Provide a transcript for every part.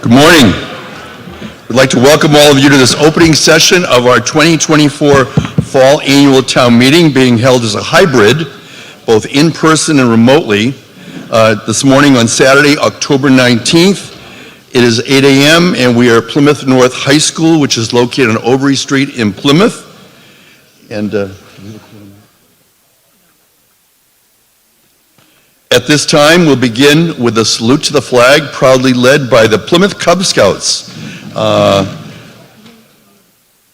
Good morning. We'd like to welcome all of you to this opening session of our 2024 Fall Annual Town Meeting, being held as a hybrid, both in person and remotely, this morning on Saturday, October 19th. It is 8 a.m. and we are at Plymouth North High School, which is located on Overy Street in Plymouth. And at this time, we'll begin with a salute to the flag, proudly led by the Plymouth Cub Scouts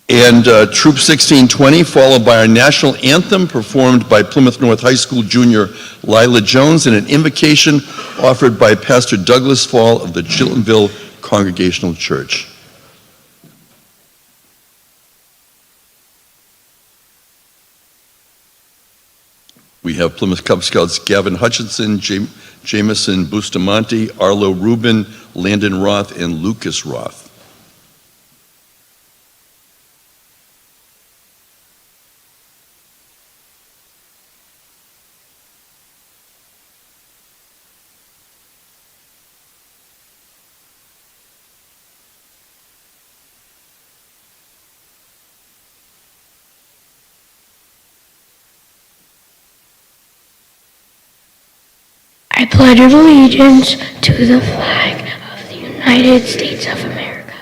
and Troop 1620, followed by our national anthem performed by Plymouth North High School junior Lila Jones, and an invocation offered by Pastor Douglas Fall of the Chiltonville Congregational Church. We have Plymouth Cub Scouts Gavin Hutchinson, Jameson Bustamante, Arlo Rubin, Landon Roth, and Lucas Roth. I pledge allegiance to the flag of the United States of America,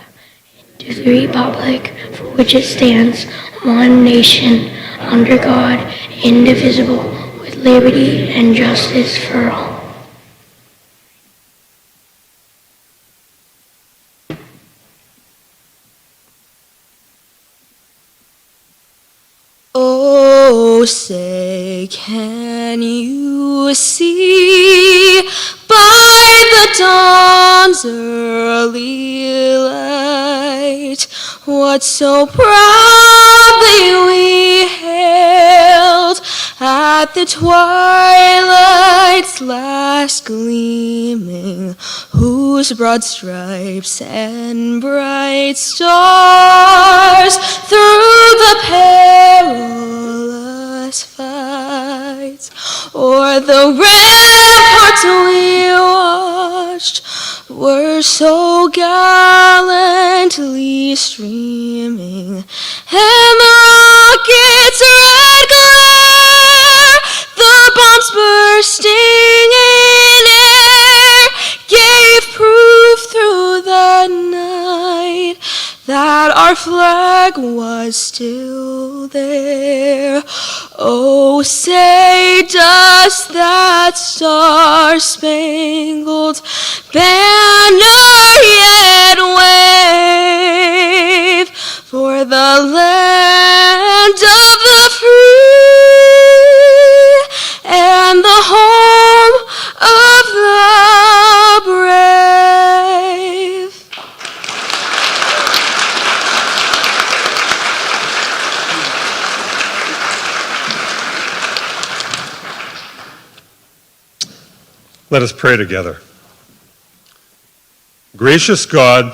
and to the republic for which it stands, one nation, under God, indivisible, with liberty and justice for all. Oh, say, can you see by the dawn's early light what so proudly we hailed at the twilight's last gleaming, whose broad stripes and bright stars through the perilous fights o'er the ramparts we watched were so gallantly streaming, and the rocket's red glare, the bombs bursting in air, gave proof through the night that our flag was still there. Oh, say, does that star-spangled banner yet wave for the land of the free and the home of the brave? Let us pray together. Gracious God,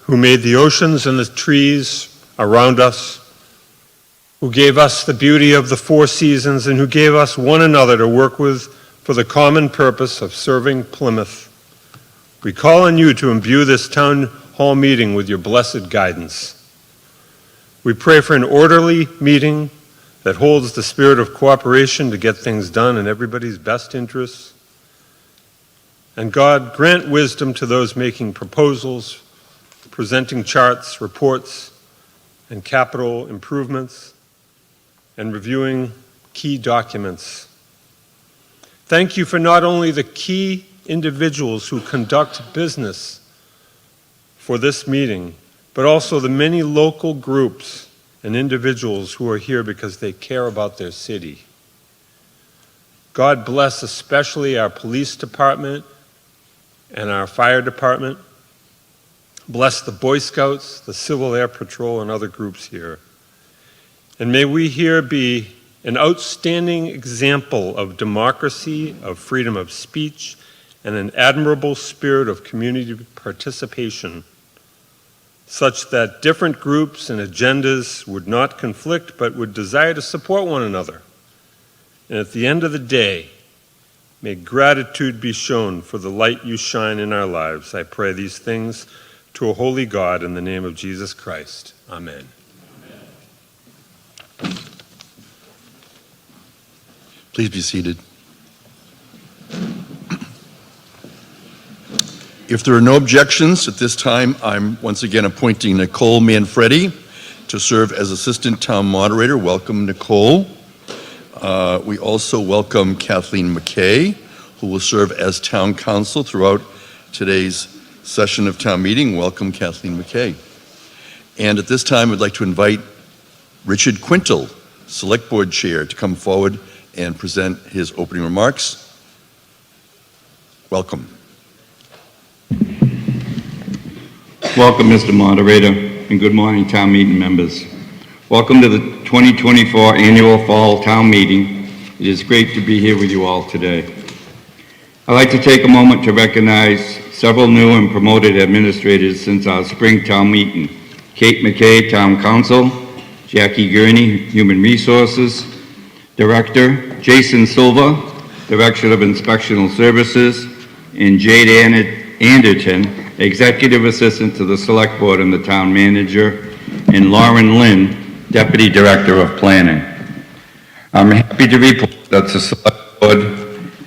who made the oceans and the trees around us, who gave us the beauty of the four seasons, and who gave us one another to work with for the common purpose of serving Plymouth, we call on you to imbue this town hall meeting with your blessed guidance. We pray for an orderly meeting that holds the spirit of cooperation to get things done in everybody's best interests. And God, grant wisdom to those making proposals, presenting charts, reports, and capital improvements, and reviewing key documents. Thank you for not only the key individuals who conduct business for this meeting, but also the many local groups and individuals who are here because they care about their city. God bless especially our police department and our fire department. Bless the Boy Scouts, the Civil Air Patrol, and other groups here. And may we here be an outstanding example of democracy, of freedom of speech, and an admirable spirit of community participation, such that different groups and agendas would not conflict, but would desire to support one another. And at the end of the day, May gratitude be shown for the light you shine in our lives. I pray these things to a holy God in the name of Jesus Christ. Amen. Please be seated. If there are no objections at this time, I'm once again appointing Nicole Manfredi to serve as Assistant Town Moderator. Welcome, Nicole. We also welcome Kathleen McKay, who will serve as Town Council throughout today's session of Town Meeting. Welcome, Kathleen McKay. And at this time, I'd like to invite Richard Quintal, Select Board Chair, to come forward and present his opening remarks. Welcome. Welcome, Mr. Moderator, and good morning, Town Meeting members. Welcome to the 2024 Annual Fall Town Meeting. It is great to be here with you all today. I'd like to take a moment to recognize several new and promoted administrators since our spring town meeting. Kate McKay, Town Council; Jackie Gurney, Human Resources Director; Jason Silva, Director of Inspectional Services; and Jade Anderton, Executive Assistant to the Select Board and the Town Manager; and Lauren Lynn, Deputy Director of Planning. I'm happy to report that the Select Board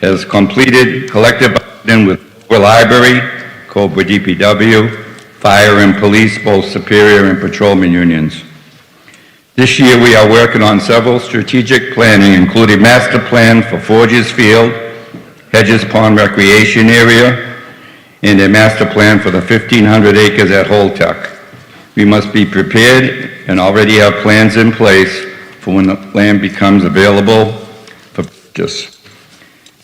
has completed collective bargaining with the Library, Cobra DPW, Fire and Police, both Superior and Patrolman unions. This year we are working on several strategic planning, including master plan for Forges Field, Hedges Pond Recreation Area, and a master plan for the 1,500 acres at Holtec. We must be prepared and already have plans in place for when the land becomes available for purchase.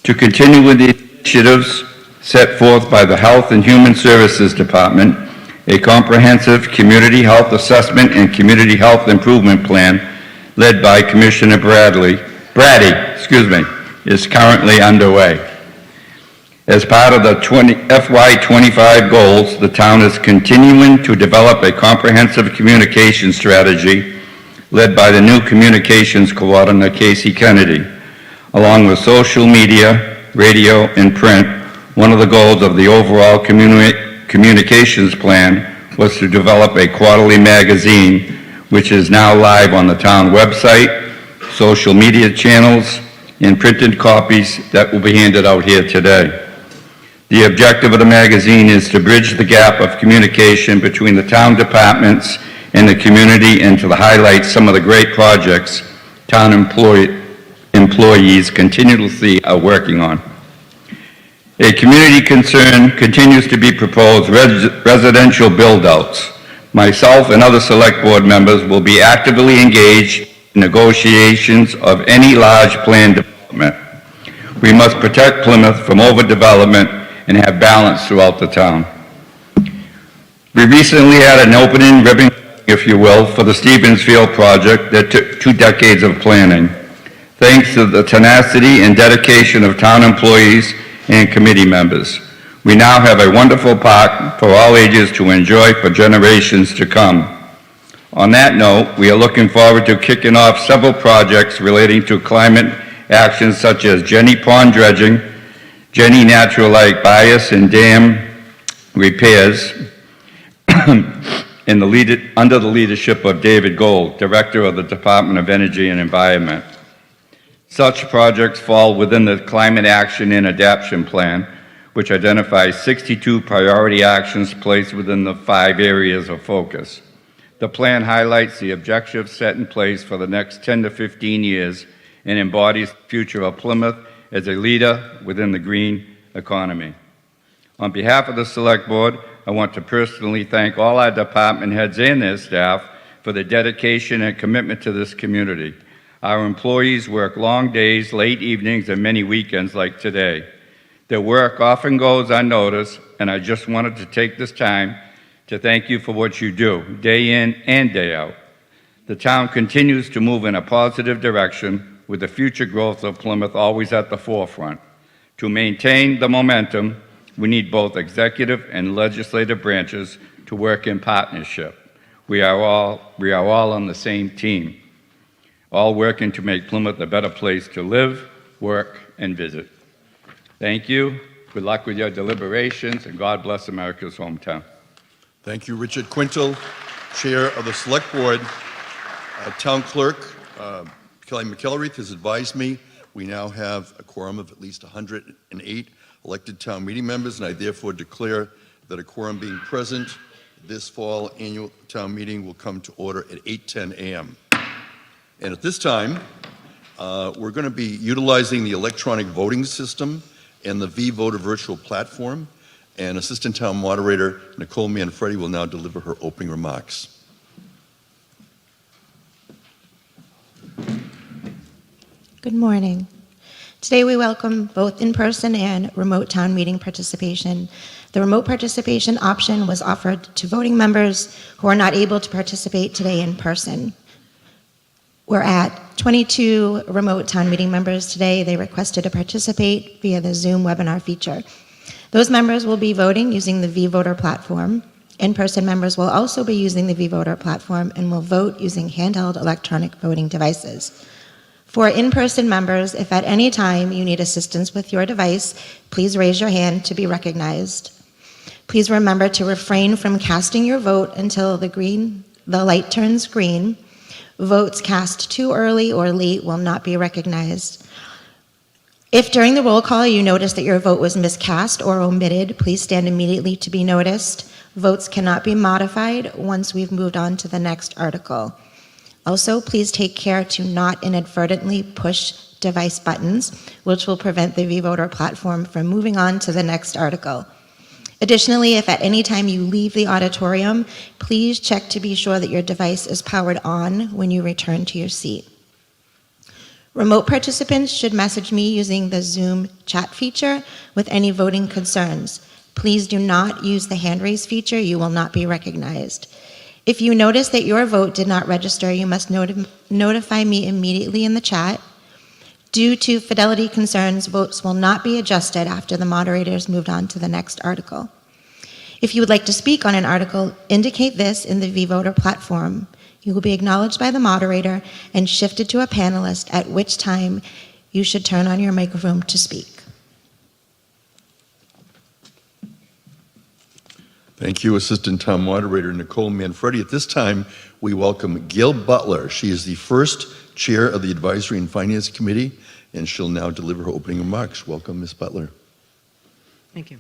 To continue with the initiatives set forth by the Health and Human Services Department, a comprehensive community health assessment and community health improvement plan led by Commissioner Brady, is currently underway. As part of the FY25 goals, the town is continuing to develop a comprehensive communication strategy led by the new communications coordinator, Casey Kennedy. Along with social media, radio, and print, one of the goals of the overall communications plan was to develop a quarterly magazine, which is now live on the town website, social media channels, and printed copies that will be handed out here today. The objective of the magazine is to bridge the gap of communication between the town departments and the community and to highlight some of the great projects town employees continuously are working on. A community concern continues to be proposed: residential build-outs. Myself and other select board members will be actively engaged in negotiations of any large plan development. We must protect Plymouth from overdevelopment and have balance throughout the town. We recently had an opening ribbon, if you will, for the Stevens Field project that took 2 decades of planning. Thanks to the tenacity and dedication of town employees and committee members, we now have a wonderful park for all ages to enjoy for generations to come. On that note, we are looking forward to kicking off several projects relating to climate actions such as Jenny Pond dredging, Jenny Natural Light Bias and Dam repairs under the leadership of David Gold, Director of the Department of Energy and Environment. Such projects fall within the Climate Action and Adaptation Plan, which identifies 62 priority actions placed within the 5 areas of focus. The plan highlights the objectives set in place for the next 10 to 15 years and embodies the future of Plymouth as a leader within the green economy. On behalf of the Select Board, I want to personally thank all our department heads and their staff for their dedication and commitment to this community. Our employees work long days, late evenings, and many weekends like today. Their work often goes unnoticed, and I just wanted to take this time to thank you for what you do, day in and day out. The town continues to move in a positive direction, with the future growth of Plymouth always at the forefront. To maintain the momentum, we need both executive and legislative branches to work in partnership. We are all on the same team, all working to make Plymouth a better place to live, work, and visit. Thank you. Good luck with your deliberations, and God bless America's hometown. Thank you, Richard Quintal, Chair of the Select Board. Town Clerk Kelly McElreath has advised me we now have a quorum of at least 108 elected town meeting members, and I therefore declare that a quorum being present, this fall annual town meeting will come to order at 8:10 a.m. And at this time, we're going to be utilizing the electronic voting system and the V-Voter virtual platform, and Assistant Town Moderator Nicole Manfredi will now deliver her opening remarks. Good morning. Today we welcome both in-person and remote town meeting participation. The remote participation option was offered to voting members who are not able to participate today in person. We're at 22 remote town meeting members today. They requested to participate via the Zoom webinar feature. Those members will be voting using the V-Voter platform. In-person members will also be using the V-Voter platform and will vote using handheld electronic voting devices. For in-person members, if at any time you need assistance with your device, please raise your hand to be recognized. Please remember to refrain from casting your vote until the light turns green. Votes cast too early or late will not be recognized. If during the roll call you notice that your vote was miscast or omitted, please stand immediately to be noticed. Votes cannot be modified once we've moved on to the next article. Also, please take care to not inadvertently push device buttons, which will prevent the V-Voter platform from moving on to the next article. Additionally, if at any time you leave the auditorium, please check to be sure that your device is powered on when you return to your seat. Remote participants should message me using the Zoom chat feature with any voting concerns. Please do not use the hand raise feature. You will not be recognized. If you notice that your vote did not register, you must notify me immediately in the chat. Due to fidelity concerns, votes will not be adjusted after the moderators moved on to the next article. If you would like to speak on an article, indicate this in the V-Voter platform. You will be acknowledged by the moderator and shifted to a panelist, at which time you should turn on your microphone to speak. Thank you, Assistant Town Moderator Nicole Manfredi. At this time, we welcome Gail Butler. She is the first Chair of the Advisory and Finance Committee, and she'll now deliver her opening remarks. Welcome, Ms. Butler. Thank you.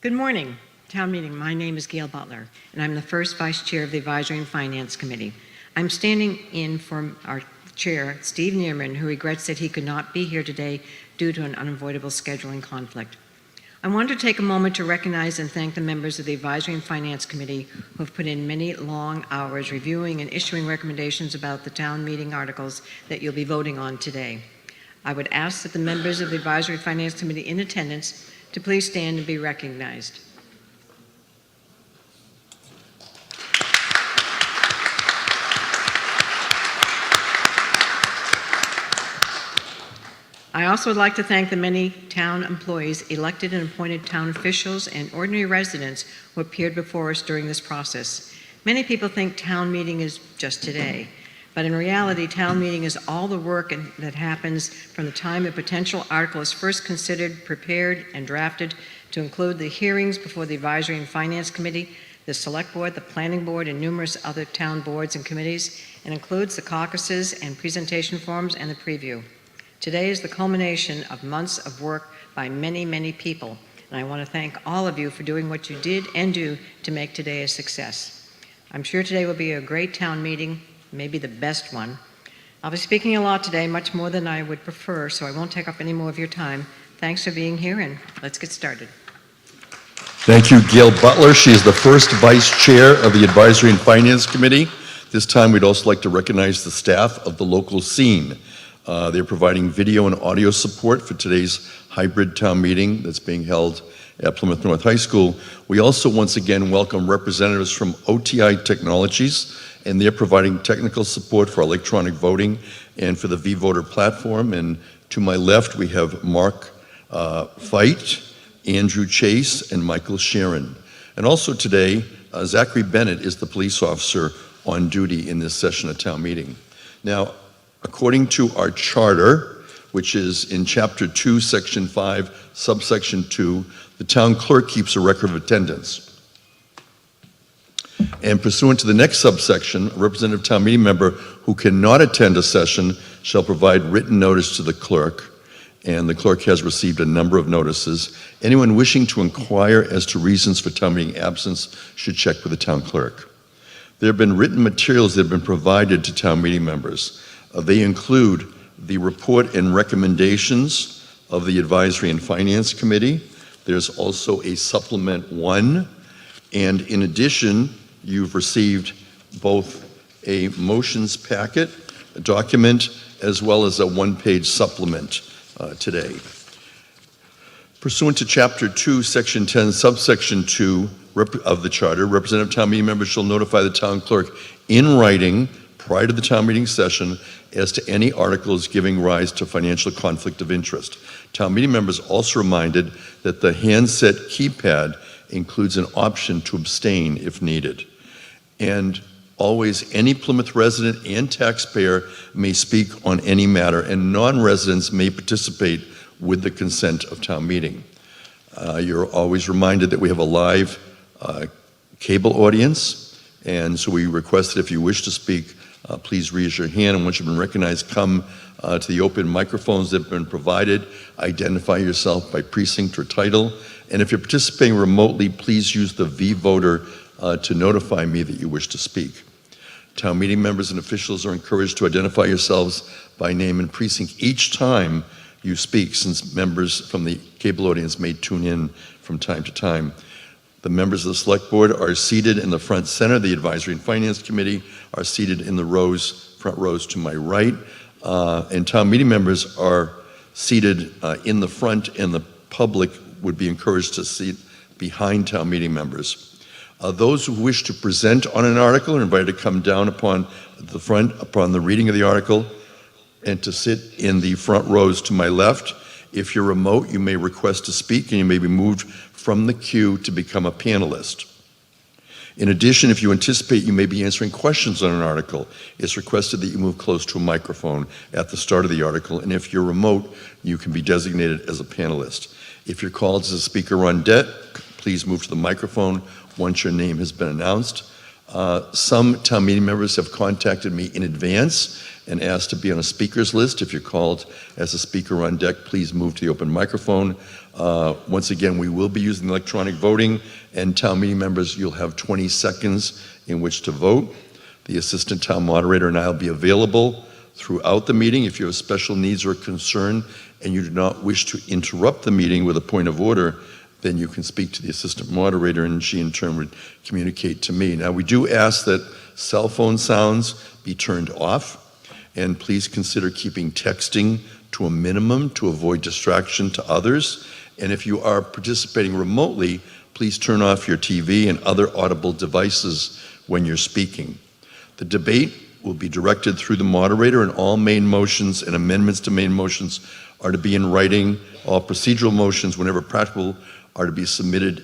Good morning, town meeting. My name is Gail Butler, and I'm the first Vice Chair of the Advisory and Finance Committee. I'm standing in for our Chair, Steve Neerman, who regrets that he could not be here today due to an unavoidable scheduling conflict. I want to take a moment to recognize and thank the members of the Advisory and Finance Committee who have put in many long hours reviewing and issuing recommendations about the town meeting articles that you'll be voting on today. I would ask that the members of the Advisory and Finance Committee in attendance to please stand and be recognized. I also would like to thank the many town employees, elected and appointed town officials, and ordinary residents who appeared before us during this process. Many people think town meeting is just today, but in reality, town meeting is all the work that happens from the time a potential article is first considered, prepared, and drafted to include the hearings before the Advisory and Finance Committee, the Select Board, the Planning Board, and numerous other town boards and committees, and includes the caucuses and presentation forms and the preview. Today is the culmination of months of work by many, many people, and I want to thank all of you for doing what you did and do to make today a success. I'm sure today will be a great town meeting, maybe the best one. I'll be speaking a lot today, much more than I would prefer, so I won't take up any more of your time. Thanks for being here, and let's get started. Thank you, Gail Butler. She is the first Vice Chair of the Advisory and Finance Committee. This time, we'd also like to recognize the staff of the local scene. They're providing video and audio support for today's hybrid town meeting that's being held at Plymouth North High School. We also once again welcome representatives from OTI Technologies, and they're providing technical support for electronic voting and for the V-Voter platform. And to my left, we have Mark Feit, Andrew Chase, and Michael Sharon. And also today, Zachary Bennett is the police officer on duty in this session of town meeting. Now, according to our charter, which is in Chapter 2, Section 5, Subsection 2, the town clerk keeps a record of attendance. And pursuant to the next subsection, a representative town meeting member who cannot attend a session shall provide written notice to the clerk, and the clerk has received a number of notices. Anyone wishing to inquire as to reasons for town meeting absence should check with the town clerk. There have been written materials that have been provided to town meeting members. They include the report and recommendations of the Advisory and Finance Committee. There's also a supplement 1, and in addition, you've received both a motions packet, a document, as well as a one-page supplement today. Pursuant to Chapter 2, Section 10, Subsection 2 of the Charter, representative town meeting members shall notify the town clerk in writing prior to the town meeting session as to any articles giving rise to financial conflict of interest. Town meeting members also reminded that the handset keypad includes an option to abstain if needed. And always, any Plymouth resident and taxpayer may speak on any matter, and non-residents may participate with the consent of town meeting. You're always reminded that we have a live cable audience, and so we request that if you wish to speak, please raise your hand, and once you've been recognized, come to the open microphones that have been provided. Identify yourself by precinct or title, and if you're participating remotely, please use the V-Voter to notify me that you wish to speak. Town meeting members and officials are encouraged to identify yourselves by name and precinct each time you speak, since members from the cable audience may tune in from time to time. The members of the Select Board are seated in the front center. The Advisory and Finance Committee are seated in the front rows to my right. And town meeting members are seated in the front, and the public would be encouraged to sit behind town meeting members. Those who wish to present on an article are invited to come down upon the front upon the reading of the article and to sit in the front rows to my left. If you're remote, you may request to speak, and you may be moved from the queue to become a panelist. In addition, if you anticipate you may be answering questions on an article, it's requested that you move close to a microphone at the start of the article, and if you're remote, you can be designated as a panelist. If you're called as a speaker on deck, please move to the microphone once your name has been announced. Some town meeting members have contacted me in advance and asked to be on a speaker's list. If you're called as a speaker on deck, please move to the open microphone. Once again, we will be using electronic voting, and town meeting members, you'll have 20 seconds in which to vote. The assistant town moderator and I will be available throughout the meeting. If you have special needs or concern and you do not wish to interrupt the meeting with a point of order, then you can speak to the assistant moderator, and she in turn would communicate to me. Now, we do ask that cell phone sounds be turned off, and please consider keeping texting to a minimum to avoid distraction to others. And if you are participating remotely, please turn off your TV and other audible devices when you're speaking. The debate will be directed through the moderator, and all main motions and amendments to main motions are to be in writing. All procedural motions, whenever practical, are to be submitted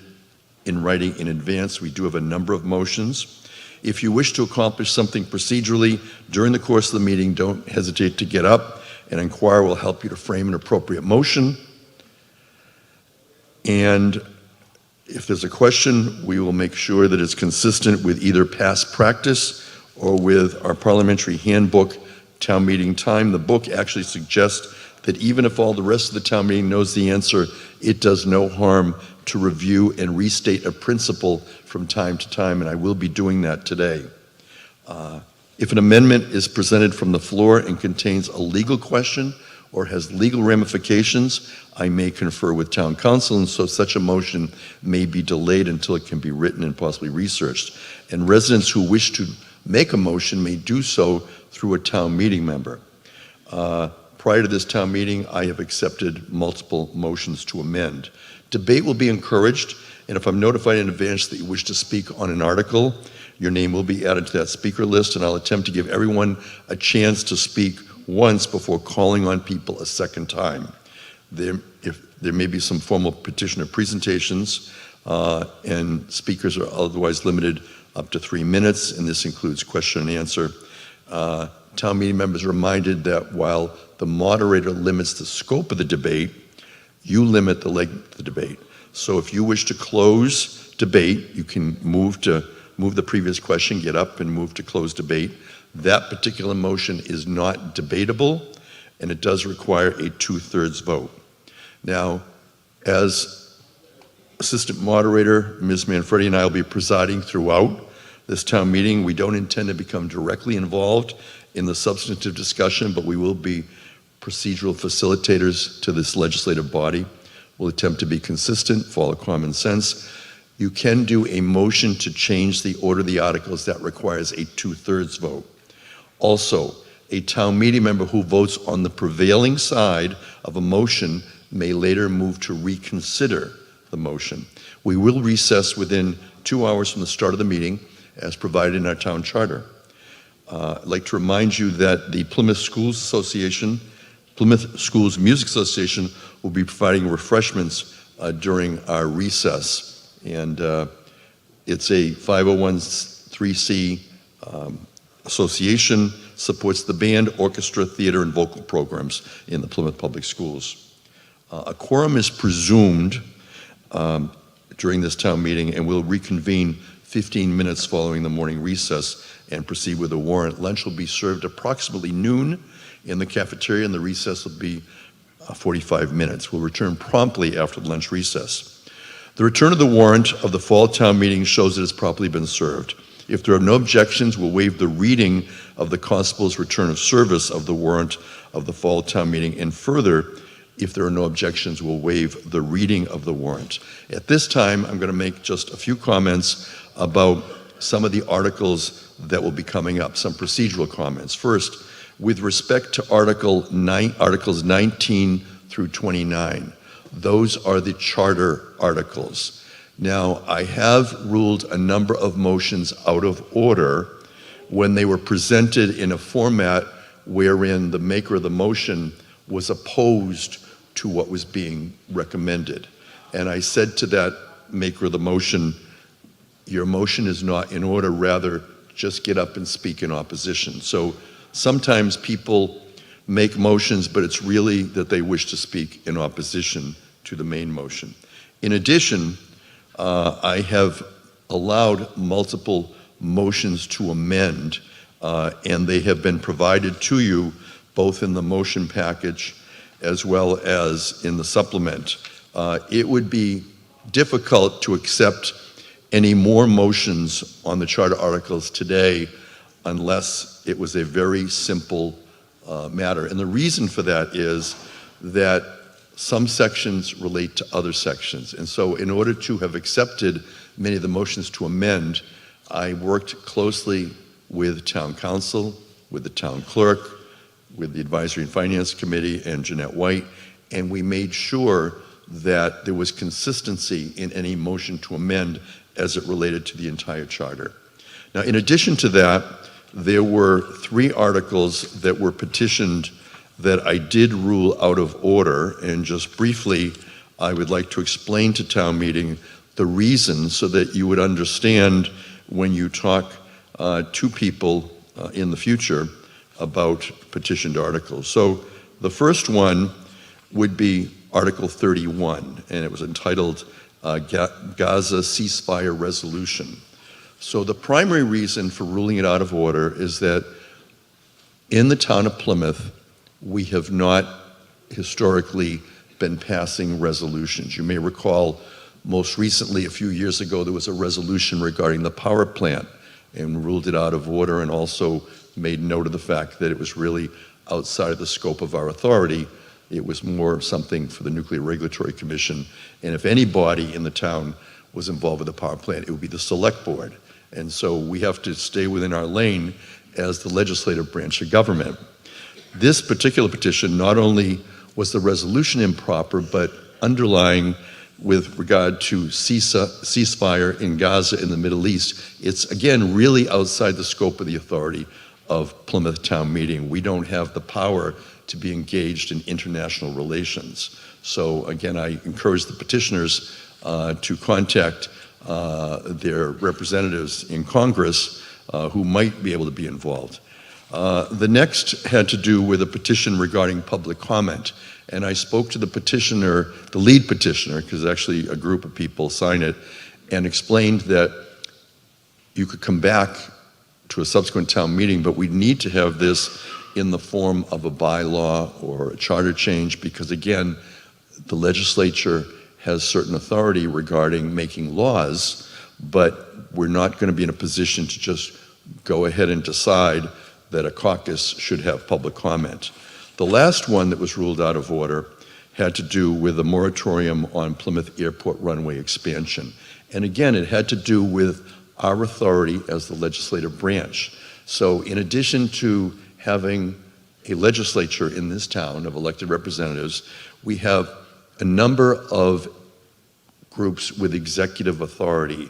in writing in advance. We do have a number of motions. If you wish to accomplish something procedurally during the course of the meeting, don't hesitate to get up, and inquire will help you to frame an appropriate motion. And if there's a question, we will make sure that it's consistent with either past practice or with our parliamentary handbook, Town Meeting Time. The book actually suggests that even if all the rest of the town meeting knows the answer, it does no harm to review and restate a principle from time to time, and I will be doing that today. If an amendment is presented from the floor and contains a legal question or has legal ramifications, I may confer with town council, and so such a motion may be delayed until it can be written and possibly researched. And residents who wish to make a motion may do so through a town meeting member. Prior to this town meeting, I have accepted multiple motions to amend. Debate will be encouraged, and if I'm notified in advance that you wish to speak on an article, your name will be added to that speaker list, and I'll attempt to give everyone a chance to speak once before calling on people a second time. There may be some formal petitioner presentations, and speakers are otherwise limited up to 3 minutes, and this includes question and answer. Town meeting members are reminded that while the moderator limits the scope of the debate, you limit the length of the debate. So if you wish to close debate, you can move to move the previous question, get up and move to close debate. That particular motion is not debatable, and it does require a 2/3 vote. Now, as Assistant Moderator, Ms. Manfredi and I will be presiding throughout this town meeting. We don't intend to become directly involved in the substantive discussion, but we will be procedural facilitators to this legislative body. We'll attempt to be consistent, follow common sense. You can do a motion to change the order of the articles that requires a 2/3 vote. Also, a town meeting member who votes on the prevailing side of a motion may later move to reconsider the motion. We will recess within 2 hours from the start of the meeting, as provided in our town charter. I'd like to remind you that the Plymouth Schools Music Association will be providing refreshments during our recess. And it's a 501c association, supports the band, orchestra, theater, and vocal programs in the Plymouth Public Schools. A quorum is presumed during this town meeting, and we'll reconvene 15 minutes following the morning recess and proceed with the warrant. Lunch will be served approximately noon in the cafeteria, and the recess will be 45 minutes. We'll return promptly after the lunch recess. The return of the warrant of the fall town meeting shows that it's properly been served. If there are no objections, we'll waive the reading of the constable's return of service of the warrant of the fall town meeting, and further, if there are no objections, we'll waive the reading of the warrant. At this time, I'm going to make just a few comments about some of the articles that will be coming up, some procedural comments. First, with respect to Articles 19 through 29, those are the charter articles. Now, I have ruled a number of motions out of order when they were presented in a format wherein the maker of the motion was opposed to what was being recommended. And I said to that maker of the motion, your motion is not in order, rather just get up and speak in opposition. So sometimes people make motions, but it's really that they wish to speak in opposition to the main motion. In addition, I have allowed multiple motions to amend, and they have been provided to you both in the motion package as well as in the supplement. It would be difficult to accept any more motions on the charter articles today unless it was a very simple matter. And the reason for that is that some sections relate to other sections. And so in order to have accepted many of the motions to amend, I worked closely with town council, with the town clerk, with the Advisory and Finance Committee and Jeanette White, and we made sure that there was consistency in any motion to amend as it related to the entire charter. Now, in addition to that, there were 3 articles that were petitioned that I did rule out of order, and just briefly, I would like to explain to town meeting the reason so that you would understand when you talk to people in the future about petitioned articles. So the first one would be Article 31, and it was entitled Gaza Ceasefire Resolution. So the primary reason for ruling it out of order is that in the town of Plymouth, we have not historically been passing resolutions. You may recall most recently, a few years ago, there was a resolution regarding the power plant and ruled it out of order, and also made note of the fact that it was really outside of the scope of our authority. It was more something for the Nuclear Regulatory Commission, and if anybody in the town was involved with the power plant, it would be the select board. And so we have to stay within our lane as the legislative branch of government. This particular petition, not only was the resolution improper, but underlying with regard to ceasefire in Gaza in the Middle East, it's again really outside the scope of the authority of Plymouth Town Meeting. We don't have the power to be engaged in international relations. So again, I encourage the petitioners to contact their representatives in Congress who might be able to be involved. The next had to do with a petition regarding public comment. And I spoke to the petitioner, the lead petitioner, because actually a group of people signed it, and explained that you could come back to a subsequent town meeting, but we need to have this in the form of a bylaw or a charter change, because again, the legislature has certain authority regarding making laws, but we're not going to be in a position to just go ahead and decide that a caucus should have public comment. The last one that was ruled out of order had to do with a moratorium on Plymouth Airport runway expansion. And again, it had to do with our authority as the legislative branch. So in addition to having a legislature in this town of elected representatives, we have a number of groups with executive authority.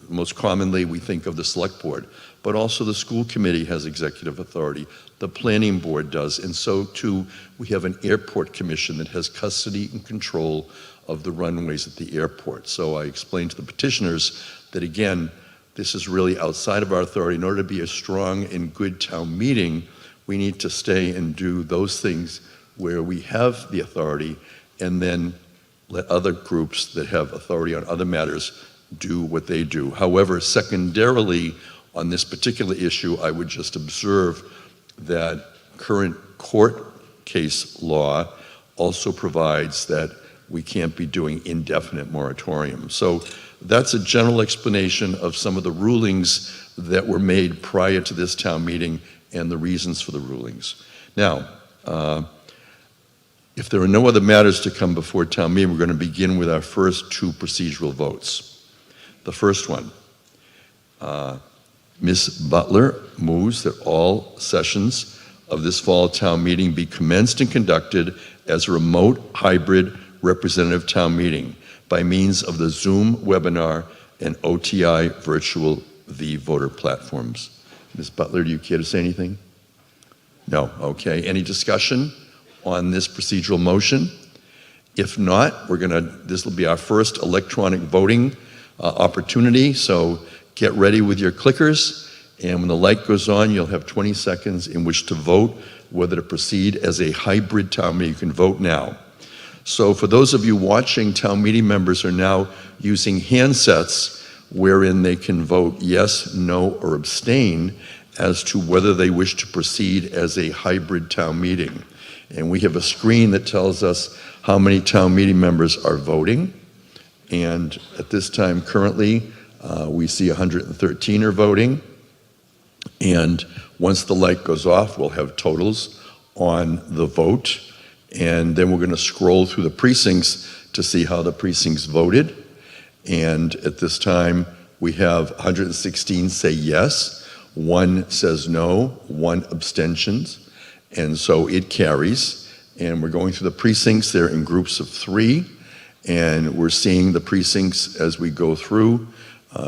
Most commonly, we think of the select board, but also the school committee has executive authority. The planning board does, and so too, we have an airport commission that has custody and control of the runways at the airport. So I explained to the petitioners that again, this is really outside of our authority. In order to be a strong and good town meeting, we need to stay and do those things where we have the authority, and then let other groups that have authority on other matters do what they do. However, secondarily, on this particular issue, I would just observe that current court case law also provides that we can't be doing indefinite moratorium. So that's a general explanation of some of the rulings that were made prior to this town meeting and the reasons for the rulings. Now, if there are no other matters to come before town meeting, we're going to begin with our first two procedural votes. The first one, Ms. Butler moves that all sessions of this fall town meeting be commenced and conducted as a remote hybrid representative town meeting by means of the Zoom webinar and OTI virtual voter platforms. Ms. Butler, do you care to say anything? No, okay. Any discussion on this procedural motion? If not, this will be our first electronic voting opportunity, so get ready with your clickers, and when the light goes on, you'll have 20 seconds in which to vote whether to proceed as a hybrid town meeting. You can vote now. So for those of you watching, town meeting members are now using handsets wherein they can vote yes, no, or abstain as to whether they wish to proceed as a hybrid town meeting. And we have a screen that tells us how many town meeting members are voting. And at this time, currently, we see 113 are voting. And once the light goes off, we'll have totals on the vote. And then we're going to scroll through the precincts to see how the precincts voted. And at this time, we have 116 say yes, 1 says no, 1 abstentions. And so it carries. And we're going through the precincts. They're in groups of 3. And we're seeing the precincts as we go through.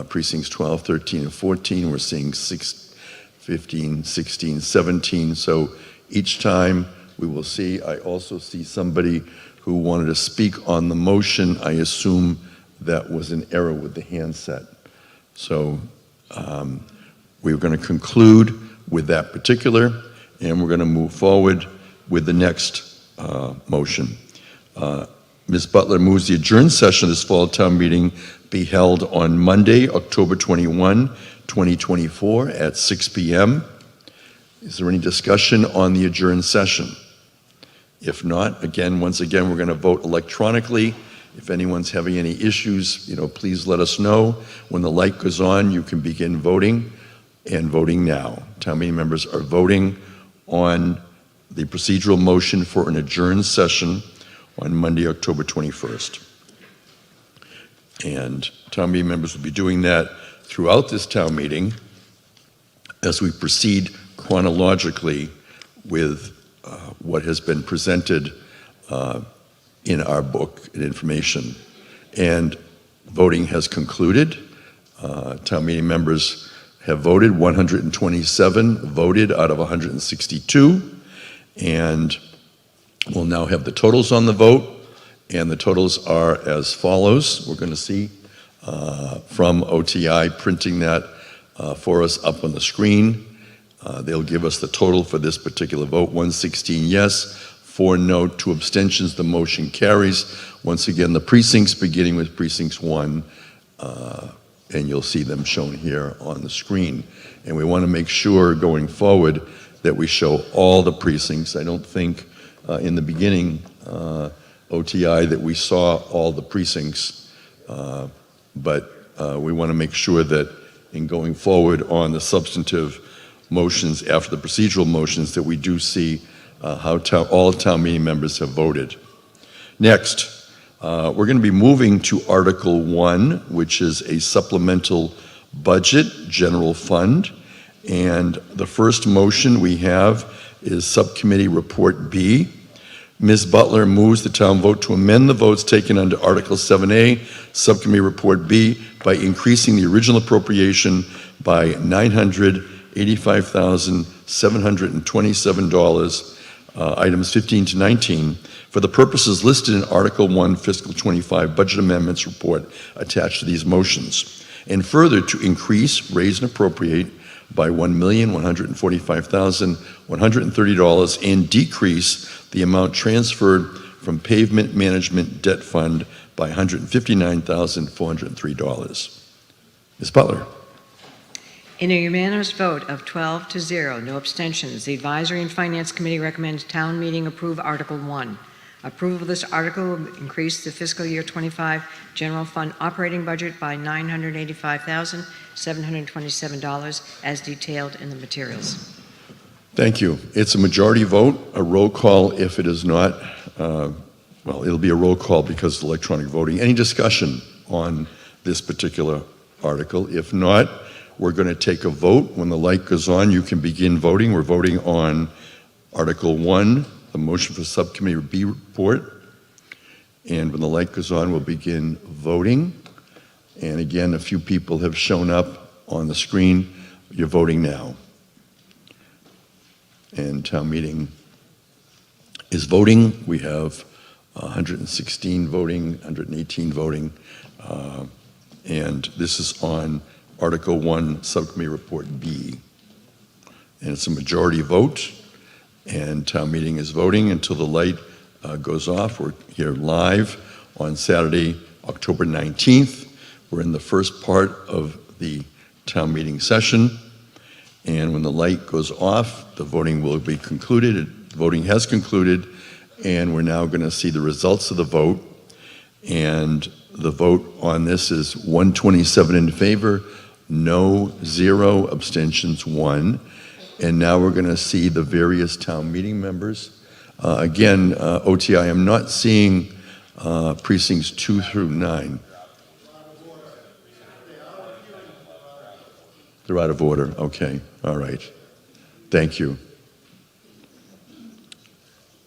Precincts 12, 13, and 14. We're seeing 6, 15, 16, 17. So each time we will see. I also see somebody who wanted to speak on the motion. I assume that was an error with the handset. So we're going to conclude with that particular, and we're going to move forward with the next motion. Ms. Butler moves the adjourned session of this fall town meeting be held on Monday, October 21, 2024 at 6 p.m. Is there any discussion on the adjourned session? If not, once again, we're going to vote electronically. If anyone's having any issues, please let us know. When the light goes on, you can begin voting, and voting now. Town meeting members are voting on the procedural motion for an adjourned session on Monday, October 21st. And town meeting members will be doing that throughout this town meeting as we proceed chronologically with what has been presented in our book and information. And voting has concluded. Town meeting members have voted. 127 voted out of 162. And we'll now have the totals on the vote. And the totals are as follows. We're going to see from OTI printing that for us up on the screen. They'll give us the total for this particular vote. 116 yes, 4 no, 2 abstentions. The motion carries. Once again, the precincts, beginning with precincts 1, and you'll see them shown here on the screen. And we want to make sure going forward that we show all the precincts. I don't think in the beginning, OTI, that we saw all the precincts, but we want to make sure that in going forward on the substantive motions after the procedural motions that we do see how all town meeting members have voted. Next, we're going to be moving to Article 1, which is a supplemental budget general fund. And the first motion we have is Subcommittee Report B. Ms. Butler moves the town vote to amend the votes taken under Article 7A, Subcommittee Report B, by increasing the original appropriation by $985,727, items 15 to 19, for the purposes listed in Article 1, Fiscal 25 Budget Amendments Report attached to these motions, and further to increase, raise, and appropriate by $1,145,130 and decrease the amount transferred from Pavement Management Debt Fund by $159,403. Ms. Butler. In a unanimous vote of 12 to 0, no abstentions, the Advisory and Finance Committee recommends town meeting approve Article 1. Approval of this article will increase the fiscal year 25 general fund operating budget by $985,727 as detailed in the materials. Thank you. It's a majority vote, a roll call if it is not. Well, it'll be a roll call because of electronic voting. Any discussion on this particular article? If not, we're going to take a vote. When the light goes on, you can begin voting. We're voting on Article 1, the motion for Subcommittee B report. And when the light goes on, we'll begin voting. And again, a few people have shown up on the screen. You're voting now. And town meeting is voting. We have 116 voting, 118 voting. And this is on Article 1, Subcommittee Report B. And it's a majority vote. And town meeting is voting until the light goes off. We're here live on Saturday, October 19th. We're in the first part of the town meeting session. And when the light goes off, the voting will be concluded. Voting has concluded, and we're now going to see the results of the vote. And the vote on this is 127 in favor, no, 0, abstentions, 1. And now we're going to see the various town meeting members. Again, OTI, I'm not seeing precincts 2 through 9. They're out of order. Okay. All right. Thank you.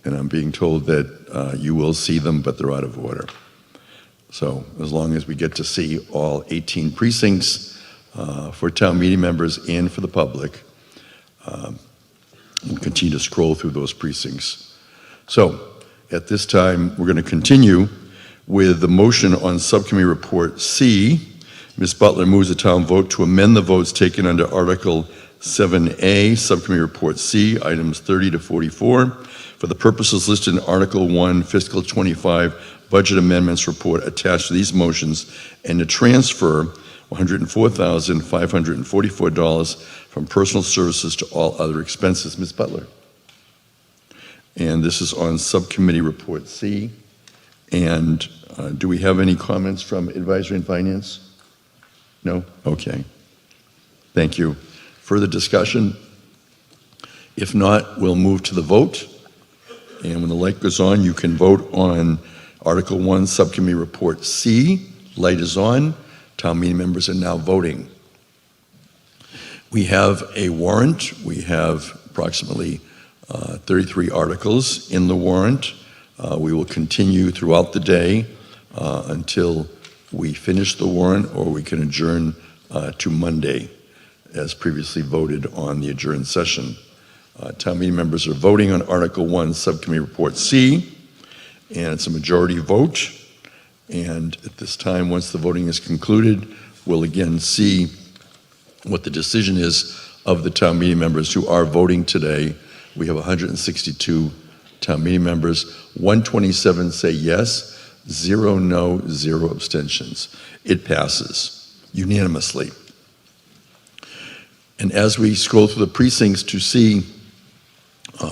And I'm being told that you will see them, but they're out of order. So as long as we get to see all 18 precincts for town meeting members and for the public, we'll continue to scroll through those precincts. So at this time, we're going to continue with the motion on Subcommittee Report C. Ms. Butler moves the town vote to amend the votes taken under Article 7A, Subcommittee Report C, items 30 to 44, for the purposes listed in Article 1, Fiscal 25 Budget Amendments Report attached to these motions, and to transfer $104,544 from personal services to all other expenses. Ms. Butler. And this is on Subcommittee Report C. And do we have any comments from Advisory and Finance? No? Okay. Thank you. Further discussion? If not, we'll move to the vote. And when the light goes on, you can vote on Article 1, Subcommittee Report C. Light is on. Town meeting members are now voting. We have a warrant. We have approximately 33 articles in the warrant. We will continue throughout the day until we finish the warrant, or we can adjourn to Monday, as previously voted on the adjourned session. Town meeting members are voting on Article 1, Subcommittee Report C, and it's a majority vote. And at this time, once the voting is concluded, we'll again see what the decision is of the town meeting members who are voting today. We have 162 town meeting members. 127 say yes, 0 no, 0 abstentions. It passes. unanimously. And as we scroll through the precincts to see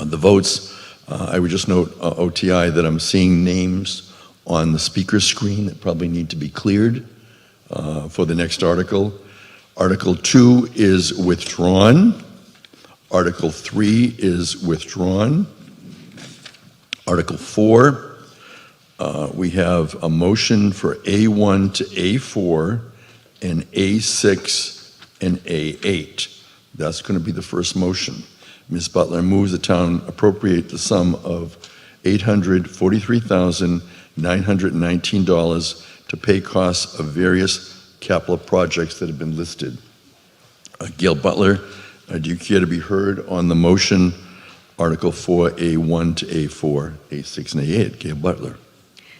the votes, I would just note, OTI, that I'm seeing names on the speaker screen that probably need to be cleared for the next article. Article 2 is withdrawn. Article 3 is withdrawn. Article 4, we have a motion for A1 to A4 and A6 and A8. That's going to be the first motion. Ms. Butler moves the town appropriate the sum of $843,919 to pay costs of various capital projects that have been listed. Gail Butler, do you care to be heard on the motion, Article 4, A1 to A4, A6, and A8? Gail Butler.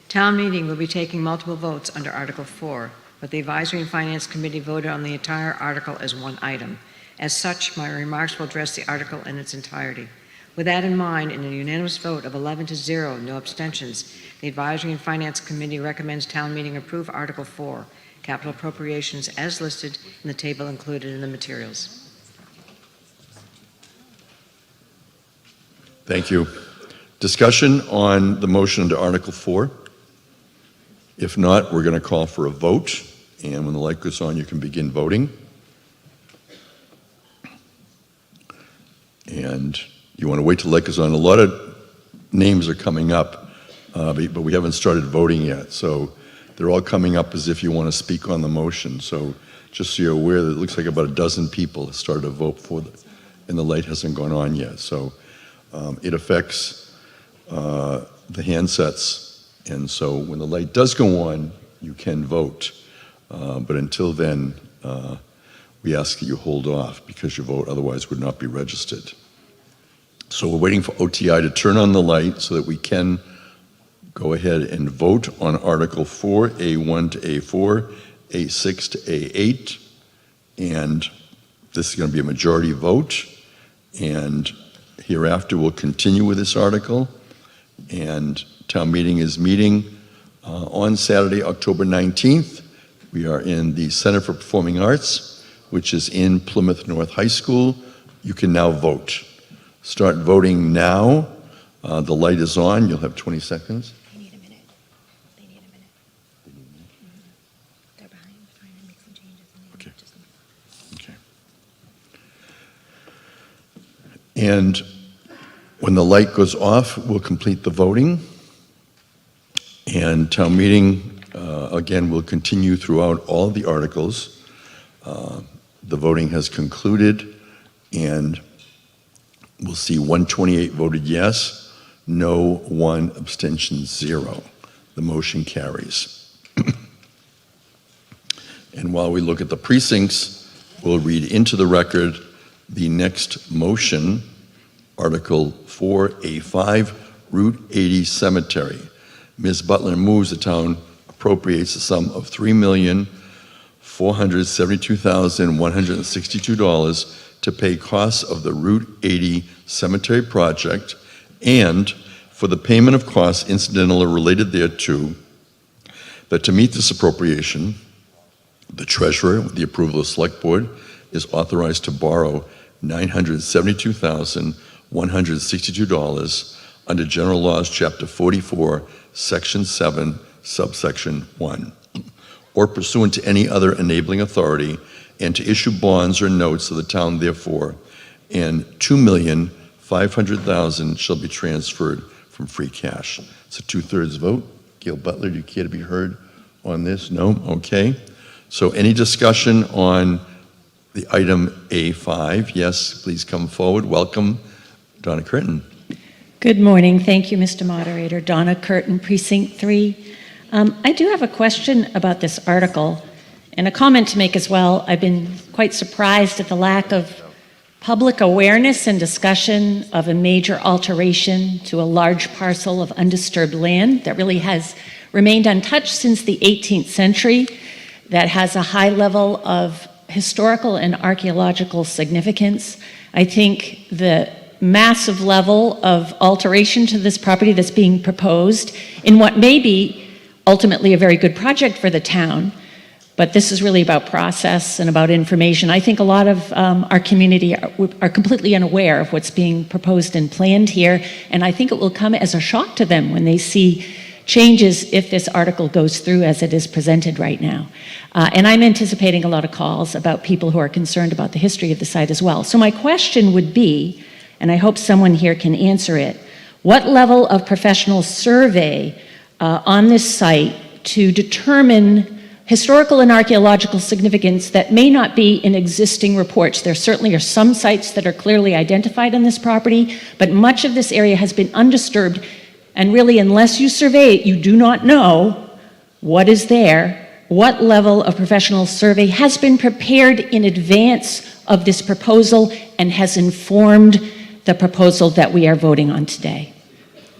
Town meeting will be taking multiple votes under Article 4, but the Advisory and Finance Committee voted on the entire article as one item. As such, my remarks will address the article in its entirety. With that in mind, in a unanimous vote of 11 to 0, no abstentions, the Advisory and Finance Committee recommends town meeting approve Article 4, capital appropriations as listed in the table included in the materials. Thank you. Discussion on the motion under Article 4? If not, we're going to call for a vote, and when the light goes on, you can begin voting. And you want to wait till the light goes on. A lot of names are coming up, but we haven't started voting yet. So they're all coming up as if you want to speak on the motion. So just so you're aware that it looks like about a dozen people have started to vote for it, and the light hasn't gone on yet. So it affects the handsets. And so when the light does go on, you can vote. But until then, we ask that you hold off because your vote otherwise would not be registered. So we're waiting for OTI to turn on the light so that we can go ahead and vote on Article 4, A1 to A4, A6 to A8. And this is going to be a majority vote. And hereafter, we'll continue with this article. And town meeting is meeting on Saturday, October 19th. We are in the Center for Performing Arts, which is in Plymouth North High School. You can now vote. Start voting now. The light is on. You'll have 20 seconds. They need a minute. They need a minute. They're behind, trying to make some changes. Okay. Okay. And when the light goes off, we'll complete the voting. And town meeting, again, will continue throughout all of the articles. The voting has concluded, and we'll see 128 voted yes, no, 1, abstention 0. The motion carries. And while we look at the precincts, we'll read into the record the next motion, Article 4A5, Route 80 Cemetery. Ms. Butler moves the town appropriates the sum of $3,472,162 to pay costs of the Route 80 Cemetery project and for the payment of costs incidental or related thereto, that to meet this appropriation, the treasurer, with the approval of the select board, is authorized to borrow $972,162 under General Laws, Chapter 44, Section 7, Subsection 1, or pursuant to any other enabling authority, and to issue bonds or notes of the town therefore, and $2,500,000 shall be transferred from free cash. It's a 2/3 vote. Gail Butler, do you care to be heard on this? No? Okay. So any discussion on the item A5? Yes, please come forward. Welcome, Donna Curtin. Good morning. Thank you, Mr. Moderator. Donna Curtin, Precinct 3. I do have a question about this article and a comment to make as well. I've been quite surprised at the lack of public awareness and discussion of a major alteration to a large parcel of undisturbed land that really has remained untouched since the 18th century, that has a high level of historical and archaeological significance. I think the massive level of alteration to this property that's being proposed in what may be ultimately a very good project for the town but this is really about process and about information. I think a lot of our community are completely unaware of what's being proposed and planned here, and I think it will come as a shock to them when they see changes if this article goes through as it is presented right now. And I'm anticipating a lot of calls about people who are concerned about the history of the site as well. So my question would be, and I hope someone here can answer it, what level of professional survey on this site to determine historical and archaeological significance that may not be in existing reports? There certainly are some sites that are clearly identified on this property, but much of this area has been undisturbed, and really, unless you survey it, you do not know what is there. What level of professional survey has been prepared in advance of this proposal and has informed the proposal that we are voting on today?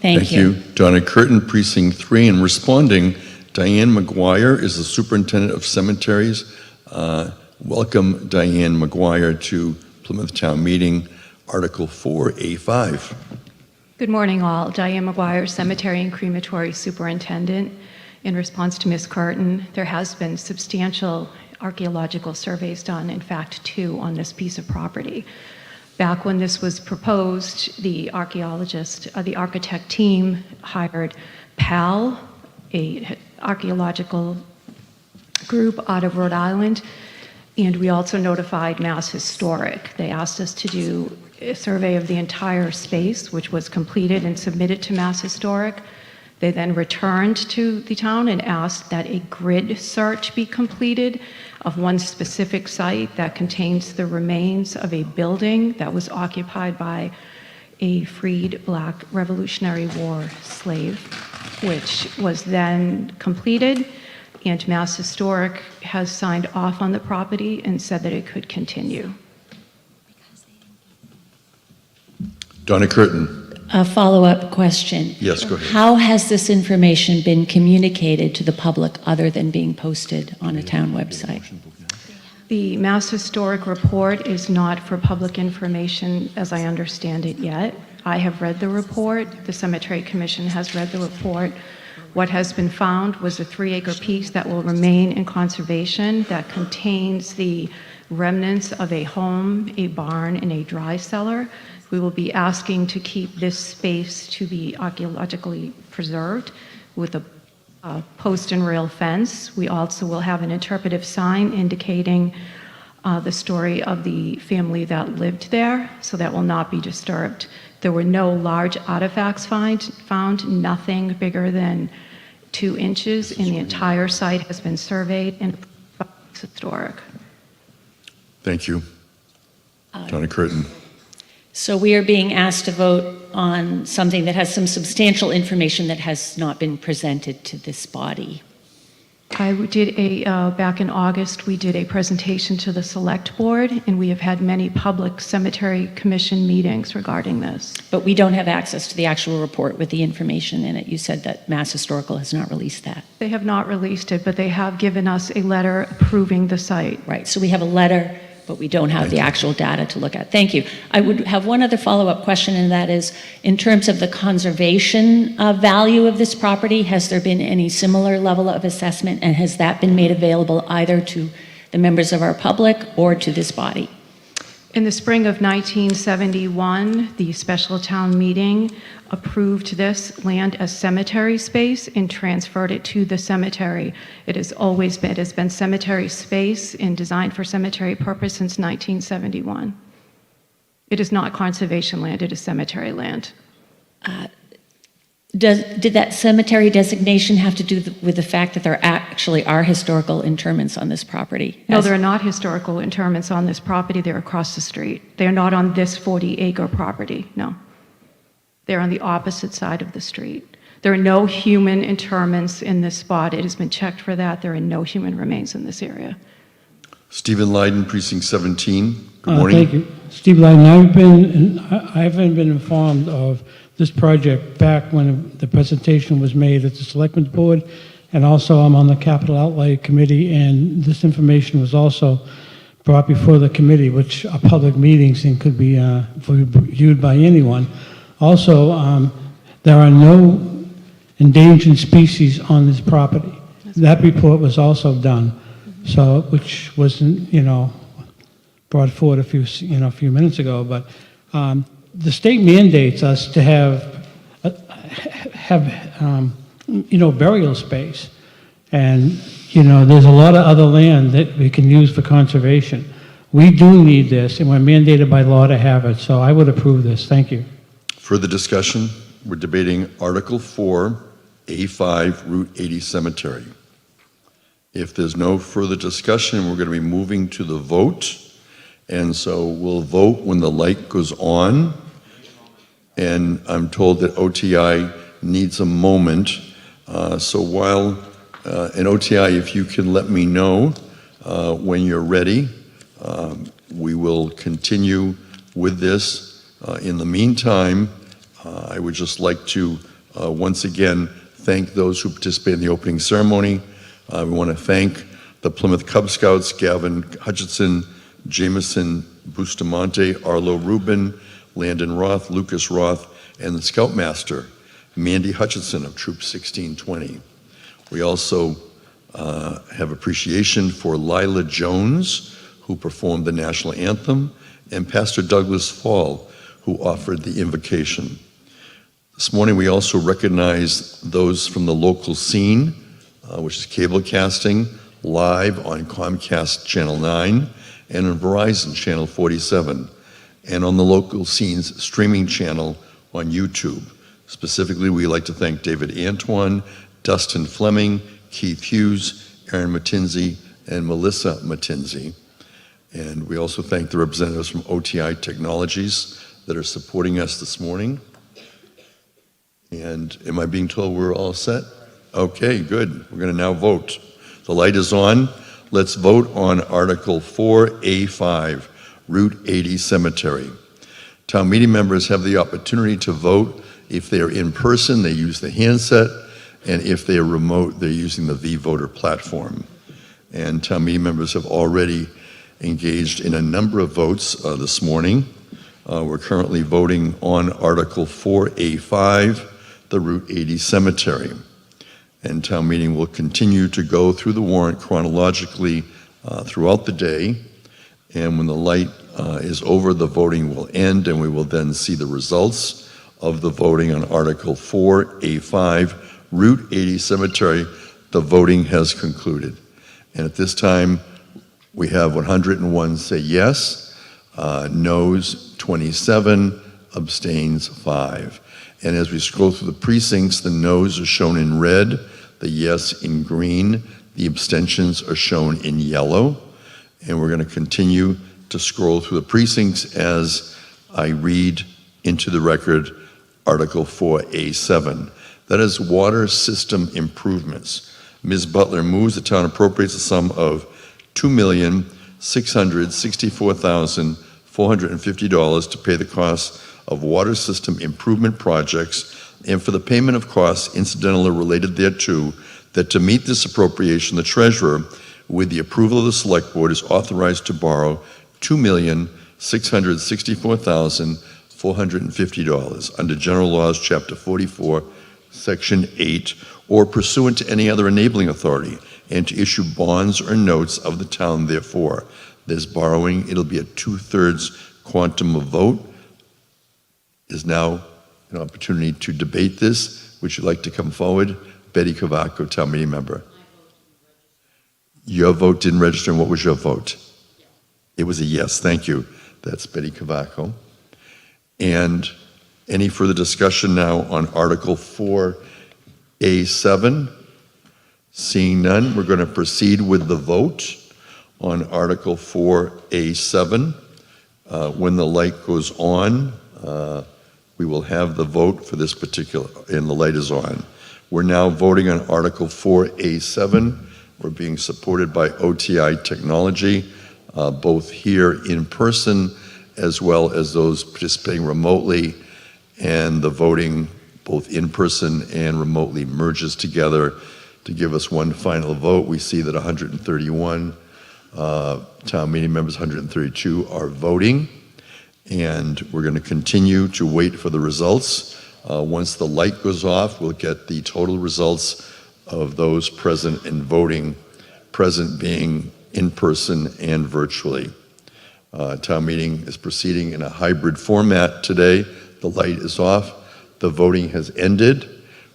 Thank you. Donna Curtin, Precinct 3. And responding, Diane McGuire is the Superintendent of Cemeteries. Welcome, Diane McGuire, to Plymouth Town Meeting, Article 4A5. Good morning, all. Diane McGuire, Cemetery and Crematory Superintendent. In response to Ms. Curtin, there has been substantial archaeological surveys done, in fact, 2 on this piece of property. Back when this was proposed, the architect team hired PAL, a archaeological group out of Rhode Island, and we also notified Mass Historic. They asked us to do a survey of the entire space, which was completed and submitted to Mass Historic. They then returned to the town and asked that a grid search be completed of one specific site that contains the remains of a building that was occupied by a freed Black Revolutionary War slave, which was then completed, and Mass Historic has signed off on the property and said that it could continue. Donna Curtin. A follow-up question. Yes, go ahead. How has this information been communicated to the public other than being posted on a town website? The Mass Historic report is not for public information, as I understand it yet. I have read the report. The Cemetery Commission has read the report. What has been found was a 3-acre piece that will remain in conservation that contains the remnants of a home, a barn, and a dry cellar. We will be asking to keep this space to be archaeologically preserved with a post and rail fence. We also will have an interpretive sign indicating the story of the family that lived there, so that will not be disturbed. There were no large artifacts found, nothing bigger than 2 inches, and the entire site has been surveyed and historic. Thank you. Donna Curtin. So we are being asked to vote on something that has some substantial information that has not been presented to this body. I did back in August, we did a presentation to the Select Board, and we have had many public cemetery commission meetings regarding this. But we don't have access to the actual report with the information in it. You said that Mass Historical has not released that. They have not released it, but they have given us a letter approving the site. Right, so we have a letter, but we don't have the actual data to look at. Thank you. I would have one other follow-up question, and that is, in terms of the conservation value of this property, has there been any similar level of assessment, and has that been made available either to the members of our public or to this body? In the spring of 1971, the special town meeting approved this land as cemetery space and transferred it to the cemetery. It has been cemetery space and designed for cemetery purpose since 1971. It is not conservation land, it is cemetery land. Did that cemetery designation have to do with the fact that there actually are historical interments on this property? No, there are not historical interments on this property. They're across the street. They're not on this 40-acre property, no. They're on the opposite side of the street. There are no human interments in this spot. It has been checked for that. There are no human remains in this area. Stephen Lyden, Precinct 17. Good morning. Thank you. Steve Lyden, I haven't been informed of this project back when the presentation was made at the Selectmen's Board, and also I'm on the Capital Outlay Committee, and this information was also brought before the committee, which are public meetings and could be viewed by anyone. Also, there are no endangered species on this property. That report was also done. So, which wasn't, brought forward a few minutes ago, but the state mandates us to have burial space. And, there's a lot of other land that we can use for conservation. We do need this, and we're mandated by law to have it, so I would approve this. Thank you. Further discussion? We're debating Article 4, A5, Route 80 Cemetery. If there's no further discussion, we're going to be moving to the vote. And so we'll vote when the light goes on. And I'm told that OTI needs a moment. So while, and OTI, if you can let me know when you're ready, we will continue with this. In the meantime, I would just like to once again thank those who participated in the opening ceremony. We want to thank the Plymouth Cub Scouts, Gavin Hutchinson, Jameson Bustamante, Arlo Rubin, Landon Roth, Lucas Roth, and the Scoutmaster, Mandy Hutchinson of Troop 1620. We also have appreciation for Lila Jones, who performed the national anthem, and Pastor Douglas Fall, who offered the invocation. This morning we also recognize those from the local scene, which is cable casting, live on Comcast Channel 9 and on Verizon Channel 47, and on the local scenes streaming channel on YouTube. Specifically, we'd like to thank David Antoine, Dustin Fleming, Keith Hughes, Aaron Matinzi, and Melissa Matinzi. And we also thank the representatives from OTI Technologies that are supporting us this morning. And am I being told we're all set? Okay, good. We're going to now vote. The light is on. Let's vote on Article 4A5, Route 80 Cemetery. Town meeting members have the opportunity to vote. If they're in person, they use the handset, and if they're remote, they're using the V-Voter platform. And town meeting members have already engaged in a number of votes this morning. We're currently voting on Article 4A5, the Route 80 Cemetery. And town meeting will continue to go through the warrant chronologically throughout the day. And when the light is over, the voting will end, and we will then see the results of the voting on Article 4A5, Route 80 Cemetery. The voting has concluded. And at this time, we have 101 say yes, noes 27, abstains 5. And as we scroll through the precincts, the noes are shown in red, the yes in green, the abstentions are shown in yellow. And we're going to continue to scroll through the precincts as I read into the record Article 4A7. That is water system improvements. Ms. Butler moves the town appropriates a sum of $2,664,450 to pay the costs of water system improvement projects and for the payment of costs incidental or related thereto, that to meet this appropriation, the treasurer, with the approval of the select board, is authorized to borrow $2,664,450 under General Laws, Chapter 44, Section 8, or pursuant to any other enabling authority, and to issue bonds or notes of the town therefore. This borrowing, it'll be a 2/3 quantum of vote. Is now an opportunity to debate this. Would you like to come forward? Betty Cavaco, town meeting member. Your vote didn't register, and what was your vote? It was a yes, thank you. That's Betty Cavaco. And any further discussion now on Article 4A7? Seeing none, we're going to proceed with the vote on Article 4A7. When the light goes on, we will have the vote for this particular, and the light is on. We're now voting on Article 4A7. We're being supported by OTI Technology, both here in person as well as those participating remotely, and the voting both in person and remotely merges together to give us one final vote. We see that 131 town meeting members, 132 are voting, and we're going to continue to wait for the results. Once the light goes off, we'll get the total results of those present and voting, present being in person and virtually. Town meeting is proceeding in a hybrid format today. The light is off. The voting has ended.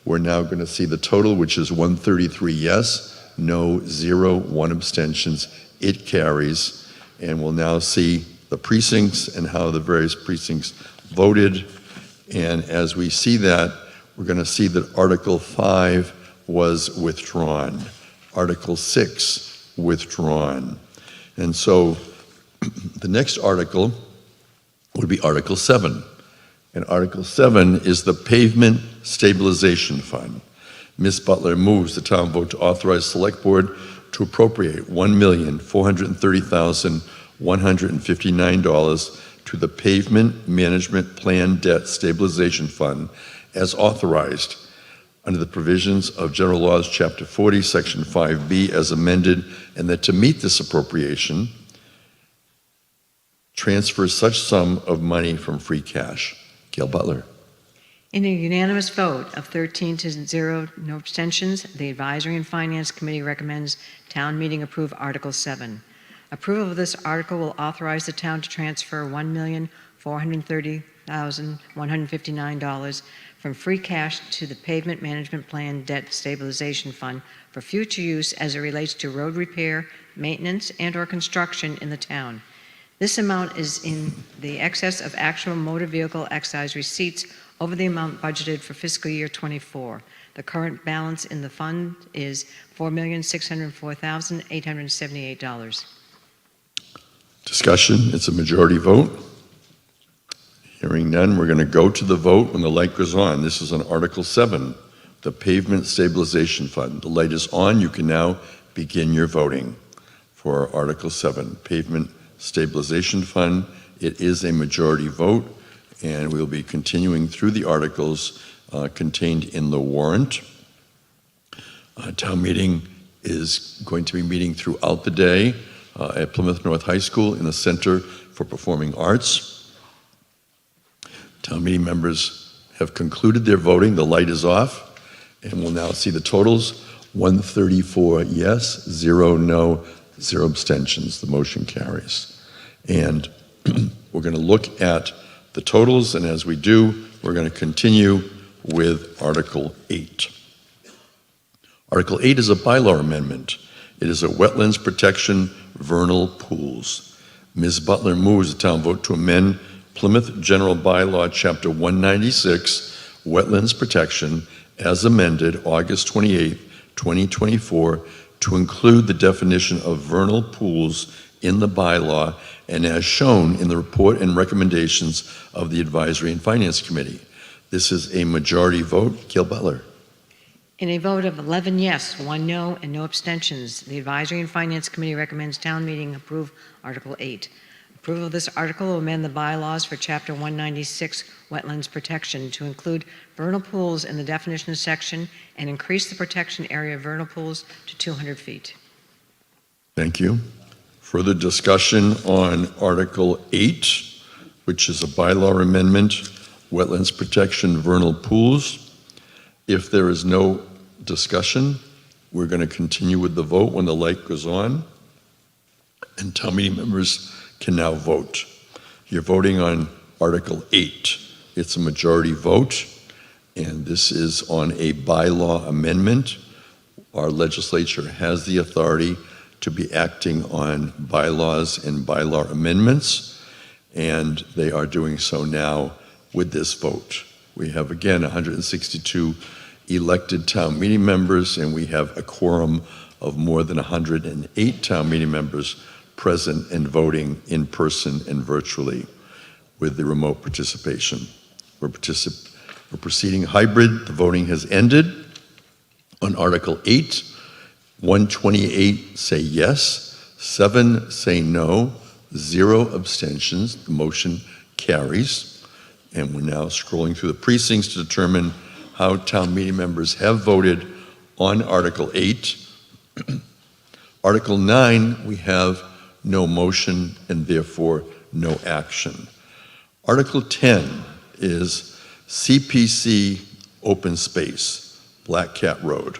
We're now going to see the total, which is 133 yes, no, 0, 1 abstentions. It carries. And we'll now see the precincts and how the various precincts voted. And as we see that, we're going to see that Article 5 was withdrawn. Article 6 withdrawn. And so the next article would be Article 7. And Article 7 is the Pavement Stabilization Fund. Ms. Butler moves the town vote to authorize Select Board to appropriate $1,430,159 to the Pavement Management Plan Debt Stabilization Fund as authorized under the provisions of General Laws, Chapter 40, Section 5B, as amended, and that to meet this appropriation, transfer such sum of money from free cash. Gail Butler. In a unanimous vote of 13 to 0, no abstentions, the Advisory and Finance Committee recommends town meeting approve Article 7. Approval of this article will authorize the town to transfer $1,430,159 from free cash to the Pavement Management Plan Debt Stabilization Fund for future use as it relates to road repair, maintenance, and/or construction in the town. This amount is in the excess of actual motor vehicle excise receipts over the amount budgeted for fiscal year '24. The current balance in the fund is $4,604,878. Discussion, it's a majority vote. Hearing none, we're going to go to the vote when the light goes on. This is on Article 7, the Pavement Stabilization Fund. The light is on. You can now begin your voting for Article 7, Pavement Stabilization Fund. It is a majority vote, and we'll be continuing through the articles contained in the warrant. Town meeting is going to be meeting throughout the day at Plymouth North High School in the Center for Performing Arts. Town meeting members have concluded their voting. The light is off, and we'll now see the totals. 134 yes, 0 no, 0 abstentions. The motion carries. And we're going to look at the totals, and as we do, we're going to continue with Article 8. Article 8 is a bylaw amendment. It is a wetlands protection vernal pools. Ms. Butler moves the town vote to amend Plymouth General Bylaw, Chapter 196, Wetlands Protection, as amended August 28, 2024, to include the definition of vernal pools in the bylaw and as shown in the report and recommendations of the Advisory and Finance Committee. This is a majority vote. Gail Butler. In a vote of 11 yes, 1 no, and no abstentions, the Advisory and Finance Committee recommends town meeting approve Article 8. Approval of this article will amend the bylaws for Chapter 196, Wetlands Protection, to include vernal pools in the definition section and increase the protection area of vernal pools to 200 feet. Thank you. Further discussion on Article 8, which is a bylaw amendment, wetlands protection, vernal pools. If there is no discussion, we're going to continue with the vote when the light goes on. And town meeting members can now vote. You're voting on Article 8. It's a majority vote, and this is on a bylaw amendment. Our legislature has the authority to be acting on bylaws and bylaw amendments, and they are doing so now with this vote. We have, again, 162 elected town meeting members, and we have a quorum of more than 108 town meeting members present and voting in person and virtually with the remote participation. We're proceeding hybrid. The voting has ended. On Article 8, 128 say yes, 7 say no, 0 abstentions. The motion carries. And we're now scrolling through the precincts to determine how town meeting members have voted on Article 8. Article 9, we have no motion and therefore no action. Article 10 is CPC open space, Black Cat Road.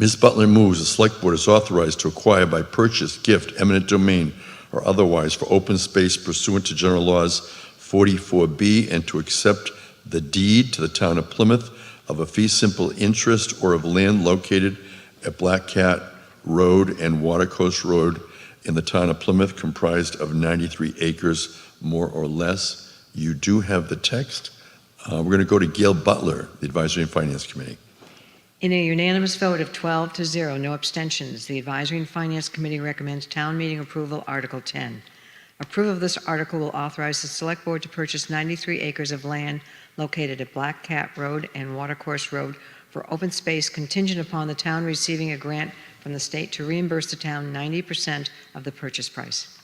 Ms. Butler moves the Select Board is authorized to acquire by purchase, gift, eminent domain, or otherwise for open space pursuant to General Laws 44B and to accept the deed to the town of Plymouth of a fee simple interest or of land located at Black Cat Road and Watercourse Road in the town of Plymouth, comprised of 93 acres, more or less. You do have the text. We're going to go to Gail Butler, the Advisory and Finance Committee. In a unanimous vote of 12 to 0, no abstentions, the Advisory and Finance Committee recommends town meeting approval Article 10. Approval of this article will authorize the Select Board to purchase 93 acres of land located at Black Cat Road and Watercourse Road for open space contingent upon the town receiving a grant from the state to reimburse the town 90% of the purchase price.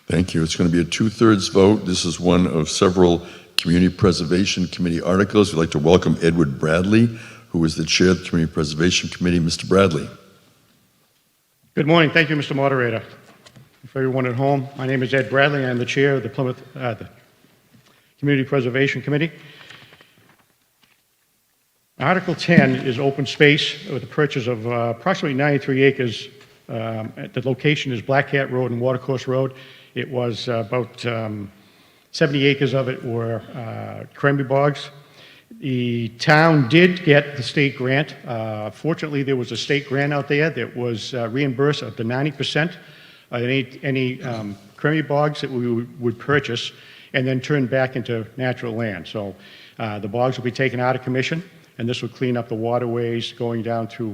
Thank you. It's going to be a 2/3 vote. This is one of several Community Preservation Committee articles. We'd like to welcome Edward Bradley, who is the chair of the Community Preservation Committee. Mr. Bradley. Good morning. Thank you, Mr. Moderator. For everyone at home, my name is Ed Bradley. I'm the chair of the Plymouth the Community Preservation Committee. Article 10 is open space with the purchase of approximately 93 acres. The location is Black Cat Road and Watercourse Road. It was about 70 acres of it were cranberry bogs. The town did get the state grant. Fortunately, there was a state grant out there that was reimbursed up to 90% of any cranberry bogs that we would purchase and then turn back into natural land. So the bogs will be taken out of commission, and this will clean up the waterways going down through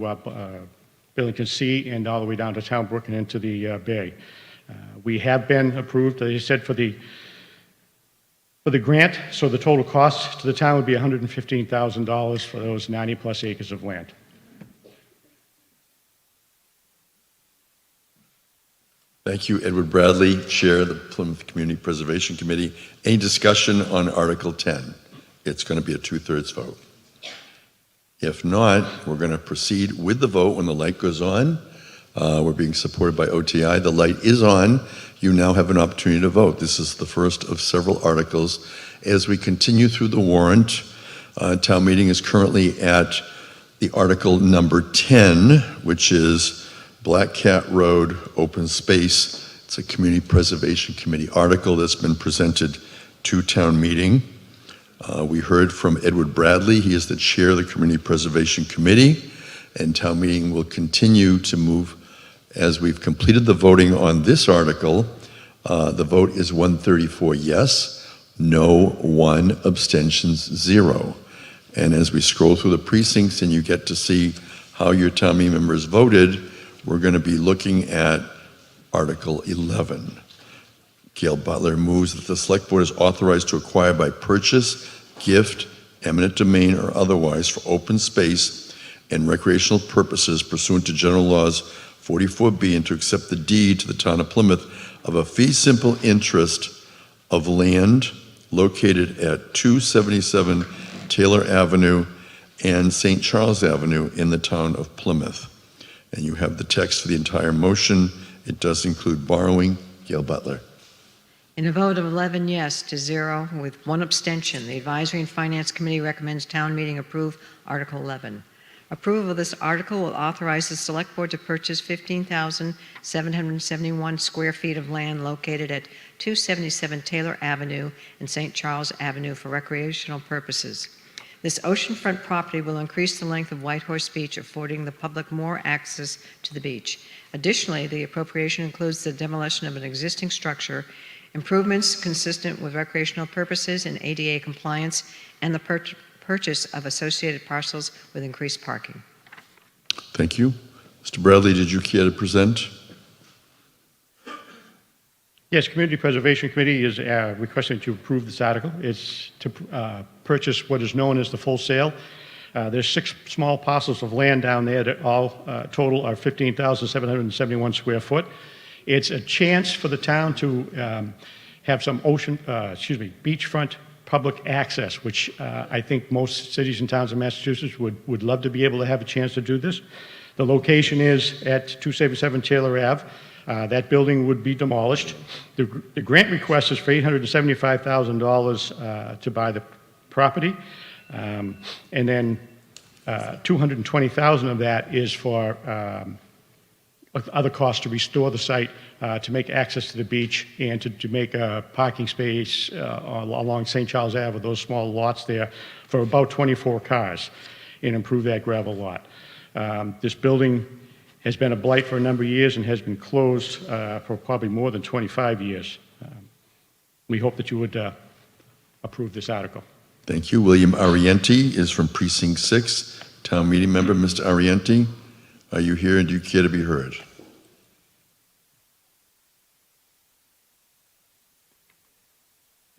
Billington Sea and all the way down to Town Brook and into the bay. We have been approved, as I said, for the grant, so the total cost to the town would be $115,000 for those 90-plus acres of land. Thank you, Edward Bradley, Chair of the Plymouth Community Preservation Committee. Any discussion on Article 10? It's going to be a 2/3 vote. If not, we're going to proceed with the vote when the light goes on. We're being supported by OTI. The light is on. You now have an opportunity to vote. This is the first of several articles. As we continue through the warrant, town meeting is currently at the article number 10, which is Black Cat Road open space. It's a Community Preservation Committee article that's been presented to town meeting. We heard from Edward Bradley. He is the chair of the Community Preservation Committee, and town meeting will continue to move. As we've completed the voting on this article, the vote is 134 yes, no 1, abstentions 0. And as we scroll through the precincts and you get to see how your town meeting members voted, we're going to be looking at Article 11. Gail Butler moves that the Select Board is authorized to acquire by purchase, gift, eminent domain, or otherwise for open space and recreational purposes pursuant to General Laws 44B and to accept the deed to the town of Plymouth of a fee simple interest of land located at 277 Taylor Avenue and St. Charles Avenue in the town of Plymouth. And you have the text for the entire motion. It does include borrowing. Gail Butler. In a vote of 11 yes to 0 with 1 abstention, the Advisory and Finance Committee recommends town meeting approve Article 11. Approval of this article will authorize the Select Board to purchase 15,771 square feet of land located at 277 Taylor Avenue and St. Charles Avenue for recreational purposes. This oceanfront property will increase the length of Whitehorse Beach, affording the public more access to the beach. Additionally, the appropriation includes the demolition of an existing structure, improvements consistent with recreational purposes and ADA compliance, and the purchase of associated parcels with increased parking. Thank you. Mr. Bradley, did you care to present? Yes, Community Preservation Committee is requesting to approve this article. It's to purchase what is known as the full sale. There's 6 small parcels of land down there that all total are 15,771 square foot. It's a chance for the town to have some beachfront public access, which I think most cities and towns in Massachusetts would love to be able to have a chance to do this. The location is at 277 Taylor Ave. That building would be demolished. The grant request is for $875,000 to buy the property. And then $220,000 of that is for other costs to restore the site, to make access to the beach, and to make a parking space along St. Charles Ave with those small lots there for about 24 cars and improve that gravel lot. This building has been a blight for a number of years and has been closed for probably more than 25 years. We hope that you would approve this article. Thank you. William Arienti is from Precinct 6. Town meeting member, Mr. Arienti, are you here and do you care to be heard?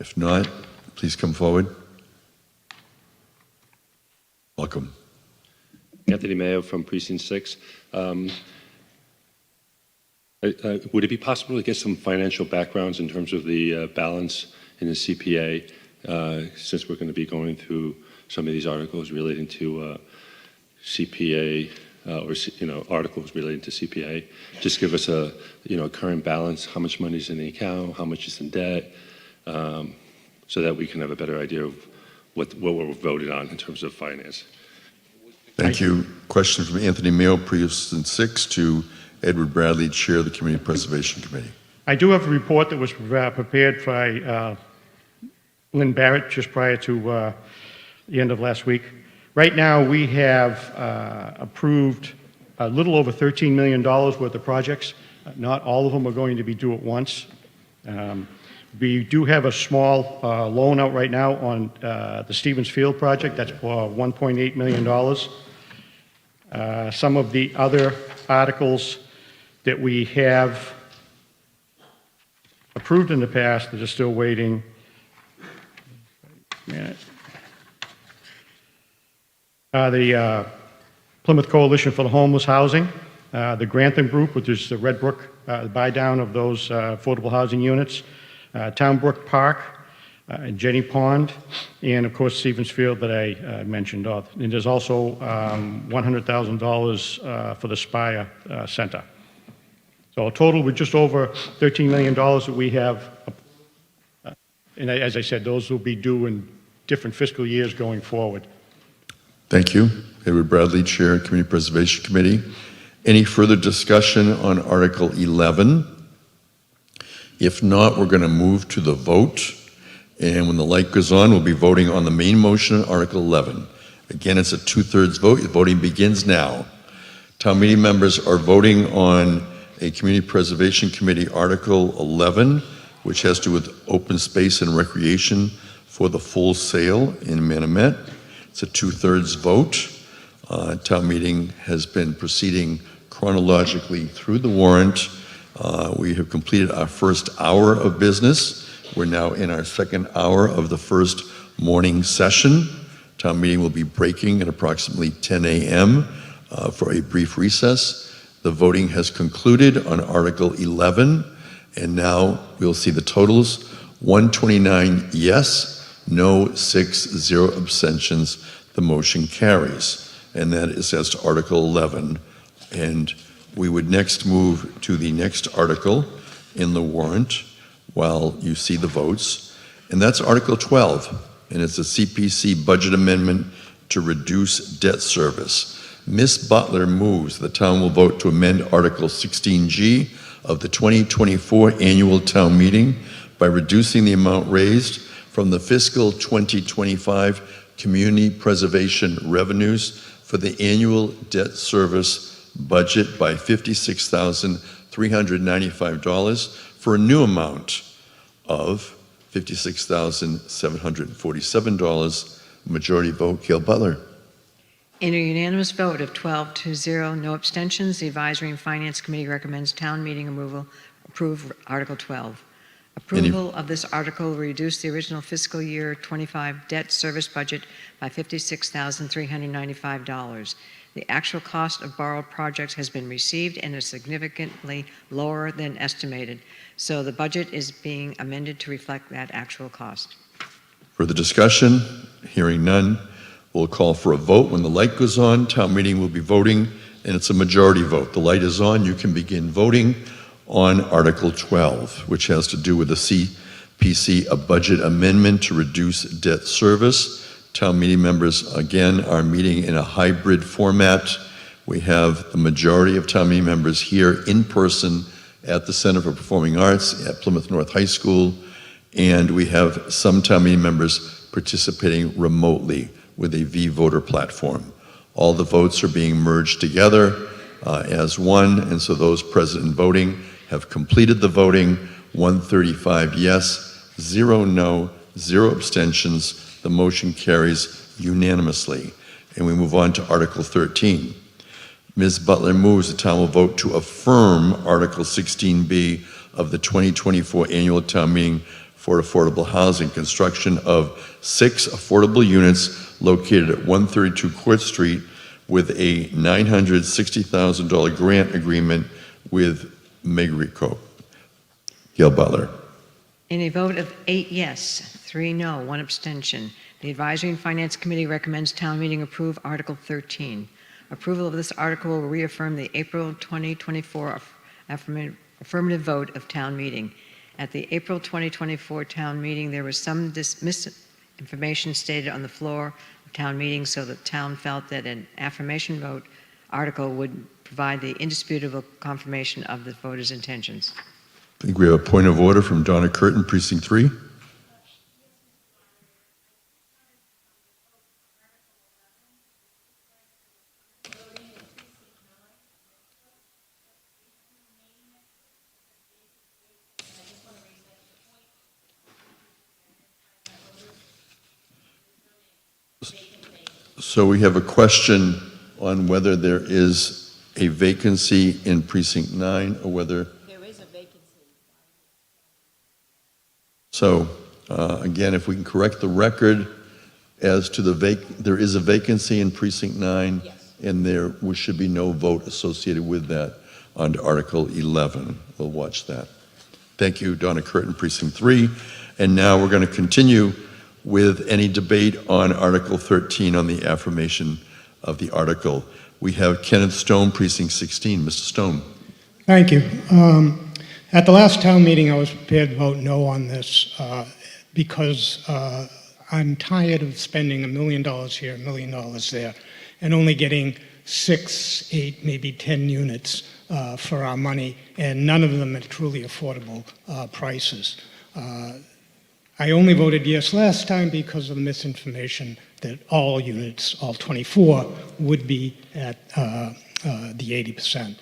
If not, please come forward. Welcome. Anthony Mayo from Precinct 6. Would it be possible to get some financial backgrounds in terms of the balance in the CPA, since we're going to be going through some of these articles relating to CPA, or articles relating to CPA? Just give us a current balance, how much money is in the account, how much is in debt, so that we can have a better idea of what we're voting on in terms of finance. Thank you. Question from Anthony Mayo, Precinct 6, to Edward Bradley, Chair of the Community Preservation Committee. I do have a report that was prepared by Lynn Barrett just prior to the end of last week. Right now, we have approved a little over $13 million worth of projects. Not all of them are going to be due at once. We do have a small loan out right now on the Stevens Field project. That's for $1.8 million. Some of the other articles that we have approved in the past that are still waiting. The Plymouth Coalition for the Homeless Housing, the Grantham Group, which is the Red Brook, the buy down of those affordable housing units, Town Brook Park, Jenny Pond, and of course Stevens Field that I mentioned. And there's also $100,000 for the Spire Center. So a total with just over $13 million that we have. And as I said, those will be due in different fiscal years going forward. Thank you. Edward Bradley, Chair, Community Preservation Committee. Any further discussion on Article 11? If not, we're going to move to the vote. And when the light goes on, we'll be voting on the main motion on Article 11. Again, it's a 2/3 vote. The voting begins now. Town meeting members are voting on a Community Preservation Committee Article 11, which has to do with open space and recreation for the full sale in Manomet. It's a 2/3 vote. Town meeting has been proceeding chronologically through the warrant. We have completed our first hour of business. We're now in our second hour of the first morning session. Town meeting will be breaking at approximately 10 a.m. For a brief recess. The voting has concluded on Article 11, and now we'll see the totals. 129 yes, no, 0 abstentions. The motion carries, and that is as to Article 11. And we would next move to the next article in the warrant while you see the votes, and that's Article 12, and it's a CPC budget amendment to reduce debt service. Ms. Butler moves the town will vote to amend Article 16G of the 2024 annual town meeting by reducing the amount raised from the fiscal 2025 community preservation revenues for the annual debt service budget by $56,395 for a new amount of $56,747. Majority vote, Gail Butler. In a unanimous vote of 12-0, no abstentions, the Advisory and Finance Committee recommends town meeting approve Article 12. Approval of this article will reduce the original fiscal year 25 debt service budget by $56,395. The actual cost of borrowed projects has been received and is significantly lower than estimated. So the budget is being amended to reflect that actual cost. Further discussion? Hearing none. We'll call for a vote. When the light goes on, town meeting will be voting, and it's a majority vote. The light is on. You can begin voting on Article 12, which has to do with the CPC, a budget amendment to reduce debt service. town meeting members, again, are meeting in a hybrid format. We have the majority of town meeting members here in person at the Center for Performing Arts at Plymouth North High School, and we have some town meeting members participating remotely with a V-voter platform. All the votes are being merged together as one, and so those present and voting have completed the voting. 135 yes, 0 no, 0 abstentions. The motion carries unanimously. And we move on to Article 13. Ms. Butler moves the town will vote to affirm Article 16B of the 2024 Annual Town Meeting for Affordable Housing, construction of 6 affordable units located at 132 Court Street with a $960,000 grant agreement with Megrico. Gail Butler. In a vote of 8 yes, 3 no, 1 abstention, the Advisory and Finance Committee recommends town meeting approve Article 13. Approval of this article will reaffirm the April 2024 affirmative vote of town meeting. At the April 2024 town meeting, there was some misinformation stated on the floor of town meeting, so the town felt that an affirmation vote article would provide the indisputable confirmation of the voters' intentions. I think we have a point of order from Donna Curtin, Precinct 3. So we have a question on whether there is a vacancy in Precinct 9 or whether... There is a vacancy. So, again, if we can correct the record as to there is a vacancy in Precinct 9, Yes. and there should be no vote associated with that under Article 11. We'll watch that. Thank you, Donna Curtin, Precinct 3. And now we're going to continue with any debate on Article 13 on the affirmation of the article. We have Kenneth Stone, Precinct 16. Mr. Stone. Thank you. At the last town meeting, I was prepared to vote no on this because I'm tired of spending $1 million here, $1 million there, and only getting 6, 8, maybe 10 units for our money, and none of them at truly affordable prices. I only voted yes last time because of the misinformation that all units, all 24, would be at the 80%.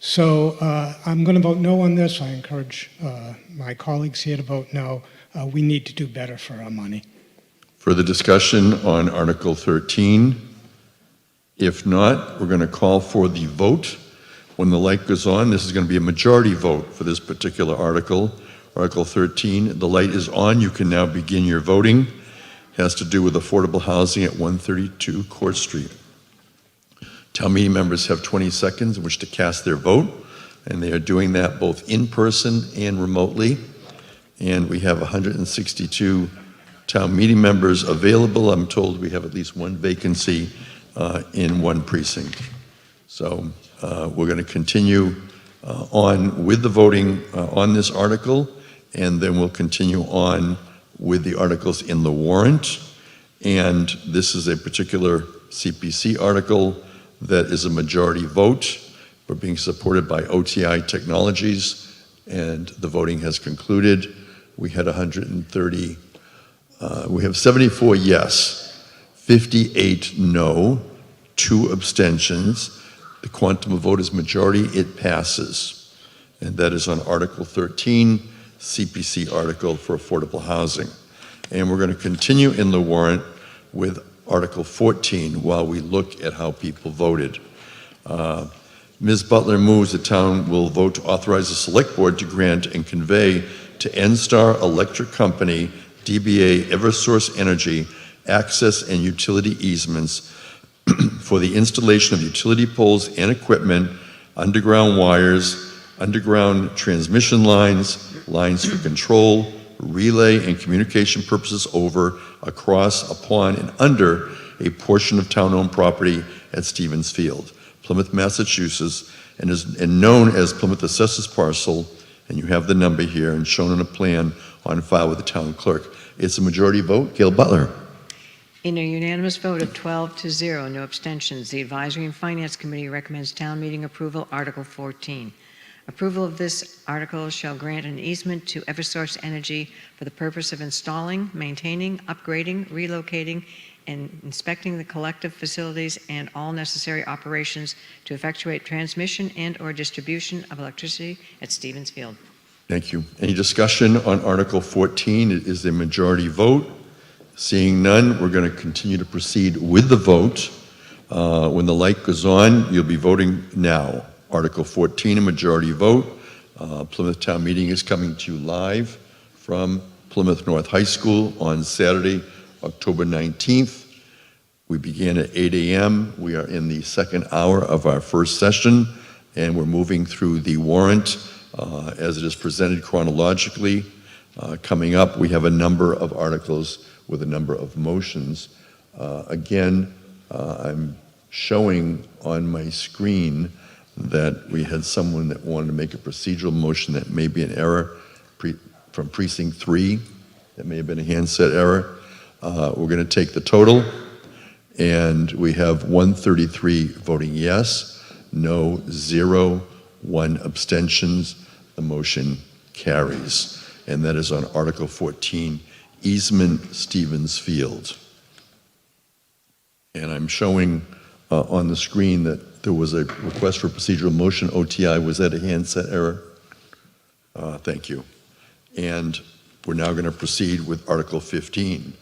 So I'm going to vote no on this. I encourage my colleagues here to vote no. We need to do better for our money. Further discussion on Article 13? If not, we're going to call for the vote. When the light goes on, this is going to be a majority vote for this particular article. Article 13, the light is on. You can now begin your voting. It has to do with affordable housing at 132 Court Street. Town meeting members have 20 seconds in which to cast their vote, and they are doing that both in person and remotely. And we have 162 town meeting members available. I'm told we have at least one vacancy in one precinct. So we're going to continue on with the voting on this article, and then we'll continue on with the articles in the warrant. And this is a particular CPC article that is a majority vote. We're being supported by OTI Technologies, and the voting has concluded. We had 130, we have 74 yes, 58 no, 2 abstentions. The quantum of vote is majority, it passes. And that is on Article 13, CPC article for affordable housing. And we're going to continue in the warrant with Article 14 while we look at how people voted. Ms. Butler moves the town will vote to authorize the select board to grant and convey to NSTAR Electric Company, DBA Eversource Energy, access and utility easements for the installation of utility poles and equipment, underground wires, underground transmission lines, lines for control, relay and communication purposes over, across, upon, and under a portion of town-owned property at Stevens Field, Plymouth, Massachusetts, and known as Plymouth Assessors Parcel, and you have the number here and shown on a plan on file with the town clerk. It's a majority vote. Gail Butler. In a unanimous vote of 12-0, no abstentions, the Advisory and Finance Committee recommends town meeting approval Article 14. Approval of this article shall grant an easement to Eversource Energy for the purpose of installing, maintaining, upgrading, relocating, and inspecting the collective facilities and all necessary operations to effectuate transmission and/or distribution of electricity at Stevens Field. Thank you. Any discussion on Article 14? It is a majority vote. Seeing none, we're going to continue to proceed with the vote. When the light goes on, you'll be voting now. Article 14, a majority vote. Plymouth Town Meeting is coming to you live from Plymouth North High School on Saturday, October 19th. We began at 8 a.m. We are in the second hour of our first session, and we're moving through the warrant as it is presented chronologically. Coming up, we have a number of articles with a number of motions. Again, I'm showing on my screen that we had someone that wanted to make a procedural motion that may be an error from Precinct 3. That may have been a handset error. We're going to take the total, and we have 133 voting yes, no, 0, 1 abstentions. The motion carries. And that is on Article 14, easement Stevens Field. And I'm showing on the screen that there was a request for procedural motion, OTI. Was that a handset error? Thank you. And we're now going to proceed with Article 15,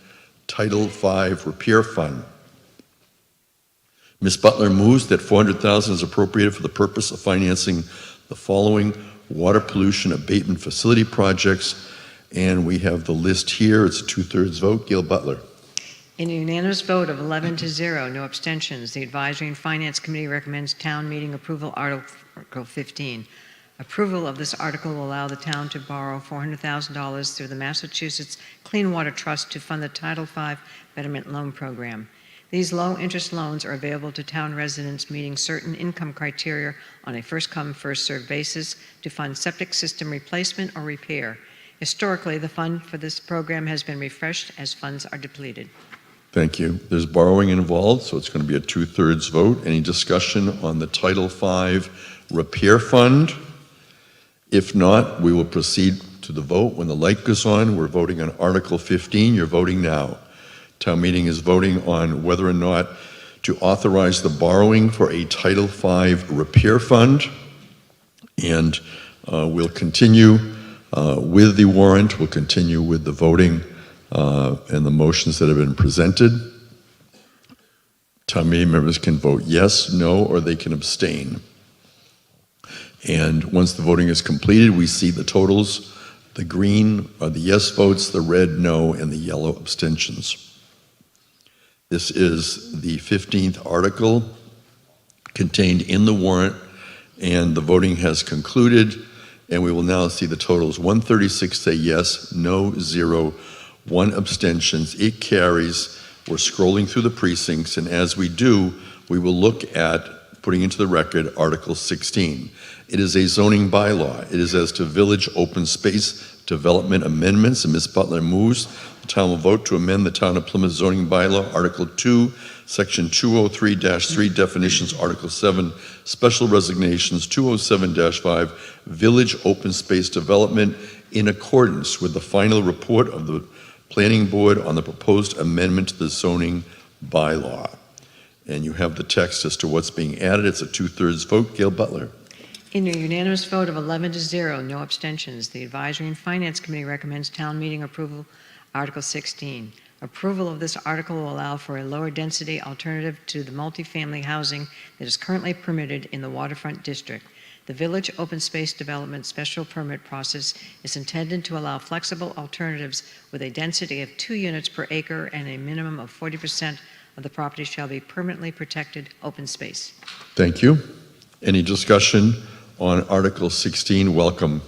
Title V Repair Fund. Ms. Butler moves that $400,000 is appropriated for the purpose of financing the following water pollution abatement facility projects. And we have the list here. It's a 2/3 vote. Gail Butler. In a unanimous vote of 11-0, no abstentions, the Advisory and Finance Committee recommends town meeting approval Article 15. Approval of this article will allow the town to borrow $400,000 through the Massachusetts Clean Water Trust to fund the Title V Betterment Loan Program. These low-interest loans are available to town residents meeting certain income criteria on a first-come, first-served basis to fund septic system replacement or repair. Historically, the fund for this program has been refreshed as funds are depleted. Thank you. There's borrowing involved, so it's going to be a 2/3 vote. Any discussion on the Title V Repair Fund? If not, we will proceed to the vote. When the light goes on, we're voting on Article 15. You're voting now. Town meeting is voting on whether or not to authorize the borrowing for a Title V Repair Fund. And we'll continue with the warrant. We'll continue with the voting and the motions that have been presented. Town meeting members can vote yes, no, or they can abstain. And once the voting is completed, we see the totals. The green are the yes votes, the red no, and the yellow abstentions. This is the 15th article contained in the warrant, and the voting has concluded, and we will now see the totals. 136 say yes, no, 0, 1 abstentions. It carries. We're scrolling through the precincts, and as we do, we will look at putting into the record Article 16. It is a zoning bylaw. It is as to village open space development amendments, and Ms. Butler moves. The town will vote to amend the Town of Plymouth zoning bylaw, Article 2, Section 203-3 definitions, Article 7, special resignations, 207-5, village open space development in accordance with the final report of the Planning Board on the proposed amendment to the zoning bylaw. And you have the text as to what's being added. It's a 2/3 vote. Gail Butler. In a unanimous vote of 11-0, no abstentions, the Advisory and Finance Committee recommends town meeting approval Article 16. Approval of this article will allow for a lower density alternative to the multifamily housing that is currently permitted in the waterfront district. The Village Open Space Development Special Permit process is intended to allow flexible alternatives with a density of 2 units per acre, and a minimum of 40% of the property shall be permanently protected open space. Thank you. Any discussion on Article 16? Welcome.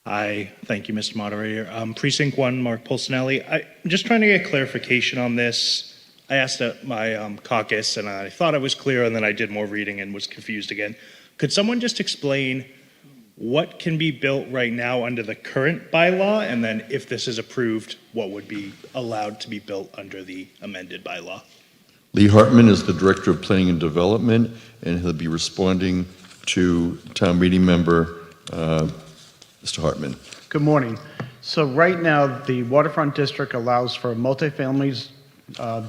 Hi, thank you, Mr. Moderator. Precinct 1, Mark Polsinelli. I'm just trying to get clarification on this. I asked at my caucus, and I thought I was clear, and then I did more reading and was confused again. Could someone just explain what can be built right now under the current bylaw? And then if this is approved, what would be allowed to be built under the amended bylaw? Lee Hartman is the Director of Planning and Development, and he'll be responding to town meeting member, Mr. Hartman. Good morning. So right now, the waterfront district allows for multifamily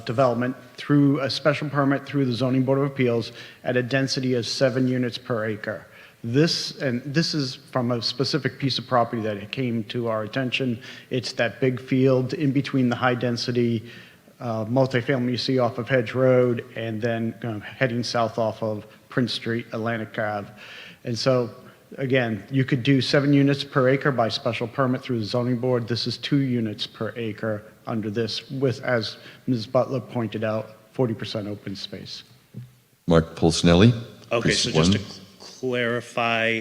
development through a special permit through the Zoning Board of Appeals at a density of 7 units per acre. This is from a specific piece of property that came to our attention. It's that big field in between the high-density multifamily you see off of Hedge Road and then heading south off of Prince Street, Atlantic Ave. And so, again, you could do 7 units per acre by special permit through the zoning board. This is 2 units per acre under this with, as Ms. Butler pointed out, 40% open space. Mark Pulsinelli. Okay, so Precinct just to 1. clarify,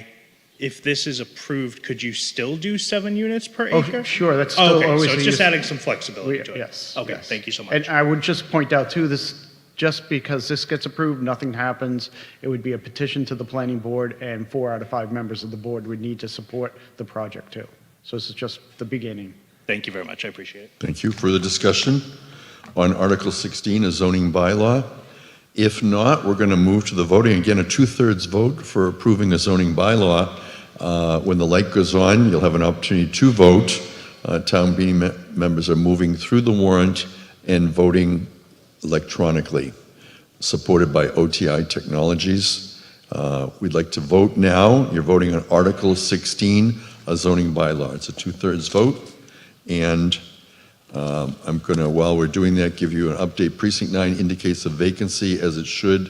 if this is approved, could you still do 7 units per Oh, acre? sure, that's still Okay, always so it's a just use- adding some flexibility to it. Yes. Okay, yes. thank you so much. And I would just point out too, this, just because this gets approved, nothing happens. It would be a petition to the planning board, and 4 out of 5 members of the board would need to support the project too. So this is just the beginning. Thank you very much, I appreciate it. Thank you. Further discussion on Article 16, a zoning bylaw? If not, we're going to move to the voting. Again, a 2/3 vote for approving a zoning bylaw. When the light goes on, you'll have an opportunity to vote. Town meeting members are moving through the warrant and voting electronically, supported by OTI Technologies. We'd like to vote now. You're voting on Article 16, a zoning bylaw. It's a 2/3 vote. And I'm going to, while we're doing that, give you an update. Precinct 9 indicates a vacancy, as it should.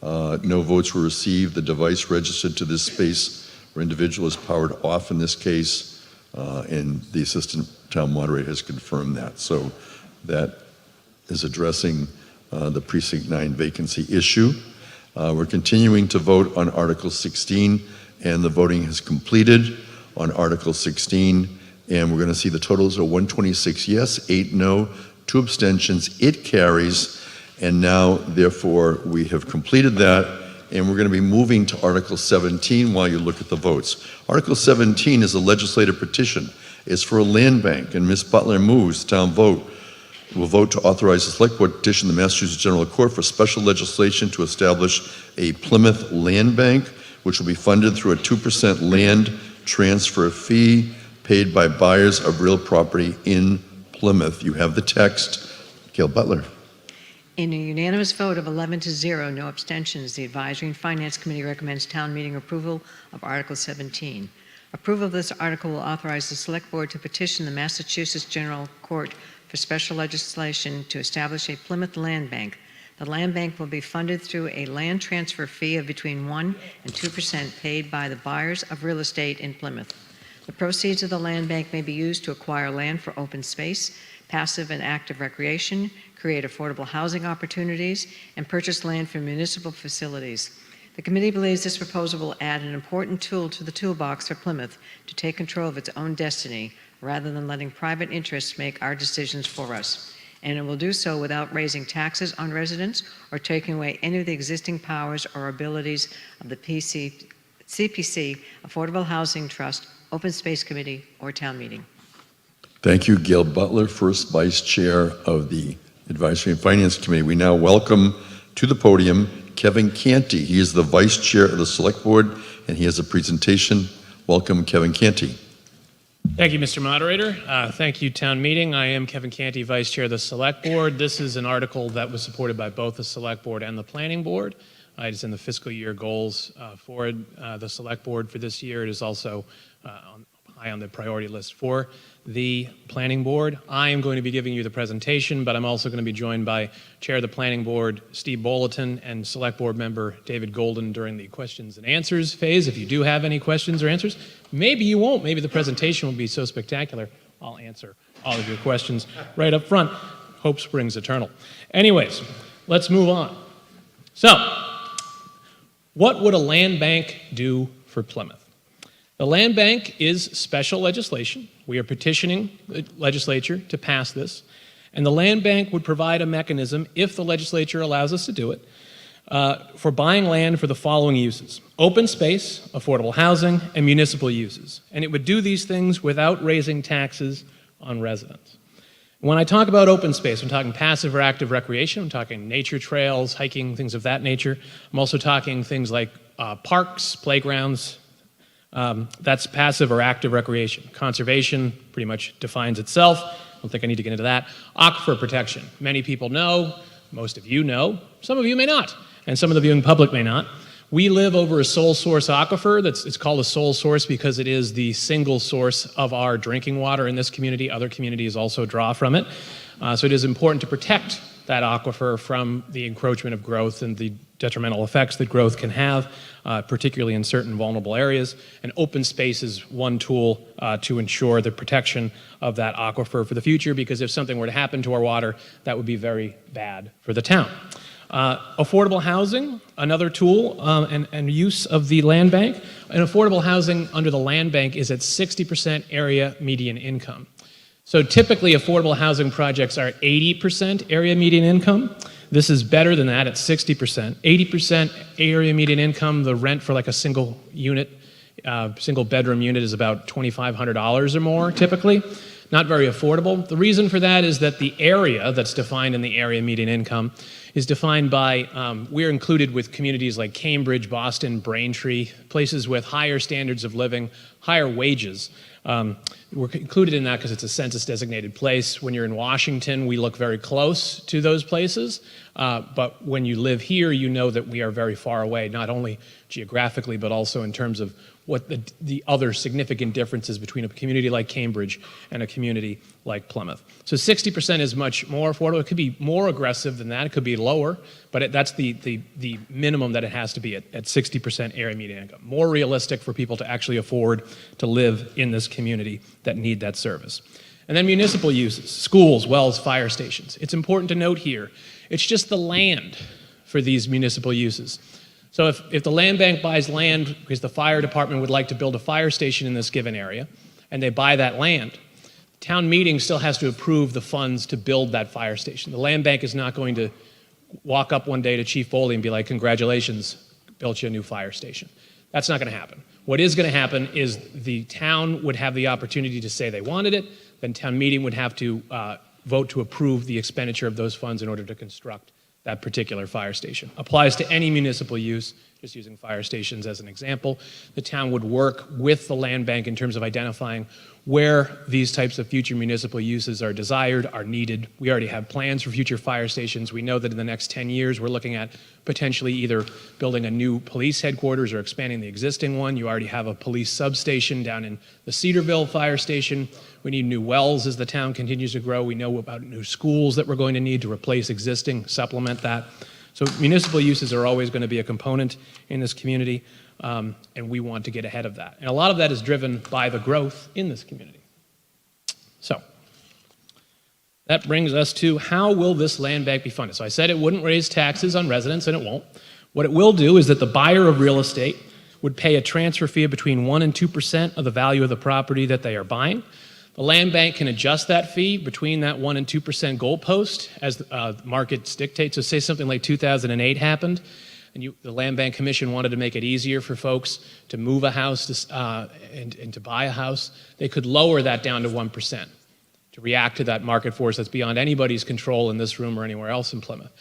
No votes were received. The device registered to this space or individual is powered off in this case, and the assistant town moderator has confirmed that. So that is addressing the Precinct 9 vacancy issue. We're continuing to vote on Article 16, and the voting has completed on Article 16. And we're going to see the totals are 126 yes, 8 no, 2 abstentions. It carries. And now, therefore, we have completed that. And we're going to be moving to Article 17 while you look at the votes. Article 17 is a legislative petition. It's for a land bank. And Ms. Butler moves the town will vote to authorize the select board to petition the Massachusetts General Court for special legislation to establish a Plymouth land bank, which will be funded through a 2% land transfer fee paid by buyers of real property in Plymouth. You have the text. Gail Butler. In a unanimous vote of 11-0, no abstentions, the Advisory and Finance Committee recommends town meeting approval of Article 17. Approval of this article will authorize the Select Board to petition the Massachusetts General Court for special legislation to establish a Plymouth land bank. The land bank will be funded through a land transfer fee of between 1% and 2% paid by the buyers of real estate in Plymouth. The proceeds of the land bank may be used to acquire land for open space, passive and active recreation, create affordable housing opportunities, and purchase land for municipal facilities. The committee believes this proposal will add an important tool to the toolbox for Plymouth to take control of its own destiny rather than letting private interests make our decisions for us. And it will do so without raising taxes on residents or taking away any of the existing powers or abilities of the CPC, Affordable Housing Trust, Open Space Committee, or town meeting. Thank you, Gail Butler, first vice chair of the Advisory and Finance Committee. We now welcome to the podium Kevin Canty. He is the vice chair of the Select Board, and he has a presentation. Welcome, Kevin Canty. Thank you, Mr. Moderator. Thank you, town meeting. I am Kevin Canty, vice chair of the Select Board. This is an article that was supported by both the Select Board and the Planning Board. It is in the fiscal year goals for the Select Board for this year. It is also high on the priority list for the Planning Board. I am going to be giving you the presentation, but I'm also going to be joined by Chair of the Planning Board, Steve Bolleton, and Select Board member David Golden during the questions and answers phase. If you do have any questions or answers, maybe you won't. Maybe the presentation will be so spectacular, I'll answer all of your questions right up front. Hope springs eternal. Anyways, let's move on. So, what would a land bank do for Plymouth? The land bank is special legislation. We are petitioning the legislature to pass this. And the land bank would provide a mechanism, if the legislature allows us to do it, for buying land for the following uses: open space, affordable housing, and municipal uses. And it would do these things without raising taxes on residents. When I talk about open space, I'm talking passive or active recreation. I'm talking nature trails, hiking, things of that nature. I'm also talking things like parks, playgrounds. That's passive or active recreation. Conservation pretty much defines itself. I don't think I need to get into that. Aquifer protection. Many people know, most of you know, some of you may not, and some of the viewing public may not. We live over a sole source aquifer. It's called a sole source because it is the single source of our drinking water in this community. Other communities also draw from it. So it is important to protect that aquifer from the encroachment of growth and the detrimental effects that growth can have, particularly in certain vulnerable areas. And open space is one tool to ensure the protection of that aquifer for the future, because if something were to happen to our water, that would be very bad for the town. Affordable housing, another tool and use of the land bank. And affordable housing under the land bank is at 60% area median income. So typically affordable housing projects are 80% area median income. This is better than that at 60%. 80% area median income, the rent for like a single unit, single bedroom unit is about $2,500 or more typically. Not very affordable. The reason for that is that the area that's defined in the area median income is defined by, we're included with communities like Cambridge, Boston, Braintree, places with higher standards of living, higher wages. We're included in that because it's a census designated place. When you're in Washington, we look very close to those places. But when you live here, you know that we are very far away, not only geographically, but also in terms of what the other significant differences between a community like Cambridge and a community like Plymouth. So 60% is much more affordable. It could be more aggressive than that. It could be lower, but that's the minimum that it has to be at 60% area median income. More realistic for people to actually afford to live in this community that need that service. And then municipal uses, schools, wells, fire stations. It's important to note here, it's just the land for these municipal uses. So if the land bank buys land because the fire department would like to build a fire station in this given area, and they buy that land, town meeting still has to approve the funds to build that fire station. The land bank is not going to walk up one day to Chief Foley and be like, congratulations, built you a new fire station. That's not going to happen. What is going to happen is the town would have the opportunity to say they wanted it, then town meeting would have to vote to approve the expenditure of those funds in order to construct that particular fire station. Applies to any municipal use, just using fire stations as an example. The town would work with the land bank in terms of identifying where these types of future municipal uses are desired, are needed. We already have plans for future fire stations. We know that in the next 10 years, we're looking at potentially either building a new police headquarters or expanding the existing one. You already have a police substation down in the Cedarville fire station. We need new wells as the town continues to grow. We know about new schools that we're going to need to replace existing, supplement that. So municipal uses are always going to be a component in this community, and we want to get ahead of that. And a lot of that is driven by the growth in this community. So that brings us to how will this land bank be funded? So I said it wouldn't raise taxes on residents, and it won't. What it will do is that the buyer of real estate would pay a transfer fee of between 1% and 2% of the value of the property that they are buying. The land bank can adjust that fee between that 1% and 2% goalpost as the markets dictate. So say something like 2008 happened, and the Land Bank Commission wanted to make it easier for folks to move a house and to buy a house. They could lower that down to 1% to react to that market force that's beyond anybody's control in this room or anywhere else in Plymouth.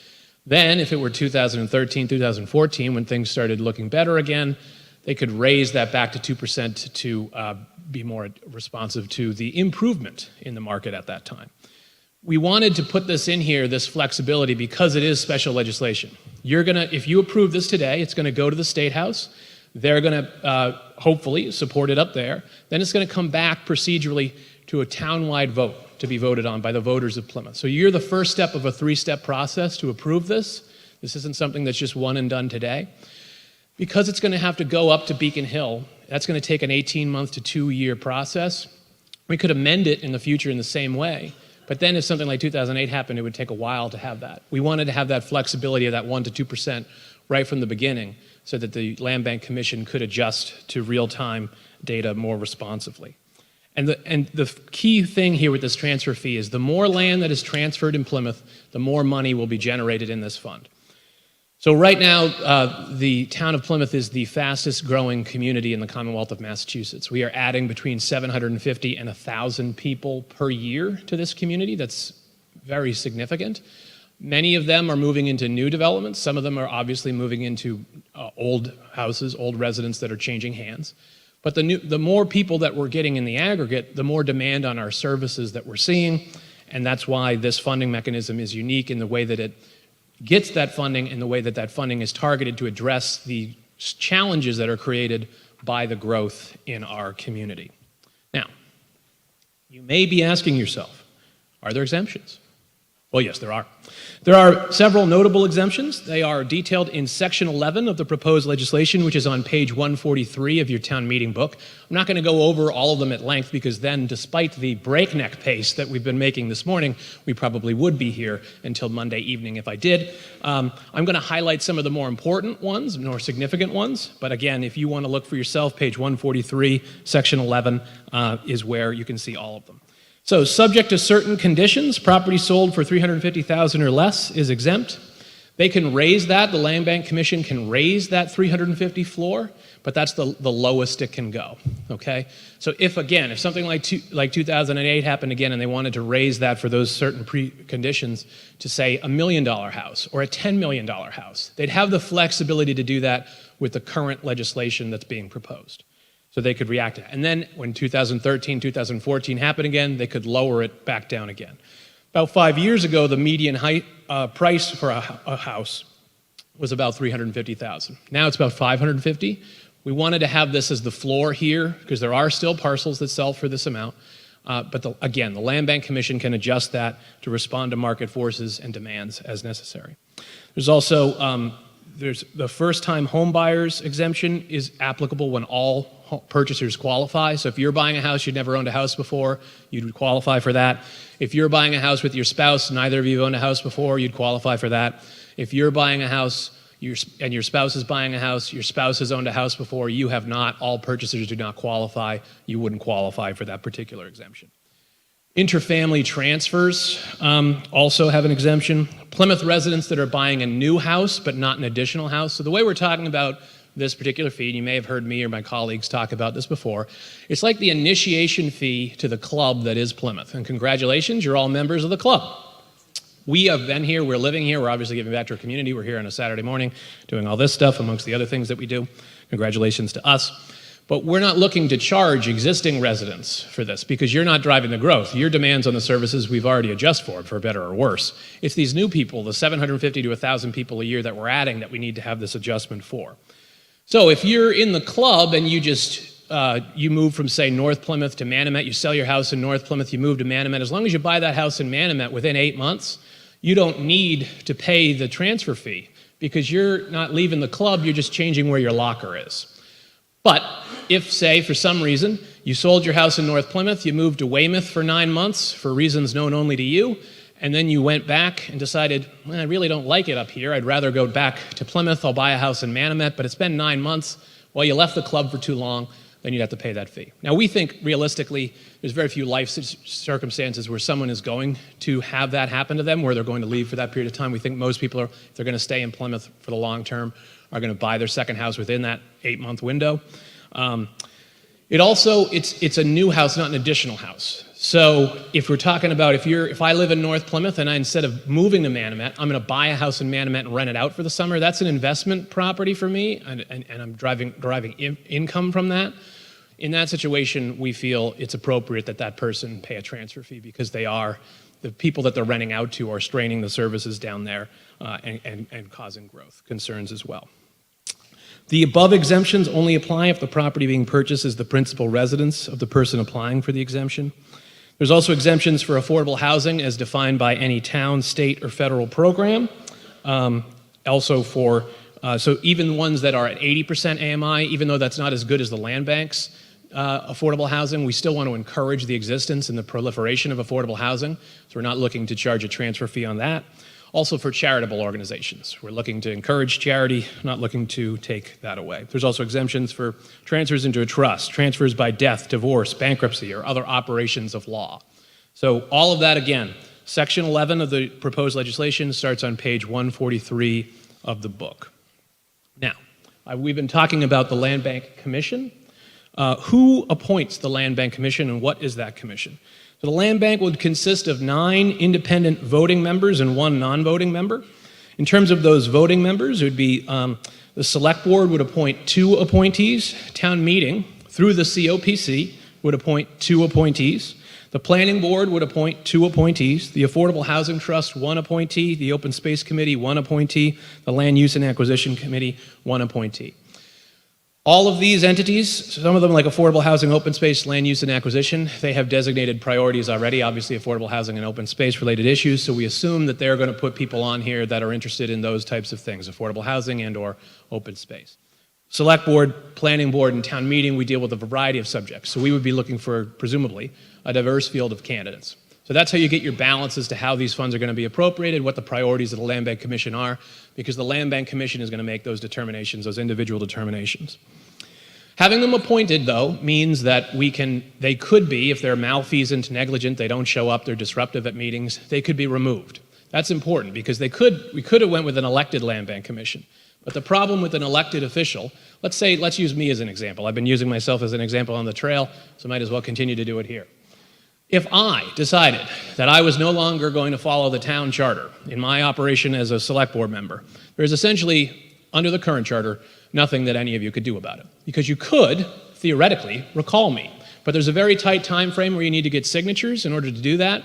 Then, if it were 2013, 2014, when things started looking better again, they could raise that back to 2% to be more responsive to the improvement in the market at that time. We wanted to put this in here, this flexibility, because it is special legislation. If you approve this today, it's going to go to the State House. They're going to hopefully support it up there. Then it's going to come back procedurally to a townwide vote to be voted on by the voters of Plymouth. So you're the first step of a three-step process to approve this. This isn't something that's just one and done today. Because it's going to have to go up to Beacon Hill, that's going to take an 18-month to 2-year process. We could amend it in the future in the same way, but then if something like 2008 happened, it would take a while to have that. We wanted to have that flexibility of that 1% to 2% right from the beginning so that the Land Bank Commission could adjust to real-time data more responsively. And the key thing here with this transfer fee is the more land that is transferred in Plymouth, the more money will be generated in this fund. So right now, the town of Plymouth is the fastest growing community in the Commonwealth of Massachusetts. We are adding between 750 and 1,000 people per year to this community. That's very significant. Many of them are moving into new developments. Some of them are obviously moving into old houses, old residents that are changing hands. But the more people that we're getting in the aggregate, the more demand on our services that we're seeing. And that's why this funding mechanism is unique in the way that it gets that funding, and the way that that funding is targeted to address the challenges that are created by the growth in our community. Now, you may be asking yourself, are there exemptions? Well, yes, there are. There are several notable exemptions. They are detailed in Section 11 of the proposed legislation, which is on page 143 of your town meeting book. I'm not going to go over all of them at length because then, despite the breakneck pace that we've been making this morning, we probably would be here until Monday evening if I did. I'm going to highlight some of the more important ones, more significant ones. But again, if you want to look for yourself, page 143, Section 11 is where you can see all of them. So, subject to certain conditions, property sold for $350,000 or less is exempt. They can raise that, the Land Bank Commission can raise that 350 floor, but that's the lowest it can go, okay? So if something like 2008 happened again and they wanted to raise that for those certain preconditions to say $1 million house or a $10 million house, they'd have the flexibility to do that with the current legislation that's being proposed. So they could react to it. And then when 2013, 2014 happened again, they could lower it back down again. About 5 years ago, the median price for a house was about $350,000. Now it's about $550,000. We wanted to have this as the floor here because there are still parcels that sell for this amount. But again, the Land Bank Commission can adjust that to respond to market forces and demands as necessary. There's also there's the first-time home buyers exemption is applicable when all purchasers qualify. So if you're buying a house, you'd never owned a house before, you'd qualify for that. If you're buying a house with your spouse, neither of you owned a house before, you'd qualify for that. If you're buying a house and your spouse is buying a house, your spouse has owned a house before, you have not, all purchasers do not qualify, you wouldn't qualify for that particular exemption. Interfamily transfers also have an exemption. Plymouth residents that are buying a new house but not an additional house. So the way we're talking about this particular fee, and you may have heard me or my colleagues talk about this before, it's like the initiation fee to the club that is Plymouth. And congratulations, you're all members of the club. We have been here, we're living here, we're obviously giving back to our community. We're here on a Saturday morning doing all this stuff amongst the other things that we do. Congratulations to us. But we're not looking to charge existing residents for this because you're not driving the growth. Your demands on the services we've already adjusted for better or worse. It's these new people, the 750 to 1,000 people a year that we're adding that we need to have this adjustment for. So if you're in the club and you move from, say, North Plymouth to Manomet, you sell your house in North Plymouth, you move to Manomet, as long as you buy that house in Manomet within 8 months, you don't need to pay the transfer fee because you're not leaving the club, you're just changing where your locker is. But if, say, for some reason, you sold your house in North Plymouth, you moved to Weymouth for 9 months for reasons known only to you, and then you went back and decided, well, I really don't like it up here, I'd rather go back to Plymouth, I'll buy a house in Manomet, but it's been 9 months, well, you left the club for too long, then you'd have to pay that fee. Now, we think, realistically, there's very few life circumstances where someone is going to have that happen to them, where they're going to leave for that period of time. We think most people, if they're going to stay in Plymouth for the long term, are going to buy their second house within that 8-month window. It's a new house, not an additional house. So if we're talking about if I live in North Plymouth and instead of moving to Manomet, I'm going to buy a house in Manomet and rent it out for the summer, that's an investment property for me, and I'm deriving income from that. In that situation, we feel it's appropriate that person pay a transfer fee because the people that they're renting out to are straining the services down there and causing growth concerns as well. The above exemptions only apply if the property being purchased is the principal residence of the person applying for the exemption. There's also exemptions for affordable housing as defined by any town, state, or federal program. So even ones that are at 80% AMI, even though that's not as good as the land bank's affordable housing, we still want to encourage the existence and the proliferation of affordable housing. So we're not looking to charge a transfer fee on that. Also for charitable organizations. We're looking to encourage charity, not looking to take that away. There's also exemptions for transfers into a trust, transfers by death, divorce, bankruptcy, or other operations of law. So all of that, again, Section 11 of the proposed legislation starts on page 143 of the book. Now, we've been talking about the Land Bank Commission. Who appoints the Land Bank Commission, and what is that commission? So the Land Bank would consist of 9 independent voting members and 1 non-voting member. In terms of those voting members, it would be the Select Board would appoint 2 appointees. Town Meeting, through the COPC, would appoint 2 appointees. The Planning Board would appoint 2 appointees. The Affordable Housing Trust, 1 appointee. The Open Space Committee, 1 appointee. The Land Use and Acquisition Committee, 1 appointee. All of these entities, some of them like Affordable Housing, Open Space, Land Use and Acquisition, they have designated priorities already, obviously affordable housing and open space related issues, so we assume that they're going to put people on here that are interested in those types of things, affordable housing and or open space. Select Board, Planning Board, and Town Meeting, we deal with a variety of subjects, so we would be looking for, presumably, a diverse field of candidates. So that's how you get your balance as to how these funds are going to be appropriated, what the priorities of the Land Bank Commission are, because the Land Bank Commission is going to make those determinations, those individual determinations. Having them appointed, though, means that they could be, if they're malfeasant, negligent, they don't show up, they're disruptive at meetings, they could be removed. That's important because we could have went with an elected Land Bank Commission. But the problem with an elected official, let's use me as an example. I've been using myself as an example on the trail, so might as well continue to do it here. If I decided that I was no longer going to follow the town charter in my operation as a select board member, there is essentially, under the current charter, nothing that any of you could do about it. Because you could, theoretically, recall me. But there's a very tight time frame where you need to get signatures in order to do that.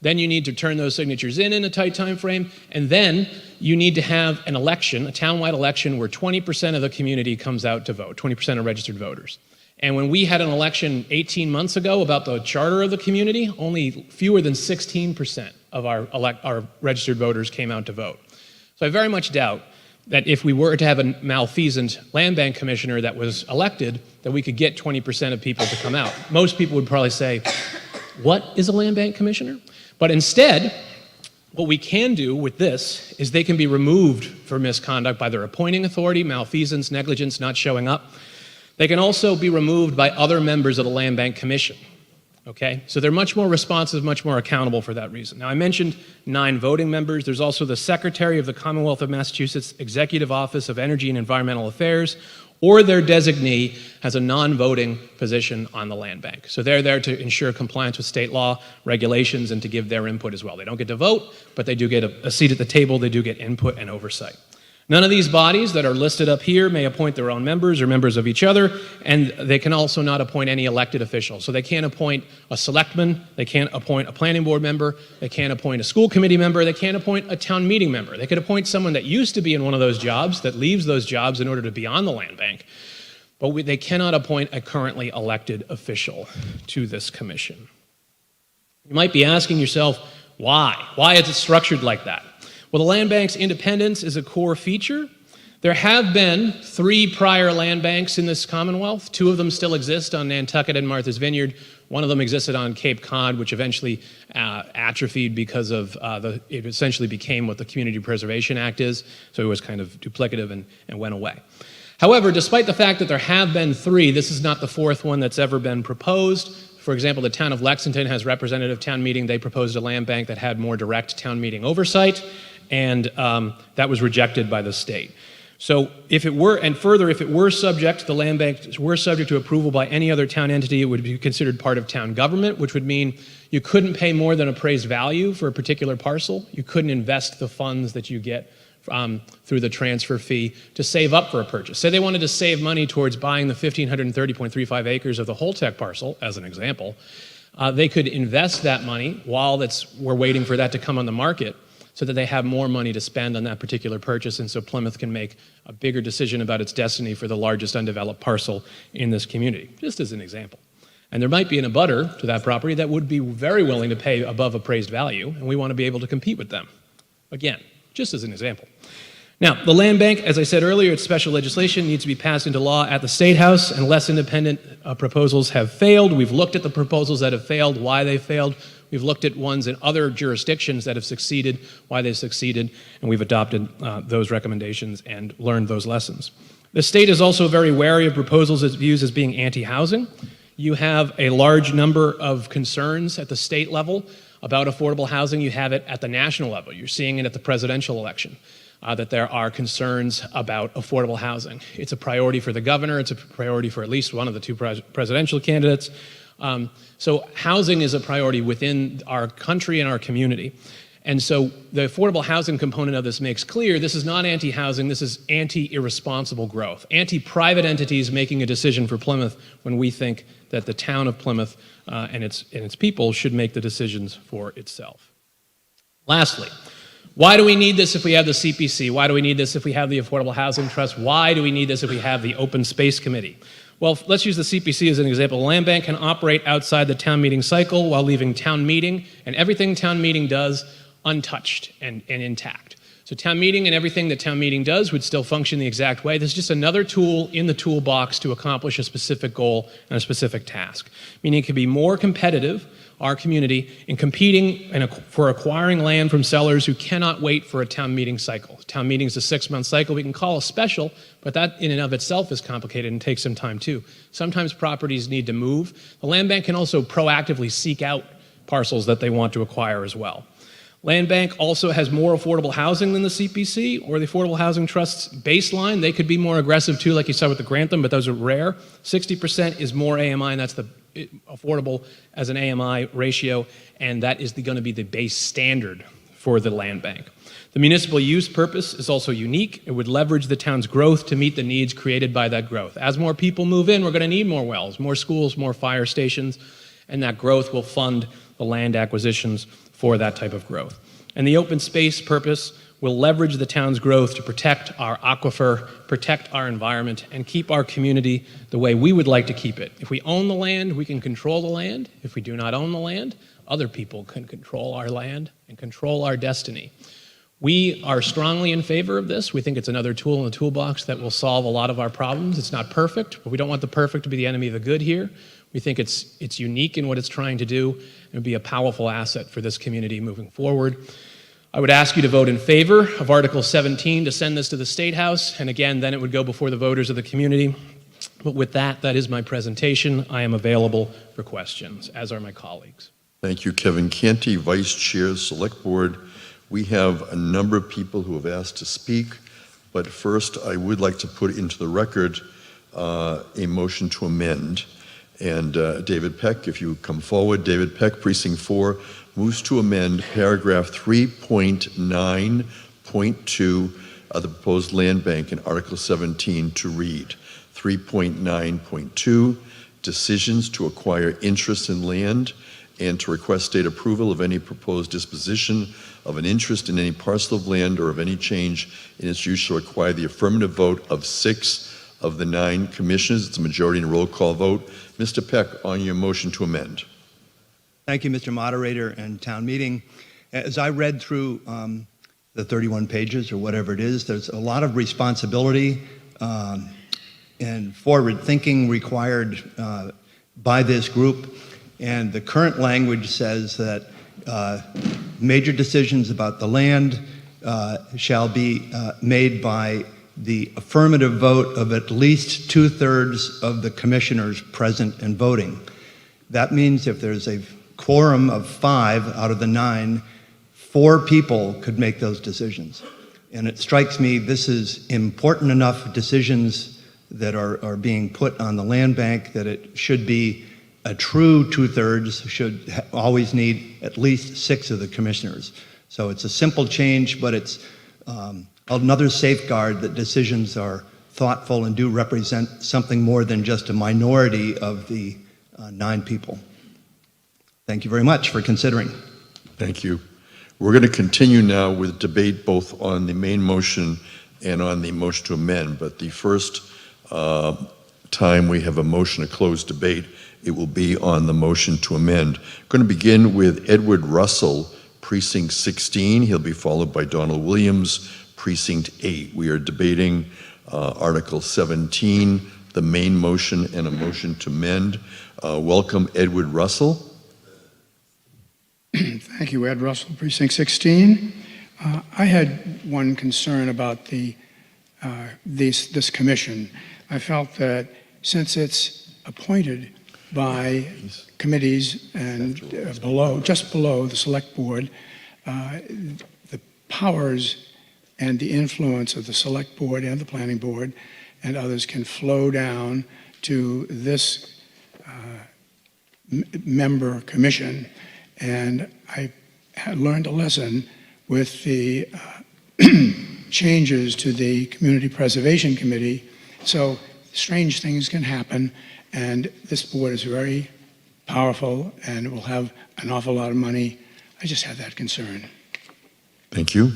Then you need to turn those signatures in a tight time frame. And then you need to have an election, a townwide election, where 20% of the community comes out to vote, 20% of registered voters. And when we had an election 18 months ago about the charter of the community, only fewer than 16% of our registered voters came out to vote. So I very much doubt that if we were to have a malfeasant Land Bank Commissioner that was elected, that we could get 20% of people to come out. Most people would probably say, what is a Land Bank Commissioner? But instead, what we can do with this is they can be removed for misconduct by their appointing authority, malfeasance, negligence, not showing up. They can also be removed by other members of the Land Bank Commission. Okay, so they're much more responsive, much more accountable for that reason. Now, I mentioned 9 voting members. There's also the Secretary of the Commonwealth of Massachusetts Executive Office of Energy and Environmental Affairs, or their designee has a non-voting position on the land bank. So they're there to ensure compliance with state law, regulations, and to give their input as well. They don't get to vote, but they do get a seat at the table. They do get input and oversight. None of these bodies that are listed up here may appoint their own members or members of each other, and they can also not appoint any elected officials. So they can't appoint a selectman, they can't appoint a planning board member, they can't appoint a school committee member, they can't appoint a town meeting member. They could appoint someone that used to be in one of those jobs, that leaves those jobs in order to be on the land bank, but they cannot appoint a currently elected official to this commission. You might be asking yourself, why? Why is it structured like that? Well, the land bank's independence is a core feature. There have been 3 prior land banks in this Commonwealth. 2 of them still exist on Nantucket and Martha's Vineyard. One of them existed on Cape Cod, which eventually atrophied because of it essentially became what the Community Preservation Act is, so it was kind of duplicative and went away. However, despite the fact that there have been 3, this is not the 4th one that's ever been proposed. For example, the town of Lexington has representative town meeting. They proposed a land bank that had more direct town meeting oversight, and that was rejected by the state. So if it were, and further, if it were subject, the land bank were subject to approval by any other town entity, it would be considered part of town government, which would mean you couldn't pay more than appraised value for a particular parcel. You couldn't invest the funds that you get through the transfer fee to save up for a purchase. Say they wanted to save money towards buying the 1,530.35 acres of the Holtec parcel, as an example. They could invest that money while we're waiting for that to come on the market, so that they have more money to spend on that particular purchase, and so Plymouth can make a bigger decision about its destiny for the largest undeveloped parcel in this community, just as an example. And there might be an abutter to that property that would be very willing to pay above appraised value, and we want to be able to compete with them. Again, just as an example. Now, the land bank, as I said earlier, its special legislation needs to be passed into law at the State House, and less independent proposals have failed. We've looked at the proposals that have failed, why they failed. We've looked at ones in other jurisdictions that have succeeded, why they succeeded, and we've adopted those recommendations and learned those lessons. The state is also very wary of proposals it views as being anti-housing. You have a large number of concerns at the state level about affordable housing. You have it at the national level. You're seeing it at the presidential election. that there are concerns about affordable housing. It's a priority for the governor. It's a priority for at least one of the two presidential candidates. So housing is a priority within our country and our community. And so the affordable housing component of this makes clear this is not anti-housing, this is anti-irresponsible growth, anti-private entities making a decision for Plymouth when we think that the town of Plymouth and its people should make the decisions for itself. Lastly, why do we need this if we have the CPC? Why do we need this if we have the Affordable Housing Trust? Why do we need this if we have the Open Space Committee? Well, let's use the CPC as an example. The land bank can operate outside the town meeting cycle while leaving town meeting and everything town meeting does untouched and intact. So town meeting and everything that town meeting does would still function the exact way. This is just another tool in the toolbox to accomplish a specific goal and a specific task. Meaning it can be more competitive, our community, in competing for acquiring land from sellers who cannot wait for a town meeting cycle. Town meeting is a 6-month cycle. We can call a special, but that in and of itself is complicated and takes some time too. Sometimes properties need to move. The land bank can also proactively seek out parcels that they want to acquire as well. Land Bank also has more affordable housing than the CPC or the Affordable Housing Trust's baseline. They could be more aggressive too, like you saw with the Grantham, but those are rare. 60% is more AMI, and that's the affordable as an AMI ratio, and that is going to be the base standard for the land bank. The municipal use purpose is also unique. It would leverage the town's growth to meet the needs created by that growth. As more people move in, we're going to need more wells, more schools, more fire stations, and that growth will fund the land acquisitions for that type of growth. And the open space purpose will leverage the town's growth to protect our aquifer, protect our environment, and keep our community the way we would like to keep it. If we own the land, we can control the land. If we do not own the land, other people can control our land and control our destiny. We are strongly in favor of this. We think it's another tool in the toolbox that will solve a lot of our problems. It's not perfect, but we don't want the perfect to be the enemy of the good here. We think it's unique in what it's trying to do and would be a powerful asset for this community moving forward. I would ask you to vote in favor of Article 17 to send this to the State House, and again, then it would go before the voters of the community. But with that, that is my presentation. I am available for questions, as are my colleagues. Thank you, Kevin Canty, Vice Chair, Select Board. We have a number of people who have asked to speak, but first I would like to put into the record a motion to amend. And David Peck, if you come forward. David Peck, Precinct 4, moves to amend paragraph 3.9.2 of the proposed land bank in Article 17 to read 3.9.2, decisions to acquire interest in land and to request state approval of any proposed disposition of an interest in any parcel of land or of any change in its use shall require the affirmative vote of 6 of the 9 commissioners. It's a majority and roll call vote. Mr. Peck, on your motion to amend. Thank you, Mr. Moderator and town meeting. As I read through the 31 pages or whatever it is, there's a lot of responsibility and forward thinking required by this group. And the current language says that major decisions about the land shall be made by the affirmative vote of at least 2/3 of the commissioners present and voting. That means if there's a quorum of 5 out of the 9, 4 people could make those decisions. And it strikes me this is important enough decisions that are being put on the land bank that it should be a true 2/3, should always need at least 6 of the commissioners. So it's a simple change, but it's another safeguard that decisions are thoughtful and do represent something more than just a minority of the 9 people. Thank you very much for considering. Thank you. We're going to continue now with debate both on the main motion and on the motion to amend, but the first time we have a motion to close debate, it will be on the motion to amend. I'm going to begin with Edward Russell, Precinct 16. He'll be followed by Donald Williams, Precinct 8. We are debating Article 17, the main motion, and a motion to amend. Welcome, Edward Russell. Thank you, Ed Russell, Precinct 16. I had one concern about this commission. I felt that since it's appointed by committees and just below the select board, the powers and the influence of the select board and the planning board and others can flow down to this member commission. And I had learned a lesson with the changes to the Community Preservation Committee. So strange things can happen, and this board is very powerful and will have an awful lot of money. I just had that concern. Thank you.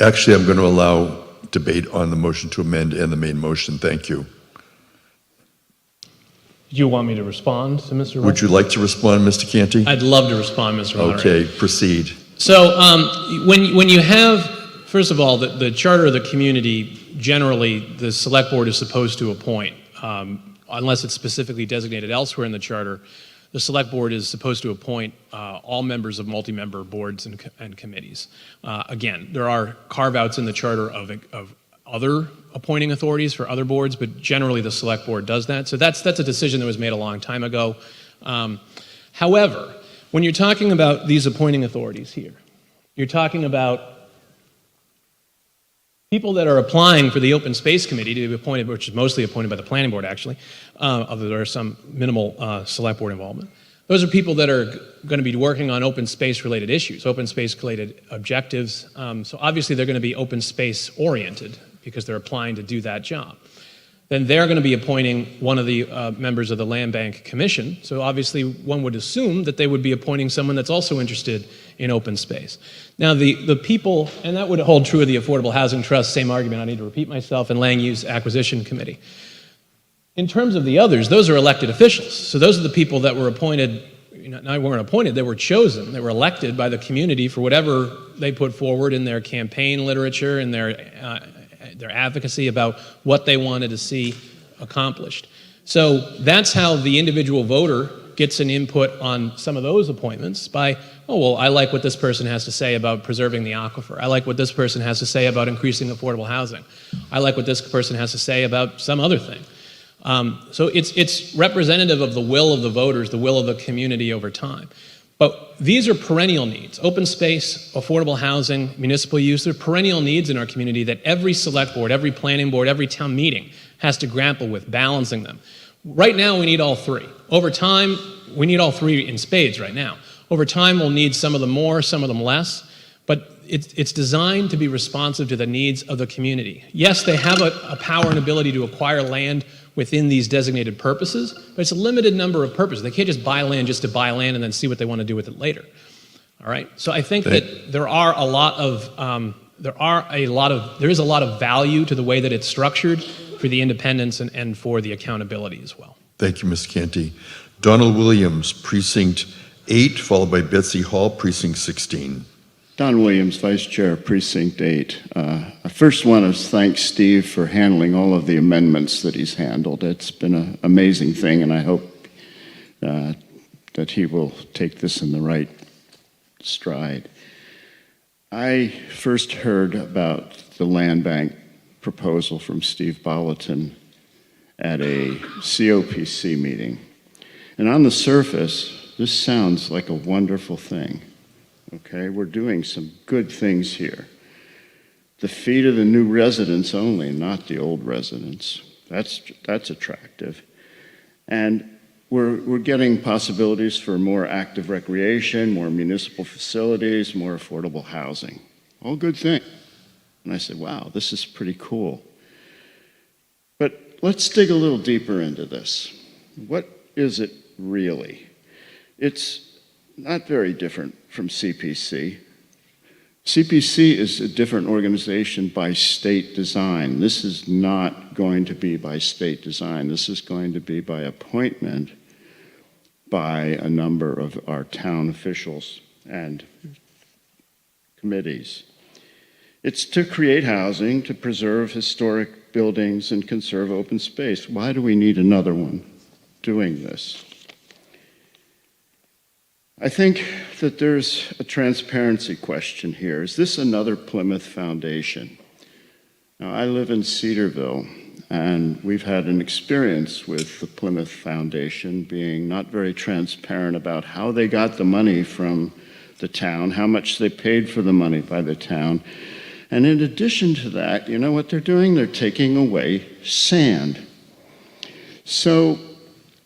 Actually, I'm going to allow debate on the motion to amend and the main motion. Thank you. Do you want me to respond to Mr. West? Would you like to respond, Mr. Canty? I'd love to respond, Mr. Moderator. Okay, proceed. So when you have, first of all, the charter of the community, generally the select board is supposed to appoint, unless it's specifically designated elsewhere in the charter. The select board is supposed to appoint all members of multi-member boards and committees. Again, there are carve-outs in the charter of other appointing authorities for other boards, but generally the select board does that. So that's a decision that was made a long time ago. However, when you're talking about these appointing authorities here, you're talking about people that are applying for the Open Space Committee to be appointed, which is mostly appointed by the Planning Board, actually, although there is some minimal select board involvement. Those are people that are going to be working on open space-related issues, open space-related objectives. So obviously they're going to be open space-oriented because they're applying to do that job. Then they're going to be appointing one of the members of the Land Bank Commission. So obviously one would assume that they would be appointing someone that's also interested in open space. Now the people, and that would hold true of the Affordable Housing Trust, same argument, I need to repeat myself, and Land Use Acquisition Committee. In terms of the others, those are elected officials. So those are the people that were appointed, not weren't appointed, they were chosen. They were elected by the community for whatever they put forward in their campaign literature and their advocacy about what they wanted to see accomplished. So that's how the individual voter gets an input on some of those appointments by, oh, well, I like what this person has to say about preserving the aquifer. I like what this person has to say about increasing affordable housing. I like what this person has to say about some other thing. So it's representative of the will of the voters, the will of the community over time. But these are perennial needs. Open space, affordable housing, municipal use, they're perennial needs in our community that every select board, every planning board, every town meeting has to grapple with, balancing them. Right now, we need all three. Over time, we need all three in spades right now. Over time, we'll need some of them more, some of them less, but it's designed to be responsive to the needs of the community. Yes, they have a power and ability to acquire land within these designated purposes, but it's a limited number of purposes. They can't just buy land just to buy land and then see what they want to do with it later. All right? So I think that there is a lot of value to the way that it's structured for the independence and for the accountability as well. Thank you, Mr. Canty. Donald Williams, Precinct 8, followed by Betsy Hall, Precinct 16. Don Williams, Vice Chair, Precinct 8. I first want to thank Steve for handling all of the amendments that he's handled. It's been an amazing thing, and I hope that he will take this in the right stride. I first heard about the land bank proposal from Steve Bolleton at a COPC meeting. And on the surface, this sounds like a wonderful thing. Okay, we're doing some good things here. The feet of the new residents only, not the old residents. That's attractive. And we're getting possibilities for more active recreation, more municipal facilities, more affordable housing. All good things. And I said, wow, this is pretty cool. But let's dig a little deeper into this. What is it really? It's not very different from CPC. CPC is a different organization by state design. This is not going to be by state design. This is going to be by appointment by a number of our town officials and committees. It's to create housing, to preserve historic buildings, and conserve open space. Why do we need another one doing this? I think that there's a transparency question here. Is this another Plymouth Foundation? Now, I live in Cedarville, And we've had an experience with the Plymouth Foundation being not very transparent about how they got the money from the town, how much they paid for the money by the town. And in addition to that, you know what they're doing? They're taking away sand. So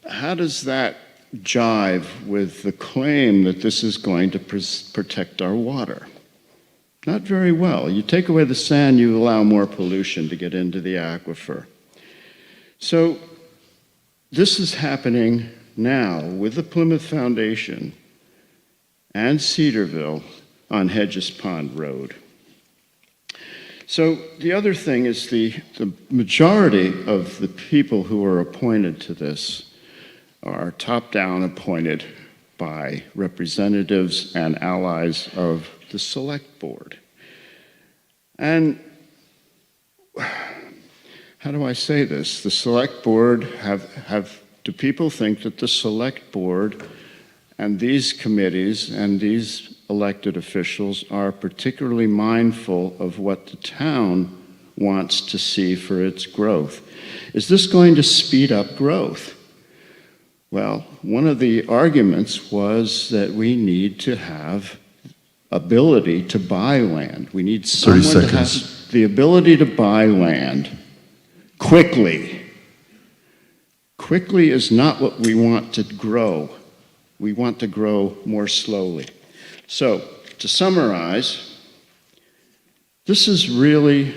how does that jive with the claim that this is going to protect our water? Not very well. You take away the sand, you allow more pollution to get into the aquifer. So this is happening now with the Plymouth Foundation and Cedarville on Hedges Pond Road. So the other thing is the majority of the people who are appointed to this are top-down appointed by representatives and allies of the Select Board. And how do I say this? The Select Board do people think that the Select Board and these committees and these elected officials are particularly mindful of what the town wants to see for its growth? Is this going to speed up growth? Well, one of the arguments was that we need to have ability to buy land. We need someone to have the ability to buy land quickly. Quickly is not what we want to grow. We want to grow more slowly. So, to summarize, this is really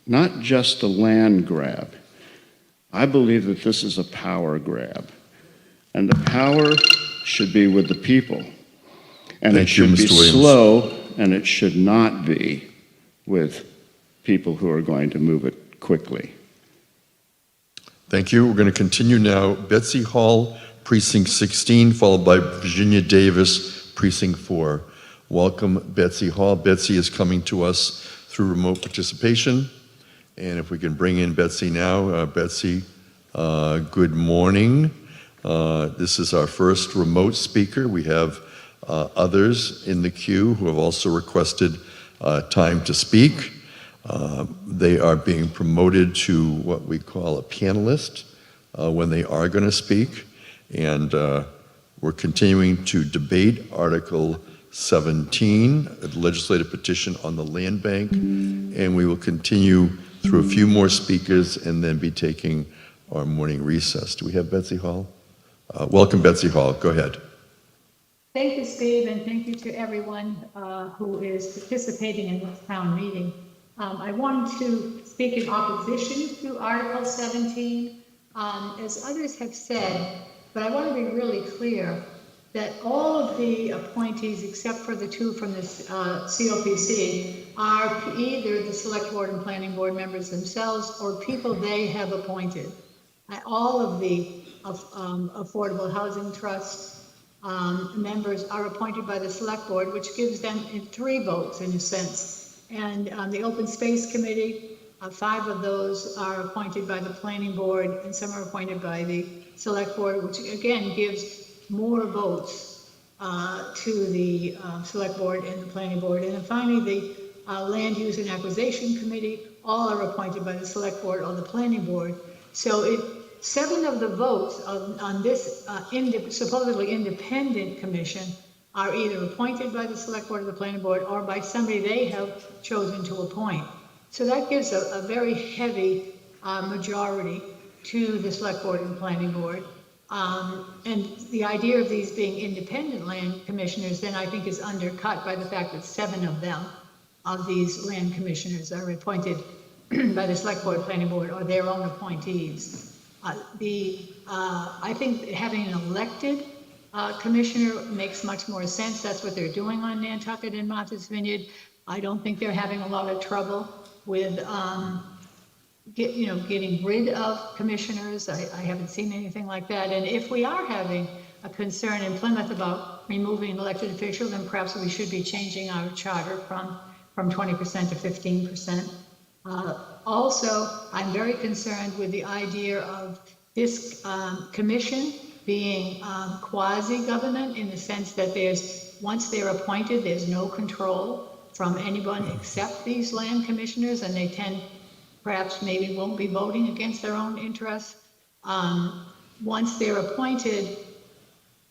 not just a land grab. I believe that this is a power grab. And the power should be with the people. And it should be slow, and it should not be with people who are going to move it quickly. Thank you. We're going to continue now. Betsy Hall, Precinct 16, followed by Virginia Davis, Precinct 4. Welcome, Betsy Hall. Betsy is coming to us through remote participation. And if we can bring in Betsy now. Betsy, good morning. This is our first remote speaker. We have others in the queue who have also requested time to speak. They are being promoted to what we call a panelist when they are going to speak. And we're continuing to debate Article 17, a legislative petition on the land bank. And we will continue through a few more speakers and then be taking our morning recess. Do we have Betsy Hall? Welcome, Betsy Hall. Go ahead. Thank you, Steve, and thank you to everyone who is participating in this town meeting. I wanted to speak in opposition to Article 17, as others have said, but I want to be really clear that all of the appointees, except for the two from the COPC, are either the Select Board and Planning Board members themselves or people they have appointed. All of the Affordable Housing Trust members are appointed by the Select Board, which gives them 3 votes in a sense. And the Open Space Committee, 5 of those are appointed by the Planning Board and some are appointed by the Select Board, which again gives more votes to the Select Board and the Planning Board. And then finally, the Land Use and Acquisition Committee, all are appointed by the Select Board or the Planning Board. So 7 of the votes on this supposedly independent commission are either appointed by the Select Board or the Planning Board or by somebody they have chosen to appoint. So that gives a very heavy majority to the Select Board and Planning Board. And the idea of these being independent land commissioners then I think is undercut by the fact that 7 of them, of these land commissioners, are appointed by the Select Board, Planning Board, or their own appointees. I think having an elected commissioner makes much more sense. That's what they're doing on Nantucket and Martha's Vineyard. I don't think they're having a lot of trouble with getting rid of commissioners. I haven't seen anything like that. And if we are having a concern in Plymouth about removing elected officials, then perhaps we should be changing our charter from 20% to 15%. Also, I'm very concerned with the idea of this commission being quasi-government in the sense that once they're appointed, there's no control from anyone except these land commissioners, and they tend perhaps maybe won't be voting against their own interests. Once they're appointed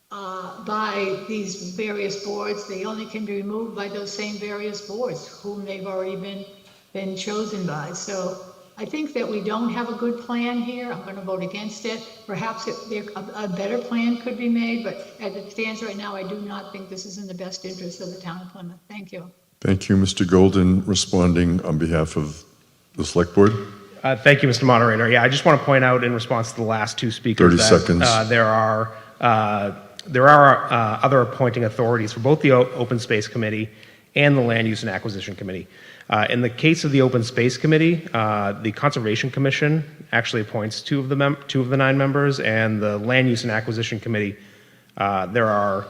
by these various boards, they only can be removed by those same various boards whom they've already been chosen by. So I think that we don't have a good plan here. I'm going to vote against it. Perhaps a better plan could be made, but as it stands right now, I do not think this is in the best interest of the town of Plymouth. Thank you. Thank you, Mr. Golden, responding on behalf of the Select Board. Thank you, Mr. Moderator. Yeah, I just want to point out in response to the last two speakers 30 that seconds. there are other appointing authorities for both the Open Space Committee and the Land Use and Acquisition Committee. In the case of the Open Space Committee, the Conservation Commission actually appoints two of the 9 members, and the Land Use and Acquisition Committee, there are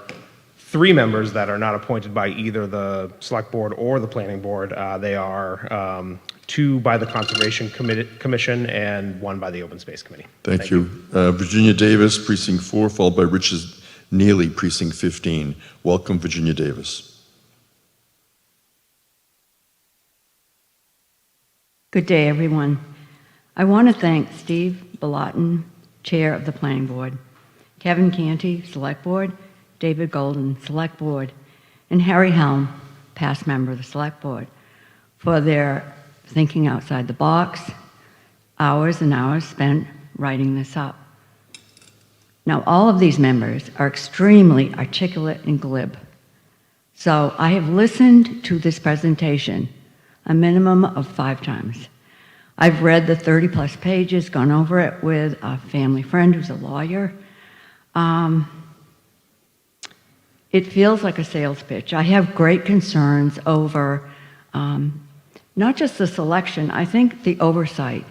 3 members that are not appointed by either the Select Board or the Planning Board. They are 2 by the Conservation Commission and 1 by the Open Space Committee. Thank you. Virginia Davis, Precinct 4, followed by Richard Neely, Precinct 15. Welcome, Virginia Davis. Good day, everyone. I want to thank Steve Balatin, Chair of the Planning Board, Kevin Canty, Select Board, David Golden, Select Board, and Harry Helm, past member of the Select Board, for their thinking outside the box, hours and hours spent writing this up. Now, all of these members are extremely articulate and glib. So I have listened to this presentation a minimum of 5 times. I've read the 30-plus pages, gone over it with a family friend who's a lawyer. It feels like a sales pitch. I have great concerns over not just the selection, I think the oversight.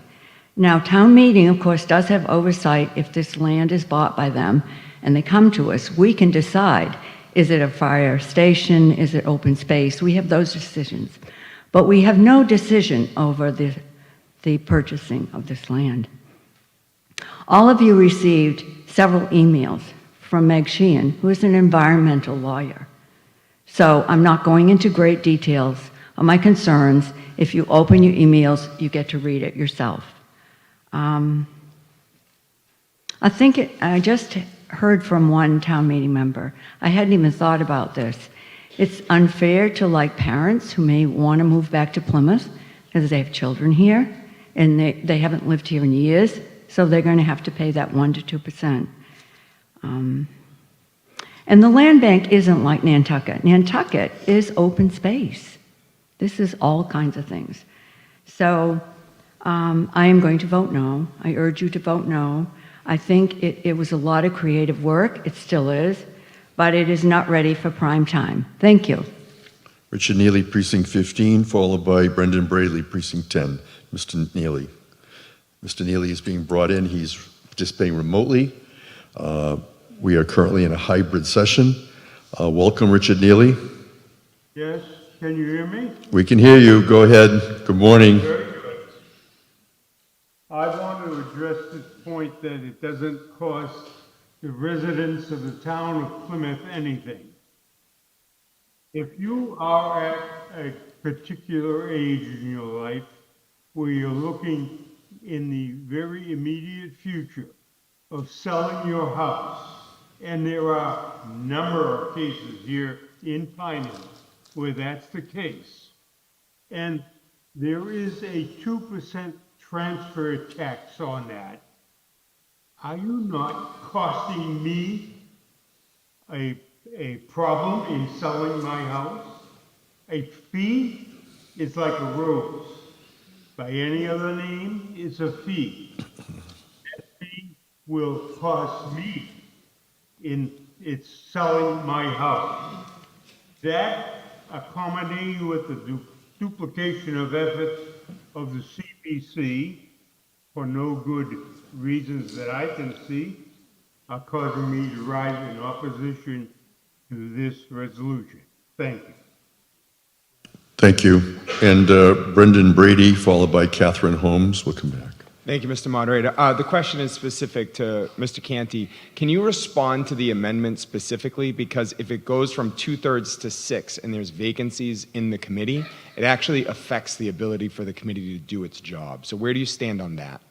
Now, town meeting, of course, does have oversight if this land is bought by them and they come to us. We can decide, is it a fire station, is it open space? We have those decisions. But we have no decision over the purchasing of this land. All of you received several emails from Meg Sheehan, who is an environmental lawyer. So I'm not going into great details of my concerns. If you open your emails, you get to read it yourself. I just heard from one town meeting member. I hadn't even thought about this. It's unfair to parents who may want to move back to Plymouth because they have children here and they haven't lived here in years, so they're going to have to pay that 1% to 2%. And the land bank isn't like Nantucket. Nantucket is open space. This is all kinds of things. So I am going to vote no. I urge you to vote no. I think it was a lot of creative work. It still is. But it is not ready for prime time. Thank you. Richard Neely, Precinct 15, followed by Brendan Braley, Precinct 10. Mr. Neely. Mr. Neely is being brought in. He's participating remotely. We are currently in a hybrid session. Welcome, Richard Neely. Yes, can you hear me? We can hear you. Go ahead. Good morning. Very good. I want to address this point that it doesn't cost the residents of the town of Plymouth anything. If you are at a particular age in your life where you're looking in the very immediate future of selling your house, and there are a number of cases here in Plymouth where that's the case, and there is a 2% transfer tax on that, are you not costing me a problem in selling my house? A fee is like a rose. By any other name, it's a fee. That fee will cost me in its selling my house. That, accommodating with the duplication of efforts of the CPC, for no good reasons that I can see, are causing me to rise in opposition to this resolution. Thank you. Thank you. And Brendan Brady, followed by Catherine Holmes. We'll come back. Thank you, Mr. Moderator. The question is specific to Mr. Canty. Can you respond to the amendment specifically? Because if it goes from 2/3 to 6 and there's vacancies in the committee, it actually affects the ability for the committee to do its job. So where do you stand on that?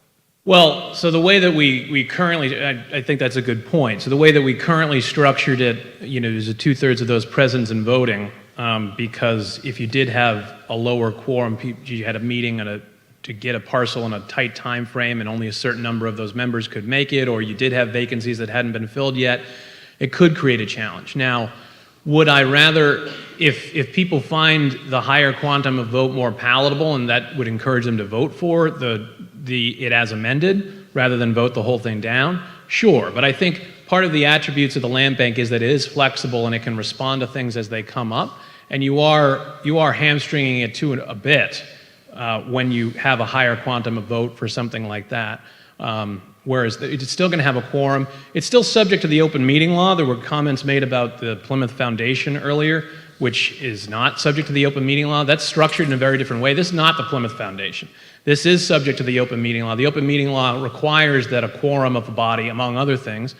Well, so the way that we currently, I think that's a good point. So the way that we currently structured it, there's a 2/3 of those present and voting, because if you did have a lower quorum, you had a meeting to get a parcel in a tight time frame and only a certain number of those members could make it, or you did have vacancies that hadn't been filled yet, it could create a challenge. Now, would I rather, if people find the higher quantum of vote more palatable and that would encourage them to vote for it as amended rather than vote the whole thing down? Sure, but I think part of the attributes of the land bank is that it is flexible and it can respond to things as they come up, and you are hamstringing it to a bit when you have a higher quantum of vote for something like that. Whereas it's still going to have a quorum. It's still subject to the open meeting law. There were comments made about the Plymouth Foundation earlier, which is not subject to the open meeting law. That's structured in a very different way. This is not the Plymouth Foundation. This is subject to the open meeting law. The open meeting law requires that a quorum of a body, among other things,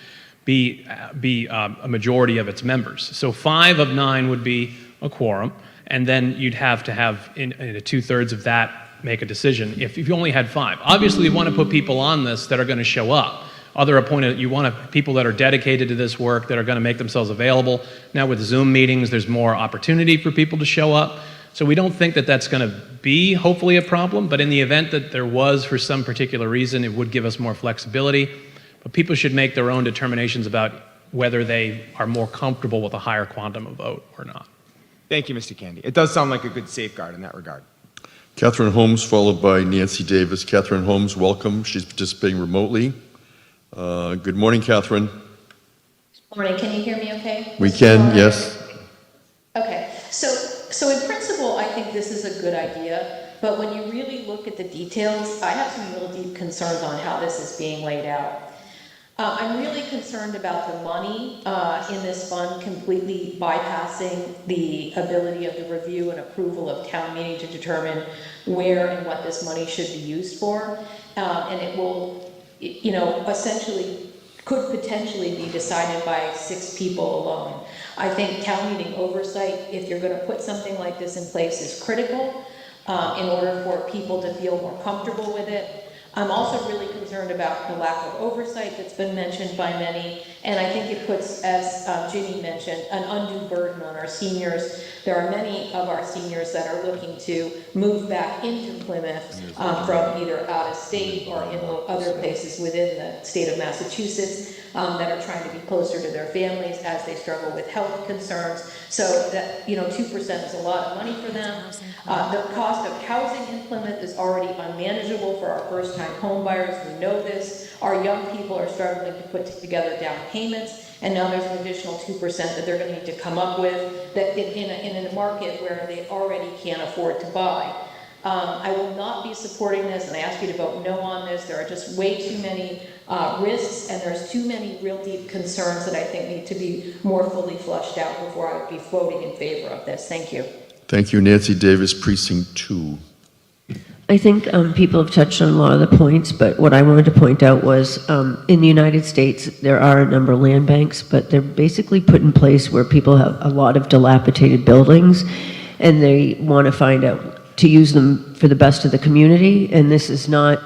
be a majority of its members. So 5 of 9 would be a quorum, and then you'd have to have in 2/3 of that make a decision if you only had 5. Obviously, you want to put people on this that are going to show up. You want people that are dedicated to this work, that are going to make themselves available. Now with Zoom meetings, there's more opportunity for people to show up. So we don't think that that's going to be, hopefully, a problem, but in the event that there was, for some particular reason, it would give us more flexibility. But people should make their own determinations about whether they are more comfortable with a higher quantum of vote or not. Thank you, Mr. Canty. It does sound like a good safeguard in that regard. Catherine Holmes, followed by Nancy Davis. Catherine Holmes, welcome. She's participating remotely. Good morning, Catherine. Morning. Can you hear me okay? We can, yes. Okay. So in principle, I think this is a good idea, but when you really look at the details, I have some real deep concerns on how this is being laid out. I'm really concerned about the money in this fund completely bypassing the ability of the review and approval of town meeting to determine where and what this money should be used for. And it will, essentially could potentially be decided by 6 people alone. I think town meeting oversight, if you're going to put something like this in place, is critical in order for people to feel more comfortable with it. I'm also really concerned about the lack of oversight that's been mentioned by many, and I think it puts, as Ginny mentioned, an undue burden on our seniors. There are many of our seniors that are looking to move back into Plymouth from either out of state or in other places within the state of Massachusetts that are trying to be closer to their families as they struggle with health concerns. So that, 2% is a lot of money for them. The cost of housing in Plymouth is already unmanageable for our first-time home buyers. We know this. Our young people are struggling to put together down payments, and now there's an additional 2% that they're going to need to come up with that in a market where they already can't afford to buy. I will not be supporting this, and I ask you to vote no on this. There are just way too many risks, and there's too many real deep concerns that I think need to be more fully flushed out before I would be voting in favor of this. Thank you. Thank you, Nancy Davis, Precinct 2. I think people have touched on a lot of the points, but what I wanted to point out was in the United States, there are a number of land banks, but they're basically put in place where people have a lot of dilapidated buildings, and they want to find out to use them for the best of the community, and this is not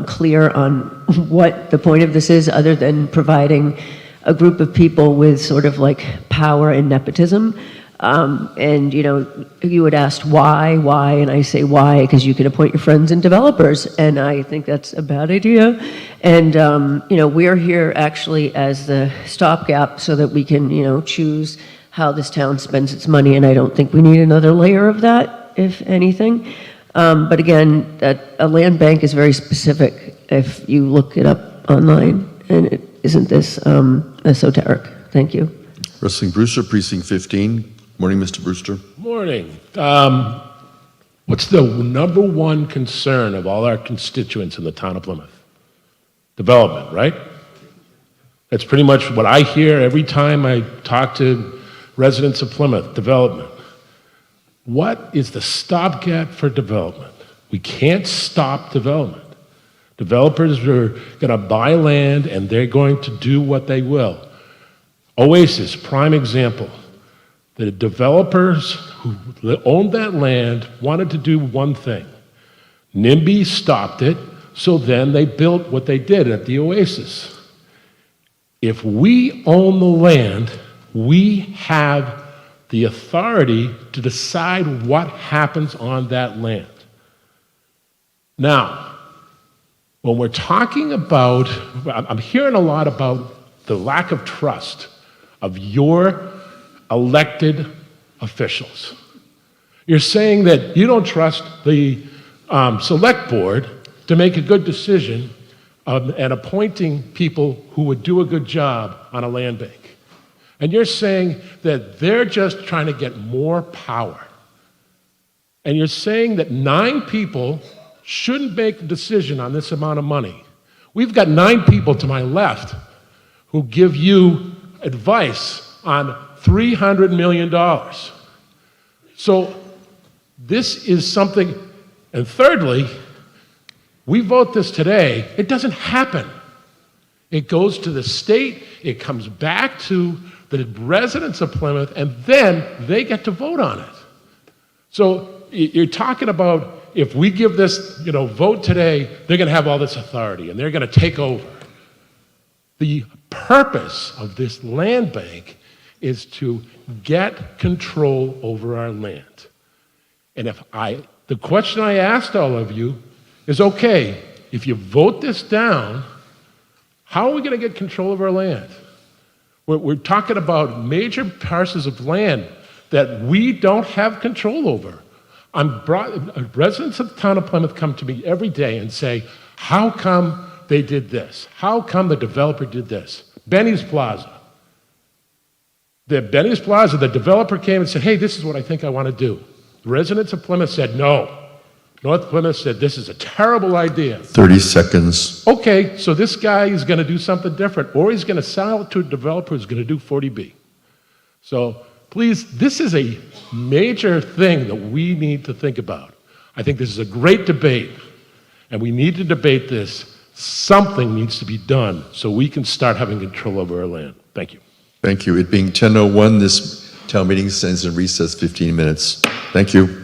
clear on what the point of this is other than providing a group of people with sort of like power and nepotism. And you had asked why, and I say why, because you can appoint your friends and developers, and I think that's a bad idea. And, we're here actually as the stopgap so that we can, choose how this town spends its money, and I don't think we need another layer of that, if anything. But again, a land bank is very specific if you look it up online, and it isn't this esoteric. Thank you. Wrestling Brewster, Precinct 15. Morning, Mr. Brewster. Morning. What's the number one concern of all our constituents in the town of Plymouth? Development, right? That's pretty much what I hear every time I talk to residents of Plymouth, development. What is the stopgap for development? We can't stop development. Developers are going to buy land and they're going to do what they will. Oasis, prime example. The developers who owned that land wanted to do one thing. NIMBY stopped it, so then they built what they did at the Oasis. If we own the land, we have the authority to decide what happens on that land. Now, when we're talking about, I'm hearing a lot about the lack of trust of your elected officials. You're saying that you don't trust the select board to make a good decision and appointing people who would do a good job on a land bank. And you're saying that they're just trying to get more power. And you're saying that 9 people shouldn't make a decision on this amount of money. We've got 9 people to my left who give you advice on $300 million. So this is something, and thirdly, we vote this today, it doesn't happen. It goes to the state, it comes back to the residents of Plymouth, and then they get to vote on it. So you're talking about if we give this, vote today, they're going to have all this authority and they're going to take over. The purpose of this land bank is to get control over our land. And the question I asked all of you is, okay, if you vote this down, how are we going to get control of our land? We're talking about major parcels of land that we don't have control over. Residents of the town of Plymouth come to me every day and say, how come they did this? How come the developer did this? Benny's Plaza. The developer came and said, hey, this is what I think I want to do. The residents of Plymouth said, no. North Plymouth said, this is a terrible idea. 30 seconds. Okay, so this guy is going to do something different, or he's going to sell it to a developer who's going to do 40B. So please, this is a major thing that we need to think about. I think this is a great debate, and we need to debate this. Something needs to be done so we can start having control over our land. Thank you. Thank you. It being 10:01, this town meeting stands in recess 15 minutes. Thank you.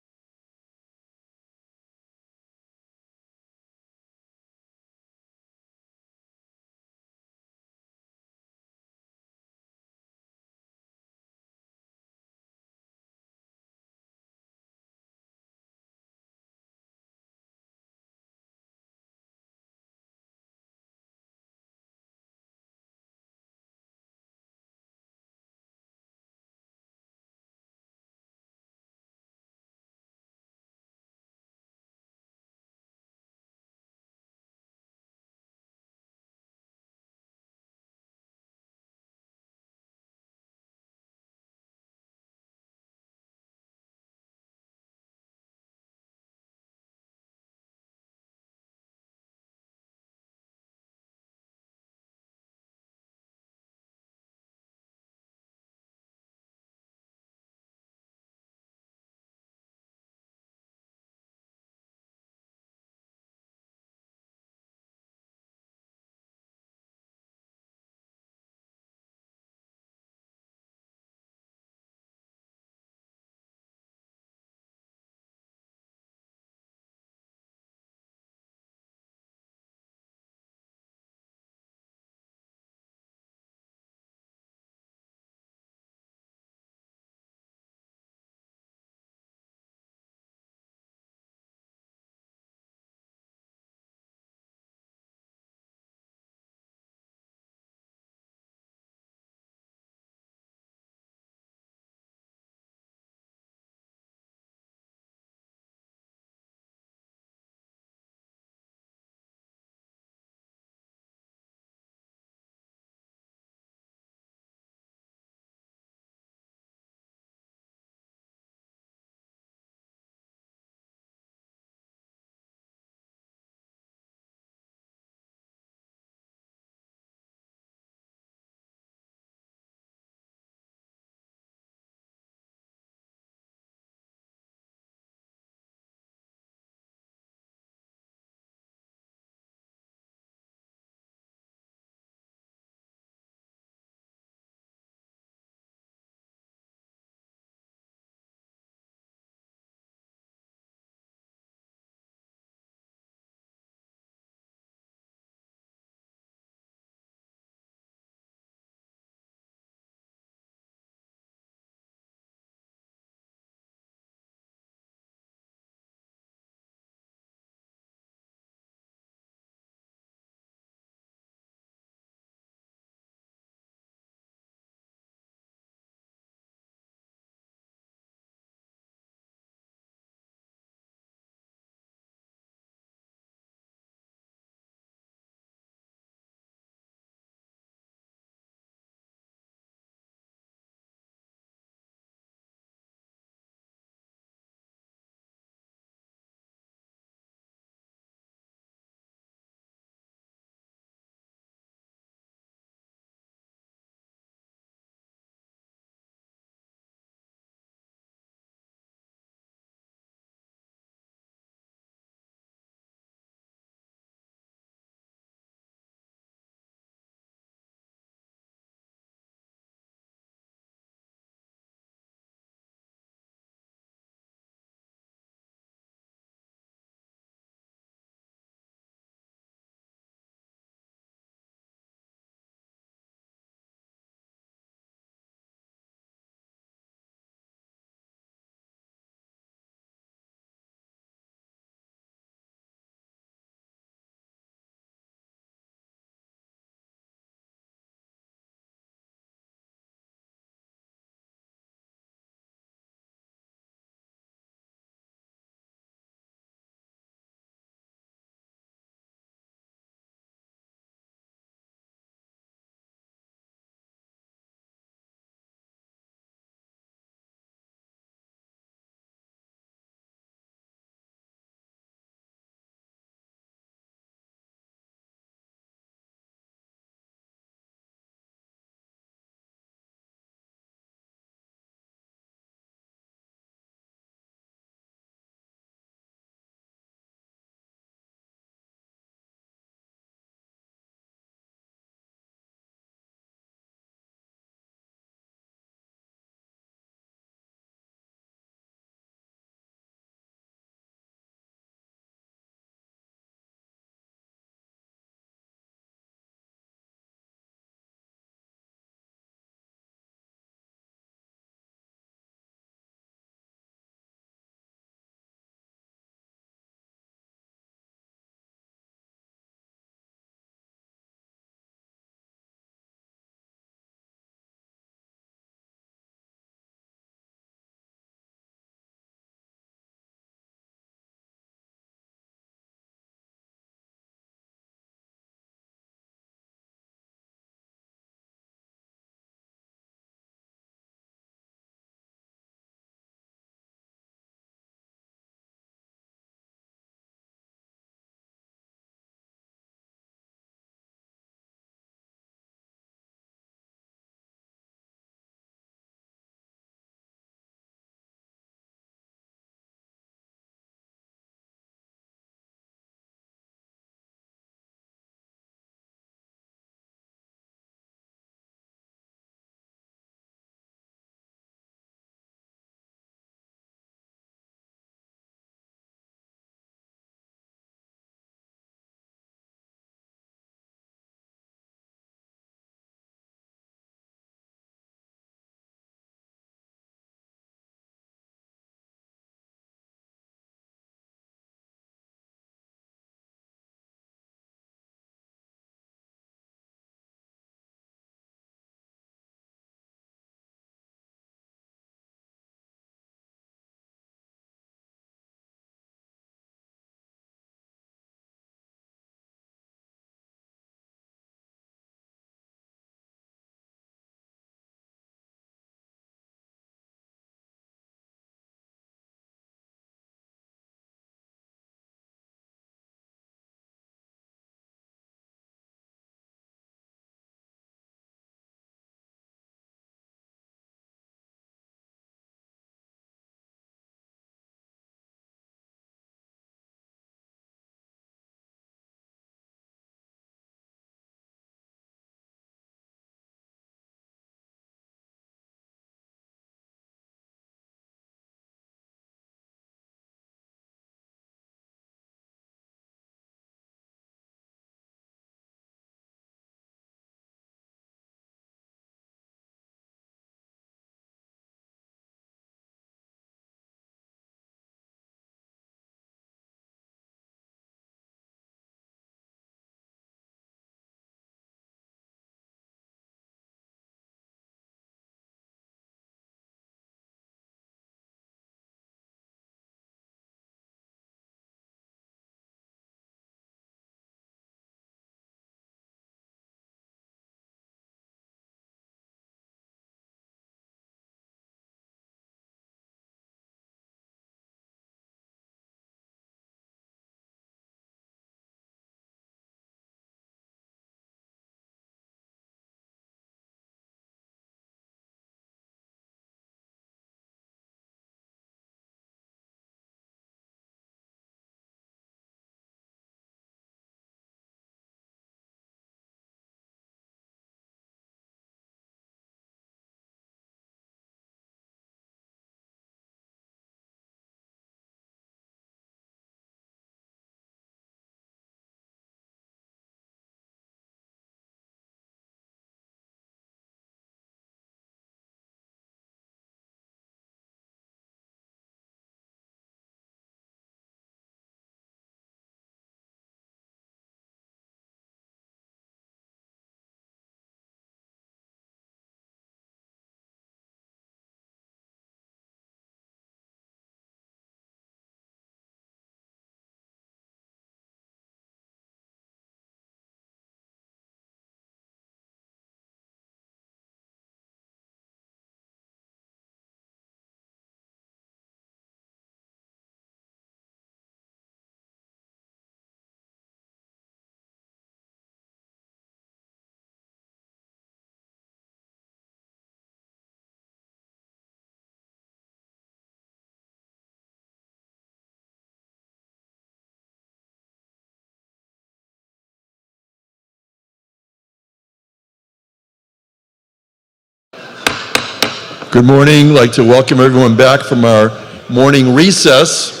Good morning. I'd like to welcome everyone back from our morning recess.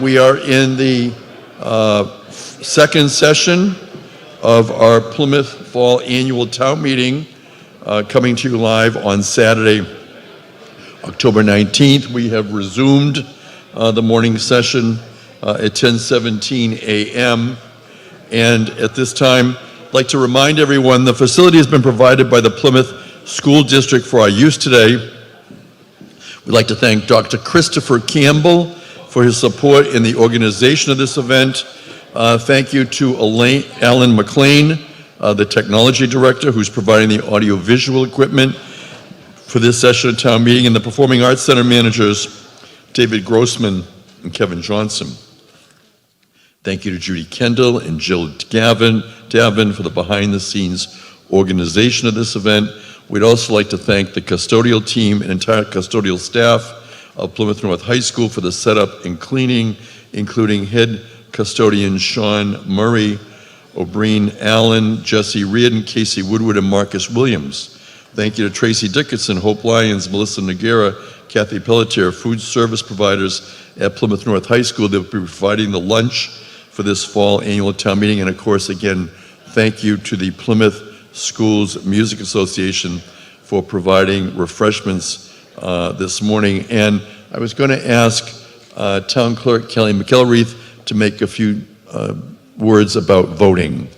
We are in the second session of our Plymouth Fall Annual Town Meeting, coming to you live on Saturday, October 19th. We have resumed the morning session at 10:17 a.m. And at this time, I'd like to remind everyone the facility has been provided by the Plymouth School District for our use today. We'd like to thank Dr. Christopher Campbell for his support in the organization of this event. Thank you to Alan McLean, the technology director, who's providing the audio-visual equipment for this session of town meeting, and the Performing Arts Center managers, David Grossman and Kevin Johnson. Thank you to Judy Kendall and Jill Davin for the behind-the-scenes organization of this event. We'd also like to thank the custodial team and entire custodial staff of Plymouth North High School for the setup and cleaning, including head custodian Sean Murray, O'Brien Allen, Jesse Reardon, Casey Woodward, and Marcus Williams. Thank you to Tracy Dickinson, Hope Lyons, Melissa Noguera, Kathy Pelletier, food service providers at Plymouth North High School. They'll be providing the lunch for this fall annual town meeting. And of course, again, thank you to the Plymouth Schools Music Association for providing refreshments this morning. And I was going to ask Town Clerk Kelly McElreath to make a few words about voting.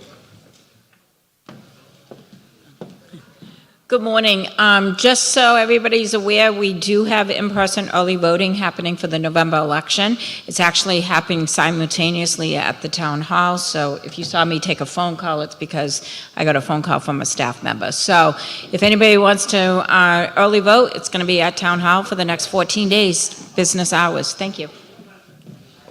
Good morning. Just so everybody's aware, we do have in-person early voting happening for the November election. It's actually happening simultaneously at the town hall. So if you saw me take a phone call, it's because I got a phone call from a staff member. So if anybody wants to early vote, it's going to be at town hall for the next 14 days, business hours. Thank you.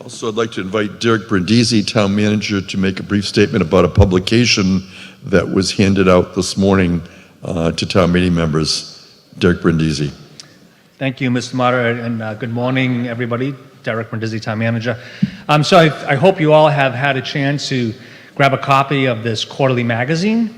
Also, I'd like to invite Derek Brindisi, town manager, to make a brief statement about a publication that was handed out this morning to town meeting members. Derek Brindisi. Thank you, Mr. Moderator, and good morning, everybody. Derek Brindisi, town manager. So I hope you all have had a chance to grab a copy of this quarterly magazine.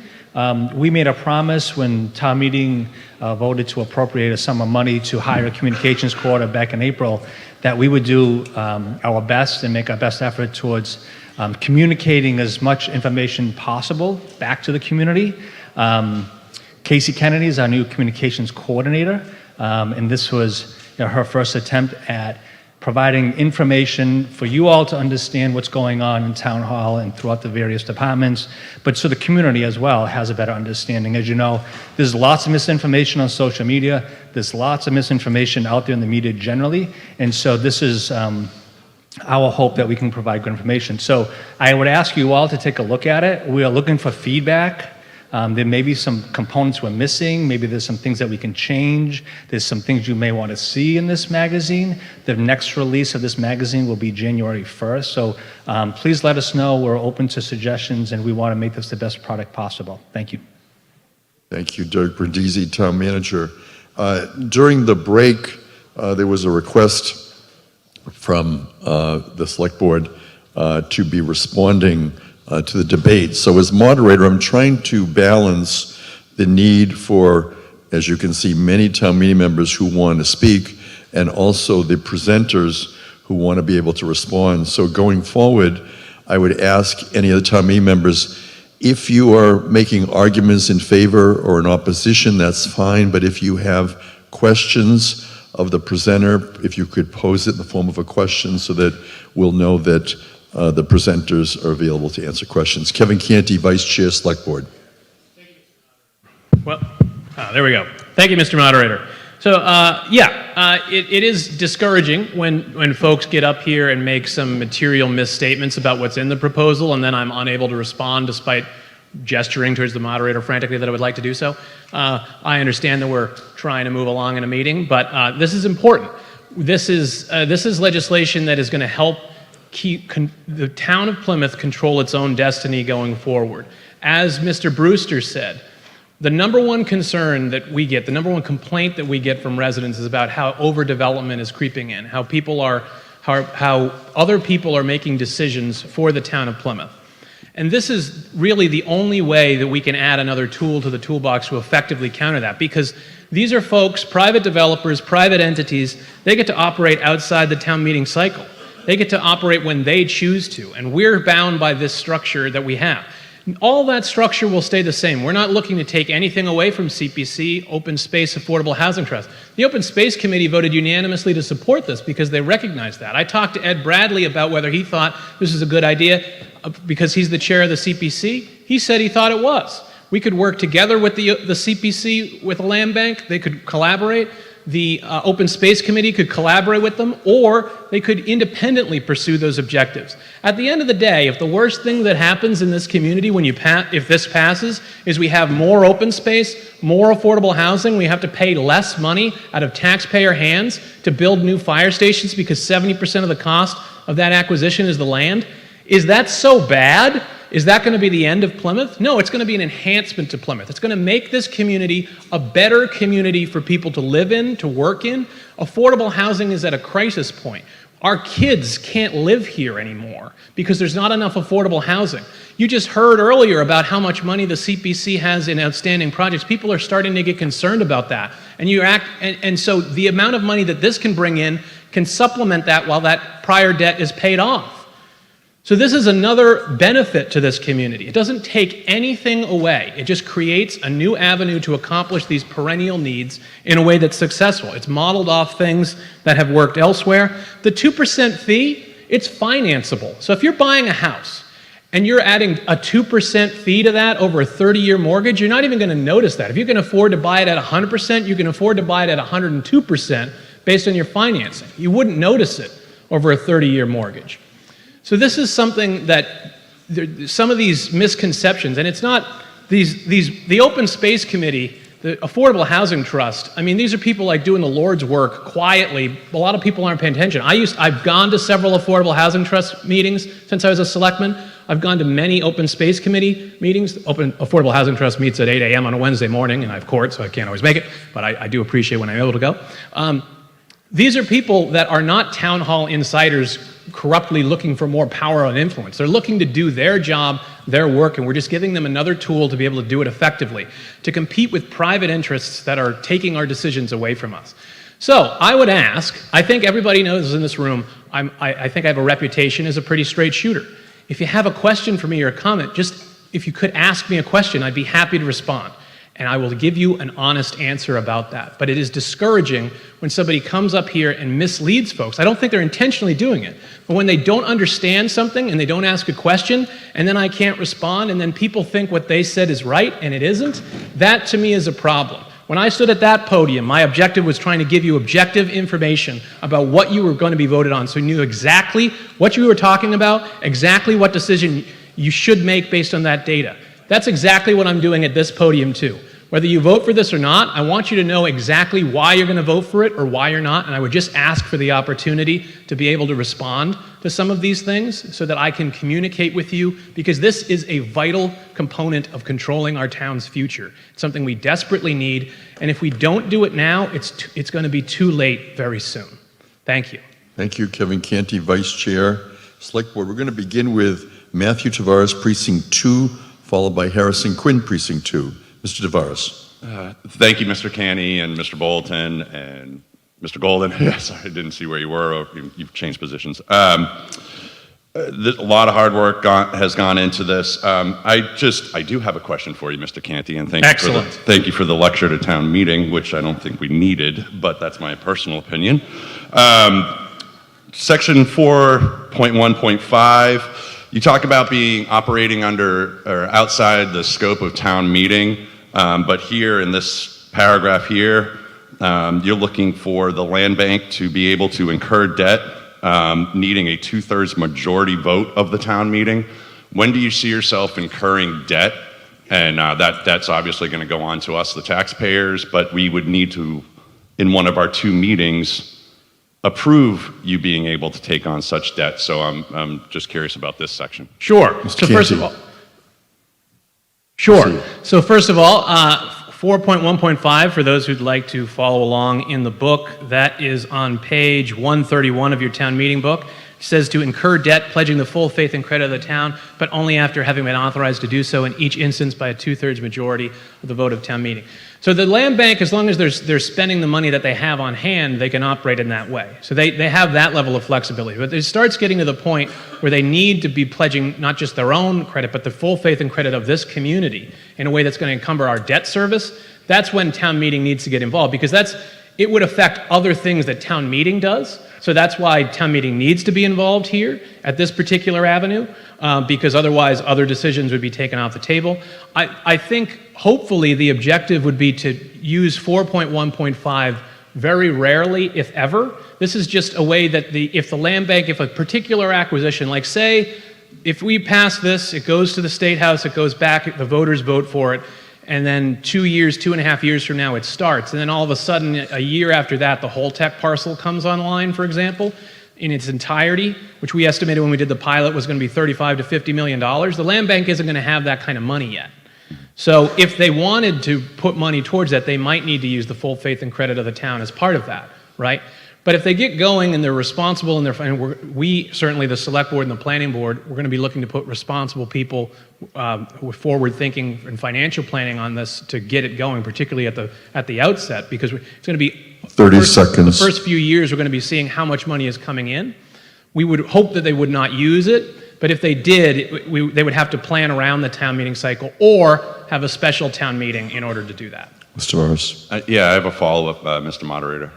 We made a promise when town meeting voted to appropriate a sum of money to hire a communications coordinator back in April that we would do our best and make our best effort towards communicating as much information possible back to the community. Casey Kennedy is our new communications coordinator, and this was her first attempt at providing information for you all to understand what's going on in town hall and throughout the various departments, but so the community as well has a better understanding. As you know, there's lots of misinformation on social media, there's lots of misinformation out there in the media generally, and so this is our hope that we can provide good information. So I would ask you all to take a look at it. We are looking for feedback. There may be some components we're missing. Maybe there's some things that we can change. There's some things you may want to see in this magazine. The next release of this magazine will be January 1st. So please let us know. We're open to suggestions, and we want to make this the best product possible. Thank you. Thank you, Derek Brindisi, town manager. During the break, there was a request from the select board to be responding to the debate. So as moderator, I'm trying to balance the need for, as you can see, many town meeting members who want to speak, and also the presenters who want to be able to respond. So going forward, I would ask any of the town meeting members, if you are making arguments in favor or in opposition, that's fine, but if you have questions of the presenter, if you could pose it in the form of a question so that we'll know that the presenters are available to answer questions. Kevin Canty, Vice Chair, Select Board. Well, there we go. Thank you, Mr. Moderator. So, it is discouraging when folks get up here and make some material misstatements about what's in the proposal, and then I'm unable to respond despite gesturing towards the moderator frantically that I would like to do so. I understand that we're trying to move along in a meeting, but this is important. This is legislation that is going to help keep the town of Plymouth control its own destiny going forward. As Mr. Brewster said, the number one concern that we get, the number one complaint that we get from residents is about how overdevelopment is creeping in, how other people are making decisions for the town of Plymouth. And this is really the only way that we can add another tool to the toolbox to effectively counter that, because these are folks, private developers, private entities, they get to operate outside the town meeting cycle. They get to operate when they choose to, and we're bound by this structure that we have. All that structure will stay the same. We're not looking to take anything away from CPC, Open Space Affordable Housing Trust. The Open Space Committee voted unanimously to support this because they recognize that. I talked to Ed Bradley about whether he thought this was a good idea because he's the chair of the CPC. He said he thought it was. We could work together with the CPC, with the land bank. They could collaborate. The Open Space Committee could collaborate with them, or they could independently pursue those objectives. At the end of the day, if the worst thing that happens in this community when if this passes is we have more open space, more affordable housing, we have to pay less money out of taxpayer hands to build new fire stations because 70% of the cost of that acquisition is the land, is that so bad? Is that going to be the end of Plymouth? No, it's going to be an enhancement to Plymouth. It's going to make this community a better community for people to live in, to work in. Affordable housing is at a crisis point. Our kids can't live here anymore because there's not enough affordable housing. You just heard earlier about how much money the CPC has in outstanding projects. People are starting to get concerned about that. And so the amount of money that this can bring in can supplement that while that prior debt is paid off. So this is another benefit to this community. It doesn't take anything away. It just creates a new avenue to accomplish these perennial needs in a way that's successful. It's modeled off things that have worked elsewhere. The 2% fee, it's financeable. So if you're buying a house and you're adding a 2% fee to that over a 30-year mortgage, you're not even going to notice that. If you can afford to buy it at 100%, you can afford to buy it at 102% based on your financing. You wouldn't notice it over a 30-year mortgage. So this is something that some of these misconceptions, and it's not the Open Space Committee, the Affordable Housing Trust. I mean, these are people like doing the Lord's work quietly. A lot of people aren't paying attention. I've gone to several Affordable Housing Trust meetings since I was a selectman. I've gone to many Open Space Committee meetings. Affordable Housing Trust meets at 8 a.m. on a Wednesday morning, and I have court, so I can't always make it, but I do appreciate when I'm able to go. These are people that are not town hall insiders corruptly looking for more power and influence. They're looking to do their job, their work, and we're just giving them another tool to be able to do it effectively, to compete with private interests that are taking our decisions away from us. So I would ask, I think everybody knows in this room, I think I have a reputation as a pretty straight shooter. If you have a question for me or a comment, just if you could ask me a question, I'd be happy to respond. And I will give you an honest answer about that. But it is discouraging when somebody comes up here and misleads folks. I don't think they're intentionally doing it. But when they don't understand something and they don't ask a question, and then I can't respond, and then people think what they said is right and it isn't, that to me is a problem. When I stood at that podium, my objective was trying to give you objective information about what you were going to be voted on, so you knew exactly what you were talking about, exactly what decision you should make based on that data. That's exactly what I'm doing at this podium too. Whether you vote for this or not, I want you to know exactly why you're going to vote for it or why you're not, and I would just ask for the opportunity to be able to respond to some of these things so that I can communicate with you, because this is a vital component of controlling our town's future. It's something we desperately need, and if we don't do it now, it's going to be too late very soon. Thank you. Thank you, Kevin Canty, Vice Chair, Select Board. We're going to begin with Matthew Tavares, Precinct 2, followed by Harrison Quinn, Precinct 2. Mr. Tavares. Thank you, Mr. Canny and Mr. Bolton and Mr. Golden. Yes, I didn't see where you were. You've changed positions. A lot of hard work has gone into this. I do have a question for you, Mr. Canty, and thank you for the lecture to town meeting, which I don't think we needed, but that's my personal opinion. Section 4.1.5. You talk about being operating under or outside the scope of town meeting, but here in this paragraph here, you're looking for the land bank to be able to incur debt, needing a 2/3 majority vote of the town meeting. When do you see yourself incurring debt? And that's obviously going to go on to us, the taxpayers, but we would need to, in one of our 2 meetings, approve you being able to take on such debt. So I'm just curious about this section. Sure. So first of all, 4.1.5, for those who'd like to follow along in the book, that is on page 131 of your town meeting book. says to incur debt pledging the full faith and credit of the town, but only after having been authorized to do so in each instance by a 2/3 majority of the vote of town meeting. So the land bank, as long as they're spending the money that they have on hand, they can operate in that way. So they have that level of flexibility. But it starts getting to the point where they need to be pledging not just their own credit, but the full faith and credit of this community in a way that's going to encumber our debt service. That's when town meeting needs to get involved, because it would affect other things that town meeting does. So that's why town meeting needs to be involved here at this particular avenue, because otherwise other decisions would be taken off the table. I think hopefully the objective would be to use 4.1.5 very rarely, if ever. This is just a way that if the land bank, if a particular acquisition, like say, if we pass this, it goes to the State House, it goes back, the voters vote for it, and then 2.5 years from now it starts, and then all of a sudden, a year after that, the whole tech parcel comes online, for example, in its entirety, which we estimated when we did the pilot was going to be $35 to $50 million. The land bank isn't going to have that kind of money yet. So if they wanted to put money towards that, they might need to use the full faith and credit of the town as part of that, right? But if they get going and they're responsible and we certainly, the select board and the planning board, we're going to be looking to put responsible people with forward thinking and financial planning on this to get it going, particularly at the outset, because it's going to be 30 seconds. The first few years we're going to be seeing how much money is coming in. We would hope that they would not use it, but if they did, they would have to plan around the town meeting cycle or have a special town meeting in order to do that. Mr. Morris. Yeah, I have a follow-up, Mr. Moderator.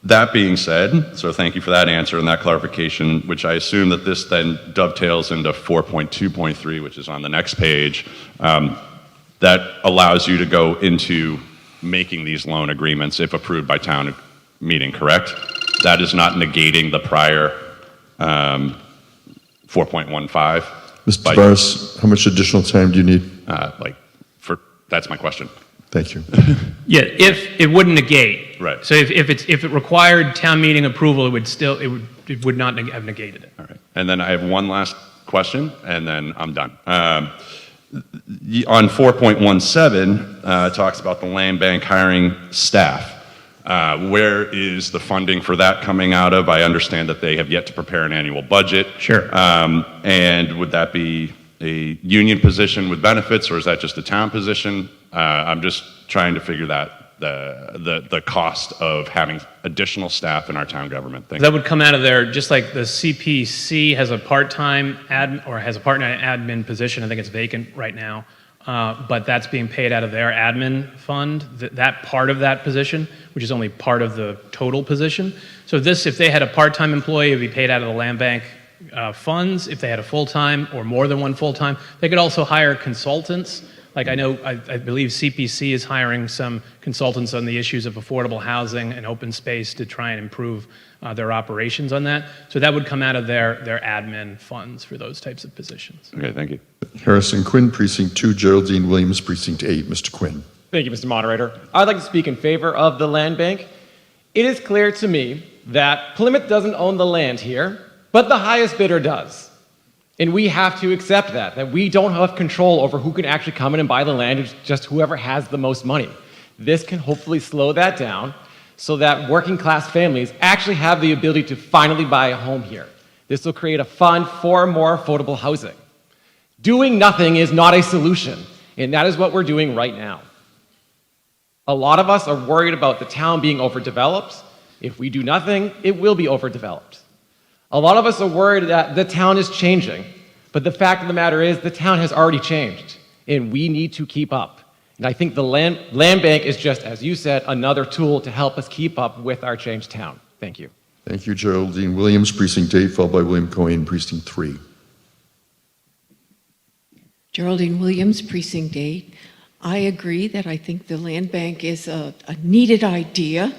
That being said, so thank you for that answer and that clarification, which I assume that this then dovetails into 4.2.3, which is on the next page, that allows you to go into making these loan agreements if approved by town meeting, correct? That is not negating the prior 4.15? Mr. Tavares, how much additional time do you need? That's my question. Thank you. Yeah, if it wouldn't negate. Right. So if it required town meeting approval, it would not have negated it. All right. And then I have one last question, and then I'm done. On 4.17, it talks about the land bank hiring staff. Where is the funding for that coming out of? I understand that they have yet to prepare an annual budget. Sure. And would that be a union position with benefits, or is that just a town position? I'm just trying to figure that the cost of having additional staff in our town government. Thank That you. would come out of there, just like the CPC has a part-time admin position. I think it's vacant right now, but that's being paid out of their admin fund. That part of that position, which is only part of the total position. So if they had a part-time employee, it would be paid out of the land bank funds. If they had a full-time or more than one full-time, they could also hire consultants. Like I believe CPC is hiring some consultants on the issues of affordable housing and open space to try and improve their operations on that. So that would come out of their admin funds for those types of positions. Okay, thank you. Harrison Quinn, Precinct 2, Geraldine Williams, Precinct 8. Mr. Quinn. Thank you, Mr. Moderator. I'd like to speak in favor of the land bank. It is clear to me that Plymouth doesn't own the land here, but the highest bidder does. And we have to accept that we don't have control over who can actually come in and buy the land. It's just whoever has the most money. This can hopefully slow that down so that working class families actually have the ability to finally buy a home here. This will create a fund for more affordable housing. Doing nothing is not a solution, and that is what we're doing right now. A lot of us are worried about the town being overdeveloped. If we do nothing, it will be overdeveloped. A lot of us are worried that the town is changing, but the fact of the matter is the town has already changed, and we need to keep up. And I think the land bank is just, as you said, another tool to help us keep up with our changed town. Thank you. Thank you, Geraldine Williams, Precinct 8, followed by William Cohen, Precinct 3. Geraldine Williams, Precinct 8. I agree that I think the land bank is a needed idea.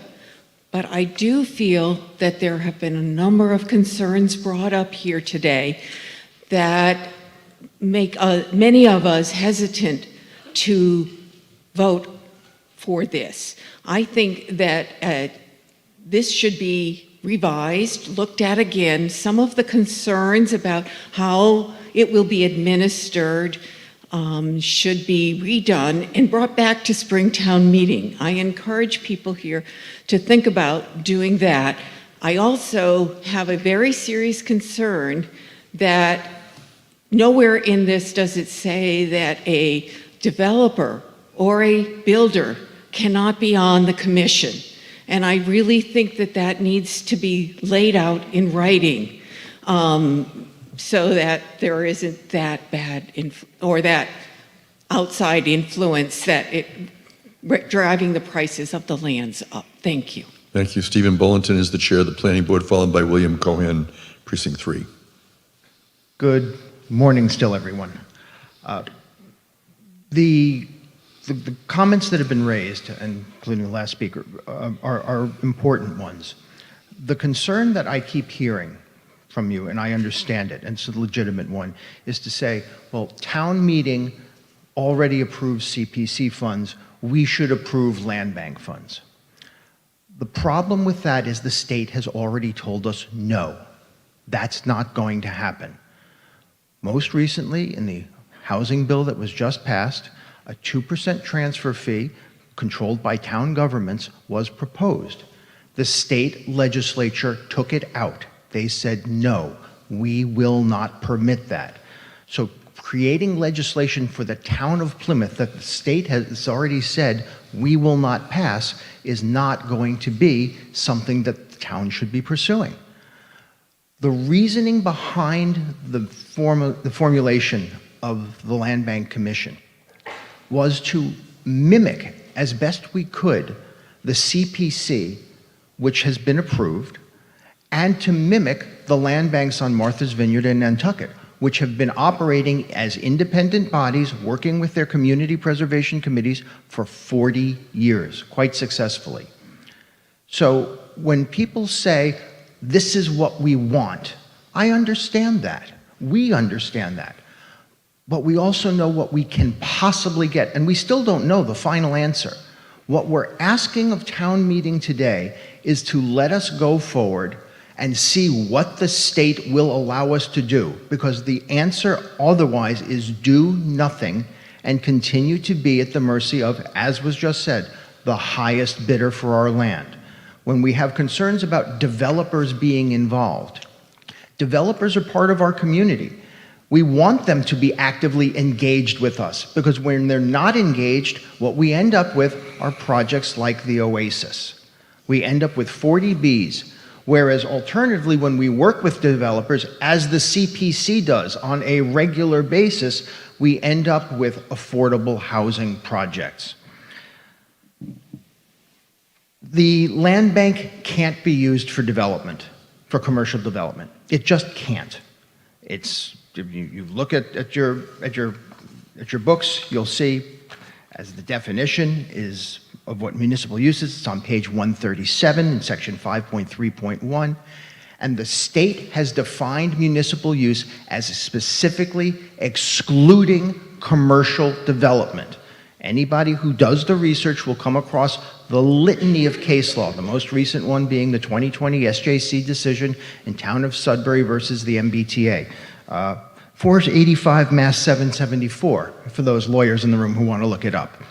But I do feel that there have been a number of concerns brought up here today that make many of us hesitant to vote for this. I think that this should be revised, looked at again. Some of the concerns about how it will be administered should be redone and brought back to Springtown meeting. I encourage people here to think about doing that. I also have a very serious concern that nowhere in this does it say that a developer or a builder cannot be on the commission. And I really think that that needs to be laid out in writing, so that there isn't that bad or that outside influence that it driving the prices of the lands up. Thank you. Thank you. Stephen Bulletin is the chair of the Planning Board, followed by William Cohen, Precinct 3. Good morning still, everyone. The comments that have been raised, including the last speaker, are important ones. The concern that I keep hearing from you, and I understand it, and it's a legitimate one, is to say, well, town meeting already approves CPC funds, we should approve land bank funds. The problem with that is the state has already told us no, that's not going to happen. Most recently, in the housing bill that was just passed, a 2% transfer fee controlled by town governments was proposed. The state legislature took it out. They said, no, we will not permit that. So creating legislation for the town of Plymouth that the state has already said we will not pass is not going to be something that the town should be pursuing. The reasoning behind the formulation of the Land Bank Commission was to mimic as best we could the CPC, which has been approved, and to mimic the land banks on Martha's Vineyard and Nantucket, which have been operating as independent bodies working with their community preservation committees for 40 years, quite successfully. So when people say, this is what we want, I understand that. We understand that. But we also know what we can possibly get, and we still don't know the final answer. What we're asking of town meeting today is to let us go forward and see what the state will allow us to do, because the answer otherwise is do nothing and continue to be at the mercy of, as was just said, the highest bidder for our land. When we have concerns about developers being involved, developers are part of our community. We want them to be actively engaged with us, because when they're not engaged, what we end up with are projects like the Oasis. We end up with 40Bs, whereas alternatively, when we work with developers, as the CPC does on a regular basis, we end up with affordable housing projects. The land bank can't be used for development, for commercial development. It just can't. It's, if you look at your books, you'll see, as the definition is of what municipal use is, it's on page 137 in section 5.3.1, and the state has defined municipal use as specifically excluding commercial development. Anybody who does the research will come across the litany of case law, the most recent one being the 2020 SJC decision in Town of Sudbury versus the MBTA. 485 Mass 774, for those lawyers in the room who want to look it up.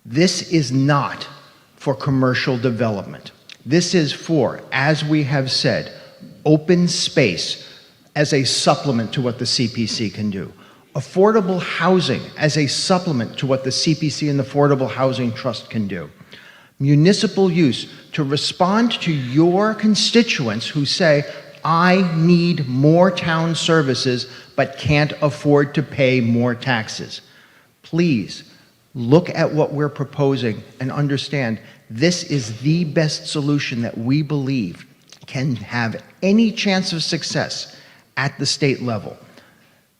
This is not for commercial development. This is for, as we have said, open space as a supplement to what the CPC can do. Affordable housing as a supplement to what the CPC and the Affordable Housing Trust can do. Municipal use to respond to your constituents who say, I need more town services but can't afford to pay more taxes. Please look at what we're proposing and understand this is the best solution that we believe can have any chance of success at the state level.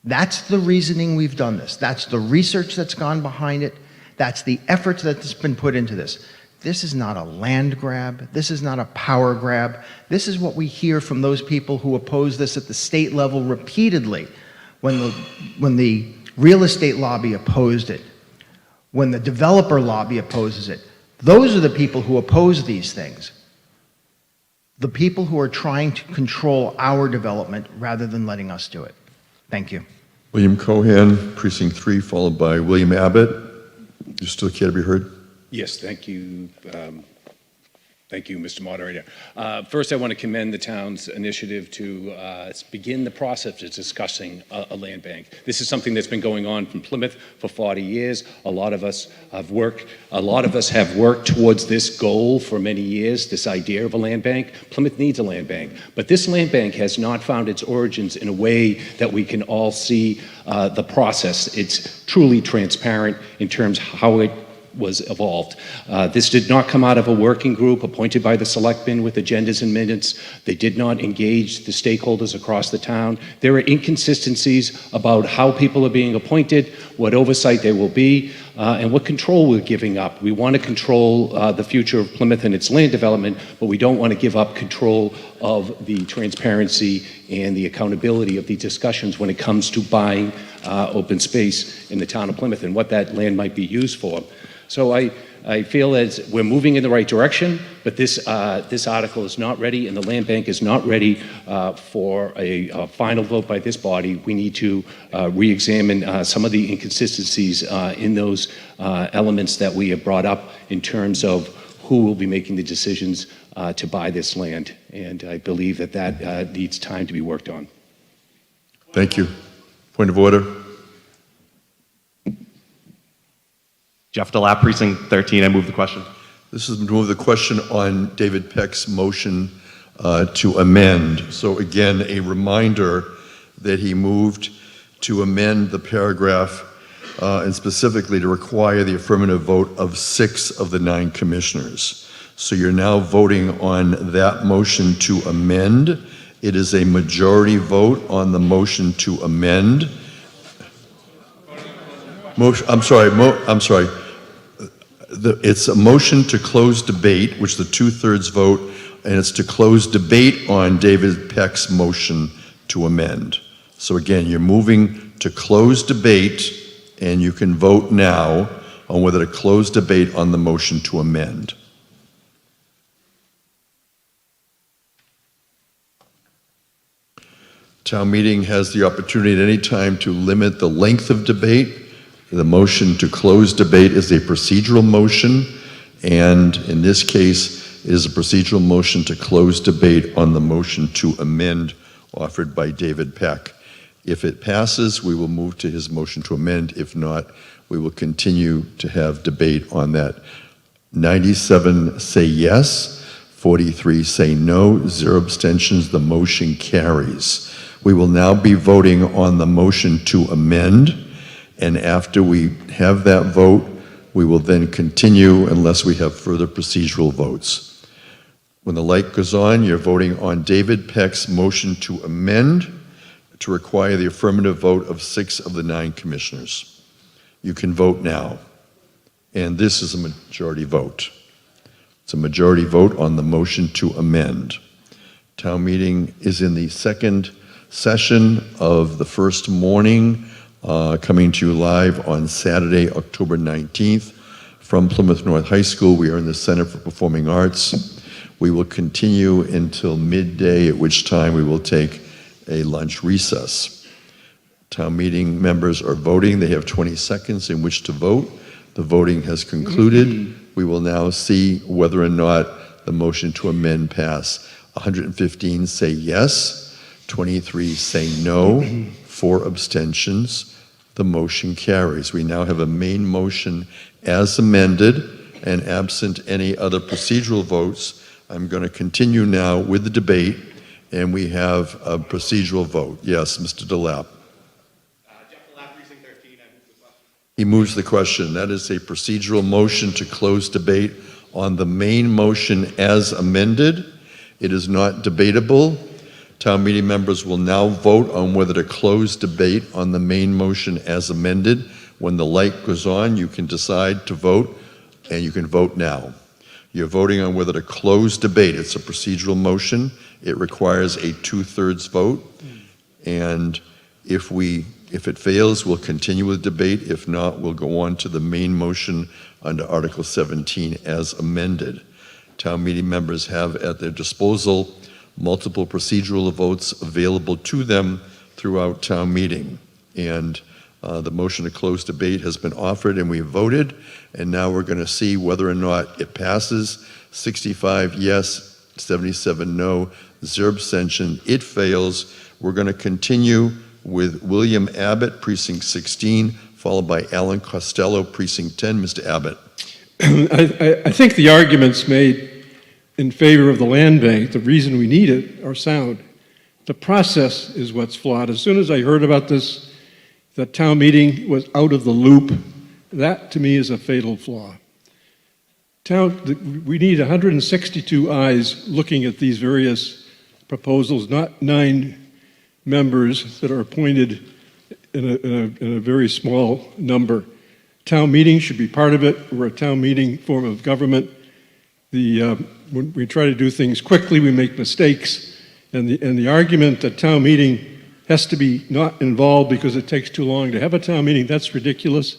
That's the reasoning we've done this. That's the research that's gone behind it. That's the effort that's been put into this. This is not a land grab. This is not a power grab. This is what we hear from those people who oppose this at the state level repeatedly. When the real estate lobby opposed it, when the developer lobby opposes it, those are the people who oppose these things. The people who are trying to control our development rather than letting us do it. Thank you. William Cohen, Precinct 3, followed by William Abbott. You still care to be heard? Yes, thank you, Thank you, Mr. Moderator. First, I want to commend the town's initiative to begin the process of discussing a land bank. This is something that's been going on from Plymouth for 40 years. A lot of us have worked towards this goal for many years, this idea of a land bank. Plymouth needs a land bank, but this land bank has not found its origins in a way that we can all see the process. It's truly transparent in terms of how it was evolved. This did not come out of a working group appointed by the selectmen with agendas and minutes. They did not engage the stakeholders across the town. There are inconsistencies about how people are being appointed, what oversight there will be, and what control we're giving up. We want to control the future of Plymouth and its land development, but we don't want to give up control of the transparency and the accountability of the discussions when it comes to buying open space in the town of Plymouth and what that land might be used for. So I feel as we're moving in the right direction, but this article is not ready and the land bank is not ready for a final vote by this body. We need to re-examine some of the inconsistencies in those elements that we have brought up in terms of who will be making the decisions to buy this land. And I believe that needs time to be worked on. Thank you. Point of order. Jeff Delap, Precinct 13. I move the question. This is move the question on David Peck's motion to amend. So again, a reminder that he moved to amend the paragraph and specifically to require the affirmative vote of 6 of the 9 commissioners. So you're now voting on that motion to amend. It is a majority vote on the motion to amend. I'm sorry. It's a motion to close debate, which the 2/3 vote, and it's to close debate on David Peck's motion to amend. So again, you're moving to close debate, and you can vote now on whether to close debate on the motion to amend. Town meeting has the opportunity at any time to limit the length of debate. The motion to close debate is a procedural motion, and in this case, it is a procedural motion to close debate on the motion to amend offered by David Peck. If it passes, we will move to his motion to amend. If not, we will continue to have debate on that. 97 say yes, 43 say no, 0 abstentions. The motion carries. We will now be voting on the motion to amend. And after we have that vote, we will then continue unless we have further procedural votes. When the light goes on, you're voting on David Peck's motion to amend to require the affirmative vote of 6 of the 9 commissioners. You can vote now. And this is a majority vote. It's a majority vote on the motion to amend. Town meeting is in the second session of the first morning, coming to you live on Saturday, October 19th from Plymouth North High School. We are in the Center for Performing Arts. We will continue until midday, at which time we will take a lunch recess. Town meeting members are voting. They have 20 seconds in which to vote. The voting has concluded. We will now see whether or not the motion to amend pass. 115 say yes, 23 say no, 4 abstentions. The motion carries. We now have a main motion as amended, and absent any other procedural votes, I'm going to continue now with the debate, and we have a procedural vote. Yes, Mr. Delap. He moves the question. That is a procedural motion to close debate on the main motion as amended. It is not debatable. Town meeting members will now vote on whether to close debate on the main motion as amended. When the light goes on, you can decide to vote, and you can vote now. You're voting on whether to close debate. It's a procedural motion. It requires a 2/3 vote, and if it fails, we'll continue with debate. If not, we'll go on to the main motion under Article 17 as amended. Town meeting members have at their disposal multiple procedural votes available to them throughout town meeting. And The motion to close debate has been offered and we voted, and now we're going to see whether or not it passes. 65 yes, 77 no, 0 abstention. It fails. We're going to continue with William Abbott, Precinct 16, followed by Alan Costello, Precinct 10. Mr. Abbott. I think the arguments made in favor of the land bank, the reason we need it, are sound. The process is what's flawed. As soon as I heard about this, the town meeting was out of the loop. That, to me, is a fatal flaw. We need 162 eyes looking at these various proposals, not 9 members that are appointed in a very small number. Town meeting should be part of it. We're a town meeting form of government. When we try to do things quickly, we make mistakes. And the argument that town meeting has to be not involved because it takes too long to have a town meeting, that's ridiculous.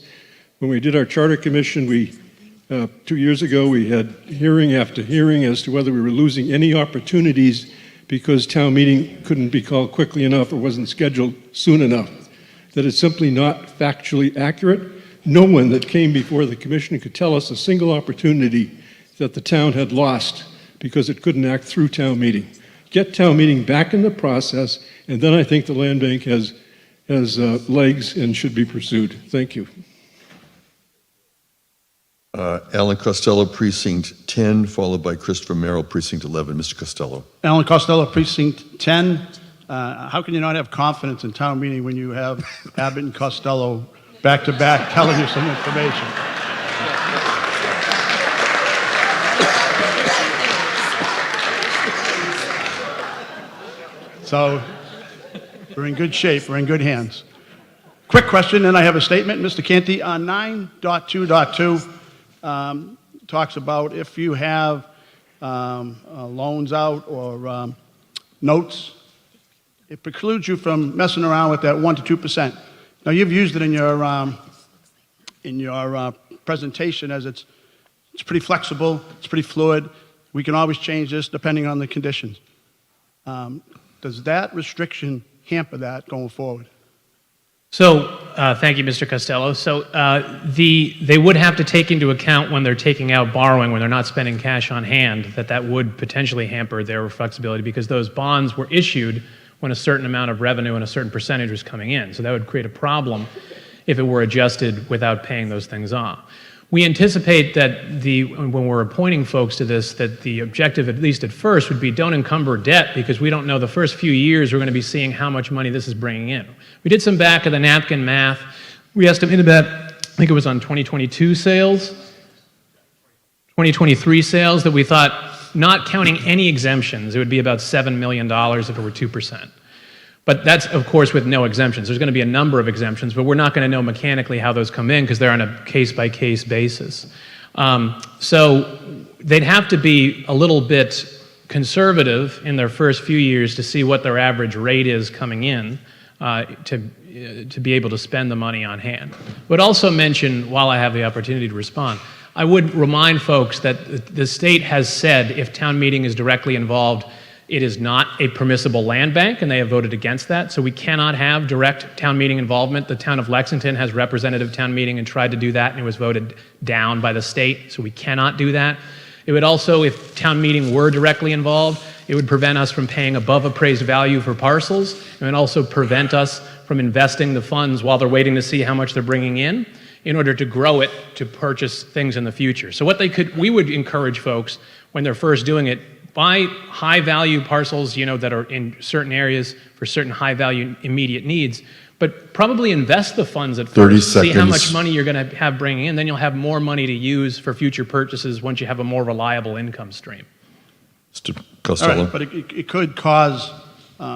When we did our charter commission, 2 years ago, we had hearing after hearing as to whether we were losing any opportunities because town meeting couldn't be called quickly enough or wasn't scheduled soon enough. That is simply not factually accurate. No one that came before the commission could tell us a single opportunity that the town had lost because it couldn't act through town meeting. Get town meeting back in the process, and then I think the land bank has legs and should be pursued. Thank you. Alan Costello, Precinct 10, followed by Christopher Merrill, Precinct 11. Mr. Costello. Alan Costello, Precinct 10. How can you not have confidence in town meeting when you have Abbott and Costello back-to-back telling you some information? So we're in good shape. We're in good hands. Quick question, and I have a statement. Mr. Canty, on 9.2.2 talks about if you have loans out or notes, it precludes you from messing around with that 1% to 2%. Now, you've used it in your presentation as it's pretty flexible, it's pretty fluid. We can always change this depending on the conditions. Does that restriction hamper that going forward? So, thank you, Mr. Costello. So, they would have to take into account when they're taking out borrowing, when they're not spending cash on hand, that would potentially hamper their flexibility because those bonds were issued when a certain amount of revenue and a certain percentage was coming in. So that would create a problem if it were adjusted without paying those things off. We anticipate that when we're appointing folks to this, that the objective, at least at first, would be don't encumber debt because we don't know the first few years we're going to be seeing how much money this is bringing in. We did some back of the napkin math. We estimated that, I think it was on 2022 sales, 2023 sales, that we thought, not counting any exemptions, it would be about $7 million if it were 2%. But that's, of course, with no exemptions. There's going to be a number of exemptions, but we're not going to know mechanically how those come in because they're on a case-by-case basis. So they'd have to be a little bit conservative in their first few years to see what their average rate is coming in to be able to spend the money on hand. But also mention, while I have the opportunity to respond, I would remind folks that the state has said if town meeting is directly involved, it is not a permissible land bank, and they have voted against that, so we cannot have direct town meeting involvement. The town of Lexington has representative town meeting and tried to do that, and it was voted down by the state, so we cannot do that. It would also, if town meeting were directly involved, it would prevent us from paying above appraised value for parcels, and it would also prevent us from investing the funds while they're waiting to see how much they're bringing in order to grow it to purchase things in the future. So we would encourage folks when they're first doing it, buy high-value parcels, that are in certain areas for certain high-value immediate needs, but probably invest the funds at 30 first, see how seconds. much money you're going to have bringing in, then you'll have more money to use for future purchases once you have a more reliable income stream. Mr. Costello. All right, but it could cause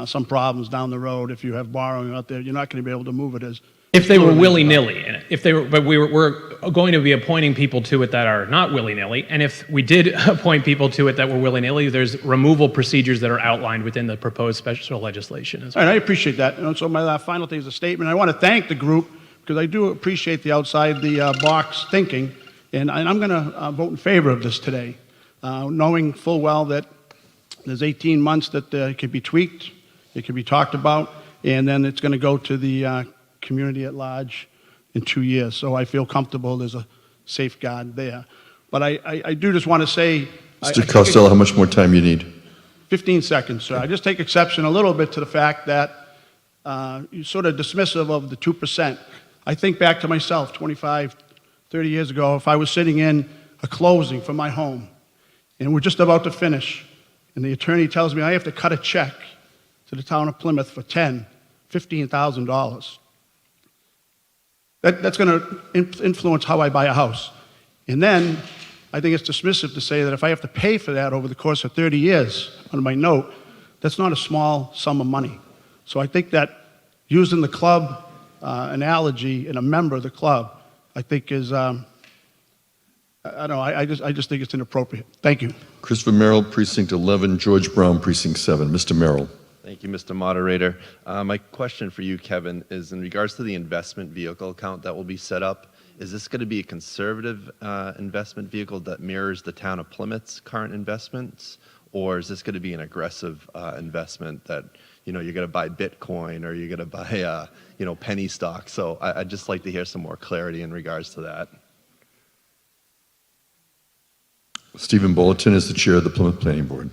some problems down the road if you have borrowing out there. You're not going to be able to move it as... If they were willy-nilly in it. But we're going to be appointing people to it that are not willy-nilly, and if we did appoint people to it that were willy-nilly, there's removal procedures that are outlined within the proposed special legislation as well. All right, I appreciate that. And so my final thing is a statement. I want to thank the group because I do appreciate the outside the box thinking, and I'm going to vote in favor of this today, knowing full well that there's 18 months that it can be tweaked, it can be talked about, and then it's going to go to the community at large in 2 years. So I feel comfortable there's a safeguard there. But I do just want to say... Mr. Costello, how much more time you need? 15 seconds, sir. I just take exception a little bit to the fact that you're sort of dismissive of the 2%. I think back to myself 25, 30 years ago, if I was sitting in a closing for my home and we're just about to finish and the attorney tells me I have to cut a check to the town of Plymouth for $10,000, $15,000. That's going to influence how I buy a house. And then I think it's dismissive to say that if I have to pay for that over the course of 30 years on my note, that's not a small sum of money. So I think that using the club analogy and a member of the club, I think is, I don't know, I just think it's inappropriate. Thank you. Christopher Merrill, Precinct 11, George Brown, Precinct 7. Mr. Merrill. Thank you, Mr. Moderator. My question for you, Kevin, is in regards to the investment vehicle account that will be set up. Is this going to be a conservative investment vehicle that mirrors the town of Plymouth's current investments? Or is this going to be an aggressive investment that, you know, you're going to buy Bitcoin or you're going to buy, penny stock? So I'd just like to hear some more clarity in regards to that. Stephen Bulletin is the chair of the Plymouth Planning Board.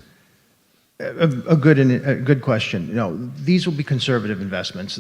A good question. No, these will be conservative investments.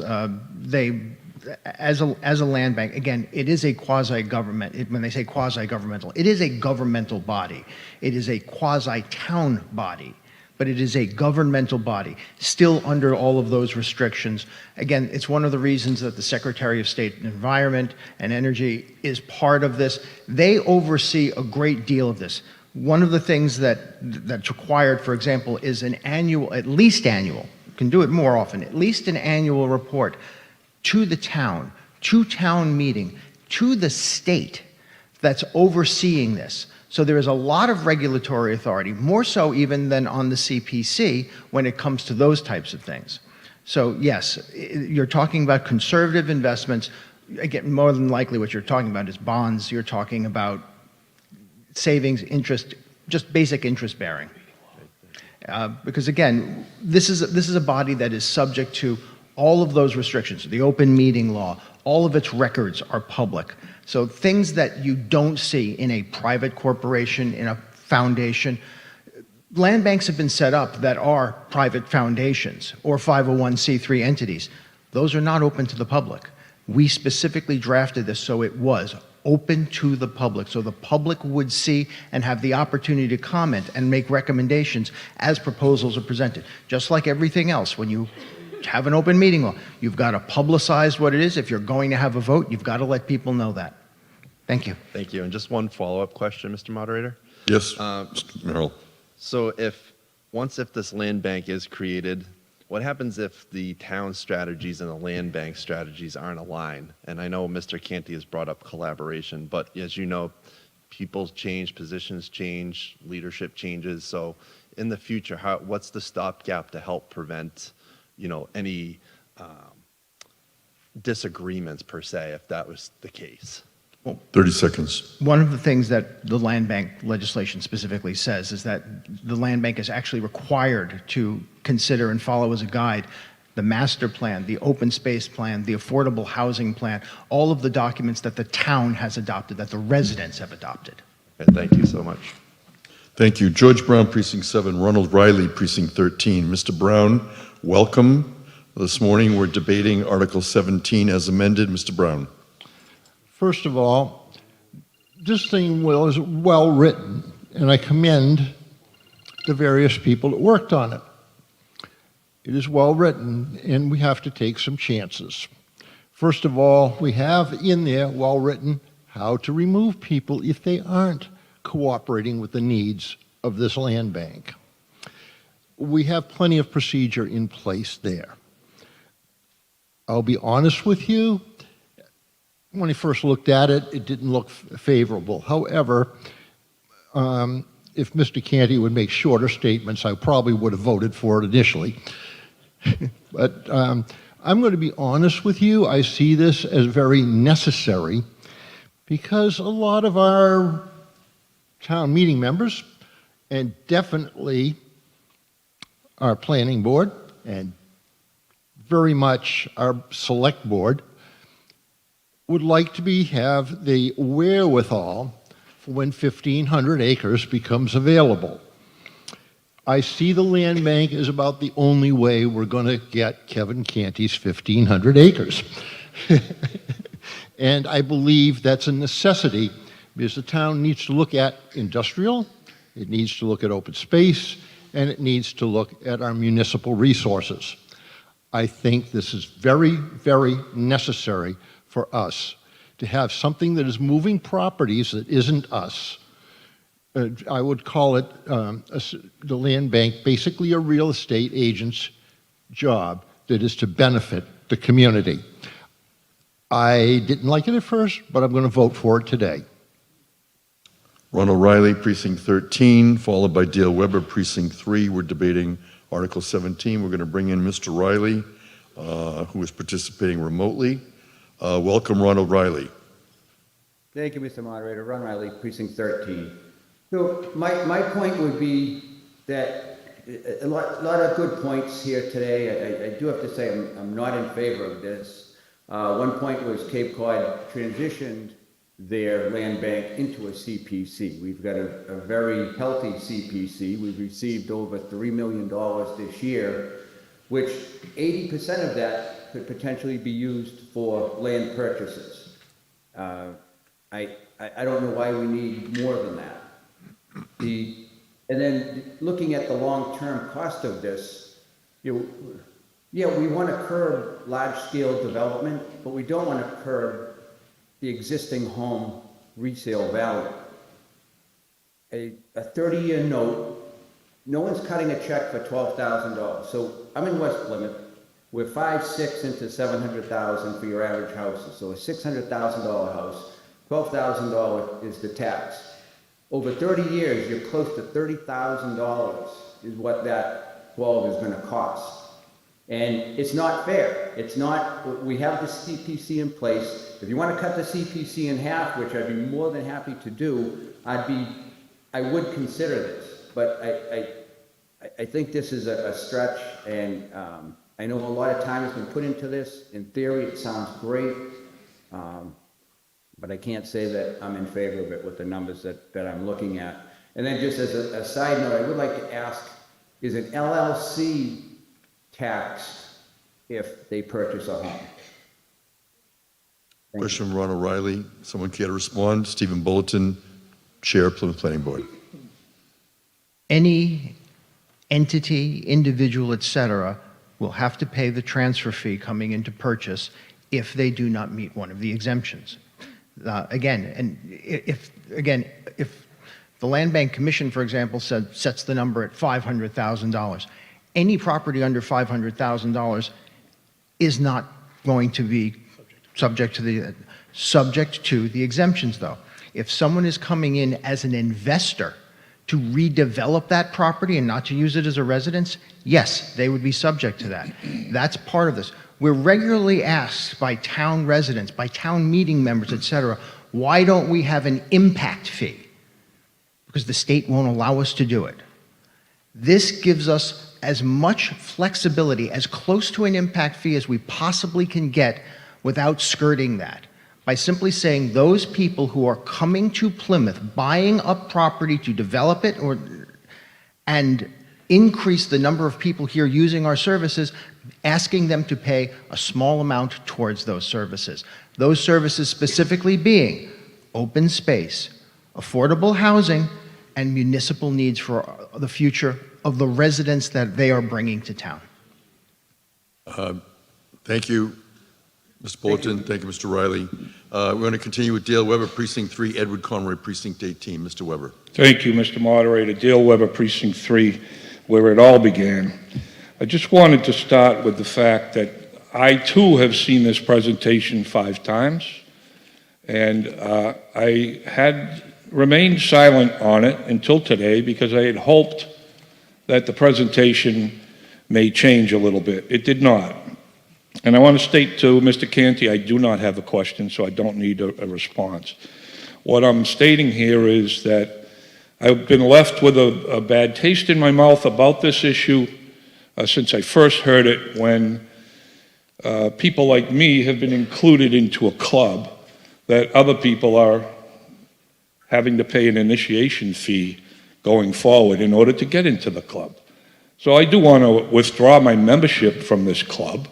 As a land bank, again, it is a quasi-government. When they say quasi-governmental, it is a governmental body. It is a quasi-town body, but it is a governmental body, still under all of those restrictions. Again, it's one of the reasons that the Secretary of State Environment and Energy is part of this. They oversee a great deal of this. One of the things that's required, for example, is an annual, at least annual, you can do it more often, at least an annual report to the town, to town meeting, to the state that's overseeing this. So there is a lot of regulatory authority, more so even than on the CPC when it comes to those types of things. So yes, you're talking about conservative investments. Again, more than likely what you're talking about is bonds. You're talking about savings, interest, just basic interest bearing. Because again, this is a body that is subject to all of those restrictions. The open meeting law, all of its records are public. So things that you don't see in a private corporation, in a foundation, land banks have been set up that are private foundations or 501c3 entities. Those are not open to the public. We specifically drafted this so it was open to the public, so the public would see and have the opportunity to comment and make recommendations as proposals are presented. Just like everything else, when you have an open meeting law, you've got to publicize what it is. If you're going to have a vote, you've got to let people know that. Thank you. Thank you. And just one follow-up question, Mr. Moderator. Yes, Mr. Merrill. So if this land bank is created, what happens if the town strategies and the land bank strategies aren't aligned? And I know Mr. Canty has brought up collaboration, but as you know, people change, positions change, leadership changes. So in the future, what's the stopgap to help prevent, any disagreements per se, if that was the case? Well, 30 seconds. One of the things that the land bank legislation specifically says is that the land bank is actually required to consider and follow as a guide the master plan, the open space plan, the affordable housing plan, all of the documents that the town has adopted, that the residents have adopted. Okay, thank you so much. Thank you. George Brown, Precinct 7, Ronald Riley, Precinct 13. Mr. Brown, welcome. This morning we're debating Article 17 as amended. Mr. Brown. First of all, this thing is well written, and I commend the various people that worked on it. It is well written, and we have to take some chances. First of all, we have in there, well written, how to remove people if they aren't cooperating with the needs of this land bank. We have plenty of procedure in place there. I'll be honest with you, when I first looked at it, it didn't look favorable. However, if Mr. Canty would make shorter statements, I probably would have voted for it initially. But I'm going to be honest with you, I see this as very necessary because a lot of our town meeting members, and definitely our planning board, and very much our select board, would like to have the wherewithal for when 1,500 acres becomes available. I see the land bank as about the only way we're going to get Kevin Canty's 1,500 acres. And I believe that's a necessity because the town needs to look at industrial, it needs to look at open space, and it needs to look at our municipal resources. I think this is very, very necessary for us to have something that is moving properties that isn't us. I would call it, the land bank, basically a real estate agent's job that is to benefit the community. I didn't like it at first, but I'm going to vote for it today. Ronald Riley, Precinct 13, followed by Dale Weber, Precinct 3. We're debating Article 17. We're going to bring in Mr. Riley, who is participating remotely. Welcome, Ronald Riley. Thank you, Mr. Moderator. Ron Riley, Precinct 13. So my point would be that a lot of good points here today. I do have to say I'm not in favor of this. One point was Cape Cod transitioned their land bank into a CPC. We've got a very healthy CPC. We've received over $3 million this year, which 80% of that could potentially be used for land purchases. I don't know why we need more than that. And then looking at the long-term cost of this, yeah, we want to curb large-scale development, but we don't want to curb the existing home resale value. A 30-year note, no one's cutting a check for $12,000. So I'm in West Plymouth. We're 5-6 into $700,000 for your average houses. So a $600,000 house, $12,000 is the tax. Over 30 years, you're close to $30,000 is what that 12 is going to cost. And it's not fair. It's not, we have the CPC in place. If you want to cut the CPC in half, which I'd be more than happy to do, I would consider this. But I think this is a stretch, and I know a lot of time has been put into this. In theory, it sounds great, but I can't say that I'm in favor of it with the numbers that I'm looking at. And then just as a side note, I would like to ask, is an LLC taxed if they purchase a home? Question from Ronald Riley. Someone care to respond? Stephen Bulletin, Chair, Plymouth Planning Board. Any entity, individual, etc., will have to pay the transfer fee coming into purchase if they do not meet one of the exemptions. If the Land Bank Commission, for example, sets the number at $500,000, any property under $500,000 is not going to be subject to the exemptions, though. If someone is coming in as an investor to redevelop that property and not to use it as a residence, yes, they would be subject to that. That's part of this. We're regularly asked by town residents, by town meeting members, etc., why don't we have an impact fee? Because the state won't allow us to do it. This gives us as much flexibility, as close to an impact fee as we possibly can get without skirting that. By simply saying those people who are coming to Plymouth, buying up property to develop it and increase the number of people here using our services, asking them to pay a small amount towards those services. Those services specifically being open space, affordable housing, and municipal needs for the future of the residents that they are bringing to town. Thank you, Mr. Bulletin. Thank you, Mr. Riley. We're going to continue with Dale Weber, Precinct 3, Edward Conroy, Precinct 18. Mr. Weber. Thank you, Mr. Moderator. Dale Weber, Precinct 3, where it all began. I just wanted to start with the fact that I, too, have seen this presentation 5 times, and I had remained silent on it until today because I had hoped that the presentation may change a little bit. It did not. And I want to state to Mr. Canty, I do not have a question, so I don't need a response. What I'm stating here is that I've been left with a bad taste in my mouth about this issue since I first heard it, when people like me have been included into a club that other people are having to pay an initiation fee going forward in order to get into the club. So I do want to withdraw my membership from this club,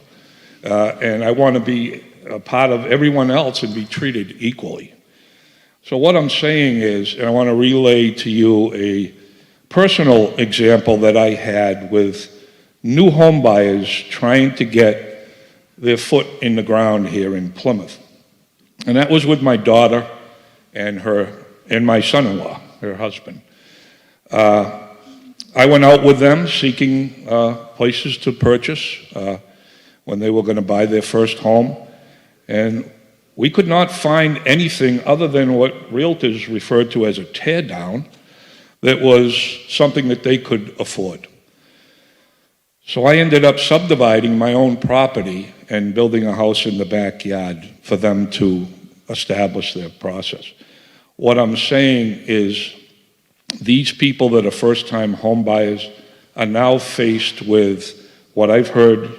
and I want to be a part of everyone else and be treated equally. So what I'm saying is, and I want to relay to you a personal example that I had with new home buyers trying to get their foot in the ground here in Plymouth. And that was with my daughter and my son-in-law, her husband. I went out with them seeking places to purchase when they were going to buy their first home. And we could not find anything other than what realtors referred to as a tear down that was something that they could afford. So I ended up subdividing my own property and building a house in the backyard for them to establish their process. What I'm saying is these people that are first-time home buyers are now faced with what I've heard,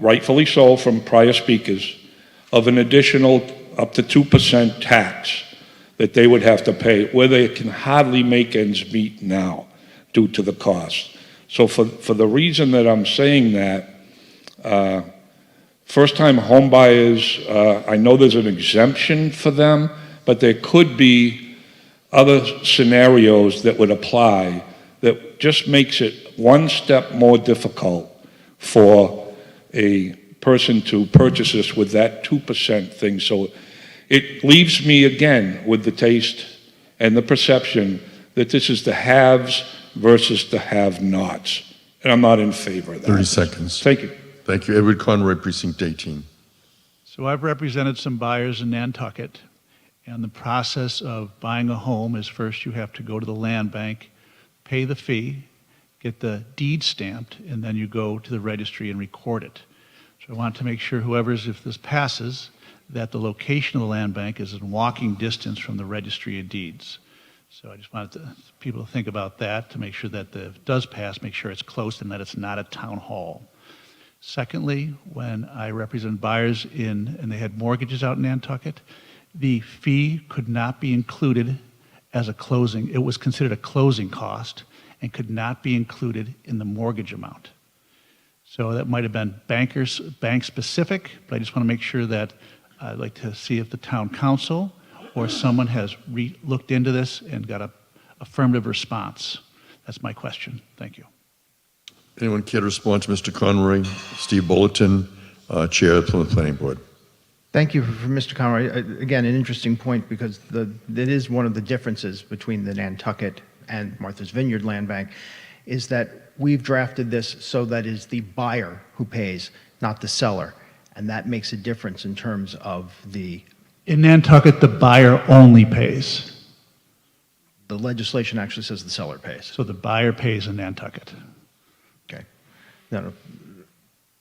rightfully so from prior speakers, of an additional up to 2% tax that they would have to pay, where they can hardly make ends meet now due to the cost. So for the reason that I'm saying that, first-time home buyers, I know there's an exemption for them, but there could be other scenarios that would apply that just makes it one step more difficult for a person to purchase this with that 2% thing. So it leaves me again with the taste and the perception that this is the haves versus the have-nots. And I'm not in favor of that. 30 seconds. Thank you. Thank you. Edward Conroy, Precinct 18. So I've represented some buyers in Nantucket, and the process of buying a home is first you have to go to the land bank, pay the fee, get the deed stamped, and then you go to the registry and record it. So I want to make sure if this passes, that the location of the land bank is in walking distance from the registry of deeds. So I just wanted people to think about that to make sure that if it does pass, make sure it's close and that it's not a town hall. Secondly, when I represent buyers and they had mortgages out in Nantucket, the fee could not be included as a closing. It was considered a closing cost and could not be included in the mortgage amount. So that might have been bank specific, but I just want to make sure that I'd like to see if the town council or someone has looked into this and got an affirmative response. That's my question. Thank you. Anyone care to respond to Mr. Conroy? Steve Bulletin, Chair of the Plymouth Planning Board. Thank you for Mr. Conroy. Again, an interesting point because that is one of the differences between the Nantucket and Martha's Vineyard Land Bank is that we've drafted this so that it's the buyer who pays, not the seller. And that makes a difference in terms of the... In Nantucket, the buyer only pays. The legislation actually says the seller pays. So the buyer pays in Nantucket. Okay. No.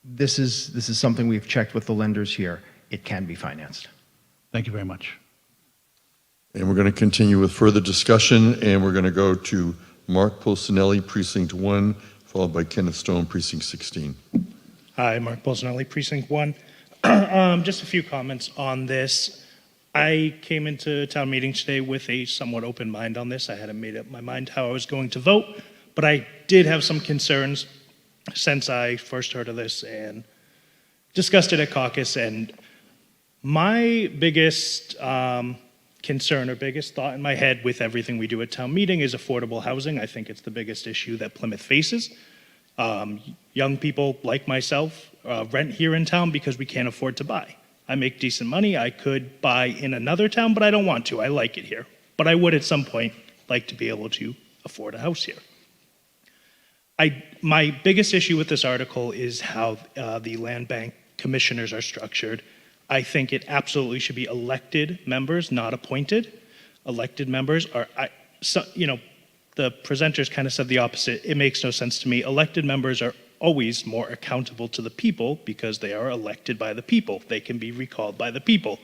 This is something we've checked with the lenders here. It can be financed. Thank you very much. And we're going to continue with further discussion, and we're going to go to Mark Polsinelli, Precinct 1, followed by Kenneth Stone, Precinct 16. Hi, Mark Polsinelli, Precinct 1. Just a few comments on this. I came into town meeting today with a somewhat open mind on this. I hadn't made up my mind how I was going to vote, but I did have some concerns since I first heard of this and discussed it at caucus. And my biggest concern or biggest thought in my head with everything we do at town meeting is affordable housing. I think it's the biggest issue that Plymouth faces. Young people like myself rent here in town because we can't afford to buy. I make decent money. I could buy in another town, but I don't want to. I like it here. But I would at some point like to be able to afford a house here. My biggest issue with this article is how the land bank commissioners are structured. I think it absolutely should be elected members, not appointed. Elected members are, the presenters kind of said the opposite. It makes no sense to me. Elected members are always more accountable to the people because they are elected by the people. They can be recalled by the people.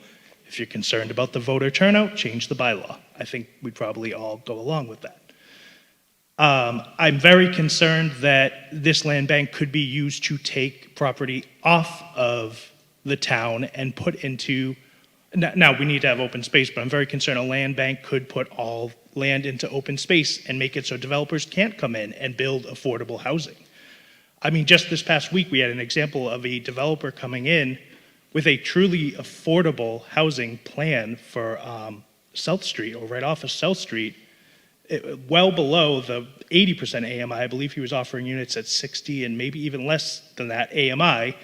If you're concerned about the voter turnout, change the bylaw. I think we'd probably all go along with that. I'm very concerned that this land bank could be used to take property off of the town and put into Now, we need to have open space, but I'm very concerned a land bank could put all land into open space and make it so developers can't come in and build affordable housing. I mean, just this past week, we had an example of a developer coming in with a truly affordable housing plan for South Street, or right off of South Street, well below the 80% AMI. I believe he was offering units at 60 and maybe even less than that AMI.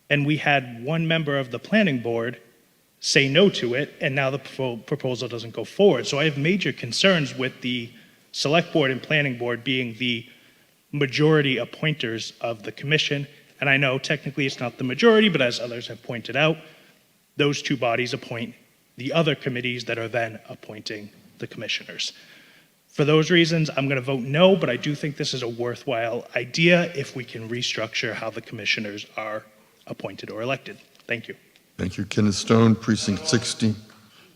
And we had one member of the planning board say no to it, and now the proposal doesn't go forward. So I have major concerns with the select board and planning board being the majority appointers of the commission. And I know technically it's not the majority, but as others have pointed out, those two bodies appoint the other committees that are then appointing the commissioners. For those reasons, I'm going to vote no, but I do think this is a worthwhile idea if we can restructure how the commissioners are appointed or elected. Thank you. Thank you. Kenneth Stone, Precinct 60.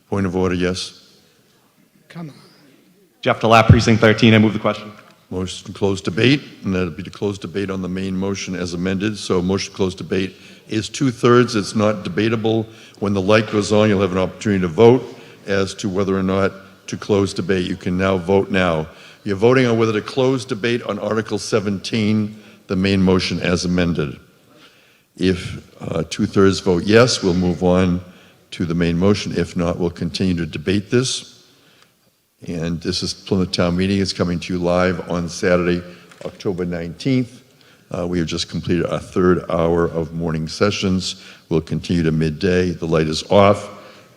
Point of order, yes. Come on. Jeff DeLapp, Precinct 13. I move the question. Motion to close debate, and that'll be to close debate on the main motion as amended. So motion to close debate is 2/3. It's not debatable. When the light goes on, you'll have an opportunity to vote as to whether or not to close debate. You can now vote now. You're voting on whether to close debate on Article 17, the main motion as amended. If 2/3 vote yes, we'll move on to the main motion. If not, we'll continue to debate this. And this is Plymouth Town Meeting. It's coming to you live on Saturday, October 19th. We have just completed our 3rd hour of morning sessions. We'll continue to midday. The light is off.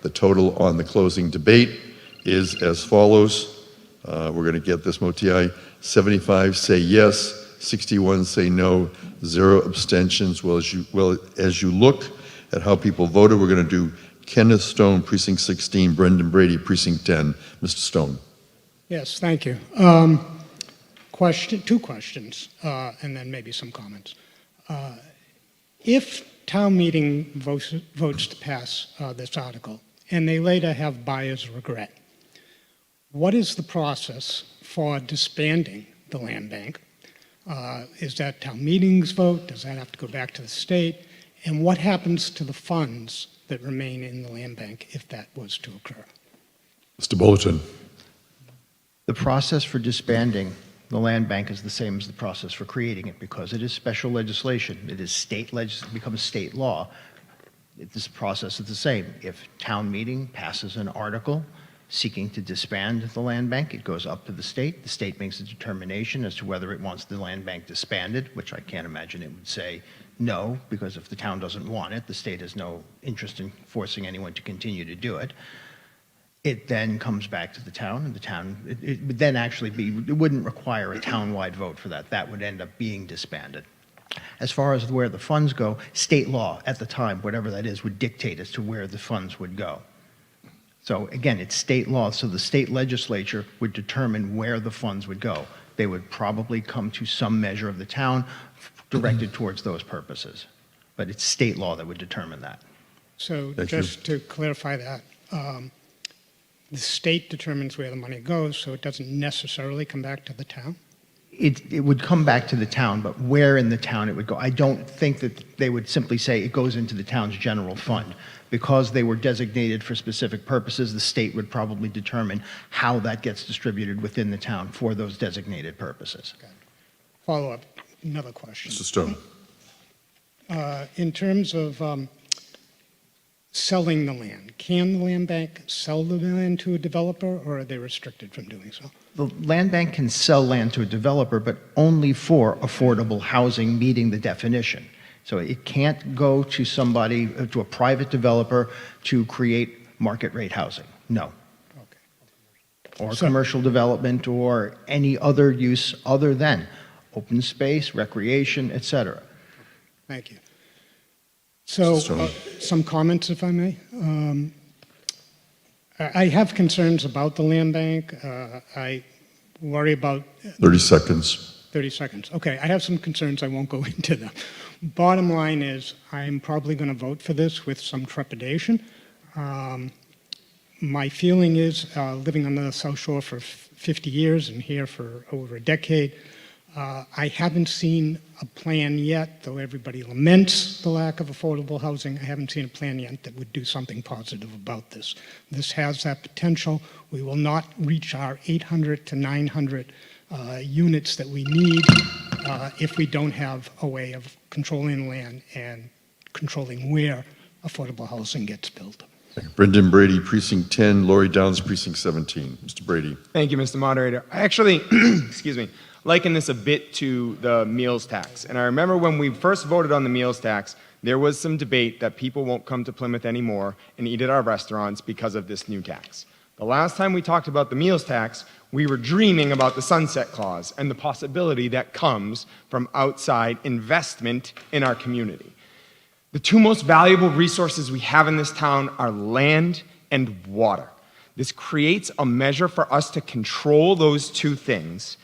The total on the closing debate is as follows. We're going to get this Motiai. 75 say yes, 61 say no, 0 abstentions. Well, as you look at how people voted, we're going to do Kenneth Stone, Precinct 16, Brendan Brady, Precinct 10. Mr. Stone. Yes, thank you. Two questions, and then maybe some comments. If town meeting votes to pass this article, and they later have buyer's regret, what is the process for disbanding the land bank? Is that town meeting's vote? Does that have to go back to the state? And what happens to the funds that remain in the land bank if that was to occur? Mr. Bulletin. The process for disbanding the land bank is the same as the process for creating it because it is special legislation. It is becomes state law. This process is the same. If town meeting passes an article seeking to disband the land bank, it goes up to the state. The state makes a determination as to whether it wants the land bank disbanded, which I can't imagine it would say no, because if the town doesn't want it, the state has no interest in forcing anyone to continue to do it. It then comes back to the town, and the town, it would then actually be, it wouldn't require a town-wide vote for that. That would end up being disbanded. As far as where the funds go, state law at the time, whatever that is, would dictate as to where the funds would go. So again, it's state law, so the state legislature would determine where the funds would go. They would probably come to some measure of the town directed towards those purposes. But it's state law that would determine that. So just to clarify that, the state determines where the money goes, so it doesn't necessarily come back to the town? It would come back to the town, but where in the town it would go. I don't think that they would simply say it goes into the town's general fund. Because they were designated for specific purposes, the state would probably determine how that gets distributed within the town for those designated purposes. Follow up, another question. Mr. Stone. In terms of selling the land, can the land bank sell the land to a developer, or are they restricted from doing so? The land bank can sell land to a developer, but only for affordable housing meeting the definition. So it can't go to somebody, to a private developer to create market rate housing. No. Okay. Or commercial development or any other use other than open space, recreation, etc. Thank you. So some comments, if I may. I have concerns about the land bank. I worry about... 30 seconds. 30 seconds. Okay, I have some concerns. I won't go into them. Bottom line is I'm probably going to vote for this with some trepidation. My feeling is, living on the South Shore for 50 years and here for over a decade, I haven't seen a plan yet, though everybody laments the lack of affordable housing. I haven't seen a plan yet that would do something positive about this. This has that potential. We will not reach our 800 to 900 units that we need if we don't have a way of controlling land and controlling where affordable housing gets built. Brendan Brady, Precinct 10, Laurie Downs, Precinct 17. Mr. Brady. Thank you, Mr. Moderator. I actually, excuse me, liken this a bit to the meals tax. And I remember when we first voted on the meals tax, there was some debate that people won't come to Plymouth anymore and eat at our restaurants because of this new tax. The last time we talked about the meals tax, we were dreaming about the sunset clause and the possibility that comes from outside investment in our community. The two most valuable resources we have in this town are land and water. This creates a measure for us to control those two things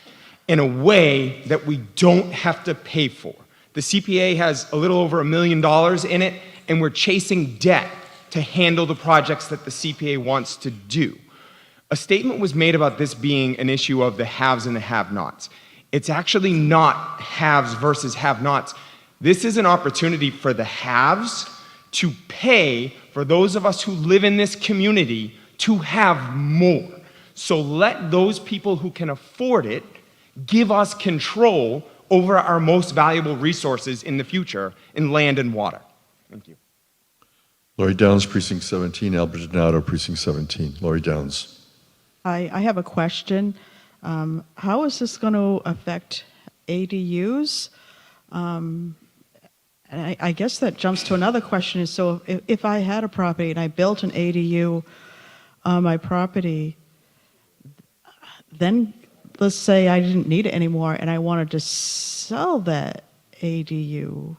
in a way that we don't have to pay for. The CPA has a little over $1 million in it, and we're chasing debt to handle the projects that the CPA wants to do. A statement was made about this being an issue of the haves and the have-nots. It's actually not haves versus have-nots. This is an opportunity for the haves to pay for those of us who live in this community to have more. So let those people who can afford it give us control over our most valuable resources in the future in land and water. Thank you. Laurie Downs, Precinct 17, Albert Donato, Precinct 17. Laurie Downs. I have a question. How is this going to affect ADUs? And I guess that jumps to another question is, so if I had a property and I built an ADU on my property, then let's say I didn't need it anymore and I wanted to sell that ADU.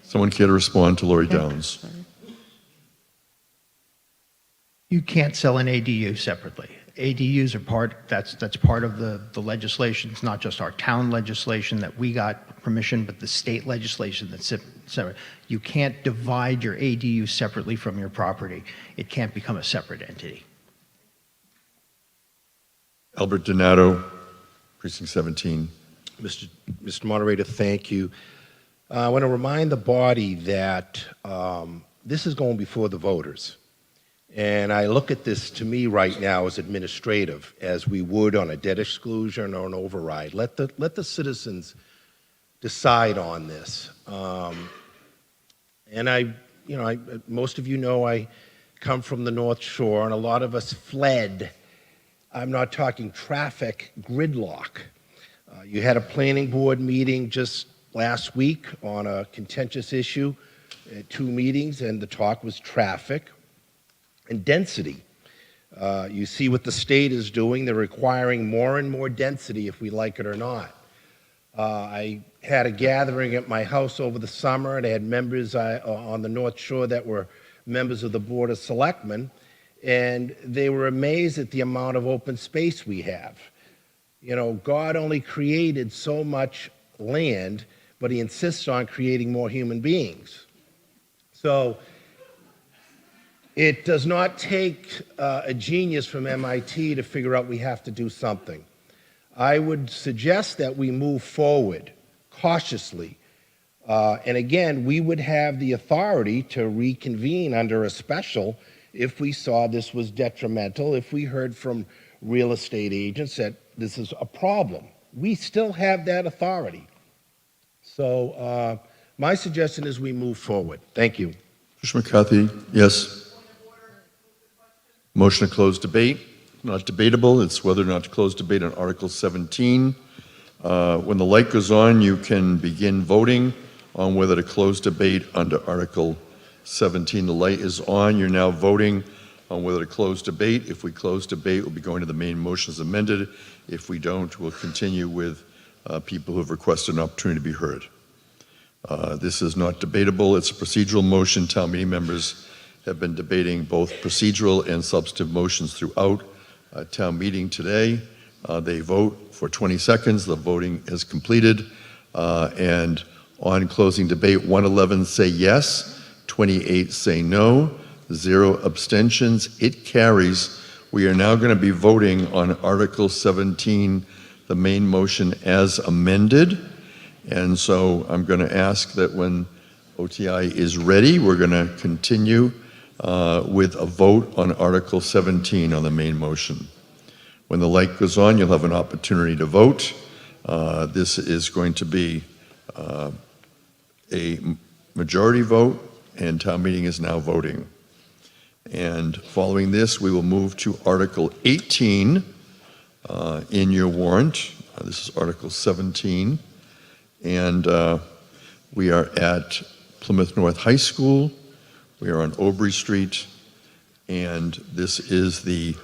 Someone care to respond to Laurie Downs? You can't sell an ADU separately. ADUs are that's part of the legislation. It's not just our town legislation that we got permission, but the state legislation that's separate. You can't divide your ADU separately from your property. It can't become a separate entity. Albert Donato, Precinct 17. Mr. Moderator, thank you. I want to remind the body that this is going before the voters. And I look at this, to me, right now as administrative, as we would on a debt exclusion or an override. Let the citizens decide on this. And most of you know I come from the North Shore, and a lot of us fled. I'm not talking traffic gridlock. You had a planning board meeting just last week on a contentious issue, 2 meetings, and the talk was traffic and density. You see what the state is doing. They're requiring more and more density if we like it or not. I had a gathering at my house over the summer, and I had members on the North Shore that were members of the Board of Selectmen, and they were amazed at the amount of open space we have. You know, God only created so much land, but he insists on creating more human beings. So it does not take a genius from MIT to figure out we have to do something. I would suggest that we move forward cautiously. And again, we would have the authority to reconvene under a special if we saw this was detrimental, if we heard from real estate agents that this is a problem. We still have that authority. So my suggestion is we move forward. Thank you. Commissioner McCarthy, yes. Motion to close debate. Not debatable. It's whether or not to close debate on Article 17. When the light goes on, you can begin voting on whether to close debate under Article 17. The light is on. You're now voting on whether to close debate. If we close debate, we'll be going to the main motion as amended. If we don't, we'll continue with people who have requested an opportunity to be heard. This is not debatable. It's a procedural motion. Town meeting members have been debating both procedural and substantive motions throughout town meeting today. They vote for 20 seconds. The voting is completed. And on closing debate, 111 say yes, 28 say no, 0 abstentions. It carries. We are now going to be voting on Article 17 the main motion as amended. And so I'm going to ask that when OTI is ready, we're going to continue with a vote on Article 17 on the main motion. When the light goes on, you'll have an opportunity to vote. This is going to be a majority vote, and town meeting is now voting. And following this, we will move to Article 18 in your warrant. This is Article 17. And we are at Plymouth North High School. We are on Aubrey Street. And this is the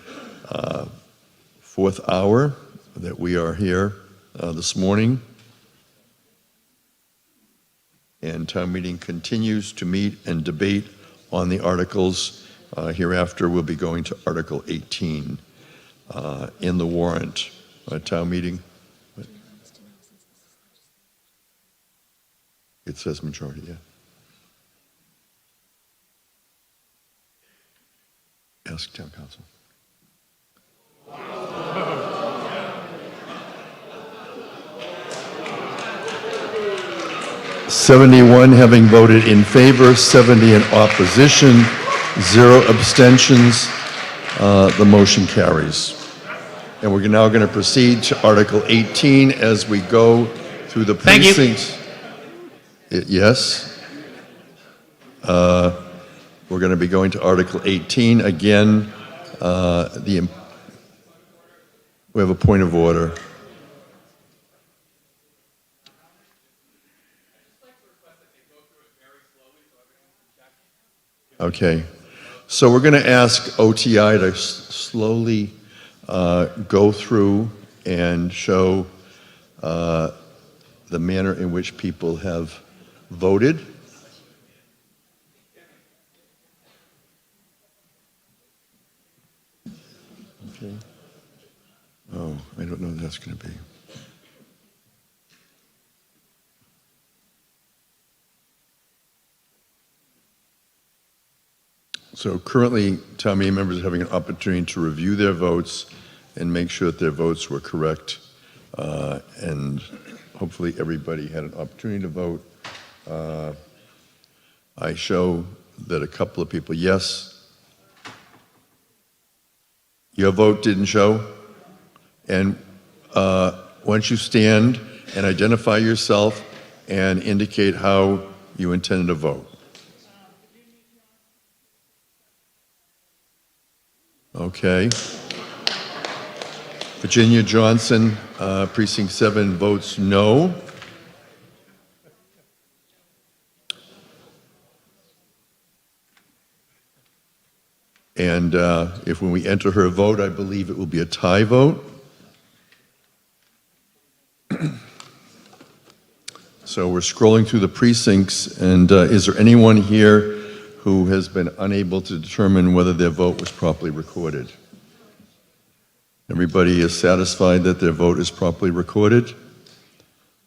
fourth hour that we are here this morning. And town meeting continues to meet and debate on the articles. Hereafter, we'll be going to Article 18 in the warrant. Town meeting. It says majority, yeah. Ask town council. "71 having voted in favor, 70 in opposition, 0 abstentions. The motion carries. And we're now going to proceed to Article 18 as we go through the Thank you. precincts. Yes. We're going to be going to Article 18 again. We have a point of order. Okay. So we're going to ask OTI to slowly go through and show the manner in which people have voted. Okay. Oh, I don't know what that's going to be. So currently, town meeting members are having an opportunity to review their votes and make sure that their votes were correct. And hopefully everybody had an opportunity to vote. I show that a couple of people, yes. Your vote didn't show. And once you stand and identify yourself and indicate how you intended to vote. Okay. Virginia Johnson, Precinct 7, votes no. And if when we enter her vote, I believe it will be a tie vote. So we're scrolling through the precincts, and is there anyone here who has been unable to determine whether their vote was properly recorded? Everybody is satisfied that their vote is properly recorded?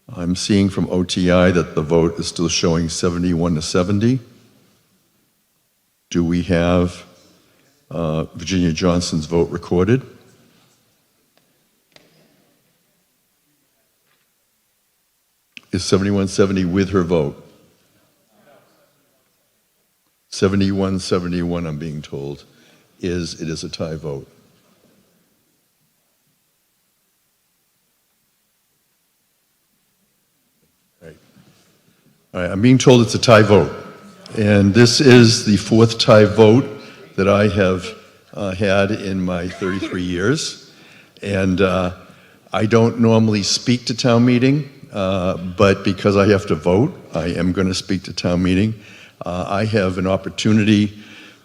I'm seeing from OTI that the vote is still showing 71 to 70. Do we have Virginia Johnson's vote recorded? Is 7170 with her vote? 7171, I'm being told, it is a tie vote. Right. All right, I'm being told it's a tie vote. And this is the fourth tie vote that I have had in my 33 years. And I don't normally speak to town meeting, but because I have to vote, I am going to speak to town meeting. I have an opportunity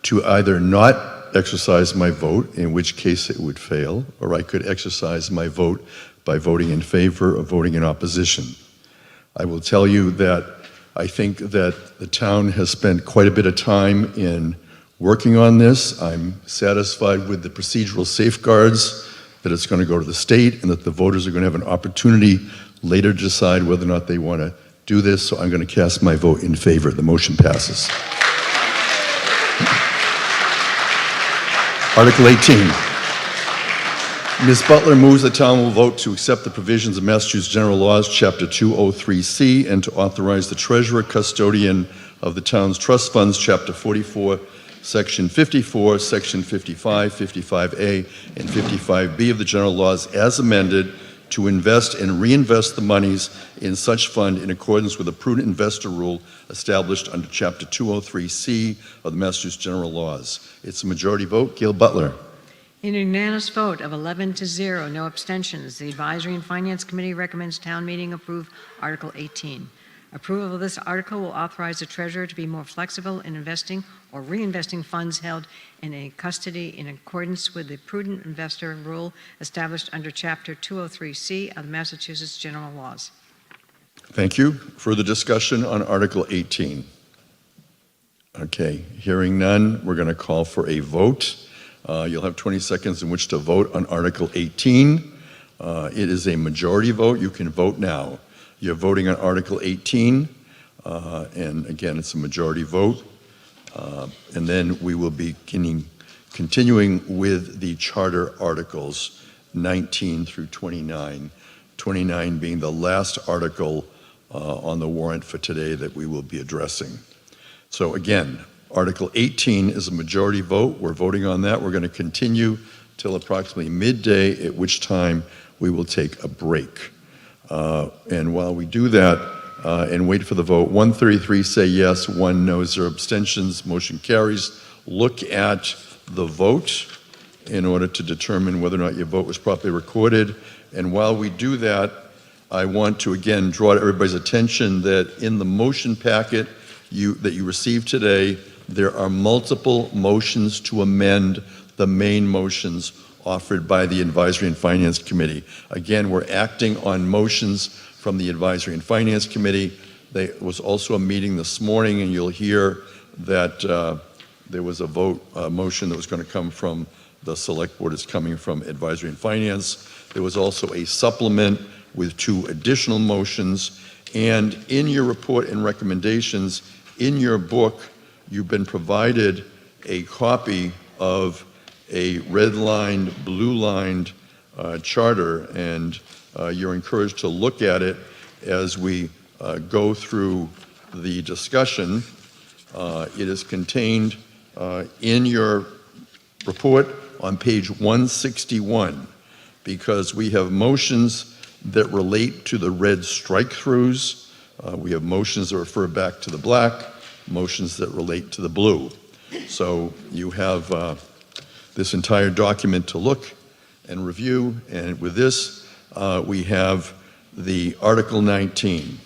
to either not exercise my vote, in which case it would fail, or I could exercise my vote by voting in favor or voting in opposition. I will tell you that I think that the town has spent quite a bit of time in working on this. I'm satisfied with the procedural safeguards, that it's going to go to the state, and that the voters are going to have an opportunity later to decide whether or not they want to do this, so I'm going to cast my vote in favor. The motion passes. Article 18. Ms. Butler moves the town will vote to accept the provisions of Massachusetts General Laws, Chapter 203C, and to authorize the treasurer custodian of the town's trust funds, Chapter 44, Section 54, Section 55, 55A, and 55B of the general laws as amended to invest and reinvest the monies in such fund in accordance with the prudent investor rule established under Chapter 203C of the Massachusetts General Laws. It's a majority vote. Gail Butler. In a unanimous vote of 11 to 0, no abstentions, the Advisory and Finance Committee recommends town meeting approve Article 18. Approval of this article will authorize the treasurer to be more flexible in investing or reinvesting funds held in a custody in accordance with the prudent investor rule established under Chapter 203C of the Massachusetts General Laws. Thank you. Further discussion on Article 18? Okay, hearing none, we're going to call for a vote. You'll have 20 seconds in which to vote on Article 18. It is a majority vote. You can vote now. You're voting on Article 18, and again, it's a majority vote. And then we will be continuing with the charter articles 19 through 29, 29 being the last article on the warrant for today that we will be addressing. So again, Article 18 is a majority vote. We're voting on that. We're going to continue till approximately midday, at which time we will take a break. And while we do that and wait for the vote, 133 say yes, 1 no, 0 abstentions, motion carries. Look at the vote in order to determine whether or not your vote was properly recorded. And while we do that, I want to again draw to everybody's attention that in the motion packet that you received today, there are multiple motions to amend the main motions offered by the Advisory and Finance Committee. Again, we're acting on motions from the Advisory and Finance Committee. There was also a meeting this morning, and you'll hear that there was a motion that was going to come from the Select Board is coming from Advisory and Finance. There was also a supplement with 2 additional motions. And in your report and recommendations, in your book, you've been provided a copy of a red-lined, blue-lined charter, and you're encouraged to look at it as we go through the discussion. It is contained in your report on page 161, because we have motions that relate to the red strike-throughs. We have motions that refer back to the black, motions that relate to the blue. So you have this entire document to look and review, and with this, we have the Article 19.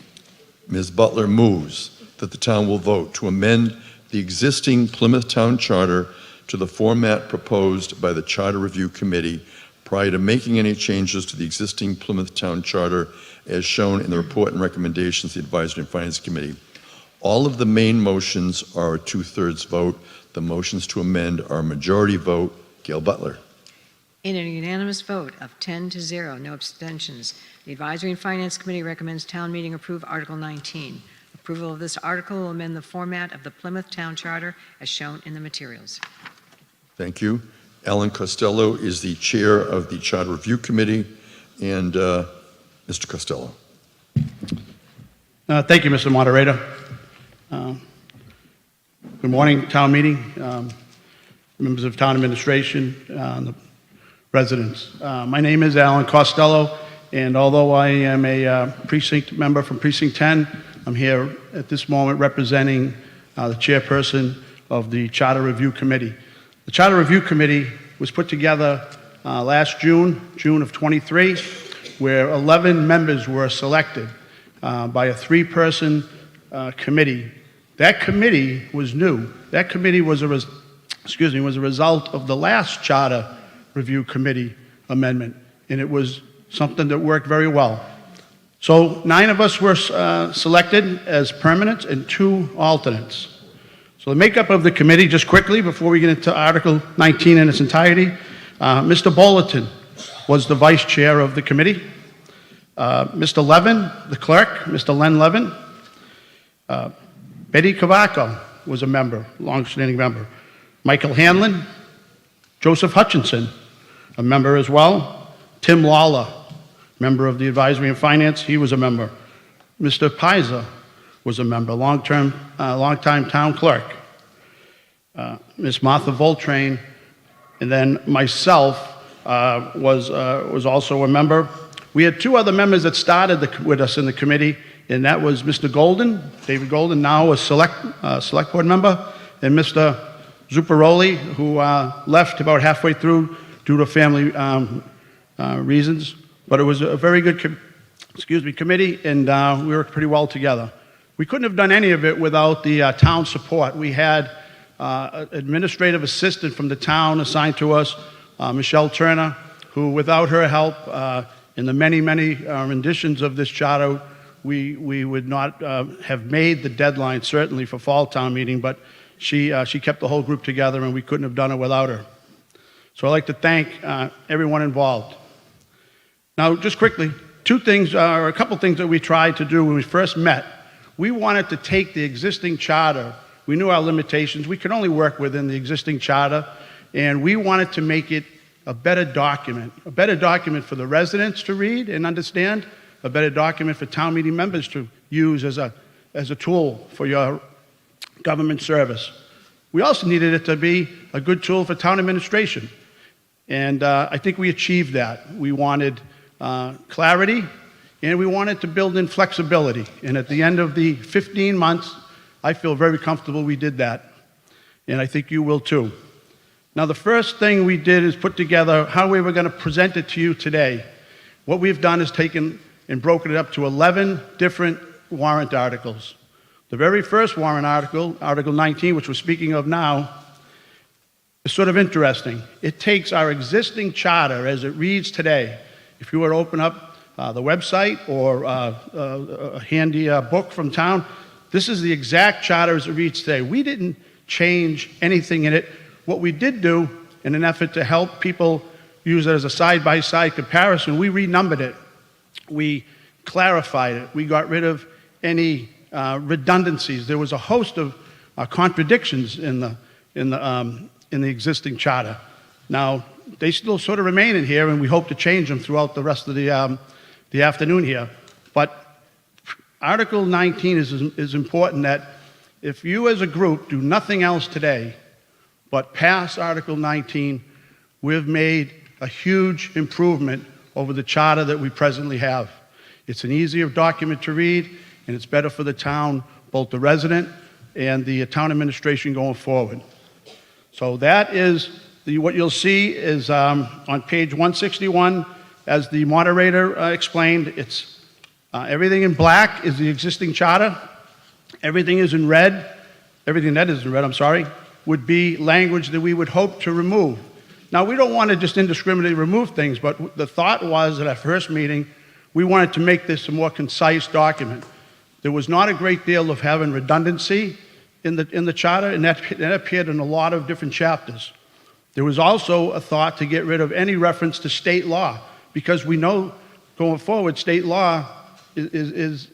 Ms. Butler moves that the town will vote to amend the existing Plymouth Town Charter to the format proposed by the Charter Review Committee prior to making any changes to the existing Plymouth Town Charter as shown in the report and recommendations of the Advisory and Finance Committee. All of the main motions are a 2/3 vote. The motions to amend are a majority vote. Gail Butler. In a unanimous vote of 10 to 0, no abstentions, the Advisory and Finance Committee recommends town meeting approve Article 19. Approval of this article will amend the format of the Plymouth Town Charter as shown in the materials. Thank you. Alan Costello is the chair of the Charter Review Committee. And Mr. Costello. Thank you, Mr. Moderator. Good morning, town meeting, members of town administration, the residents. My name is Alan Costello, and although I am a precinct member from Precinct 10, I'm here at this moment representing the chairperson of the Charter Review Committee. The Charter Review Committee was put together last June of 23, where 11 members were selected by a 3-person committee. That committee was new. That committee was a result of the last Charter Review Committee amendment, and it was something that worked very well. So 9 of us were selected as permanents and 2 alternates. So the makeup of the committee, just quickly, before we get into Article 19 in its entirety, Mr. Bulletin was the vice chair of the committee. Mr. Levin, the clerk, Mr. Len Levin. Betty Cavaco was a member, long-standing member. Michael Hanlon, Joseph Hutchinson, a member as well. Tim Lawler, member of the Advisory and Finance, he was a member. Mr. Pizer was a member, longtime town clerk. Ms. Martha Voltrain, and then myself was also a member. We had two other members that started with us in the committee, and that was Mr. Golden, David Golden, now a select board member, and Mr. Zuccaroli, who left about halfway through due to family reasons. But it was a very good committee, and we worked pretty well together. We couldn't have done any of it without the town support. We had administrative assistant from the town assigned to us, Michelle Turner, who without her help in the many renditions of this charter, we would not have made the deadline, certainly for fall town meeting, but she kept the whole group together, and we couldn't have done it without her. So I'd like to thank everyone involved. Now, just quickly, a couple things that we tried to do when we first met. We wanted to take the existing charter. We knew our limitations. We could only work within the existing charter, and we wanted to make it a better document for the residents to read and understand, a better document for town meeting members to use as a tool for your government service. We also needed it to be a good tool for town administration, and I think we achieved that. We wanted clarity, and we wanted to build in flexibility, and at the end of the 15 months, I feel very comfortable we did that, and I think you will too. Now, the first thing we did is put together how we were going to present it to you today. What we've done is taken and broken it up to 11 different warrant articles. The very first warrant article, Article 19, which we're speaking of now, is sort of interesting. It takes our existing charter as it reads today. If you were to open up the website or a handy book from town, this is the exact charter as it reads today. We didn't change anything in it. What we did do, in an effort to help people use it as a side-by-side comparison, we renumbered it. We clarified it. We got rid of any redundancies. There was a host of contradictions in the existing charter. Now, they still sort of remain in here, and we hope to change them throughout the rest of the afternoon here. But Article 19 is important that if you as a group do nothing else today but pass Article 19, we've made a huge improvement over the charter that we presently have. It's an easier document to read, and it's better for the town, both the resident and the town administration going forward. So that is what you'll see is on page 161, as the moderator explained, it's everything in black is the existing charter. Everything is in red. Everything that is in red, would be language that we would hope to remove. Now, we don't want to just indiscriminately remove things, but the thought was at our first meeting, we wanted to make this a more concise document. There was not a great deal of having redundancy in the charter, and that appeared in a lot of different chapters. There was also a thought to get rid of any reference to state law, because we know going forward, state law is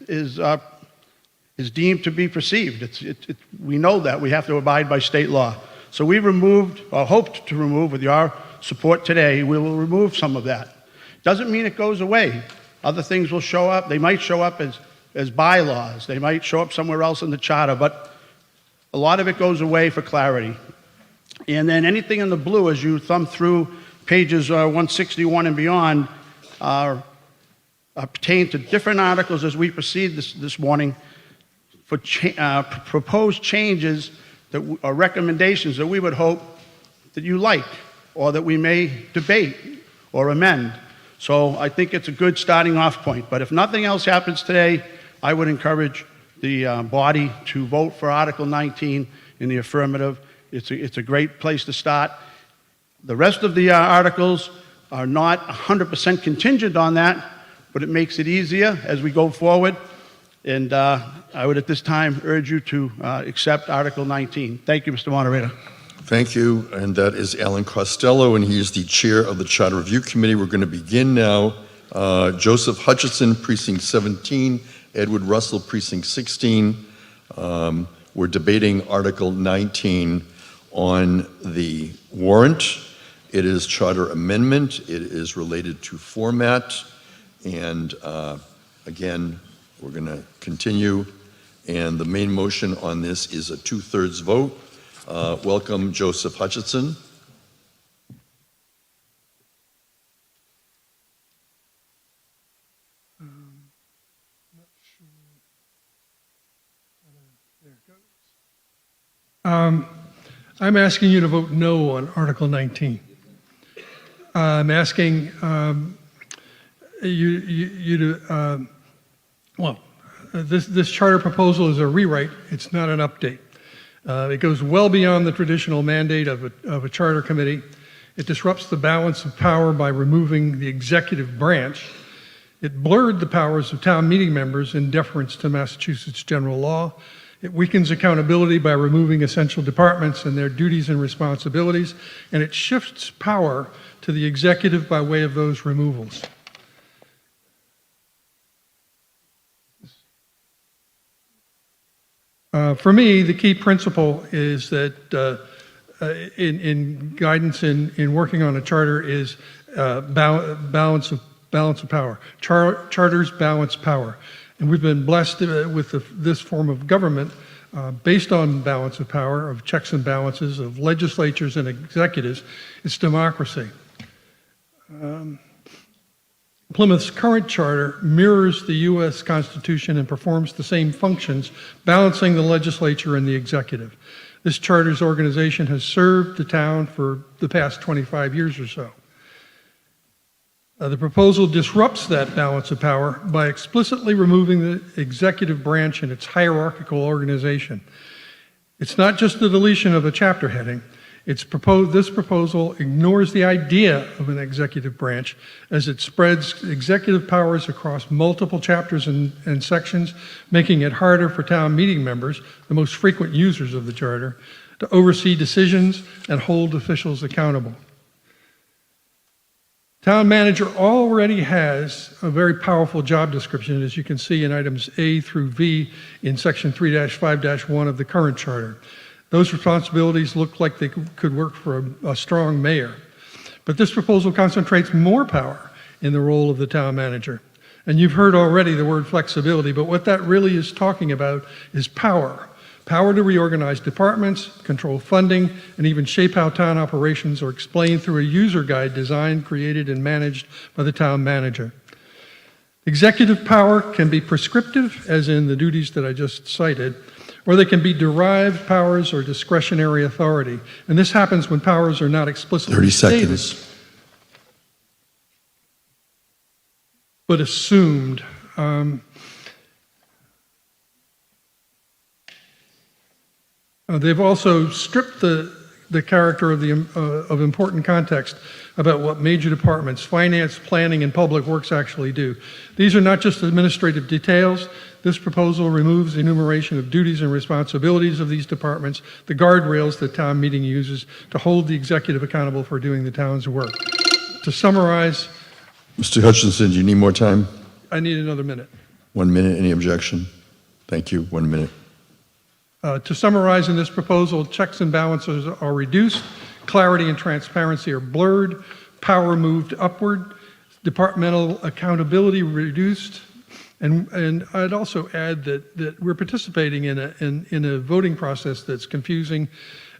deemed to be perceived. We know that. We have to abide by state law. So we removed, or hoped to remove, with your support today, we will remove some of that. Doesn't mean it goes away. Other things will show up. They might show up as bylaws. They might show up somewhere else in the charter, but a lot of it goes away for clarity. And then anything in the blue, as you thumb through pages 161 and beyond, pertain to different articles as we proceed this morning for proposed changes or recommendations that we would hope that you like, or that we may debate or amend. So I think it's a good starting off point. But if nothing else happens today, I would encourage the body to vote for Article 19 in the affirmative. It's a great place to start. The rest of the articles are not 100% contingent on that, but it makes it easier as we go forward. And I would at this time urge you to accept Article 19. Thank you, Mr. Moderator. Thank you, and that is Alan Costello, and he is the chair of the Charter Review Committee. We're going to begin now. Joseph Hutchison, Precinct 17, Edward Russell, Precinct 16. We're debating Article 19 on the warrant, It is charter amendment. It is related to format. And again, we're going to continue. And the main motion on this is a 2/3 vote. Welcome, Joseph Hutchinson. I'm asking you to vote no on Article 19. I'm asking you to, this charter proposal is a rewrite. It's not an update. It goes well beyond the traditional mandate of a charter committee. It disrupts the balance of power by removing the executive branch. It blurred the powers of town meeting members in deference to Massachusetts general law. It weakens accountability by removing essential departments and their duties and responsibilities, and it shifts power to the executive by way of those removals. For me, the key principle is that in guidance in working on a charter is balance of power. Charters balance power. And we've been blessed with this form of government based on balance of power, of checks and balances, of legislatures and executives. It's democracy. Plymouth's current charter mirrors the U.S. Constitution and performs the same functions, balancing the legislature and the executive. This charter's organization has served the town for the past 25 years or so. The proposal disrupts that balance of power by explicitly removing the executive branch and its hierarchical organization. It's not just the deletion of a chapter heading. This proposal ignores the idea of an executive branch as it spreads executive powers across multiple chapters and sections, making it harder for town meeting members, the most frequent users of the charter, to oversee decisions and hold officials accountable. Town manager already has a very powerful job description, as you can see in items A through V in section 3-5-1 of the current charter. Those responsibilities look like they could work for a strong mayor. But this proposal concentrates more power in the role of the town manager. And you've heard already the word flexibility, but what that really is talking about is power. Power to reorganize departments, control funding, and even shape how town operations are explained through a user guide designed, created, and managed by the town manager. Executive power can be prescriptive, as in the duties that I just cited, or they can be derived powers or discretionary authority. And this happens when powers are not explicitly 30 stated, seconds. but assumed. They've also stripped the character of important context about what major departments, finance, planning, and public works actually do. These are not just administrative details. This proposal removes the enumeration of duties and responsibilities of these departments, the guardrails that town meeting uses to hold the executive accountable for doing the town's work. To summarize, Mr. Hutchinson, do you need more time? I need another minute. 1 minute, any objection? Thank you, 1 minute. To summarize, in this proposal, checks and balances are reduced, clarity and transparency are blurred, power moved upward, departmental accountability reduced, and I'd also add that we're participating in a voting process that's confusing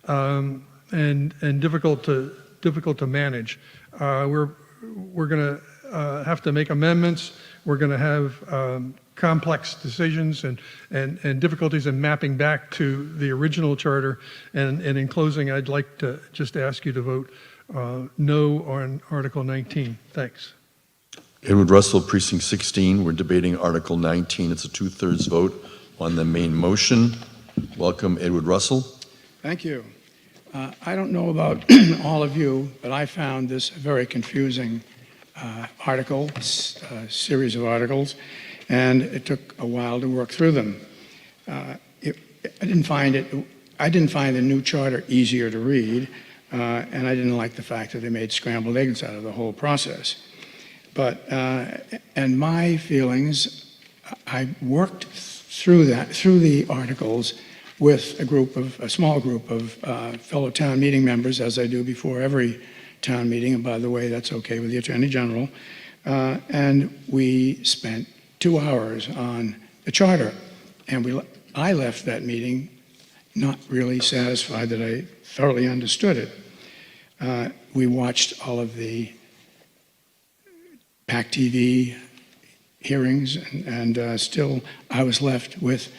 and difficult to manage. We're going to have to make amendments. We're going to have complex decisions and difficulties in mapping back to the original charter. And in closing, I'd like to just ask you to vote no on Article 19. Thanks. Edward Russell, Precinct 16. We're debating Article 19. It's a 2/3 vote on the main motion. Welcome, Edward Russell. Thank you. I don't know about all of you, but I found this a very confusing series of articles, and it took a while to work through them. I didn't find the new charter easier to read, and I didn't like the fact that they made scrambled eggs out of the whole process. But, and my feelings, I worked through the articles with a small group of fellow town meeting members, as I do before every town meeting, and by the way, that's okay with the Attorney General, and we spent 2 hours on the charter, and I left that meeting not really satisfied that I thoroughly understood it. We watched all of the PAC TV hearings, and still I was left with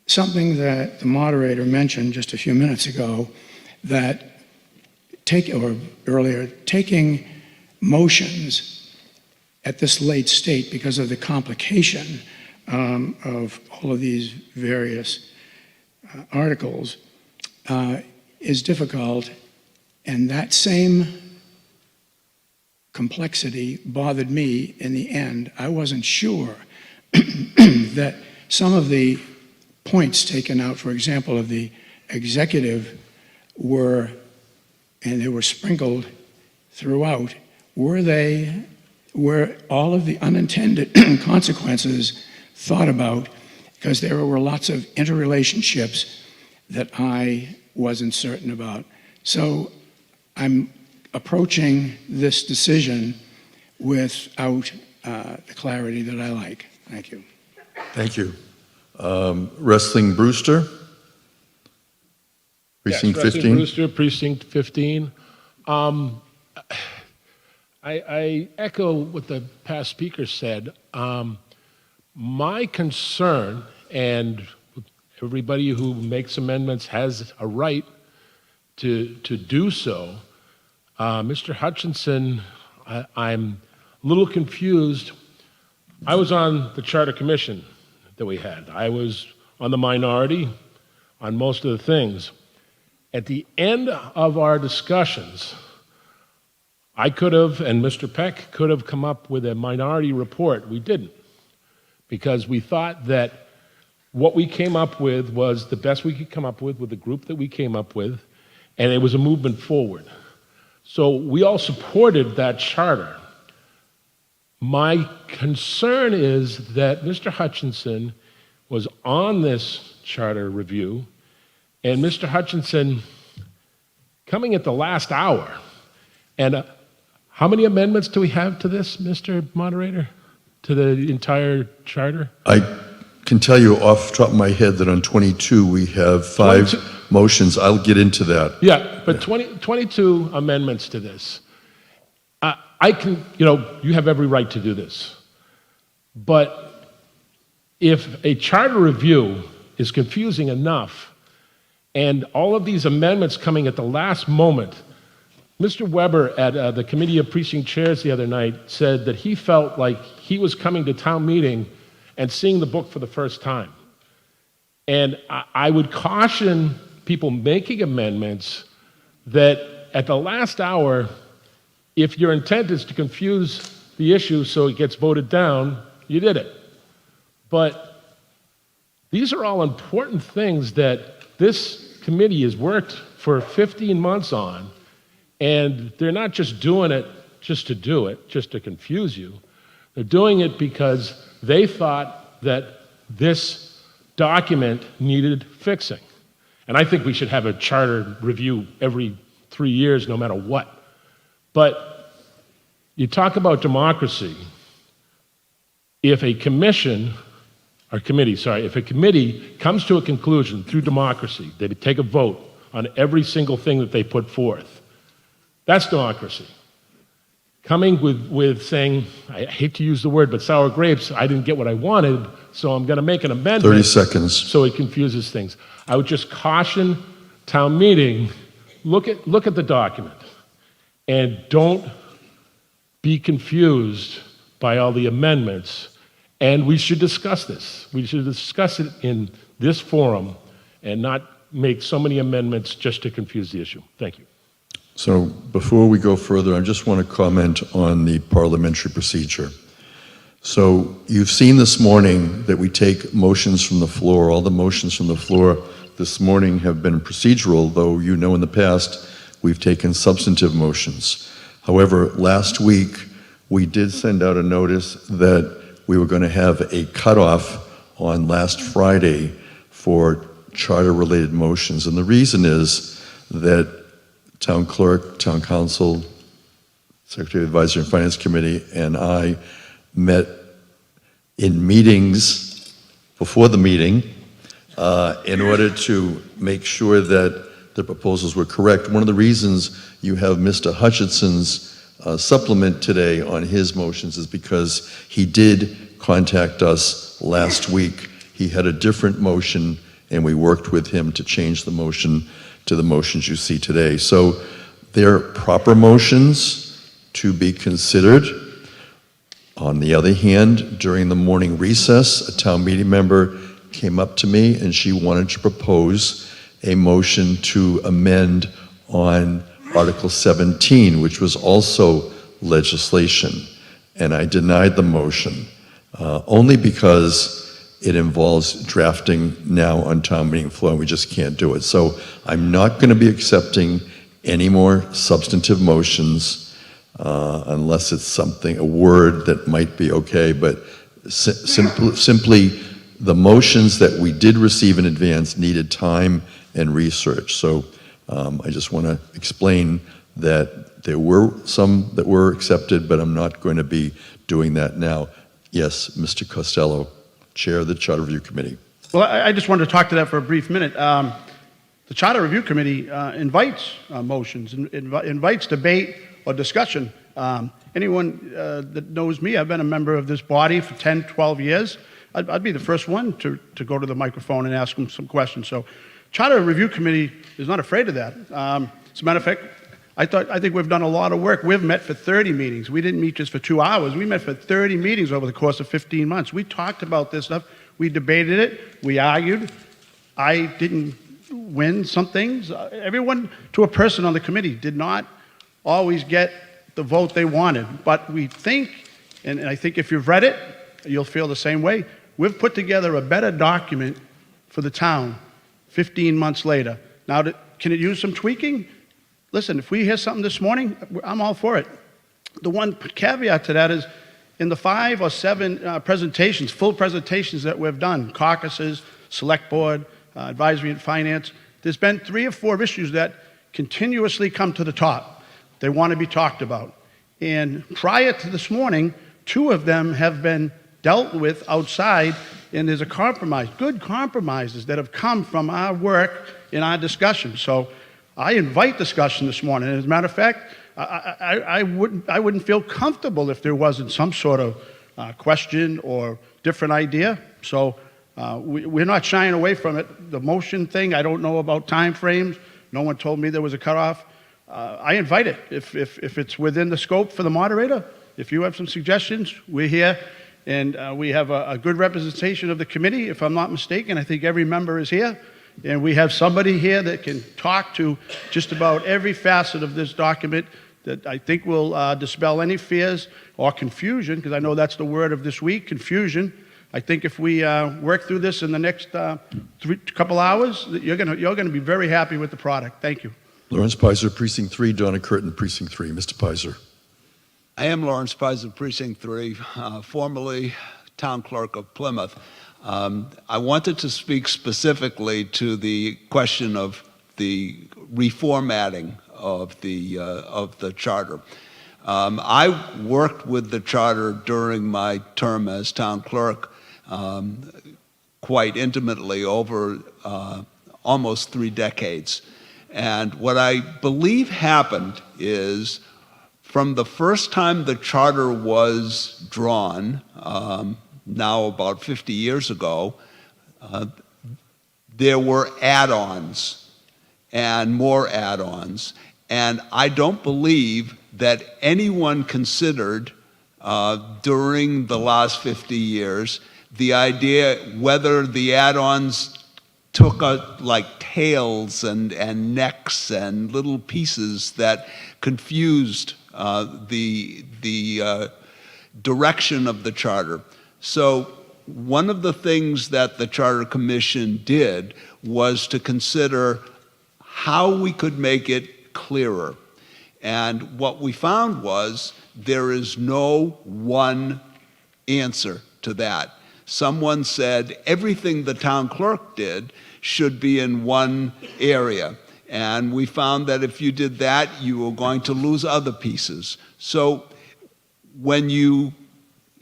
something that the moderator mentioned just a few minutes ago, that taking motions at this late state because of the complication of all of these various articles is difficult, and that same complexity bothered me in the end. I wasn't sure that some of the points taken out, for example, of the executive were, and they were sprinkled throughout, were all of the unintended consequences thought about, because there were lots of interrelationships that I wasn't certain about. So I'm approaching this decision without the clarity that I like. Thank you. Thank you. Wrestling Brewster? Precinct 15? Brewster, Precinct 15. I echo what the past speaker said. My concern, and everybody who makes amendments has a right to do so, Mr. Hutchinson, I'm a little confused. I was on the Charter Commission that we had. I was on the minority on most of the things. At the end of our discussions, I could have, and Mr. Peck could have come up with a minority report. We didn't, because we thought that what we came up with was the best we could come up with the group that we came up with, and it was a movement forward. So we all supported that charter. My concern is that Mr. Hutchinson was on this charter review, and Mr. Hutchinson coming at the last hour. And how many amendments do we have to this, Mr. Moderator, to the entire charter? I can tell you off the top of my head that on 22 we have 5 motions. I'll get into that. Yeah, but 22 amendments to this. I can, you have every right to do this. But if a charter review is confusing enough, and all of these amendments coming at the last moment, Mr. Weber at the Committee of Precinct Chairs the other night said that he felt like he was coming to town meeting and seeing the book for the first time. And I would caution people making amendments that at the last hour, if your intent is to confuse the issue so it gets voted down, you did it. But these are all important things that this committee has worked for 15 months on, and they're not just doing it just to do it, just to confuse you. They're doing it because they thought that this document needed fixing. And I think we should have a charter review every 3 years, no matter what. But you talk about democracy. If a committee comes to a conclusion through democracy, they take a vote on every single thing that they put forth, that's democracy. Coming with saying, I hate to use the word, but sour grapes, I didn't get what I wanted, so I'm going to make an amendment. 30 seconds. So it confuses things. I would just caution town meeting, look at the document, and don't be confused by all the amendments. And we should discuss this. We should discuss it in this forum and not make so many amendments just to confuse the issue. Thank you. So before we go further, I just want to comment on the parliamentary procedure. So you've seen this morning that we take motions from the floor. All the motions from the floor this morning have been procedural, though you know in the past we've taken substantive motions. However, last week we did send out a notice that we were going to have a cutoff on last Friday for charter-related motions. And the reason is that town clerk, town council, Secretary of the Advisory and Finance Committee, and I met in meetings before the meeting in order to make sure that the proposals were correct. One of the reasons you have Mr. Hutchinson's supplement today on his motions is because he did contact us last week. He had a different motion, and we worked with him to change the motion to the motions you see today. So they're proper motions to be considered. On the other hand, during the morning recess, a town meeting member came up to me and she wanted to propose a motion to amend on Article 17, which was also legislation. And I denied the motion, only because it involves drafting now on town meeting floor, and we just can't do it. So I'm not going to be accepting any more substantive motions unless it's something, a word that might be okay, but simply the motions that we did receive in advance needed time and research. So I just want to explain that there were some that were accepted, but I'm not going to be doing that now. Yes, Mr. Costello, Chair of the Charter Review Committee. Well, I just wanted to talk to that for a brief minute. The Charter Review Committee invites motions, invites debate or discussion. Anyone that knows me, I've been a member of this body for 10, 12 years. I'd be the first one to go to the microphone and ask them some questions. So Charter Review Committee is not afraid of that. As a matter of fact, I think we've done a lot of work. We've met for 30 meetings. We didn't meet just for 2 hours. We met for 30 meetings over the course of 15 months. We talked about this stuff. We debated it. We argued. I didn't win some things. Everyone, to a person on the committee, did not always get the vote they wanted. But we think, and I think if you've read it, you'll feel the same way. We've put together a better document for the town 15 months later. Now, can it use some tweaking? Listen, if we hear something this morning, I'm all for it. The one caveat to that is in the 5 or 7 presentations, full presentations that we've done, caucuses, select board, advisory and finance, there's been 3 or 4 issues that continuously come to the top. They want to be talked about. And prior to this morning, 2 of them have been dealt with outside, and there's a compromise, good compromises that have come from our work in our discussion. So I invite discussion this morning. And as a matter of fact, I wouldn't feel comfortable if there wasn't some sort of question or different idea. So we're not shying away from it. The motion thing, I don't know about time frames. No one told me there was a cutoff. I invite it. If it's within the scope for the moderator, if you have some suggestions, we're here. And we have a good representation of the committee, if I'm not mistaken. I think every member is here. And we have somebody here that can talk to just about every facet of this document that I think will dispel any fears or confusion, because I know that's the word of this week, confusion. I think if we work through this in the next couple hours, you're going to be very happy with the product. Thank you. Lawrence Pizer, Precinct 3, Donna Curtin, Precinct 3. Mr. Pizer. I am Lawrence Pizer, Precinct 3, formerly Town Clerk of Plymouth. I wanted to speak specifically to the question of the reformatting of the charter. I worked with the charter during my term as town clerk quite intimately over almost 3 decades. And what I believe happened is from the first time the charter was drawn, now about 50 years ago, there were add-ons and more add-ons. And I don't believe that anyone considered during the last 50 years the idea whether the add-ons took like tails and necks and little pieces that confused the direction of the charter. So one of the things that the Charter Commission did was to consider how we could make it clearer. And what we found was there is no one answer to that. Someone said everything the town clerk did should be in one area. And we found that if you did that, you were going to lose other pieces. So when you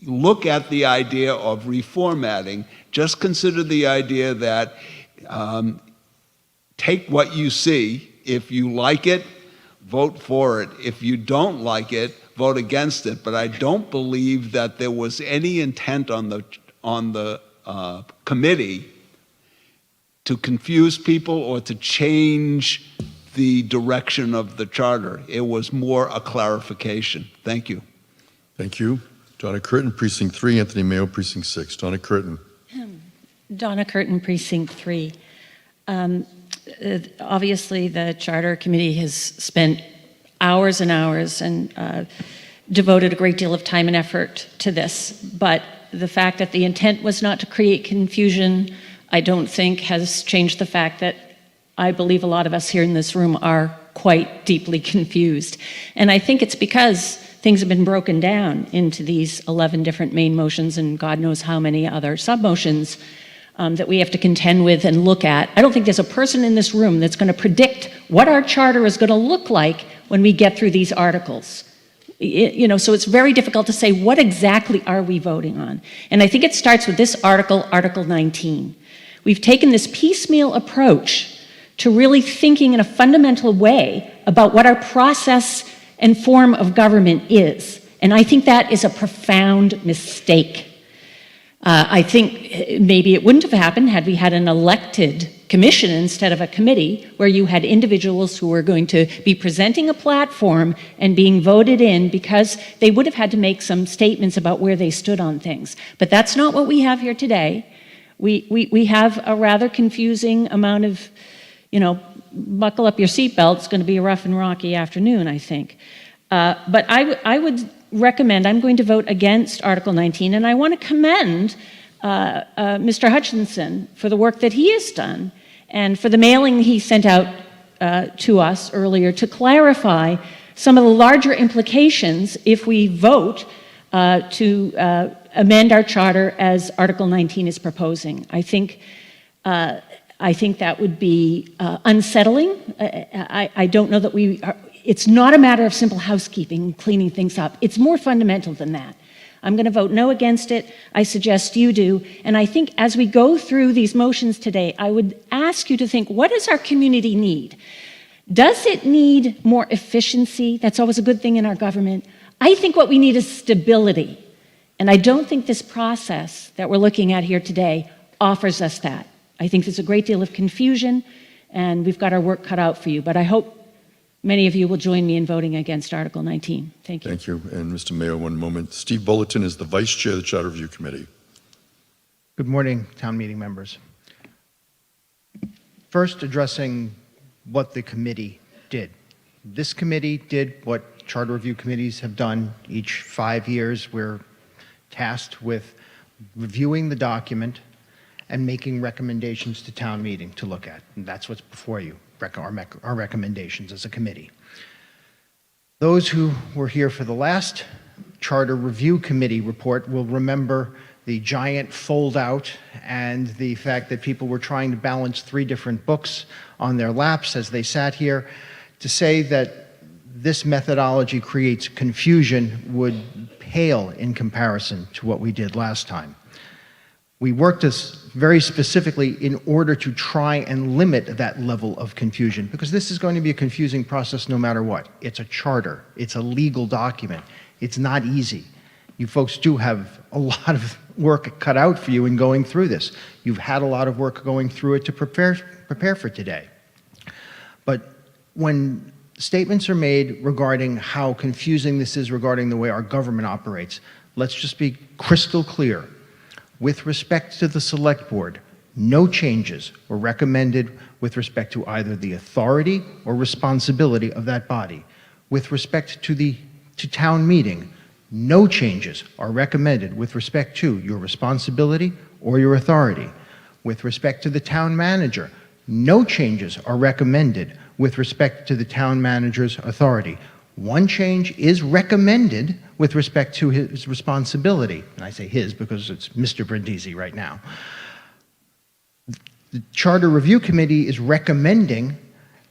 look at the idea of reformatting, just consider the idea that take what you see. If you like it, vote for it. If you don't like it, vote against it. But I don't believe that there was any intent on the committee to confuse people or to change the direction of the charter. It was more a clarification. Thank you. Thank you. Donna Curtin, Precinct 3, Anthony Mayo, Precinct 6. Donna Curtin. Donna Curtin, Precinct 3. Obviously, the Charter Committee has spent hours and hours and devoted a great deal of time and effort to this. But the fact that the intent was not to create confusion, I don't think has changed the fact that I believe a lot of us here in this room are quite deeply confused. And I think it's because things have been broken down into these 11 different main motions and God knows how many other sub-motions that we have to contend with and look at. I don't think there's a person in this room that's going to predict what our charter is going to look like when we get through these articles. So it's very difficult to say what exactly are we voting on. And I think it starts with this article, Article 19. We've taken this piecemeal approach to really thinking in a fundamental way about what our process and form of government is. And I think that is a profound mistake. I think maybe it wouldn't have happened had we had an elected commission instead of a committee where you had individuals who were going to be presenting a platform and being voted in because they would have had to make some statements about where they stood on things. But that's not what we have here today. We have a rather confusing amount of, buckle up your seatbelt, it's going to be a rough and rocky afternoon, I think. But I would recommend, I'm going to vote against Article 19, and I want to commend Mr. Hutchinson for the work that he has done and for the mailing he sent out to us earlier to clarify some of the larger implications if we vote to amend our charter as Article 19 is proposing. I think that would be unsettling. I don't know that we are. It's not a matter of simple housekeeping, cleaning things up. It's more fundamental than that. I'm going to vote no against it. I suggest you do. And I think as we go through these motions today, I would ask you to think, what does our community need? Does it need more efficiency? That's always a good thing in our government. I think what we need is stability. And I don't think this process that we're looking at here today offers us that. I think there's a great deal of confusion, and we've got our work cut out for you. But I hope many of you will join me in voting against Article 19. Thank you. Thank you. And Mr. Mayo, one moment. Steve Bulletin is the Vice Chair of the Charter Review Committee. Good morning, town meeting members. First, addressing what the committee did. This committee did what charter review committees have done each 5 years. We're tasked with reviewing the document and making recommendations to town meeting to look at. And that's what's before you, our recommendations as a committee. Those who were here for the last Charter Review Committee report will remember the giant fold-out and the fact that people were trying to balance 3 different books on their laps as they sat here. To say that this methodology creates confusion would pale in comparison to what we did last time. We worked this very specifically in order to try and limit that level of confusion, because this is going to be a confusing process no matter what. It's a charter. It's a legal document. It's not easy. You folks do have a lot of work cut out for you in going through this. You've had a lot of work going through it to prepare for today. But when statements are made regarding how confusing this is regarding the way our government operates, let's just be crystal clear. With respect to the Select Board, no changes were recommended with respect to either the authority or responsibility of that body. With respect to town meeting, no changes are recommended with respect to your responsibility or your authority. With respect to the town manager, no changes are recommended with respect to the town manager's authority. One change is recommended with respect to his responsibility. And I say his because it's Mr. Brindisi right now. The Charter Review Committee is recommending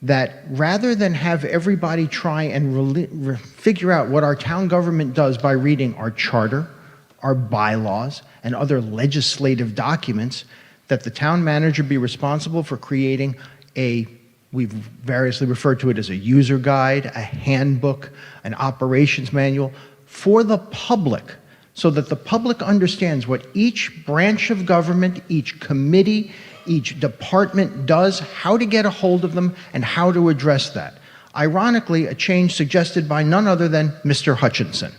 that rather than have everybody try and figure out what our town government does by reading our charter, our bylaws, and other legislative documents, that the town manager be responsible for creating we've variously referred to it as a user guide, a handbook, an operations manual for the public, so that the public understands what each branch of government, each committee, each department does, how to get a hold of them, and how to address that. Ironically, a change suggested by none other than Mr. Hutchinson.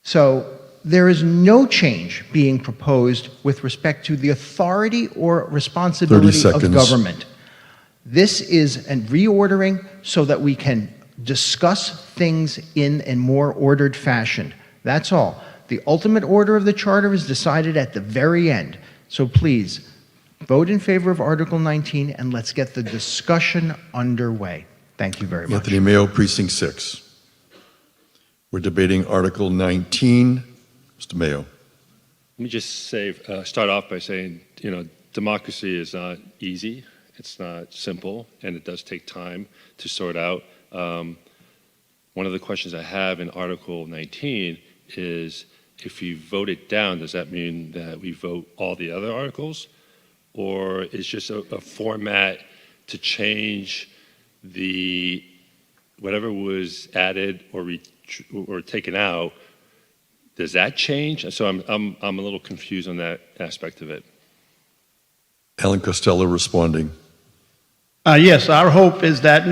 So there is no change being proposed with respect to the authority or responsibility of government. This is a reordering so that we can discuss things in a more ordered fashion. That's all. The ultimate order of the charter is decided at the very end. So please, vote in favor of Article 19 and let's get the discussion underway. Thank you very much. Anthony Mayo, Precinct 6. We're debating Article 19. Mr. Mayo. Let me just say, start off by saying, democracy is not easy. It's not simple, and it does take time to sort out. One of the questions I have in Article 19 is, if you vote it down, does that mean that we vote all the other articles? Or is just a format to change whatever was added or taken out? Does that change? So I'm a little confused on that aspect of it. Alan Costello responding. Yes, our hope is that,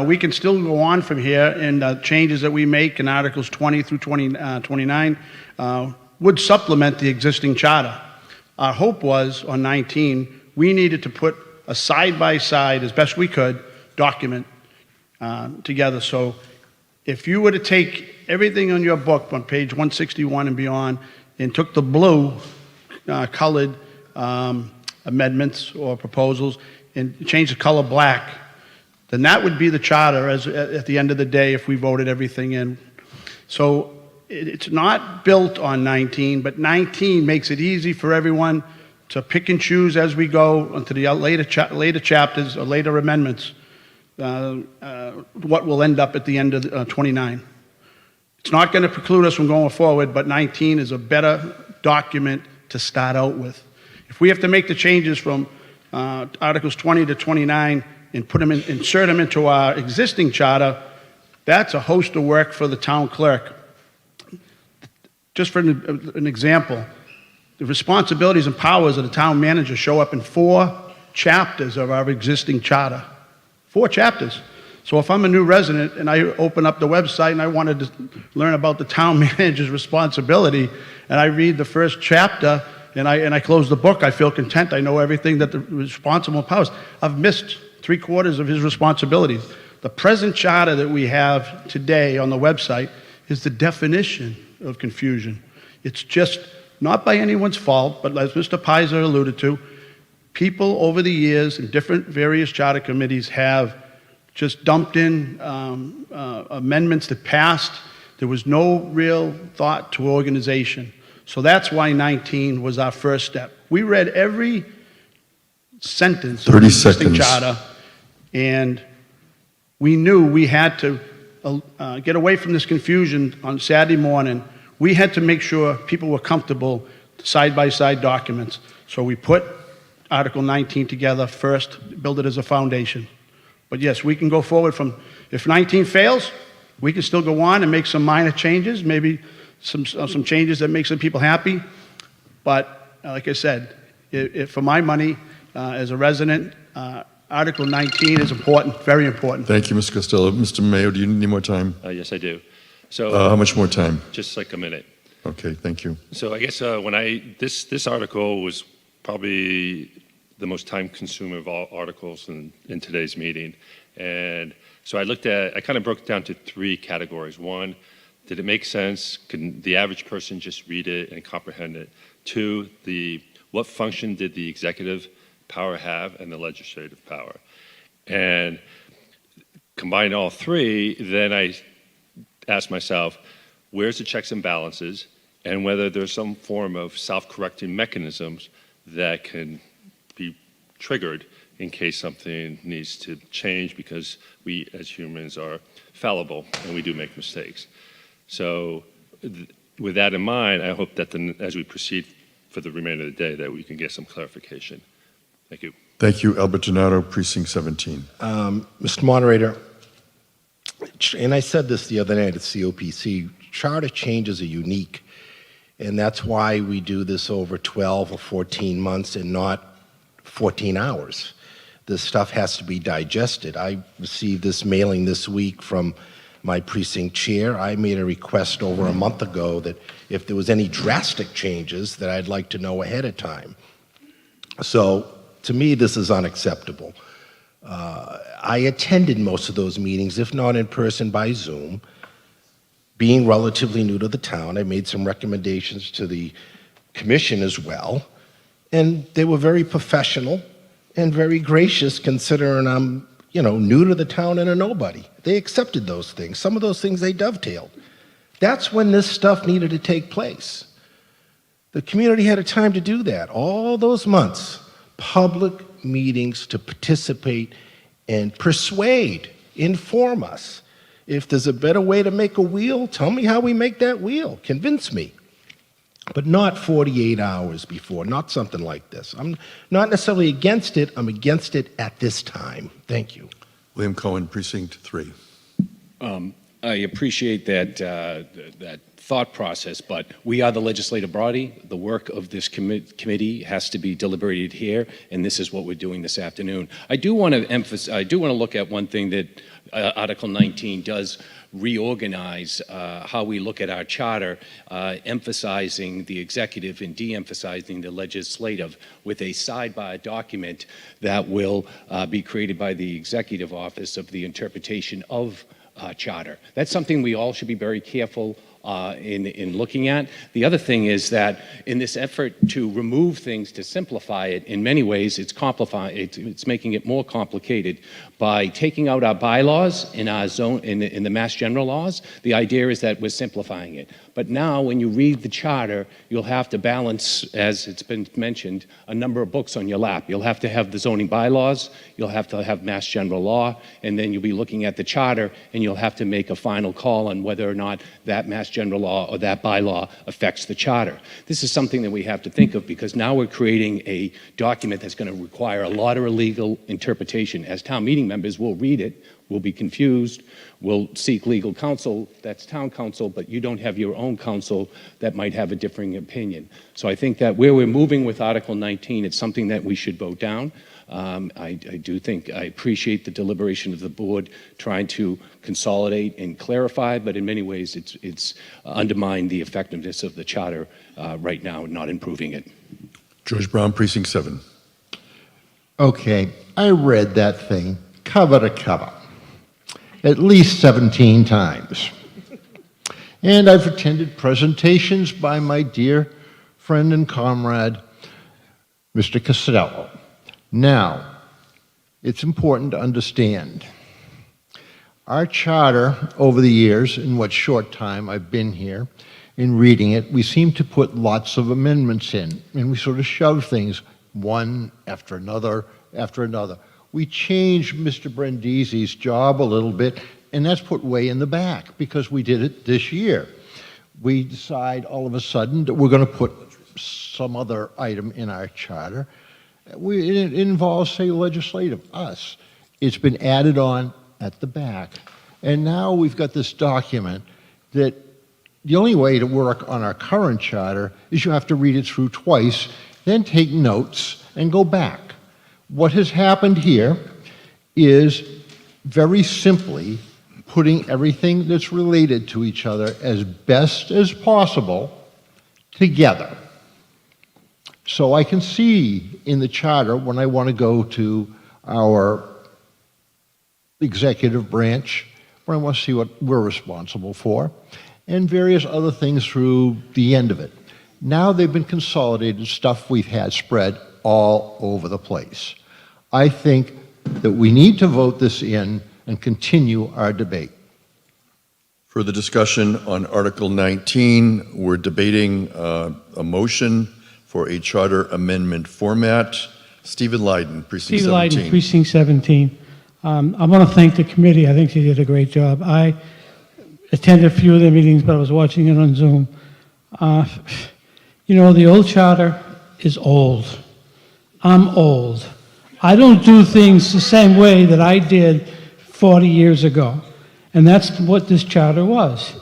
we can still go on from here, and changes that we make in Articles 20 through 29 would supplement the existing charter. Our hope was, on 19, we needed to put a side-by-side, as best we could, document together. So if you were to take everything on your book on page 161 and beyond and took the blue colored amendments or proposals and change the color black, then that would be the charter at the end of the day if we voted everything in. So it's not built on 19, but 19 makes it easy for everyone to pick and choose as we go into the later chapters or later amendments what will end up at the end of 29. It's not going to preclude us from going forward, but 19 is a better document to start out with. If we have to make the changes from Articles 20 to 29 and insert them into our existing charter, that's a host of work for the town clerk. Just for an example, the responsibilities and powers of the town manager show up in 4 chapters of our existing charter. 4 chapters. So if I'm a new resident and I open up the website and I wanted to learn about the town manager's responsibility, and I read the first chapter and I close the book, I feel content. I know everything that the responsible powers. I've missed 3/4 of his responsibilities. The present charter that we have today on the website is the definition of confusion. It's just not by anyone's fault, but as Mr. Pizer alluded to, people over the years in different various charter committees have just dumped in amendments that passed. There was no real thought to organization. So that's why 19 was our first step. We read every sentence of the existing charter, and we knew we had to get away from this confusion on Saturday morning. We had to make sure people were comfortable side-by-side documents. So we put Article 19 together first, build it as a foundation. But yes, we can go forward from, if 19 fails, we can still go on and make some minor changes, maybe some changes that make some people happy. But like I said, for my money, as a resident, Article 19 is important, very important. Thank you, Mr. Costello. Mr. Mayo, do you need any more time? Yes, I do. So how much more time? Just like a minute. Okay, thank you. So I guess this article was probably the most time-consuming of all articles in today's meeting. And so I kind of broke it down to 3 categories. 1, did it make sense? Can the average person just read it and comprehend it? 2, what function did the executive power have and the legislative power? And combine all 3, then I asked myself, where's the checks and balances, and whether there's some form of self-correcting mechanisms that can be triggered in case something needs to change, because we as humans are fallible and we do make mistakes. So with that in mind, I hope that as we proceed for the remainder of the day, that we can get some clarification. Thank you. Thank you, Albert Donato, Precinct 17. Mr. Moderator, and I said this the other night at COPC, charter changes are unique, and that's why we do this over 12 or 14 months and not 14 hours. This stuff has to be digested. I received this mailing this week from my precinct chair. I made a request over a month ago that if there was any drastic changes that I'd like to know ahead of time. So to me, this is unacceptable. I attended most of those meetings, if not in person, by Zoom. Being relatively new to the town, I made some recommendations to the commission as well, and they were very professional and very gracious, considering I'm, new to the town and a nobody. They accepted those things. Some of those things they dovetailed. That's when this stuff needed to take place. The community had a time to do that. All those months, public meetings to participate and persuade, inform us. If there's a better way to make a wheel, tell me how we make that wheel. Convince me. But not 48 hours before, not something like this. I'm not necessarily against it, I'm against it at this time. Thank you. William Cohen, Precinct 3. I appreciate that thought process, but we are the legislative body. The work of this committee has to be deliberated here, and this is what we're doing this afternoon. I do want to emphasize, I do want to look at one thing that Article 19 does reorganize how we look at our charter, emphasizing the executive and de-emphasizing the legislative with a sidebar document that will be created by the Executive Office of the Interpretation of Charter. That's something we all should be very careful in looking at. The other thing is that in this effort to remove things, to simplify it, in many ways it's making it more complicated. By taking out our bylaws in our zone, in the Mass General laws, the idea is that we're simplifying it. But now when you read the charter, you'll have to balance, as it's been mentioned, a number of books on your lap. You'll have to have the zoning bylaws, you'll have to have Mass General law, and then you'll be looking at the charter, and you'll have to make a final call on whether or not that Mass General law or that bylaw affects the charter. This is something that we have to think of, because now we're creating a document that's going to require a lot of legal interpretation. As town meeting members, we'll read it, we'll be confused, we'll seek legal counsel, that's town counsel, but you don't have your own counsel that might have a differing opinion. So I think that where we're moving with Article 19, it's something that we should vote down. I appreciate the deliberation of the board trying to consolidate and clarify, but in many ways it's undermined the effectiveness of the charter right now, not improving it. George Brown, Precinct 7. Okay, I read that thing cover to cover at least 17 times. And I've attended presentations by my dear friend and comrade, Mr. Costello. Now, it's important to understand, our charter over the years, in what short time I've been here, in reading it, we seem to put lots of amendments in, and we sort of shove things one after another after another. We changed Mr. Brindisi's job a little bit, and that's put way in the back because we did it this year. We decide all of a sudden that we're going to put some other item in our charter. It involves, say, legislative, us. It's been added on at the back. And now we've got this document that the only way to work on our current charter is you have to read it through twice, then take notes and go back. What has happened here is very simply putting everything that's related to each other as best as possible together. So I can see in the charter when I want to go to our executive branch, where I want to see what we're responsible for, and various other things through the end of it. Now they've been consolidated, stuff we've had spread all over the place. I think that we need to vote this in and continue our debate. Further discussion on Article 19. We're debating a motion for a charter amendment format. Stephen Lyden, Precinct Steve 17. Lyden, Precinct 17. I want to thank the committee. I think they did a great job. I attended a few of their meetings, but I was watching it on Zoom. You know, the old charter is old. I'm old. I don't do things the same way that I did 40 years ago. And that's what this charter was.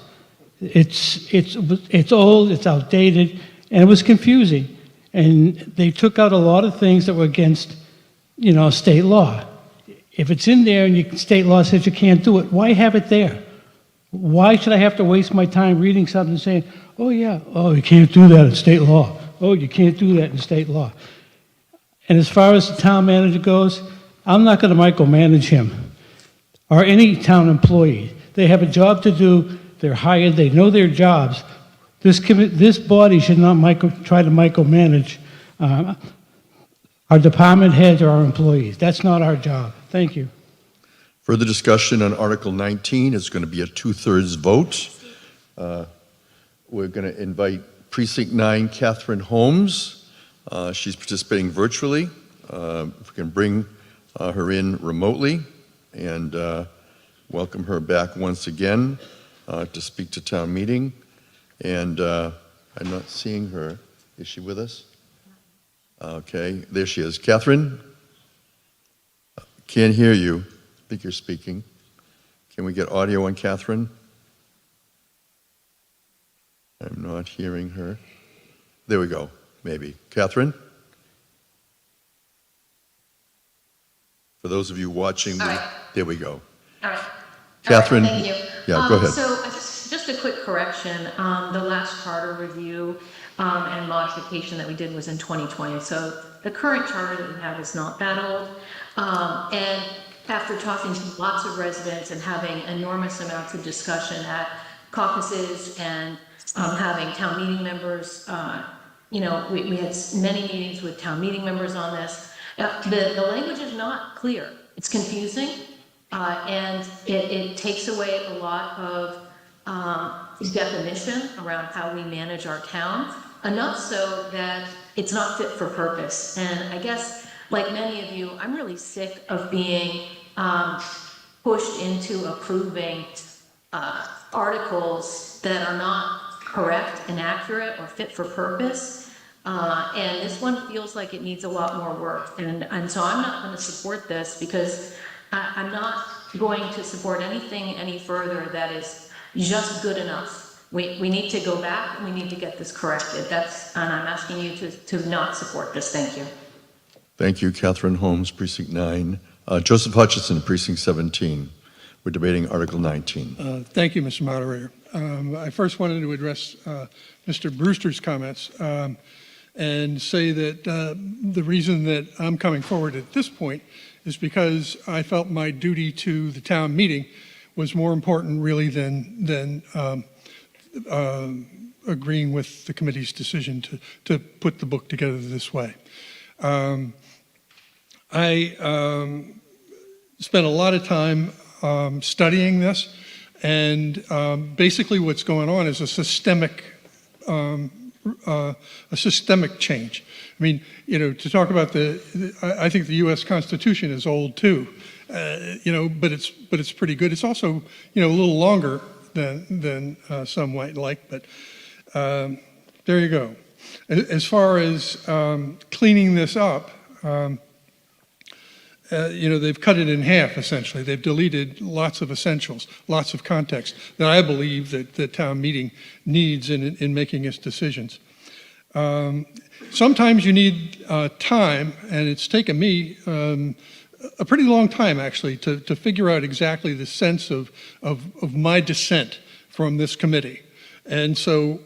It's old, it's outdated, and it was confusing. And they took out a lot of things that were against, you know, state law. If it's in there and state law says you can't do it, why have it there? Why should I have to waste my time reading something and saying, oh yeah, oh you can't do that in state law. Oh, you can't do that in state law. And as far as the town manager goes, I'm not going to micromanage him or any town employee. They have a job to do. They're hired. They know their jobs. This body should not try to micromanage our department heads or our employees. That's not our job. Thank you. Further discussion on Article 19 is going to be a 2/3 vote. We're going to invite Precinct 9, Catherine Holmes. She's participating virtually. If we can bring her in remotely and welcome her back once again to speak to town meeting. And I'm not seeing her. Is she with us? Okay, there she is. Catherine? Can't hear you. I think you're speaking. Can we get audio on Catherine? I'm not hearing her. There we go, maybe. Catherine? For those of you watching, there we go. All right. Catherine? All right, thank you. Yeah, go ahead. So just a quick correction. The last charter review and modification that we did was in 2020. So the current charter that we have is not that old. And after talking to lots of residents and having enormous amounts of discussion at caucuses and having town meeting members, you know, we had many meetings with town meeting members on this. The language is not clear. It's confusing, and it takes away a lot of definition around how we manage our town, enough so that it's not fit for purpose. And I guess, like many of you, I'm really sick of being pushed into approving articles that are not correct and accurate or fit for purpose. And this one feels like it needs a lot more work. And so I'm not going to support this because I'm not going to support anything any further that is just good enough. We need to go back and we need to get this corrected. And I'm asking you to not support this. Thank you. Thank you, Catherine Holmes, Precinct 9. Joseph Hutchison, Precinct 17. We're debating Article 19. Thank you, Mr. Moderator. I first wanted to address Mr. Brewster's comments and say that the reason that I'm coming forward at this point is because I felt my duty to the town meeting was more important really than agreeing with the committee's decision to put the book together this way. I spent a lot of time studying this, and basically what's going on is a systemic change. I mean, you know, to talk about I think the U.S. Constitution is old too, you know, but it's pretty good. It's also, you know, a little longer than some might like, but there you go. As far as cleaning this up, you know, they've cut it in half, essentially. They've deleted lots of essentials, lots of context that I believe that the town meeting needs in making its decisions. Sometimes you need time, and it's taken me a pretty long time, actually, to figure out exactly the sense of my dissent from this committee. And so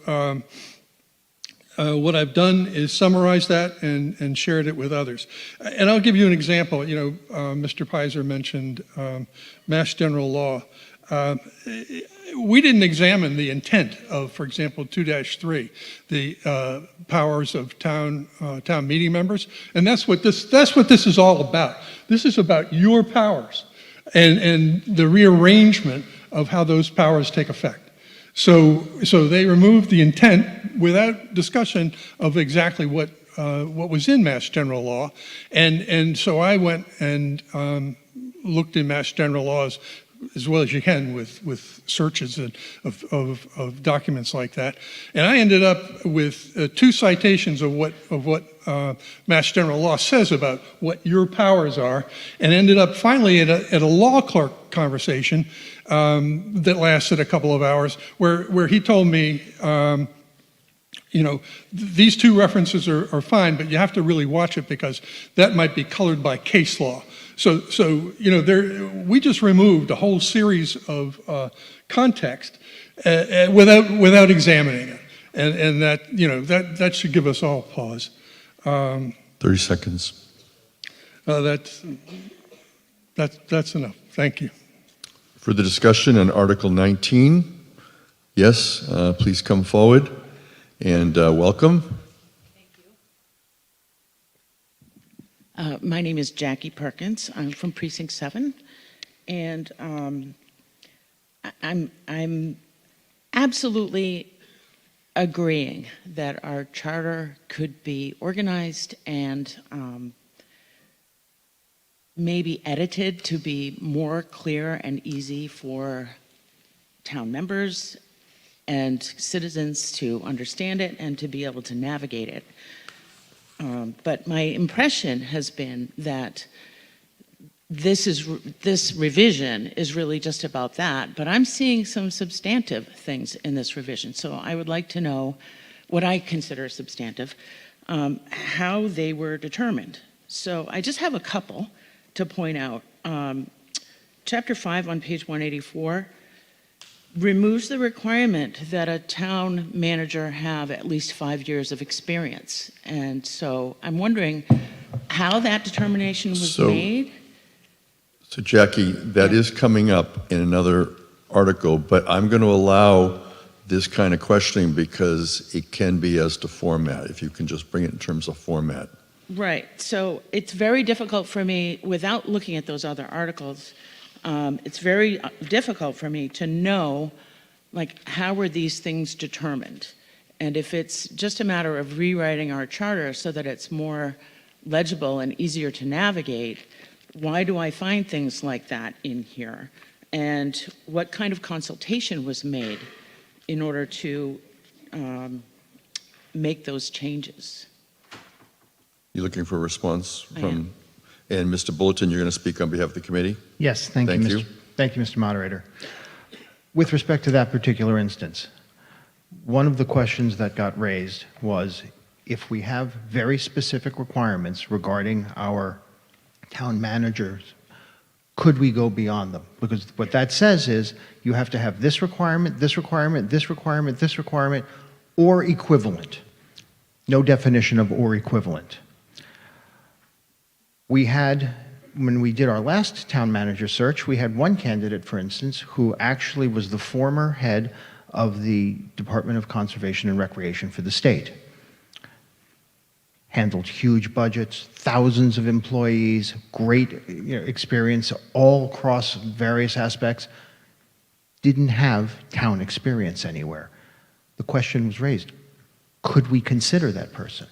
what I've done is summarize that and shared it with others. And I'll give you an example. You know, Mr. Pizer mentioned Mass General Law. We didn't examine the intent of, for example, 2-3, the powers of town meeting members, and that's what this is all about. This is about your powers and the rearrangement of how those powers take effect. So they removed the intent without discussion of exactly what what was in Mass General Law, and so I went and looked in Mass General Laws as well as you can with searches of documents like that, and I ended up with 2 citations of what Mass General Law says about what your powers are, and ended up finally at a law clerk conversation that lasted a couple of hours, where he told me, these 2 references are fine, but you have to really watch it because that might be colored by case law. So we just removed a whole series of context without examining it, and that should give us all pause. 30 seconds. That's enough. Thank you. Further discussion on Article 19? Yes, please come forward and welcome. My name is Jackie Perkins. I'm from Precinct 7, and I'm absolutely agreeing that our charter could be organized and maybe edited to be more clear and easy for town members and citizens to understand it and to be able to navigate it. But my impression has been that this revision is really just about that, but I'm seeing some substantive things in this revision. So I would like to know what I consider substantive, how they were determined. So I just have a couple to point out. Chapter 5 on page 184 removes the requirement that a town manager have at least 5 years of experience. And so I'm wondering how that determination was made. So Jackie, that is coming up in another article, but I'm going to allow this kind of questioning because it can be as to format, if you can just bring it in terms of format. Right. So it's very difficult for me, without looking at those other articles, it's very difficult for me to know, like, how were these things determined? And if it's just a matter of rewriting our charter so that it's more legible and easier to navigate, why do I find things like that in here? And what kind of consultation was made in order to make those changes? You looking for a response I from? am. And Mr. Bulletin, you're going to speak on behalf of the committee? Yes, thank you. Thank you, Mr. Moderator. With respect to that particular instance, one of the questions that got raised was if we have very specific requirements regarding our town managers, could we go beyond them? Because what that says is you have to have this requirement, this requirement, this requirement, this requirement, or equivalent. No definition of or equivalent. We had, when we did our last town manager search, we had one candidate, for instance, who actually was the former head of the Department of Conservation and Recreation for the state. Handled huge budgets, thousands of employees, great experience all across various aspects, didn't have town experience anywhere. The question was raised, could we consider that person?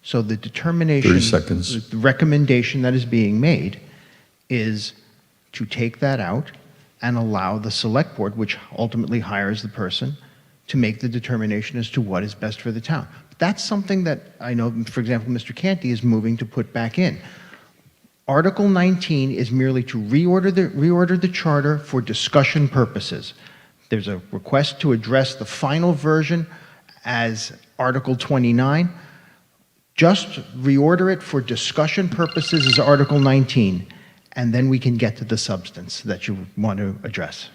So the determination, 30 seconds. the recommendation that is being made is to take that out and allow the select board, which ultimately hires the person, to make the determination as to what is best for the town. But that's something that I know, for example, Mr. Canty is moving to put back in. Article 19 is merely to reorder the charter for discussion purposes. There's a request to address the final version as Article 29. Just reorder it for discussion purposes as Article 19, and then we can get to the substance that you want to address.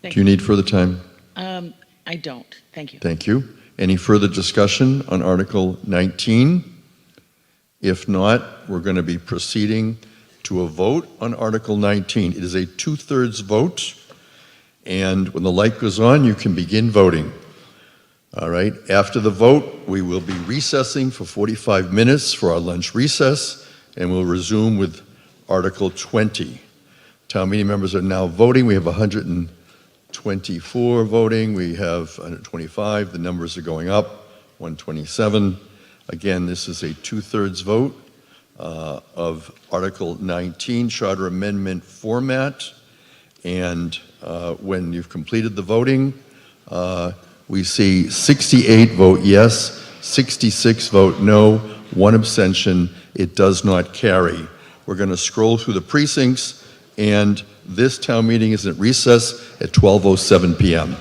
Do you need further time? I don't. Thank you. Thank you. Any further discussion on Article 19? If not, we're going to be proceeding to a vote on Article 19. It is a 2/3 vote, and when the light goes on, you can begin voting. All right, after the vote, we will be recessing for 45 minutes for our lunch recess, and we'll resume with Article 20. Town meeting members are now voting. We have 124 voting. We have 125. The numbers are going up. 127. Again, this is a two-thirds vote of Article 19, Charter Amendment format. And when you've completed the voting, we see 68 vote yes, 66 vote no, 1 abstention. It does not carry. We're going to scroll through the precincts, and this town meeting is at recess at 12:07 p.m.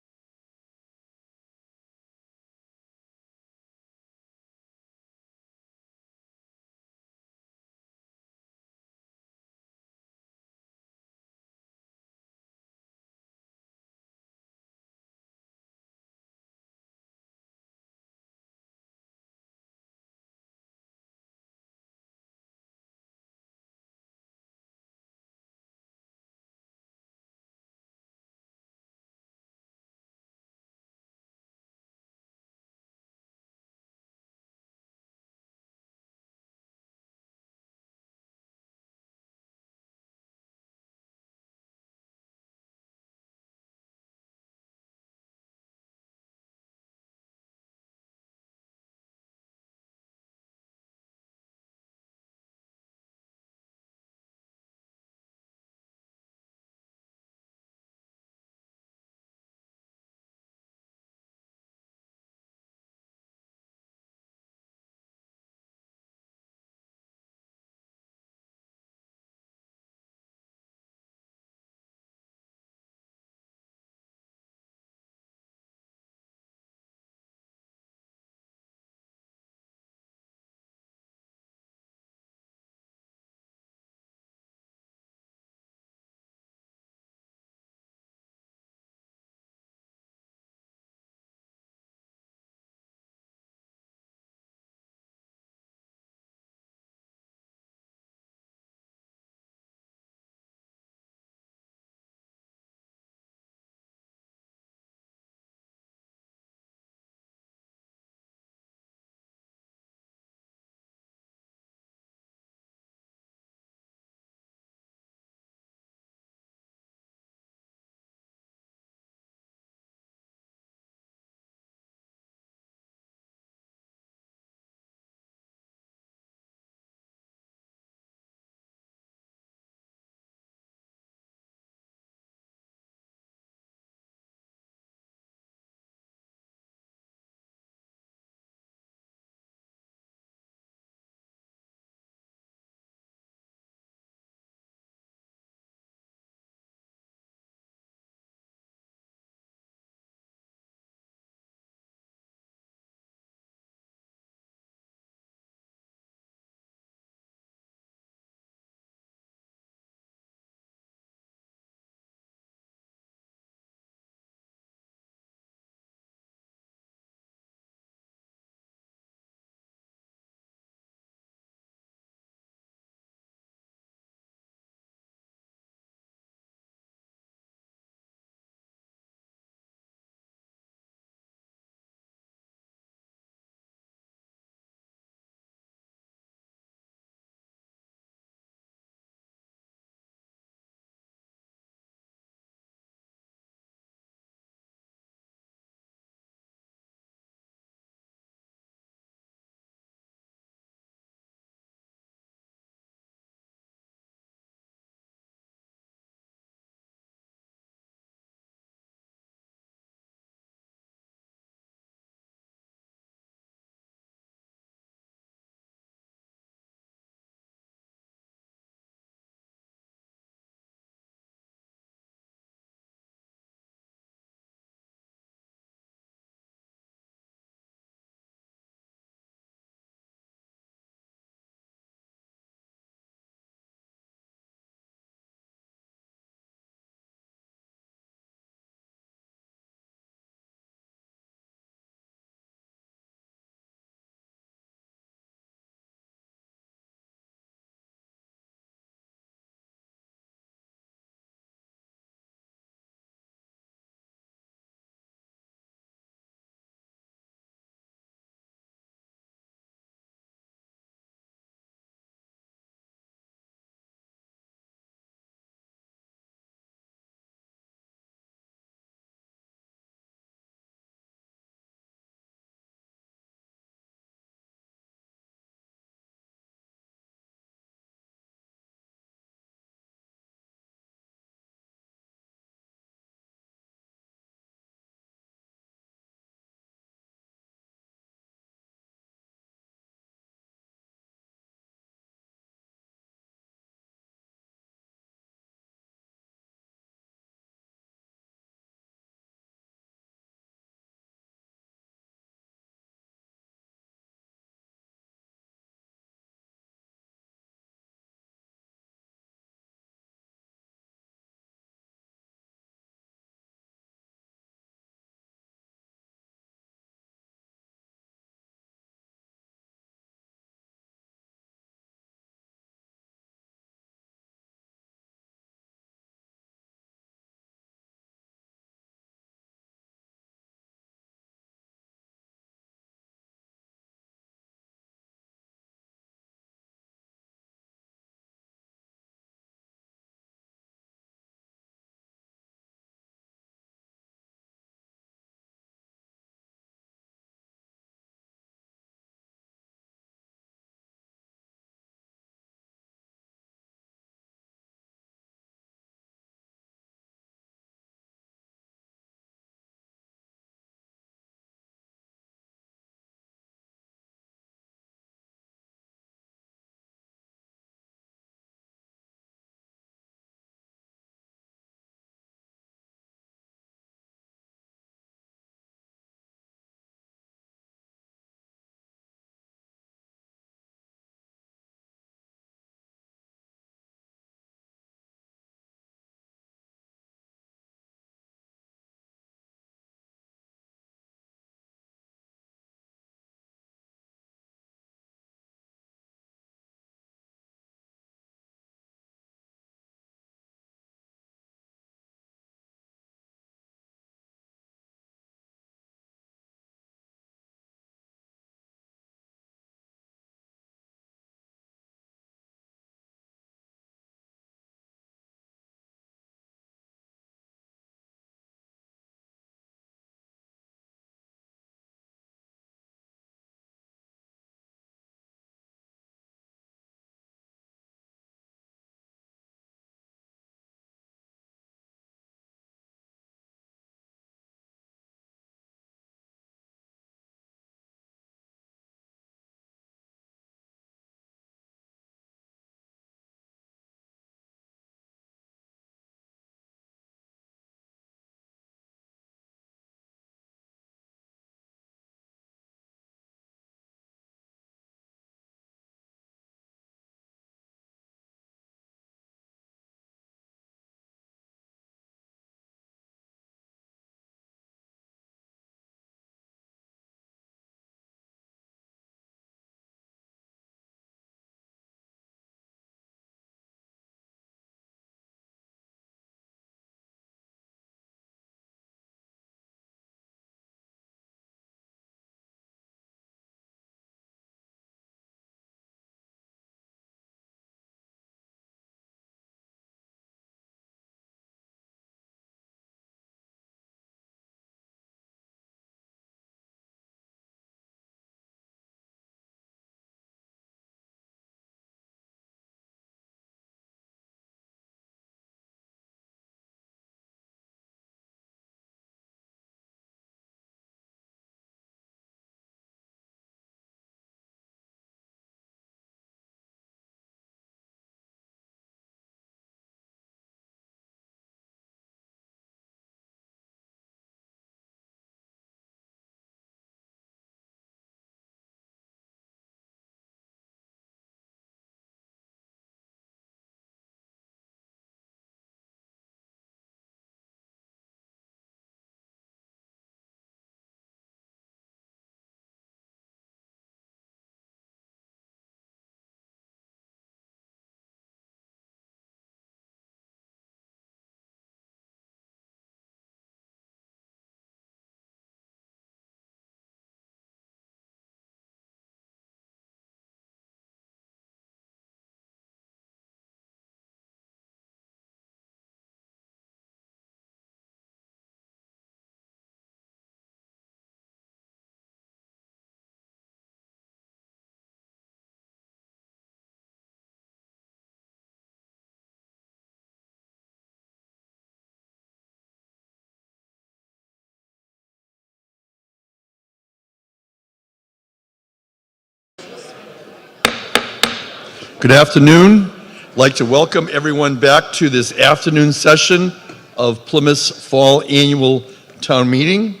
Good afternoon. I'd like to welcome everyone back to this afternoon session of Plymouth's Fall Annual Town Meeting.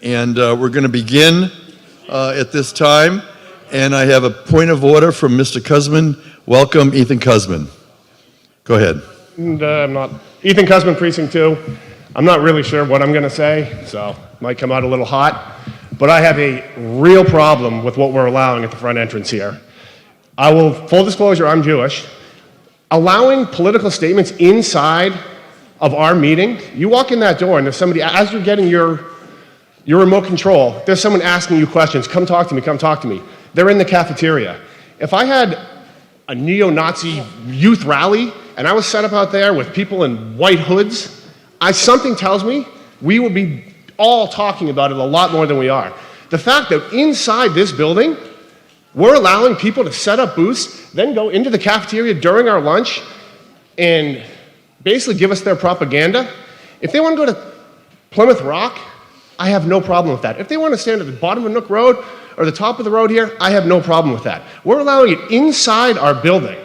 And we're going to begin at this time. And I have a point of order from Mr. Cusman. Welcome, Ethan Cusman. Go ahead. And, I'm not Ethan Cusman, Precinct 2. I'm not really sure what I'm going to say, so it might come out a little hot. But I have a real problem with what we're allowing at the front entrance here. Full disclosure, I'm Jewish. Allowing political statements inside of our meeting, you walk in that door and there's somebody, as you're getting your remote control, there's someone asking you questions. Come talk to me, come talk to me. They're in the cafeteria. If I had a neo-Nazi youth rally and I was set up out there with people in white hoods, something tells me we would be all talking about it a lot more than we are. The fact that inside this building, we're allowing people to set up booths, then go into the cafeteria during our lunch and basically give us their propaganda. If they want to go to Plymouth Rock, I have no problem with that. If they want to stand at the bottom of Nook Road or the top of the road here, I have no problem with that. We're allowing it inside our building.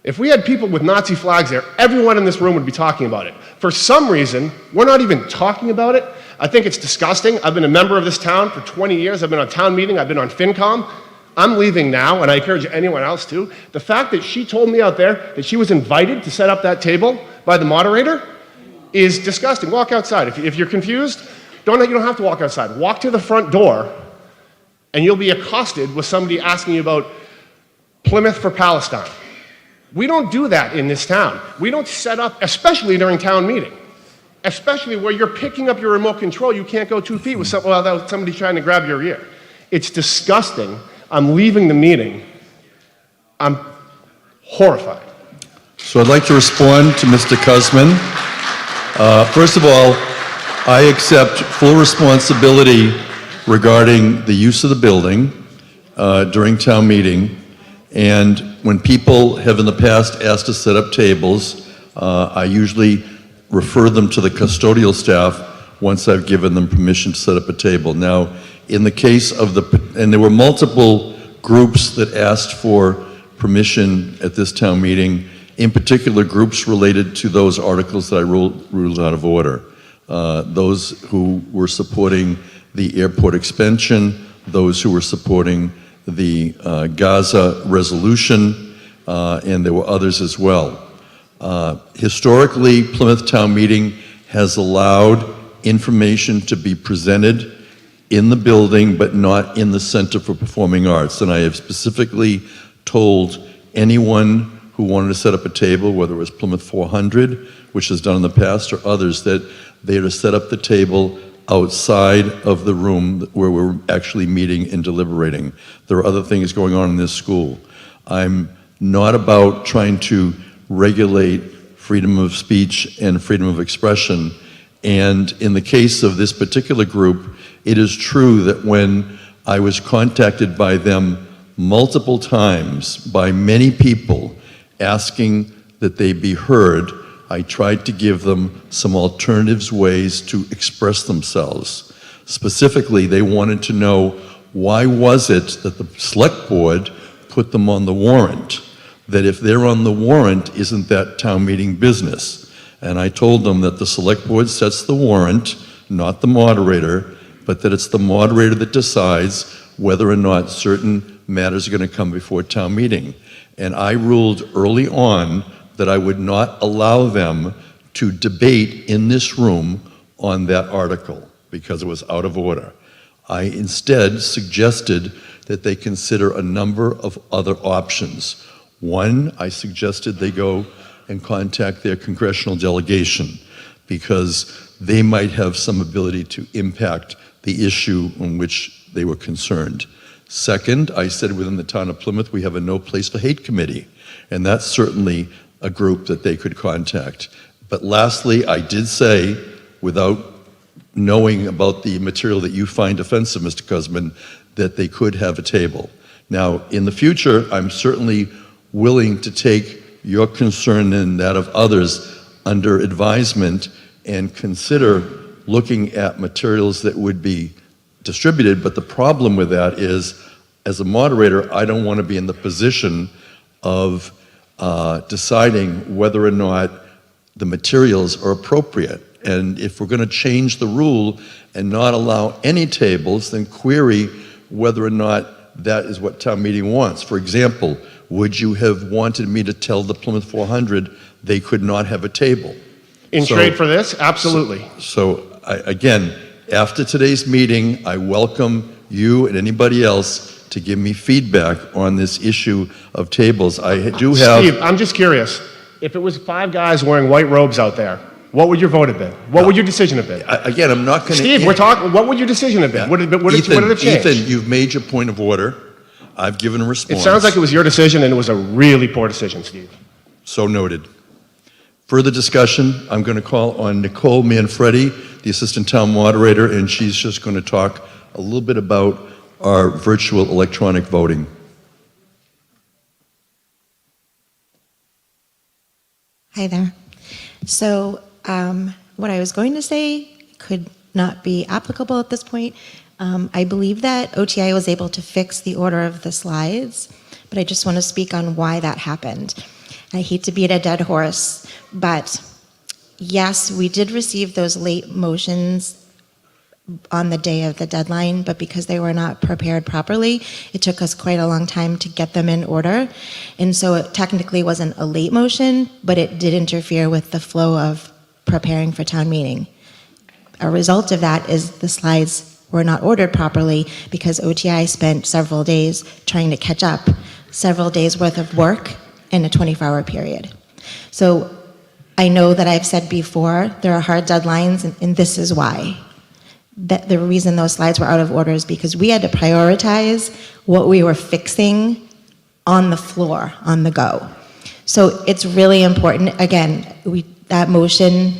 If we had people with Nazi flags there, everyone in this room would be talking about it. For some reason, we're not even talking about it. I think it's disgusting. I've been a member of this town for 20 years. I've been on town meeting. I've been on FinCom. I'm leaving now, and I encourage anyone else to. The fact that she told me out there that she was invited to set up that table by the moderator is disgusting. Walk outside. If you're confused, you don't have to walk outside. Walk to the front door, and you'll be accosted with somebody asking you about Plymouth for Palestine. We don't do that in this town. We don't set up, especially during town meeting, especially where you're picking up your remote control. You can't go 2 feet without somebody trying to grab your ear. It's disgusting. I'm leaving the meeting. I'm horrified. So I'd like to respond to Mr. Cusman. First of all, I accept full responsibility regarding the use of the building during town meeting. And when people have in the past asked to set up tables, I usually refer them to the custodial staff once I've given them permission to set up a table. Now, in the case of and there were multiple groups that asked for permission at this town meeting, in particular groups related to those articles that I ruled out of order. Those who were supporting the airport expansion, those who were supporting the Gaza resolution, and there were others as well. Historically, Plymouth Town Meeting has allowed information to be presented in the building, but not in the Center for Performing Arts. And I have specifically told anyone who wanted to set up a table, whether it was Plymouth 400, which is done in the past, or others, that they are to set up the table outside of the room where we're actually meeting and deliberating. There are other things going on in this school. I'm not about trying to regulate freedom of speech and freedom of expression. And in the case of this particular group, it is true that when I was contacted by them multiple times by many people asking that they be heard, I tried to give them some alternatives ways to express themselves. Specifically, they wanted to know why was it that the select board put them on the warrant? That if they're on the warrant, isn't that town meeting business? And I told them that the select board sets the warrant, not the moderator, but that it's the moderator that decides whether or not certain matters are going to come before town meeting. And I ruled early on that I would not allow them to debate in this room on that article because it was out of order. I instead suggested that they consider a number of other options. One, I suggested they go and contact their congressional delegation because they might have some ability to impact the issue on which they were concerned. Second, I said within the town of Plymouth, we have a No Place for Hate committee, and that's certainly a group that they could contact. But lastly, I did say, without knowing about the material that you find offensive, Mr. Cusman, that they could have a table. Now, in the future, I'm certainly willing to take your concern and that of others under advisement and consider looking at materials that would be distributed. But the problem with that is, as a moderator, I don't want to be in the position of deciding whether or not the materials are appropriate. And if we're going to change the rule and not allow any tables, then query whether or not that is what town meeting wants. For example, would you have wanted me to tell the Plymouth 400 they could not have a table? In trade for this? Absolutely. Again, after today's meeting, I welcome you and anybody else to give me feedback on this issue of tables. I do have... Steve, I'm just curious. If it was 5 guys wearing white robes out there, what would your vote have been? What would your decision have been? Again, I'm not going to... Steve, we're talking, what would your decision have been? Would it have changed? Ethan, you've made your point of order. I've given a response. It sounds like it was your decision, and it was a really poor decision, Steve. So noted. Further discussion, I'm going to call on Nicole Manfredi, the Assistant Town Moderator, and she's just going to talk a little bit about our virtual electronic voting. Hi there. So what I was going to say could not be applicable at this point. I believe that OTI was able to fix the order of the slides, but I just want to speak on why that happened. I hate to beat a dead horse, but yes, we did receive those late motions on the day of the deadline, but because they were not prepared properly, it took us quite a long time to get them in order. And so it technically wasn't a late motion, but it did interfere with the flow of preparing for town meeting. A result of that is the slides were not ordered properly because OTI spent several days trying to catch up, several days worth of work in a 24-hour period. So I know that I've said before, there are hard deadlines, and this is why. That the reason those slides were out of order is because we had to prioritize what we were fixing on the floor, on the go. So it's really important. Again, that motion,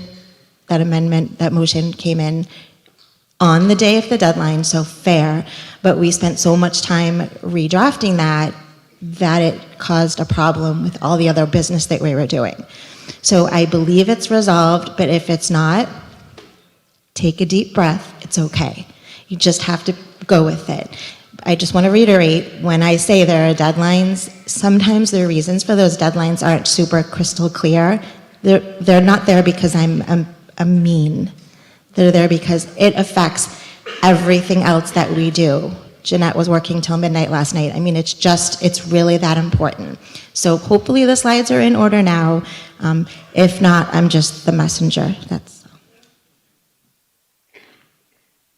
that amendment, that motion came in on the day of the deadline, so fair, but we spent so much time redrafting that it caused a problem with all the other business that we were doing. So I believe it's resolved, but if it's not, take a deep breath, it's okay. You just have to go with it. I just want to reiterate, when I say there are deadlines, sometimes the reasons for those deadlines aren't super crystal clear. They're not there because I'm mean. They're there because it affects everything else that we do. Jeanette was working till midnight last night. I mean, it's really that important. So hopefully the slides are in order now. If not, I'm just the messenger.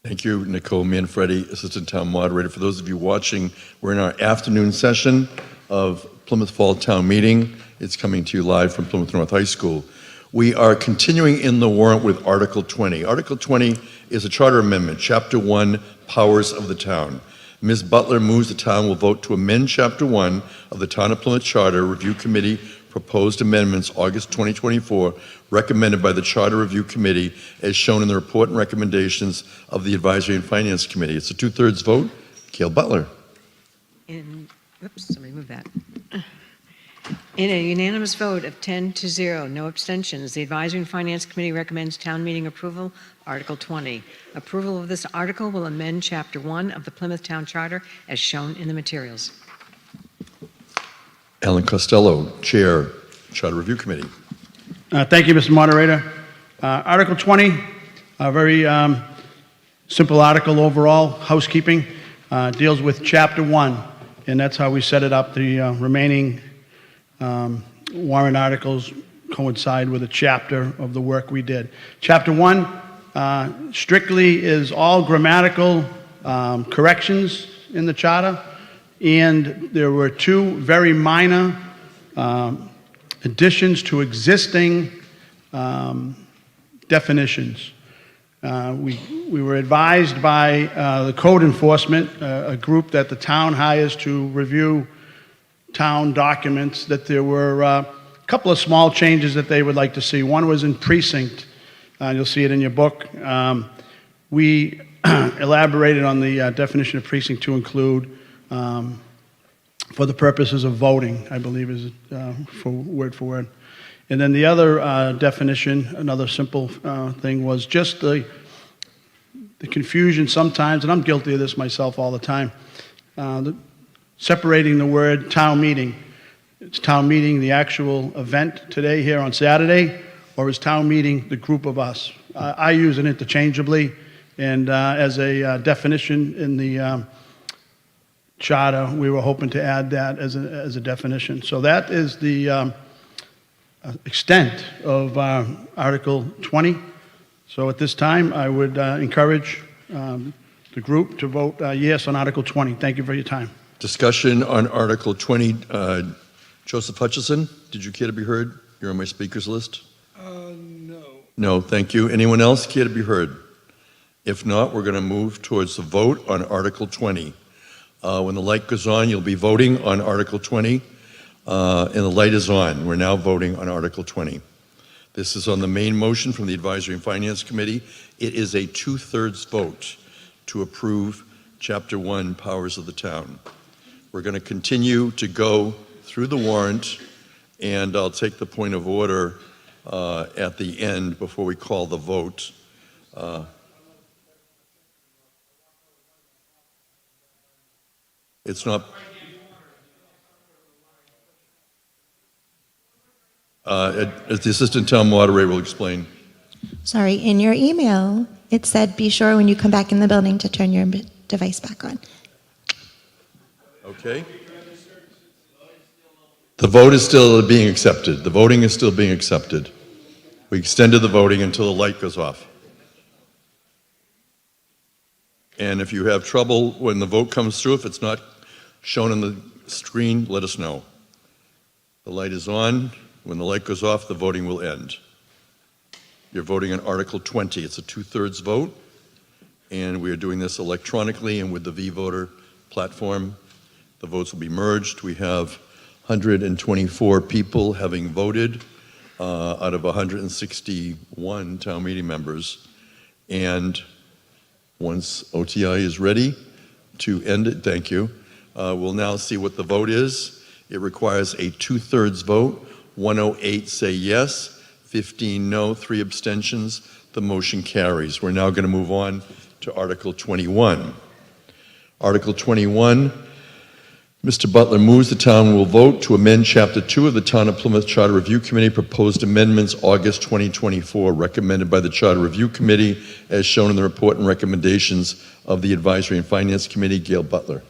Thank you, Nicole Manfredi, Assistant Town Moderator. For those of you watching, we're in our afternoon session of Plymouth Fall Town Meeting. It's coming to you live from Plymouth North High School. We are continuing in the warrant with Article 20. Article 20 is a charter amendment, Chapter 1, Powers of the Town. Ms. Butler moves the town will vote to amend Chapter 1 of the Town of Plymouth Charter Review Committee proposed amendments, August 2024, recommended by the Charter Review Committee as shown in the report and recommendations of the Advisory and Finance Committee. It's a 2/3 vote. Gail Butler. Somebody move that. In a unanimous vote of 10-0, no abstentions, the Advisory and Finance Committee recommends town meeting approval, Article 20. Approval of this article will amend Chapter 1 of the Plymouth Town Charter as shown in the materials. Alan Costello, Chair, Charter Review Committee. Thank you, Mr. Moderator. Article 20, a very simple article overall, housekeeping, deals with Chapter 1, and that's how we set it up. The remaining warrant articles coincide with a chapter of the work we did. Chapter 1 strictly is all grammatical corrections in the charter, and there were 2 very minor additions to existing definitions. We were advised by the code enforcement, a group that the town hires to review town documents, that there were a couple of small changes that they would like to see. One was in precinct. You'll see it in your book. We elaborated on the definition of precinct to include for the purposes of voting, I believe is for word. And then the other definition, another simple thing, was just the confusion sometimes, and I'm guilty of this myself all the time, separating the word town meeting. Is town meeting the actual event today here on Saturday, or is town meeting the group of us? I use it interchangeably, and as a definition in the charter, we were hoping to add that as a definition. So that is the extent of Article 20. So at this time, I would encourage the group to vote yes on Article 20. Thank you for your time. Discussion on Article 20. Joseph Hutchison, did you care to be heard? You're on my speakers list. No. No, thank you. Anyone else care to be heard? If not, we're going to move towards the vote on Article 20. When the light goes on, you'll be voting on Article 20, and the light is on. We're now voting on Article 20. This is on the main motion from the Advisory and Finance Committee. It is a 2/3 vote to approve Chapter 1, Powers of the Town. We're going to continue to go through the warrant, and I'll take the point of order at the end before we call the vote. It's not... as the Assistant Town Moderator will explain. Sorry, in your email, it said be sure when you come back in the building to turn your device back on. Okay. The vote is still being accepted. The voting is still being accepted. We extended the voting until the light goes off. And if you have trouble when the vote comes through, if it's not shown on the screen, let us know. The light is on. When the light goes off, the voting will end. You're voting on Article 20. It's a 2/3 vote, and we are doing this electronically and with the V-Voter platform. The votes will be merged. We have 124 people having voted out of 161 town meeting members. And once OTI is ready to end it, thank you, we'll now see what the vote is. It requires a 2/3 vote. 108 say yes, 15 no, 3 abstentions. The motion carries. We're now going to move on to Article 21. Article 21, Mr. Butler moves the town will vote to amend Chapter 2 of the Town of Plymouth Charter Review Committee proposed amendments August 2024, recommended by the Charter Review Committee as shown in the report and recommendations of the Advisory and Finance Committee. Gail Butler.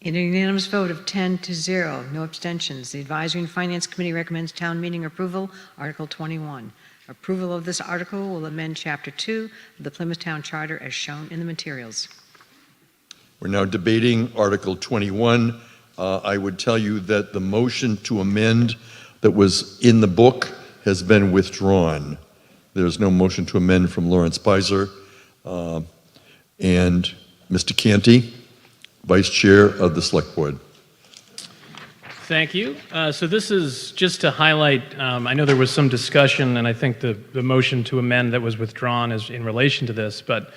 In a unanimous vote of 10-0, no abstentions, the Advisory and Finance Committee recommends town meeting approval, Article 21. Approval of this article will amend Chapter 2 of the Plymouth Town Charter as shown in the materials. We're now debating Article 21. I would tell you that the motion to amend that was in the book has been withdrawn. There's no motion to amend from Lawrence Pizer. And Mr. Canty, Vice Chair of the Select Board. Thank you. So this is just to highlight, I know there was some discussion, and I think the motion to amend that was withdrawn is in relation to this, but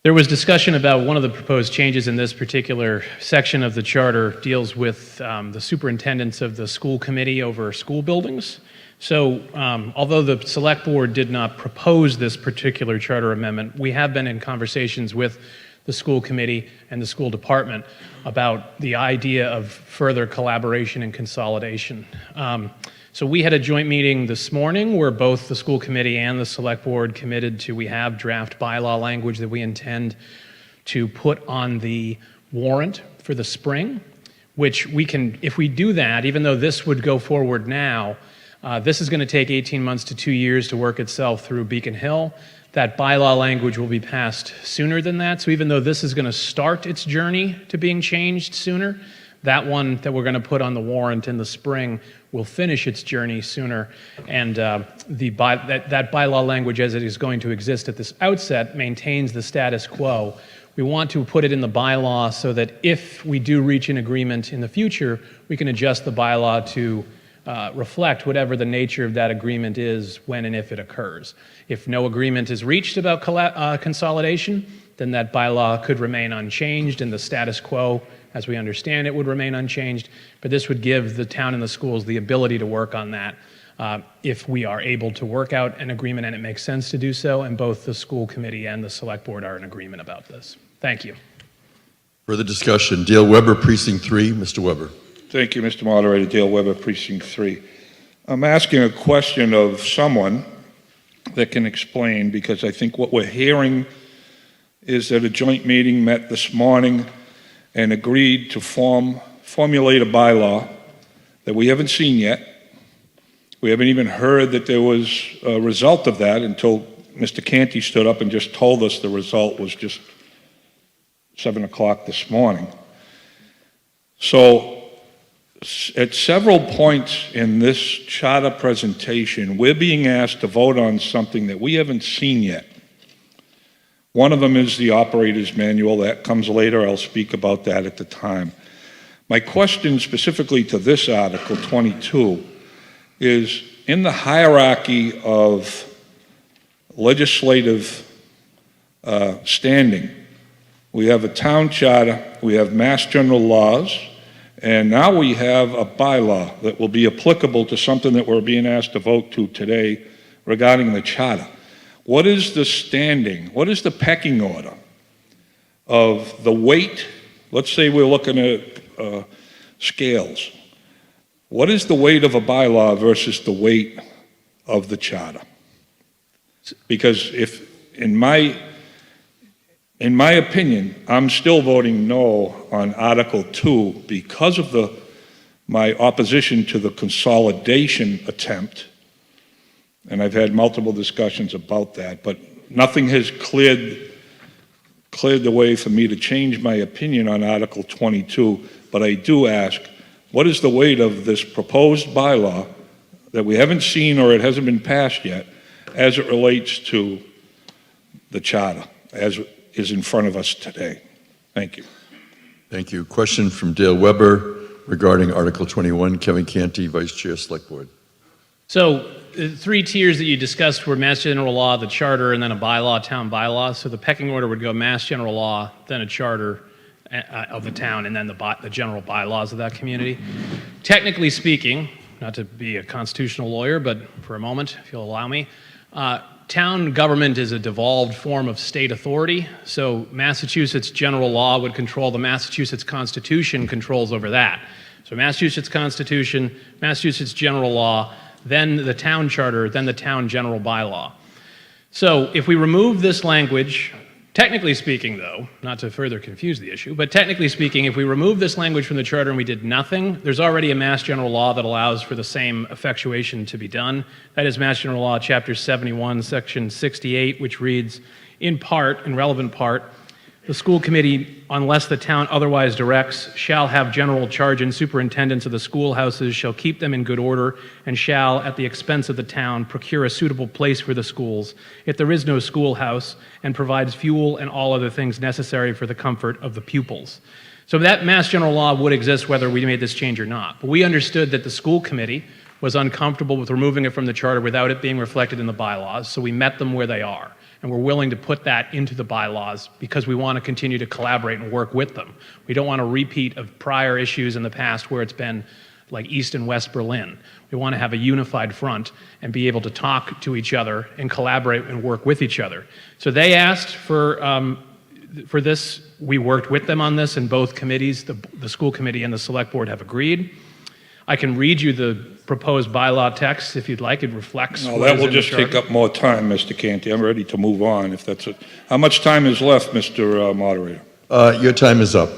there was discussion about one of the proposed changes in this particular section of the charter deals with the superintendents of the school committee over school buildings. So although the Select Board did not propose this particular charter amendment, we have been in conversations with the school committee and the school department about the idea of further collaboration and consolidation. So we had a joint meeting this morning where both the school committee and the select board committed to, we have draft bylaw language that we intend to put on the warrant for the spring, which we can, if we do that, even though this would go forward now, this is going to take 18 months to 2 years to work itself through Beacon Hill. That bylaw language will be passed sooner than that. So even though this is going to start its journey to being changed sooner, that one that we're going to put on the warrant in the spring will finish its journey sooner. And that bylaw language as it is going to exist at this outset maintains the status quo. We want to put it in the bylaw so that if we do reach an agreement in the future, we can adjust the bylaw to reflect whatever the nature of that agreement is when and if it occurs. If no agreement is reached about consolidation, then that bylaw could remain unchanged and the status quo, as we understand it, would remain unchanged. But this would give the town and the schools the ability to work on that if we are able to work out an agreement and it makes sense to do so, and both the school committee and the select board are in agreement about this. Thank you. Further discussion. Dale Weber, Precinct 3. Mr. Weber. Thank you, Mr. Moderator. Dale Weber, Precinct 3. I'm asking a question of someone that can explain, because I think what we're hearing is that a joint meeting met this morning and agreed to formulate a bylaw that we haven't seen yet. We haven't even heard that there was a result of that until Mr. Canty stood up and just told us the result was just 7 o'clock this morning. So at several points in this charter presentation, we're being asked to vote on something that we haven't seen yet. One of them is the operator's manual. That comes later. I'll speak about that at the time. My question specifically to this Article 22 is, in the hierarchy of legislative standing, we have a town charter, we have mass general laws, and now we have a bylaw that will be applicable to something that we're being asked to vote to today regarding the charter. What is the standing, what is the pecking order of the weight? Let's say we're looking at scales. What is the weight of a bylaw versus the weight of the charter? Because if, in my opinion, I'm still voting no on Article 2 because of my opposition to the consolidation attempt, and I've had multiple discussions about that, but nothing has cleared the way for me to change my opinion on Article 22, but I do ask, what is the weight of this proposed bylaw that we haven't seen or it hasn't been passed yet as it relates to the charter, as is in front of us today? Thank you. Thank you. Question from Dale Weber regarding Article 21. Kevin Canty, Vice Chair, Select Board. So, three tiers that you discussed were Mass General Law, the Charter, and then a bylaw, town bylaw. So the pecking order would go Mass General Law, then a charter of the town, and then the general bylaws of that community. Technically speaking, not to be a constitutional lawyer, but for a moment, if you'll allow me, town government is a devolved form of state authority. So Massachusetts general law would control the Massachusetts Constitution controls over that. So Massachusetts Constitution, Massachusetts general law, then the town charter, then the town general bylaw. So if we remove this language, technically speaking though, not to further confuse the issue, but technically speaking, if we remove this language from the charter and we did nothing, there's already a Mass General Law that allows for the same effectuation to be done. That is Mass General Law, Chapter 71, Section 68, which reads, in part, in relevant part, the school committee, unless the town otherwise directs, shall have general charge and superintendence of the schoolhouses, shall keep them in good order, and shall, at the expense of the town, procure a suitable place for the schools, if there is no schoolhouse, and provides fuel and all other things necessary for the comfort of the pupils. So that Mass General Law would exist whether we made this change or not. But we understood that the school committee was uncomfortable with removing it from the charter without it being reflected in the bylaws, so we met them where they are. And we're willing to put that into the bylaws because we want to continue to collaborate and work with them. We don't want a repeat of prior issues in the past where it's been like East and West Berlin. We want to have a unified front and be able to talk to each other and collaborate and work with each other. So they asked for this. We worked with them on this, and both committees, the school committee and the select board, have agreed. I can read you the proposed bylaw text if you'd like. It reflects. No, that will just take up more time, Mr. Canty. I'm ready to move on if that's it. How much time is left, Mr. Moderator? Your time is up.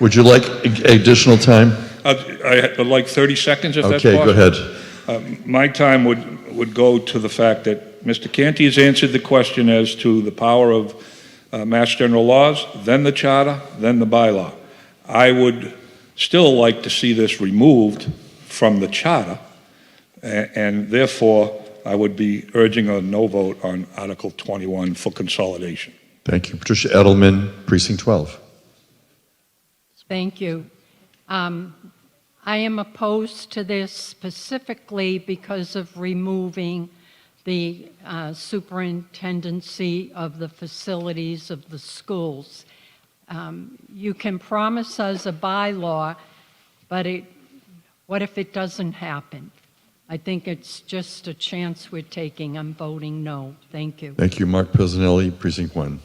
Would you like additional time? I'd like 30 seconds if that's possible. Okay, go ahead. My time would go to the fact that Mr. Canty has answered the question as to the power of Mass General laws, then the charter, then the bylaw. I would still like to see this removed from the charter, and therefore I would be urging a no vote on Article 21 for consolidation. Thank you. Patricia Edelman, Precinct 12. Thank you. I am opposed to this specifically because of removing the superintendency of the facilities of the schools. You can promise us a bylaw, but what if it doesn't happen? I think it's just a chance we're taking. I'm voting no. Thank you. Thank you. Mark Pisanelli, Precinct 1.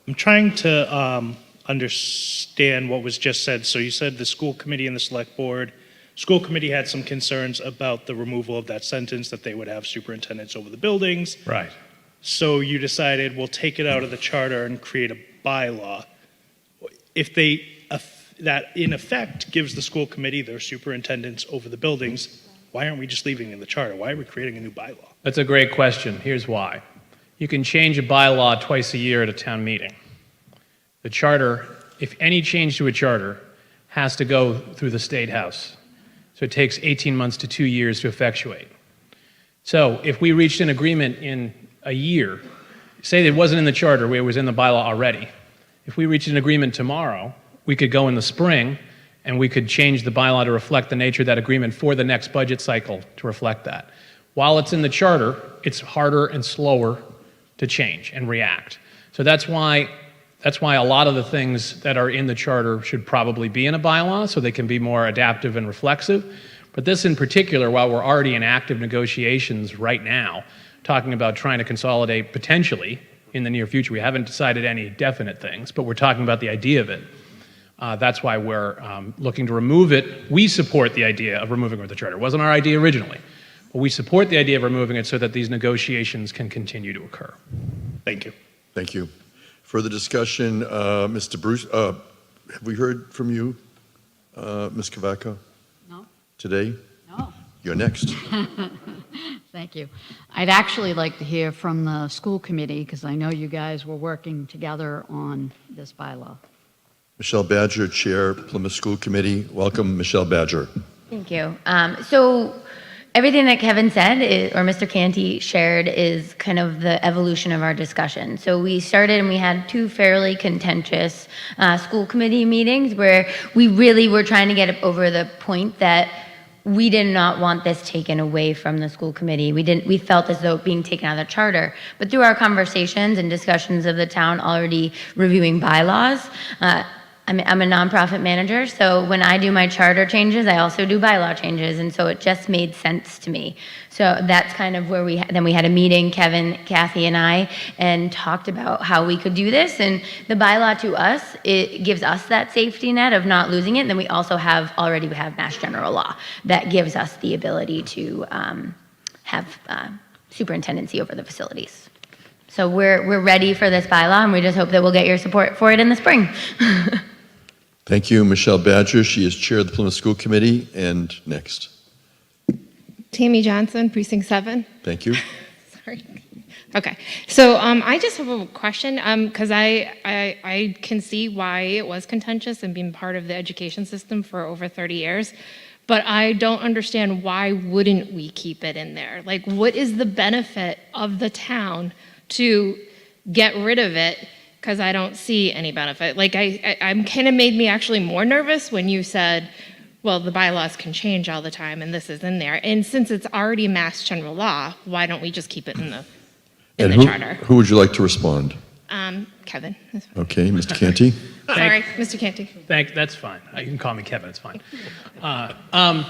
I'm trying to understand what was just said. So you said the school committee and the select board, school committee had some concerns about the removal of that sentence, that they would have superintendents over the buildings. Right. So you decided we'll take it out of the charter and create a bylaw. If they, that in effect gives the school committee their superintendents over the buildings, why aren't we just leaving it in the charter? Why are we creating a new bylaw? That's a great question. Here's why. You can change a bylaw twice a year at a town meeting. The charter, if any change to a charter, has to go through the State House. So it takes 18 months to 2 years to effectuate. So if we reached an agreement in a year, say it wasn't in the charter, it was in the bylaw already. If we reached an agreement tomorrow, we could go in the spring and we could change the bylaw to reflect the nature of that agreement for the next budget cycle to reflect that. While it's in the charter, it's harder and slower to change and react. So that's why a lot of the things that are in the charter should probably be in a bylaw so they can be more adaptive and reflexive. But this in particular, while we're already in active negotiations right now, talking about trying to consolidate potentially in the near future, we haven't decided any definite things, but we're talking about the idea of it. That's why we're looking to remove it. We support the idea of removing it with the charter. It wasn't our idea originally, but we support the idea of removing it so that these negotiations can continue to occur. Thank you. Thank you. Further discussion, Mr. Bruce, have we heard from you, Ms. Cavaco? No. Today? No. You're next. Thank you. I'd actually like to hear from the school committee because I know you guys were working together on this bylaw. Michelle Badger, Chair, Plymouth School Committee. Welcome, Michelle Badger. Thank you. So everything that Kevin said or Mr. Canty shared is kind of the evolution of our discussion. So we started and we had 2 fairly contentious school committee meetings where we really were trying to get over the point that we did not want this taken away from the school committee. We felt as though it being taken out of the charter. But through our conversations and discussions of the town already reviewing bylaws, I'm a nonprofit manager, so when I do my charter changes, I also do bylaw changes, and so it just made sense to me. So that's kind of where then we had a meeting, Kevin, Kathy, and I, and talked about how we could do this. And the bylaw to us, it gives us that safety net of not losing it. And then we also already have Mass General Law that gives us the ability to have superintendency over the facilities. So we're ready for this bylaw, and we just hope that we'll get your support for it in the spring. Thank you, Michelle Badger. She is Chair of the Plymouth School Committee. And next. Tammy Johnson, Precinct 7. Thank you. Sorry. Okay. So I just have a question because I can see why it was contentious and being part of the education system for over 30 years. But I don't understand why wouldn't we keep it in there? Like, what is the benefit of the town to get rid of it? Because I don't see any benefit. Like, I'm kind of made me actually more nervous when you said, well, the bylaws can change all the time and this is in there. And since it's already Mass General Law, why don't we just keep it in the charter? Who would you like to respond? Kevin. Okay, Mr. Canty. Sorry, Mr. Canty. That's fine. You can call me Kevin, it's fine. The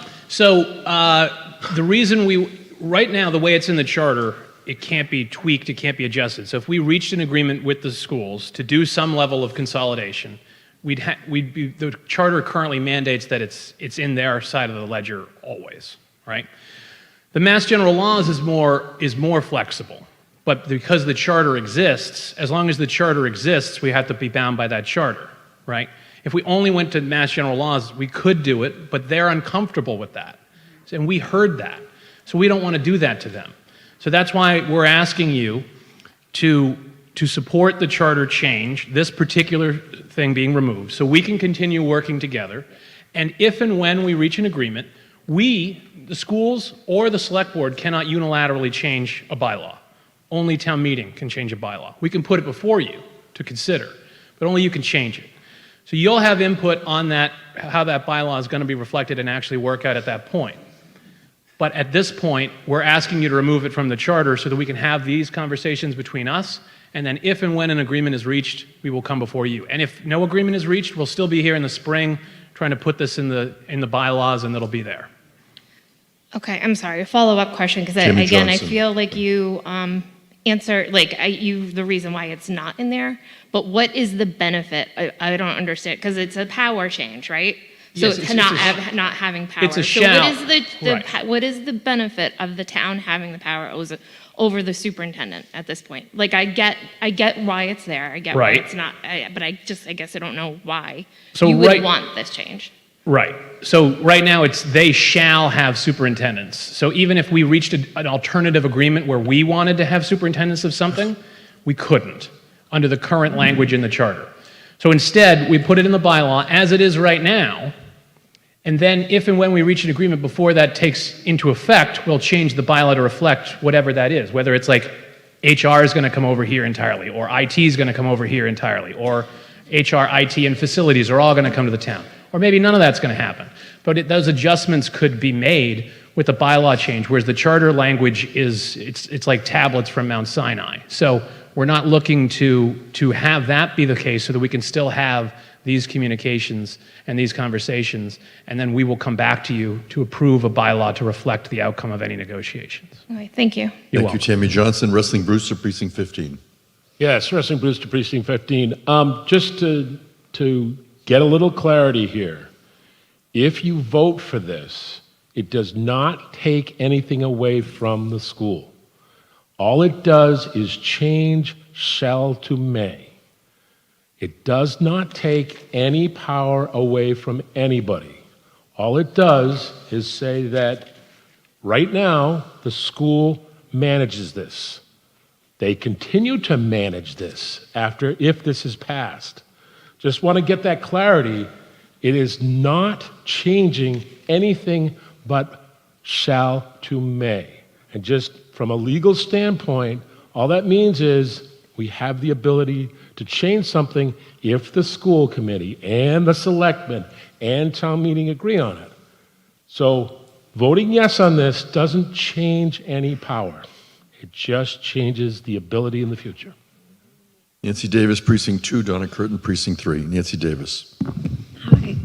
reason right now, the way it's in the charter, it can't be tweaked, it can't be adjusted. So if we reached an agreement with the schools to do some level of consolidation, the charter currently mandates that it's in their side of the ledger always, right? The Mass General Laws is more flexible, but because the charter exists, as long as the charter exists, we have to be bound by that charter, right? If we only went to Mass General Laws, we could do it, but they're uncomfortable with that. And we heard that. So we don't want to do that to them. So that's why we're asking you to support the charter change, this particular thing being removed, so we can continue working together. And if and when we reach an agreement, the schools or the select board cannot unilaterally change a bylaw. Only town meeting can change a bylaw. We can put it before you to consider, but only you can change it. So you'll have input on that, how that bylaw is going to be reflected and actually work out at that point. But at this point, we're asking you to remove it from the charter so that we can have these conversations between us, and then if and when an agreement is reached, we will come before you. And if no agreement is reached, we'll still be here in the spring trying to put this in the bylaws, and it'll be there. Okay, I'm sorry. A follow-up question, because again, I feel like you answer, like, the reason why it's not in there, but what is the benefit? I don't understand, because it's a power change, right? So Yes, it's not having power. it's a So shall. what what is the benefit of the town having the power over the superintendent at this point? Like, I get why it's there. I get Right. why it's not, but I guess I don't know why So you would right- want this change. Right. So right now it's they shall have superintendents. So even if we reached an alternative agreement where we wanted to have superintendents of something, we couldn't under the current language in the charter. So instead, we put it in the bylaw as it is right now. And then if and when we reach an agreement before that takes into effect, we'll change the bylaw to reflect whatever that is, whether it's like HR is going to come over here entirely, or IT is going to come over here entirely, or HR, IT, and facilities are all going to come to the town. Or maybe none of that's going to happen. But those adjustments could be made with the bylaw change, whereas the charter language it's like tablets from Mount Sinai. So we're not looking to have that be the case so that we can still have these communications and these conversations, and then we will come back to you to approve a bylaw to reflect the outcome of any negotiations. All right, thank you. Thank you, Tammy Johnson, Wrestling Brewster, Precinct 15. Yes, Wrestling Brewster, Precinct 15. Just to get a little clarity here, if you vote for this, it does not take anything away from the school. All it does is change shall to may. It does not take any power away from anybody. All it does is say that right now the school manages this. They continue to manage this if this is passed. Just want to get that clarity. It is not changing anything but shall to may. And just from a legal standpoint, all that means is we have the ability to change something if the school committee and the selectmen and town meeting agree on it. So voting yes on this doesn't change any power. It just changes the ability in the future. Nancy Davis, Precinct 2, Donna Curtin, Precinct 3. Nancy Davis. Hi.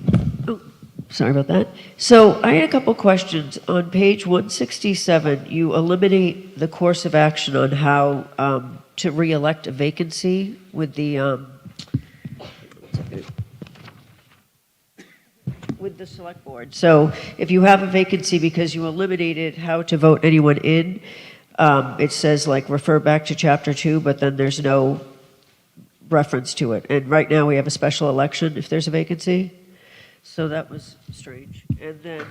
Oh, sorry about that. So I had a couple questions. On page 167, you eliminate the course of action on how to re-elect a vacancy with the select board. So if you have a vacancy because you eliminated how to vote anyone in, it says like refer back to chapter 2, but then there's no reference to it. And right now we have a special election if there's a vacancy. So that was strange. And then,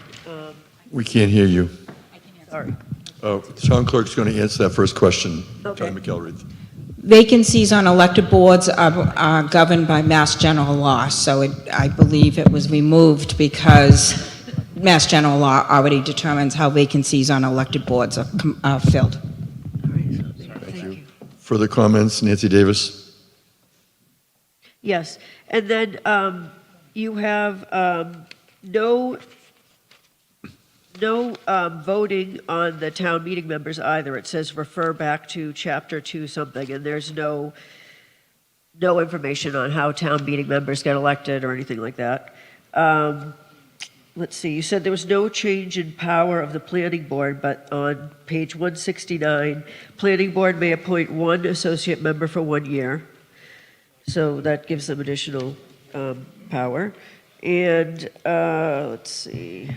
We can't hear you. sorry. The town clerk's going to answer that first question. Okay. Tony McElreath. Vacancies on elected boards are governed by Mass General Law, so I believe it was removed because Mass General Law already determines how vacancies on elected boards are filled. Thank you. Further comments, Nancy Davis? Yes. And then you have no voting on the town meeting members either. It says refer back to chapter 2 something, and there's no information on how town meeting members get elected or anything like that. Let's see, you said there was no change in power of the planning board, but on page 169, planning board may appoint one associate member for 1 year. So that gives them additional power. And let's see.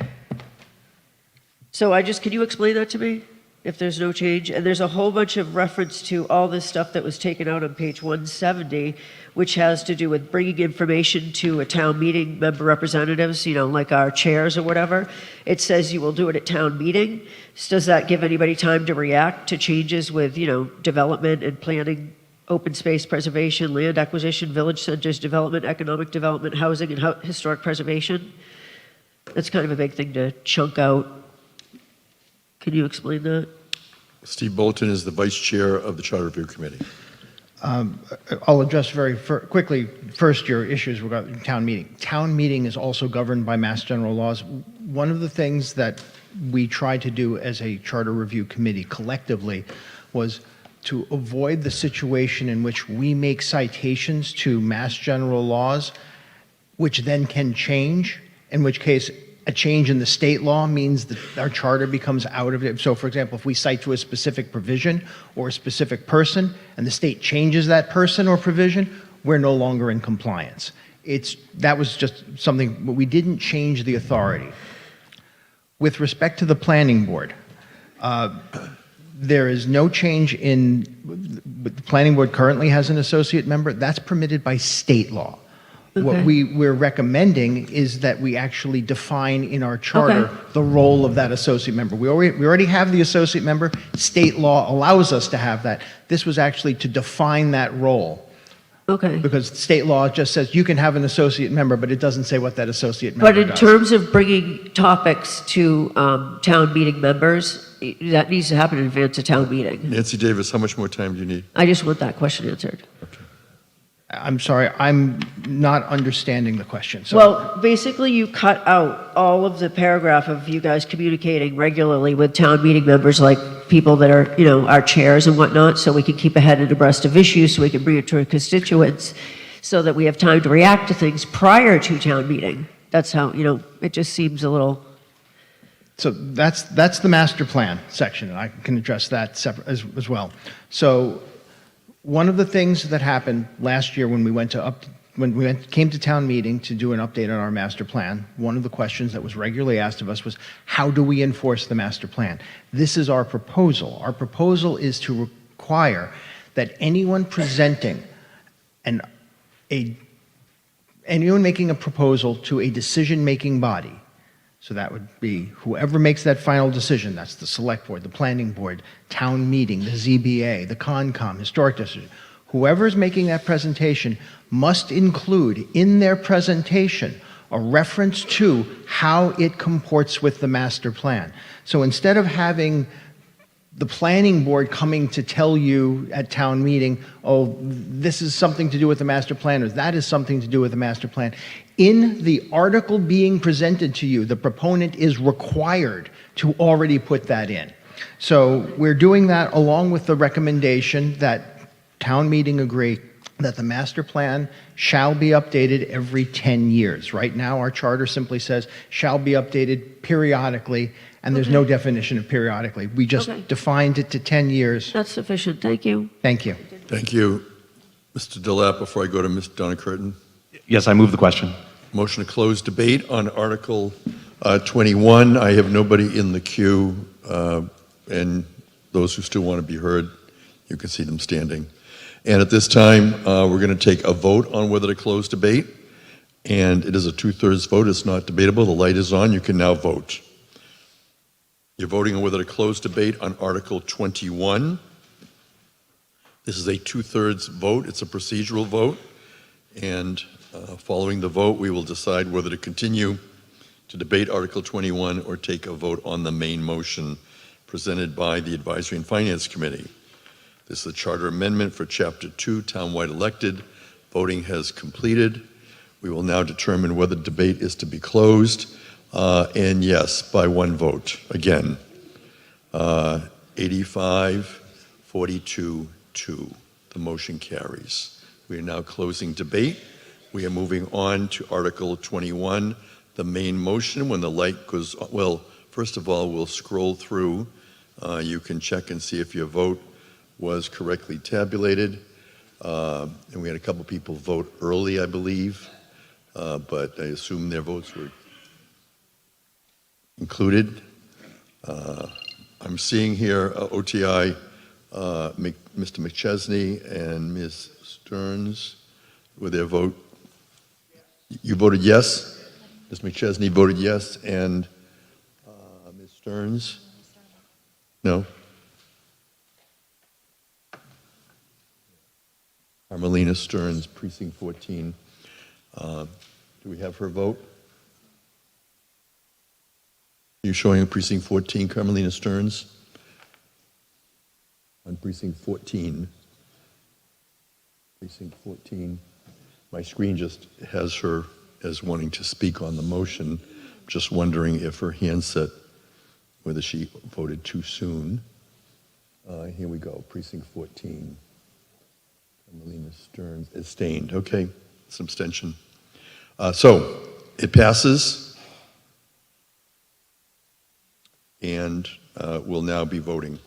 So can you explain that to me, if there's no change? And there's a whole bunch of reference to all this stuff that was taken out on page 170, which has to do with bringing information to a town meeting member representatives, like our chairs or whatever. It says you will do it at town meeting. So does that give anybody time to react to changes with, development and planning, open space preservation, land acquisition, village centers development, economic development, housing, and historic preservation? That's kind of a big thing to chunk out. Can you explain that? Steve Bolton is the vice chair of the Charter Review Committee. I'll address very quickly first your issues regarding town meeting. Town meeting is also governed by Mass General laws. One of the things that we tried to do as a Charter Review Committee collectively was to avoid the situation in which we make citations to Mass General laws, which then can change, in which case a change in the state law means that our charter becomes out of it. So, for example, if we cite to a specific provision or a specific person, and the state changes that person or provision, we're no longer in compliance. That was just something, but we didn't change the authority. With respect to the planning board, there is no change in, the planning board currently has an associate member. That's permitted by state law. What Okay. we're recommending is that we actually define in our charter Okay. the role of that associate member. We already have the associate member. State law allows us to have that. This was actually to define that role. Okay. Because state law just says you can have an associate member, but it doesn't say what that associate member But in does. terms of bringing topics to town meeting members, that needs to happen in advance of town meeting. Nancy Davis, how much more time do you need? I just want that question answered. I'm sorry, I'm not understanding the question. So Well, basically, you cut out all of the paragraph of you guys communicating regularly with town meeting members, like people that are, our chairs and whatnot, so we can keep ahead and abreast of issues, so we can bring it to our constituents, so that we have time to react to things prior to town meeting. That's how, it just seems a little... So that's the master plan section, and I can address that separate as well. So one of the things that happened last year when we came to town meeting to do an update on our master plan, one of the questions that was regularly asked of us was, how do we enforce the master plan? This is our proposal. Our proposal is to require that anyone presenting anyone making a proposal to a decision-making body, so that would be whoever makes that final decision, that's the select board, the planning board, town meeting, the ZBA, the Concom, historic district, whoever is making that presentation must include in their presentation a reference to how it comports with the master plan. So instead of having the planning board coming to tell you at town meeting, oh, this is something to do with the master plan, or that is something to do with the master plan. In the article being presented to you, the proponent is required to already put that in. So we're doing that along with the recommendation that town meeting agree that the master plan shall be updated every 10 years. Right now, our charter simply says shall be updated periodically, and there's no definition of periodically. We just defined it to 10 years. That's sufficient. Thank you. Thank you. Thank you. Mr. Delap, before I go to Ms. Donna Curtin. Yes, I move the question. Motion to close debate on Article 21. I have nobody in the queue, and those who still want to be heard, you can see them standing. And at this time, we're going to take a vote on whether to close debate. And it is a 2/3 vote. It's not debatable. The light is on. You can now vote. You're voting on whether to close debate on Article 21. This is a 2/3 vote. It's a procedural vote. And following the vote, we will decide whether to continue to debate Article 21 or take a vote on the main motion presented by the Advisory and Finance Committee. This is a charter amendment for Chapter 2, Townwide Elected. Voting has completed. We will now determine whether debate is to be closed. And yes, by one vote. Again, 85-42-2. The motion carries. We are now closing debate. We are moving on to Article 21, the main motion. When the light goes, well, first of all, we'll scroll through. You can check and see if your vote was correctly tabulated. And we had a couple people vote early, I believe, but I assume their votes were included. I'm seeing here OTI, Mr. McChesney and Ms. Stearns with their vote. You voted yes? Ms. McChesney voted yes, and Ms. Stearns? No? Carmelina Stearns, Precinct 14. Do we have her vote? You're showing Precinct 14, Carmelina Stearns? On Precinct 14. Precinct 14. My screen just has her as wanting to speak on the motion. Just wondering if her handset, whether she voted too soon. Here we go, Precinct 14. Carmelina Stearns abstained. Okay, it's an abstention. So it passes. and will now be voting.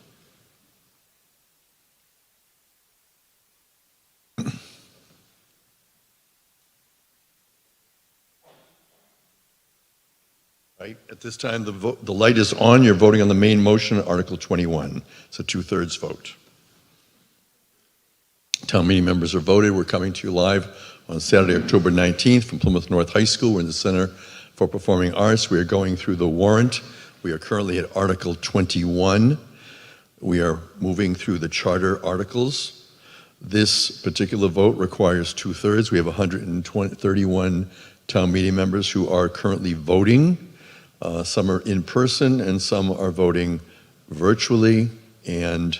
Right, at this time, the light is on. You're voting on the main motion, Article 21. It's a 2/3 vote. Town meeting members are voted. We're coming to you live on Saturday, October 19th from Plymouth North High School. We're in the Center for Performing Arts. We are going through the warrant. We are currently at Article 21. We are moving through the charter articles. This particular vote requires 2/3. We have 131 town meeting members who are currently voting. Some are in person and some are voting virtually, and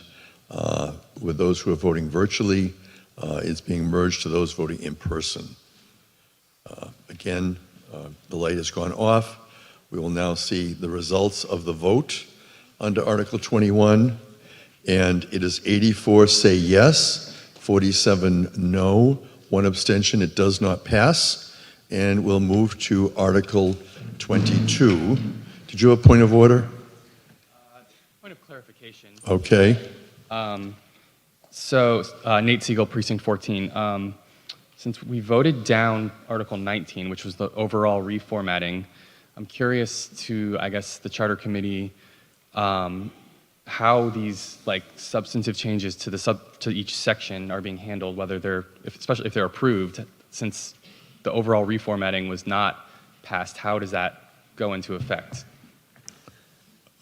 with those who are voting virtually, it's being merged to those voting in person. Again, the light has gone off. We will now see the results of the vote under Article 21, and it is 84 say yes, 47 no, 1 abstention. It does not pass, and we'll move to Article 22. Did you have a point of order? Point of clarification. Okay. Nate Siegel, Precinct 14. Since we voted down Article 19, which was the overall reformatting, I'm curious to, I guess, the Charter Committee, how these substantive changes to each section are being handled, whether especially if they're approved, since the overall reformatting was not passed. How does that go into effect?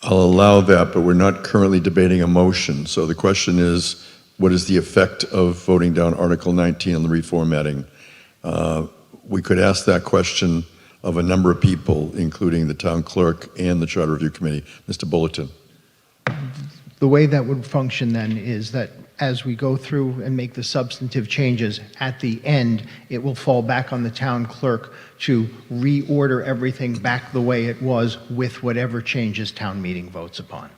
I'll allow that, but we're not currently debating a motion. So the question is, what is the effect of voting down Article 19 on the reformatting? We could ask that question of a number of people, including the town clerk and the Charter Review Committee. Mr. Bulletin. The way that would function then is that as we go through and make the substantive changes, at the end, it will fall back on the town clerk to reorder everything back the way it was with whatever changes town meeting votes upon.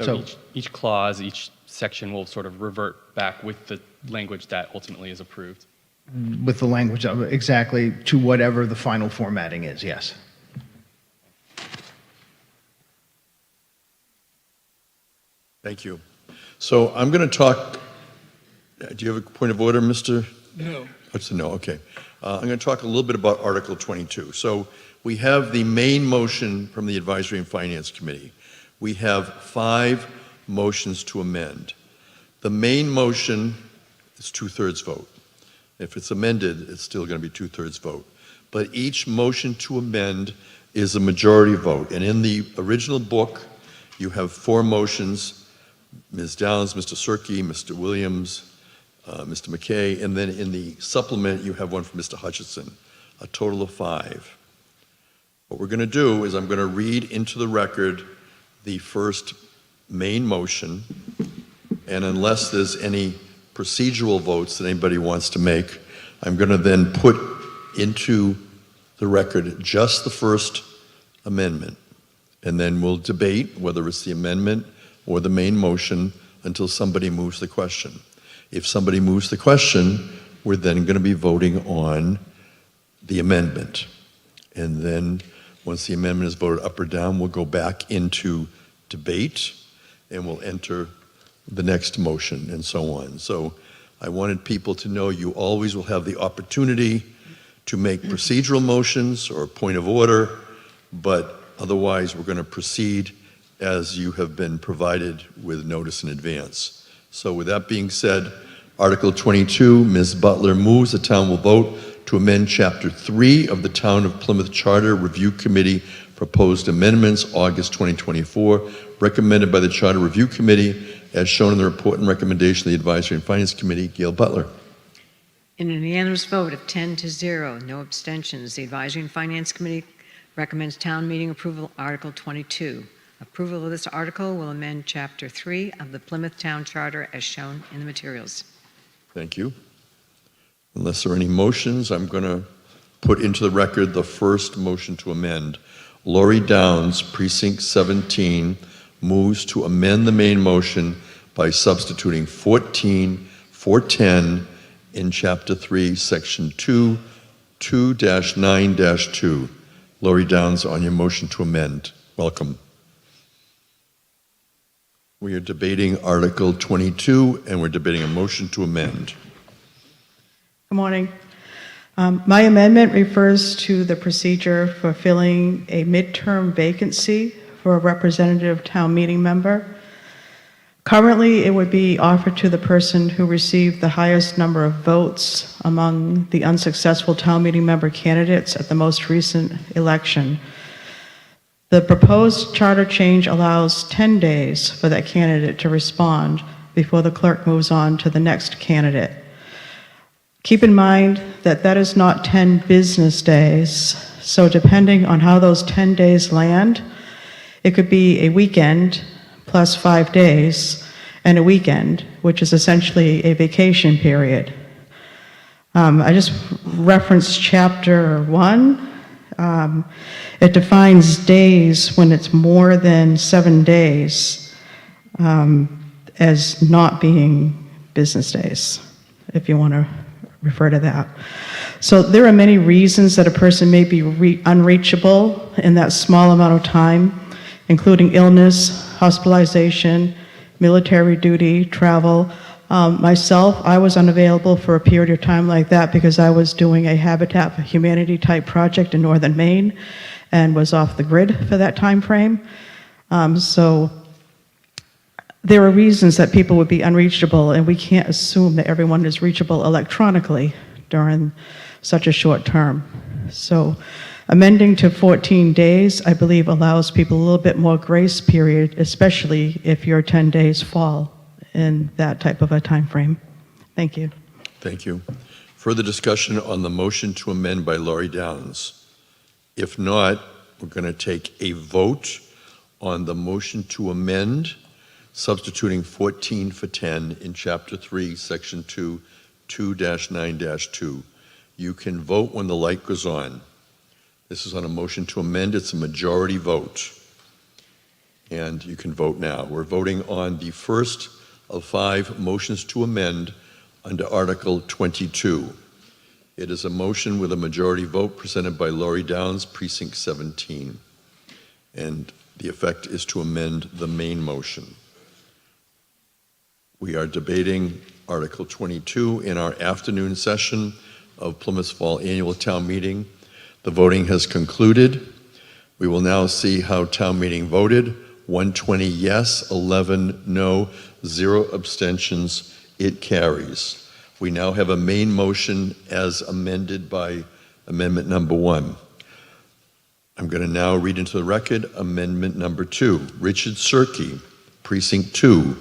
So each clause, each section will sort of revert back with the language that ultimately is approved. With the language of exactly to whatever the final formatting is, yes. Thank you. So I'm going to talk. Do you have a point of order, Mr.? No. That's a no, okay. I'm going to talk a little bit about Article 22. So we have the main motion from the Advisory and Finance Committee. We have 5 motions to amend. The main motion is 2/3 vote. If it's amended, it's still going to be 2/3 vote. But each motion to amend is a majority vote. And in the original book, you have 4 motions. Ms. Downs, Mr. Cirque, Mr. Williams, Mr. McKay, and then in the supplement, you have one from Mr. Hutchinson, a total of 5. What we're going to do is I'm going to read into the record the first main motion, and unless there's any procedural votes that anybody wants to make, I'm going to then put into the record just the first amendment, and then we'll debate whether it's the amendment or the main motion until somebody moves the question. If somebody moves the question, we're then going to be voting on the amendment. And then once the amendment is voted up or down, we'll go back into debate and we'll enter the next motion and so on. So I wanted people to know you always will have the opportunity to make procedural motions or a point of order, but otherwise we're going to proceed as you have been provided with notice in advance. So with that being said, Article 22, Ms. Butler moves the town will vote to amend Chapter 3 of the Town of Plymouth Charter Review Committee proposed amendments, August 2024, recommended by the Charter Review Committee, as shown in the report and recommendation of the Advisory and Finance Committee. Gail Butler. In an unanimous vote of 10-0, no abstentions, the Advisory and Finance Committee recommends town meeting approval of Article 22. Approval of this article will amend Chapter 3 of the Plymouth Town Charter as shown in the materials. Thank you. Unless there are any motions, I'm going to put into the record the first motion to amend. Lori Downs, Precinct 17, moves to amend the main motion by substituting 410 in Chapter 3, Section 2, 2-9-2. Lori Downs, on your motion to amend. Welcome. We are debating Article 22, and we're debating a motion to amend. Good morning. My amendment refers to the procedure for filling a midterm vacancy for a representative town meeting member. Currently, it would be offered to the person who received the highest number of votes among the unsuccessful town meeting member candidates at the most recent election. The proposed charter change allows 10 days for that candidate to respond before the clerk moves on to the next candidate. Keep in mind that that is not 10 business days, so depending on how those 10 days land, it could be a weekend plus 5 days and a weekend, which is essentially a vacation period. I just referenced Chapter 1. It defines days when it's more than 7 days as not being business days, if you want to refer to that. So there are many reasons that a person may be unreachable in that small amount of time, including illness, hospitalization, military duty, travel. Myself, I was unavailable for a period of time like that because I was doing a Habitat for Humanity type project in northern Maine and was off the grid for that time frame. So there are reasons that people would be unreachable, and we can't assume that everyone is reachable electronically during such a short term. So amending to 14 days, I believe, allows people a little bit more grace period, especially if your 10 days fall in that type of a time frame. Thank you. Thank you. Further discussion on the motion to amend by Laurie Downs? If not, we're going to take a vote on the motion to amend, substituting 14 for 10 in Chapter 3, Section 2, 2-9-2. You can vote when the light goes on. This is on a motion to amend. It's a majority vote. And you can vote now. We're voting on the first of 5 motions to amend under Article 22. It is a motion with a majority vote presented by Laurie Downs, Precinct 17. And the effect is to amend the main motion. We are debating Article 22 in our afternoon session of Plymouth's Fall Annual Town Meeting. The voting has concluded. We will now see how town meeting voted. 120 yes, 11 no, 0 abstentions. It carries. We now have a main motion as amended by amendment number 1. I'm going to now read into the record amendment number 2. Richard Cirque, Precinct 2,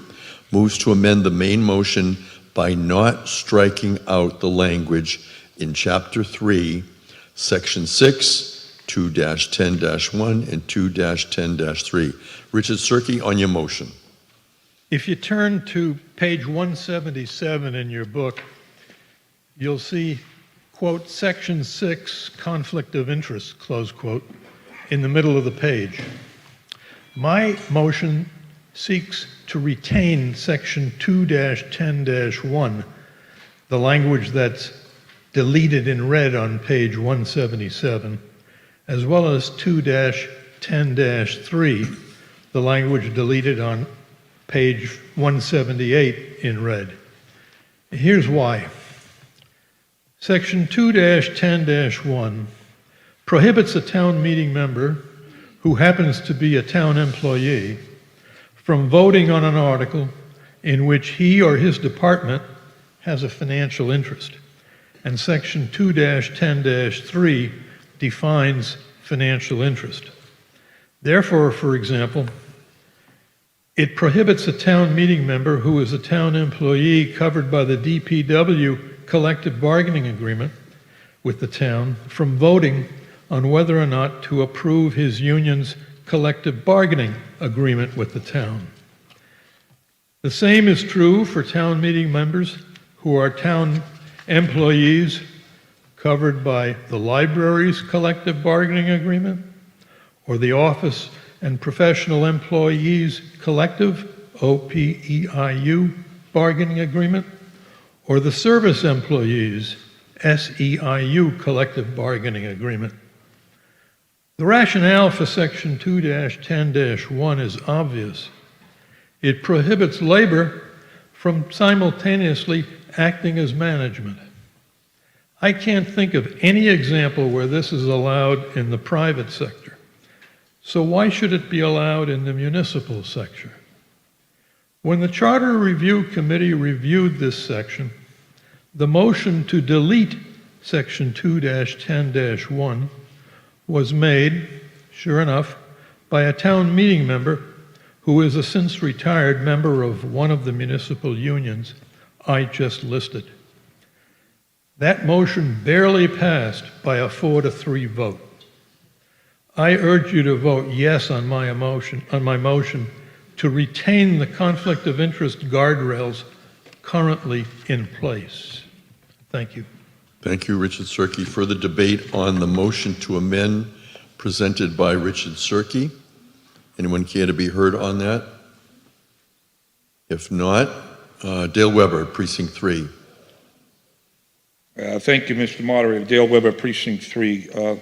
moves to amend the main motion by not striking out the language in Chapter 3, Section 6, 2-10-1 and 2-10-3. Richard Cirque, on your motion. If you turn to page 177 in your book, you'll see, quote, Section 6, conflict of interest, close quote, in the middle of the page. My motion seeks to retain Section 2-10-1, the language that's deleted in red on page 177, as well as 2-10-3, the language deleted on page 178 in red. Here's why. Section 2-10-1 prohibits a town meeting member who happens to be a town employee from voting on an article in which he or his department has a financial interest. And Section 2-10-3 defines financial interest. Therefore, for example, it prohibits a town meeting member who is a town employee covered by the DPW collective bargaining agreement with the town from voting on whether or not to approve his union's collective bargaining agreement with the town. The same is true for town meeting members who are town employees covered by the library's collective bargaining agreement, or the Office and Professional Employees Collective, OPEIU, bargaining agreement, or the Service Employees, SEIU, collective bargaining agreement. The rationale for Section 2-10-1 is obvious. It prohibits labor from simultaneously acting as management. I can't think of any example where this is allowed in the private sector. So why should it be allowed in the municipal sector? When the Charter Review Committee reviewed this section, the motion to delete Section 2-10-1 was made, sure enough, by a town meeting member who is a since retired member of one of the municipal unions I just listed. That motion barely passed by a 4-3 vote. I urge you to vote yes on my motion to retain the conflict of interest guardrails currently in place. Thank you. Thank you, Richard Cirque. Further debate on the motion to amend presented by Richard Cirque. Anyone care to be heard on that? If not, Dale Weber, Precinct 3. Thank you, Mr. Moderator. Dale Weber, Precinct 3.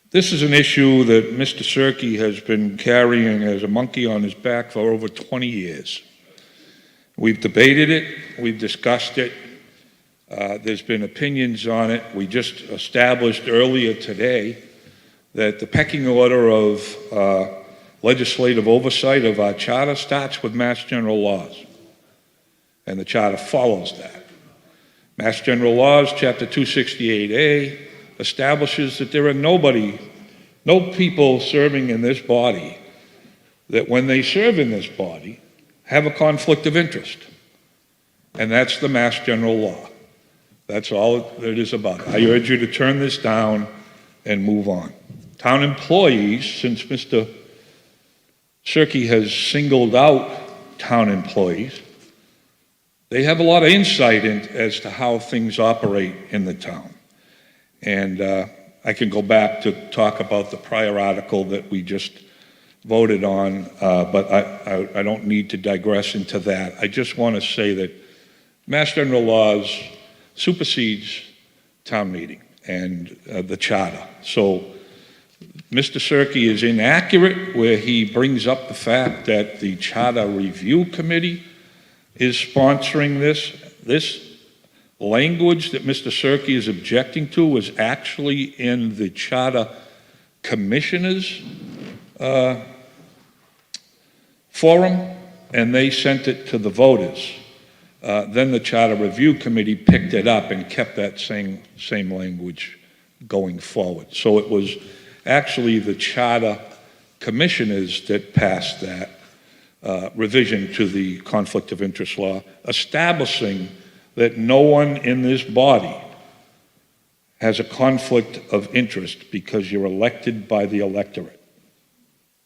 This is an issue that Mr. Cirque has been carrying as a monkey on his back for over 20 years. We've debated it. We've discussed it. There's been opinions on it. We just established earlier today that the pecking order of legislative oversight of our charter starts with Mass General laws, and the charter follows that. Mass General Laws, Chapter 268A, establishes that there are no people serving in this body that when they serve in this body have a conflict of interest. And that's the Mass General Law. That's all it is about. I urge you to turn this down and move on. Town employees, since Mr. Cirque has singled out town employees, they have a lot of insight as to how things operate in the town. And I can go back to talk about the prior article that we just voted on, but I don't need to digress into that. I just want to say that Mass General Laws supersedes town meeting and the charter. So Mr. Cirque is inaccurate where he brings up the fact that the Charter Review Committee is sponsoring this. This language that Mr. Cirque is objecting to was actually in the Charter Commissioners forum, and they sent it to the voters. Then the Charter Review Committee picked it up and kept that same language going forward. So it was actually the Charter Commissioners that passed that revision to the Conflict of Interest Law, establishing that no one in this body has a conflict of interest because you're elected by the electorate.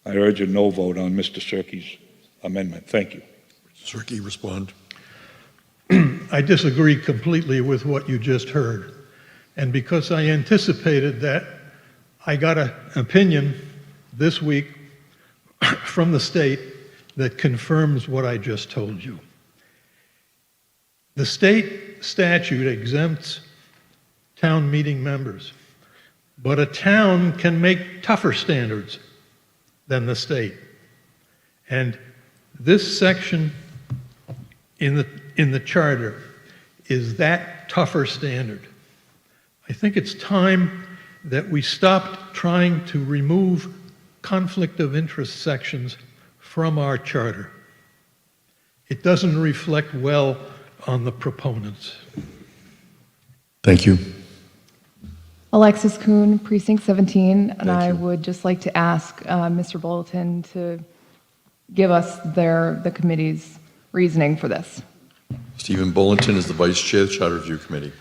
I urge a no vote on Mr. Cirque's amendment. Thank you. Cirque, respond. I disagree completely with what you just heard. And because I anticipated that, I got an opinion this week from the state that confirms what I just told you. The state statute exempts town meeting members, but a town can make tougher standards than the state. And this section in the charter is that tougher standard. I think it's time that we stopped trying to remove conflict of interest sections from our charter. It doesn't reflect well on the proponents. Thank you. Alexis Kuhn, Precinct 17, and I would just like to ask Mr. Bulletin to give us the committee's reasoning for this. Stephen Bulletin is the Vice Chair of the Charter Review Committee.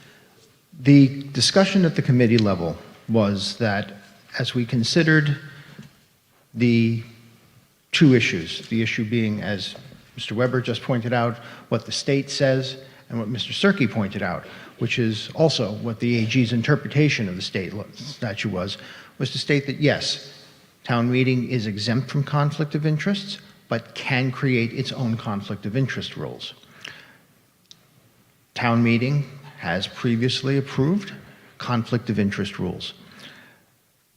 The discussion at the committee level was that as we considered the two issues, the issue being, as Mr. Weber just pointed out, what the state says and what Mr. Cirque pointed out, which is also what the AG's interpretation of the state statute was to state that yes, town meeting is exempt from conflict of interests, but can create its own conflict of interest rules. Town meeting has previously approved conflict of interest rules.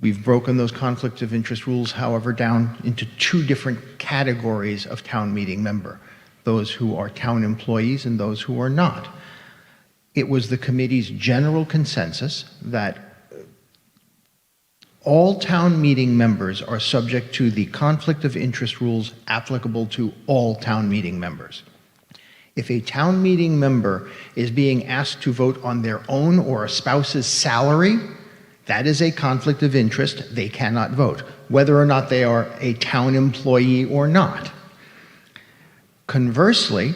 We've broken those conflict of interest rules, however, down into two different categories of town meeting member, those who are town employees and those who are not. It was the committee's general consensus that all town meeting members are subject to the conflict of interest rules applicable to all town meeting members. If a town meeting member is being asked to vote on their own or a spouse's salary, that is a conflict of interest. They cannot vote, whether or not they are a town employee or not. Conversely,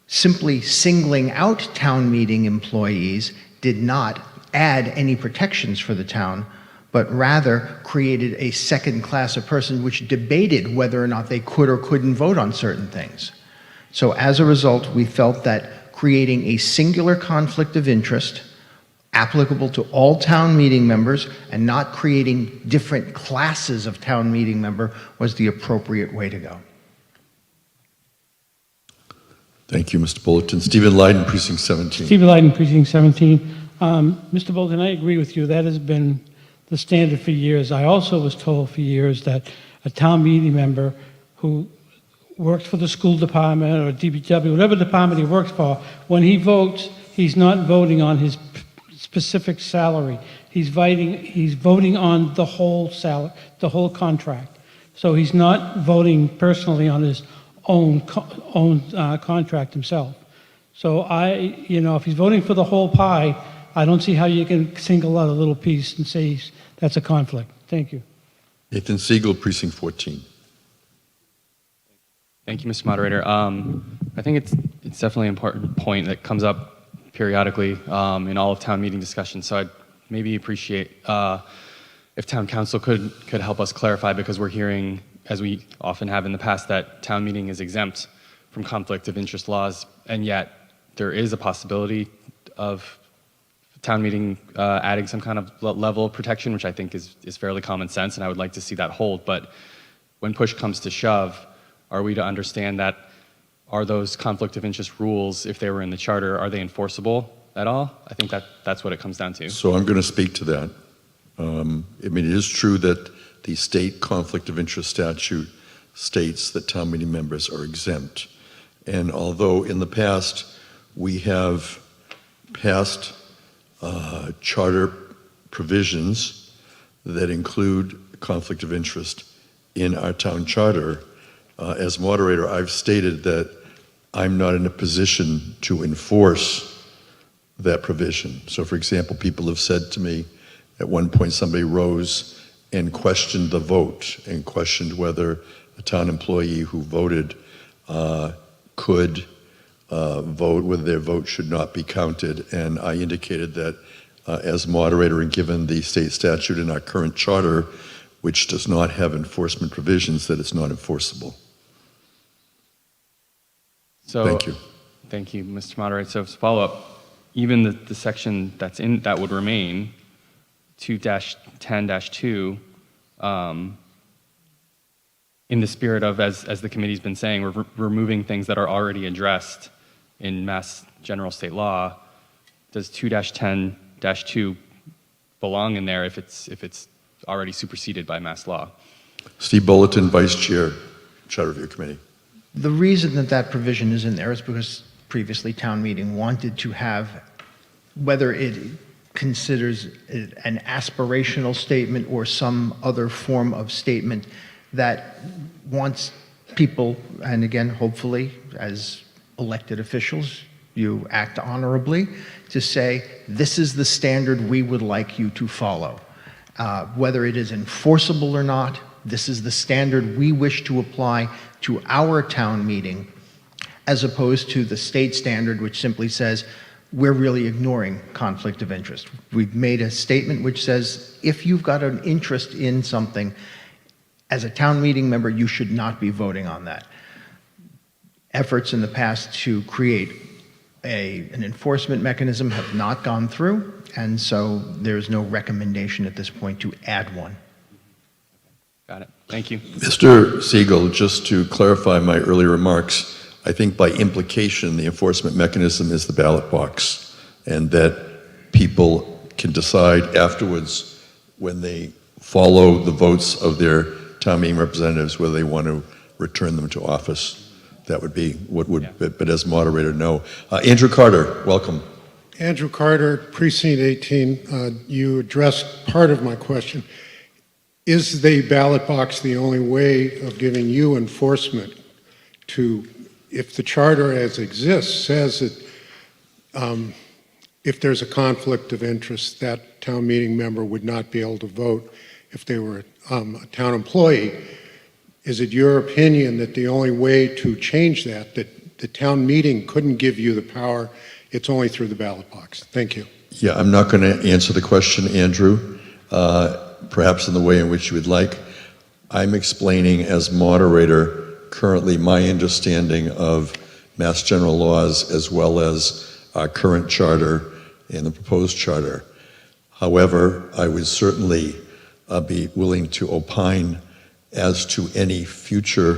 simply singling out town meeting employees did not add any protections for the town, but rather created a second class of person which debated whether or not they could or couldn't vote on certain things. So as a result, we felt that creating a singular conflict of interest applicable to all town meeting members and not creating different classes of town meeting member was the appropriate way to go. Thank you, Mr. Bulletin. Stephen Lyden, Precinct 17. Stephen Lyden, Precinct 17. Mr. Bolton, I agree with you. That has been the standard for years. I also was told for years that a town meeting member who works for the school department or DPW, whatever department he works for, when he votes, he's not voting on his specific salary. He's voting on the whole salary, the whole contract. So he's not voting personally on his own contract himself. So if he's voting for the whole pie, I don't see how you can single out a little piece and say that's a conflict. Thank you. Nathan Siegel, Precinct 14. Thank you, Mr. Moderator. I think it's definitely an important point that comes up periodically in all of town meeting discussions. So I'd maybe appreciate if town council could help us clarify, because we're hearing, as we often have in the past, that town meeting is exempt from conflict of interest laws, and yet there is a possibility of town meeting adding some kind of level of protection, which I think is fairly common sense, and I would like to see that hold. But when push comes to shove, are we to understand that are those conflict of interest rules, if they were in the charter, are they enforceable at all? I think that's what it comes down to. So I'm going to speak to that. It is true that the state conflict of interest statute states that town meeting members are exempt. And although in the past we have passed charter provisions that include conflict of interest in our town charter, as moderator, I've stated that I'm not in a position to enforce that provision. So for example, people have said to me, at one point somebody rose and questioned the vote and questioned whether a town employee who voted could vote, whether their vote should not be counted. And I indicated that as moderator, and given the state statute in our current charter, which does not have enforcement provisions, that it's not enforceable. So, thank you. Thank you, Mr. Moderator. So to follow up, even the section that would remain, 2-10-2, in the spirit of, as the committee's been saying, we're removing things that are already addressed in Mass General State Law. Does 2-10-2 belong in there if it's already superseded by Mass law? Steve Bulletin, Vice Chair, Charter Review Committee. The reason that provision is in there is because previously town meeting wanted to have, whether it considers it an aspirational statement or some other form of statement that wants people, and again, hopefully, as elected officials, you act honorably, to say, this is the standard we would like you to follow. Whether it is enforceable or not, this is the standard we wish to apply to our town meeting, as opposed to the state standard, which simply says, we're really ignoring conflict of interest. We've made a statement which says, if you've got an interest in something, as a town meeting member, you should not be voting on that. Efforts in the past to create an enforcement mechanism have not gone through, and so there's no recommendation at this point to add one. Got it. Thank you. Mr. Siegel, just to clarify my earlier remarks, I think by implication the enforcement mechanism is the ballot box, and that people can decide afterwards when they follow the votes of their town meeting representatives, whether they want to return them to office. That would be what would, but as moderator, no. Andrew Carter, welcome. Andrew Carter, Precinct 18. You addressed part of my question. Is the ballot box the only way of giving you enforcement to, if the charter as exists says that if there's a conflict of interest, that town meeting member would not be able to vote if they were a town employee? Is it your opinion that the only way to change that the town meeting couldn't give you the power, it's only through the ballot box? Thank you. Yeah, I'm not going to answer the question, Andrew, perhaps in the way in which you would like. I'm explaining as moderator currently my understanding of Mass General laws as well as our current charter and the proposed charter. However, I would certainly be willing to opine as to any future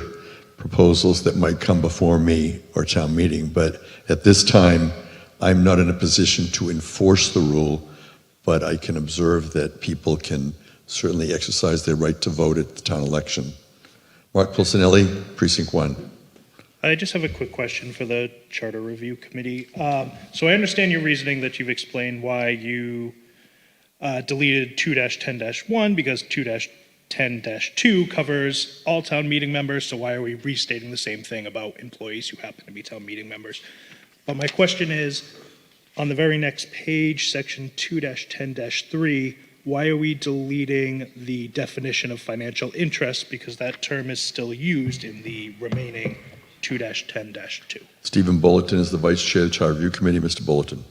proposals that might come before me or town meeting. But at this time, I'm not in a position to enforce the rule, but I can observe that people can certainly exercise their right to vote at the town election. Mark Pulcinelli, Precinct 1. I just have a quick question for the Charter Review Committee. So I understand your reasoning that you've explained why you deleted 2-10-1 because 2-10-2 covers all town meeting members, so why are we restating the same thing about employees who happen to be town meeting members? But my question is, on the very next page, section 2-10-3, why are we deleting the definition of financial interest, because that term is still used in the remaining 2-10-2? Stephen Bulletin is the Vice Chair of the Charter Review Committee. Mr. Bulletin.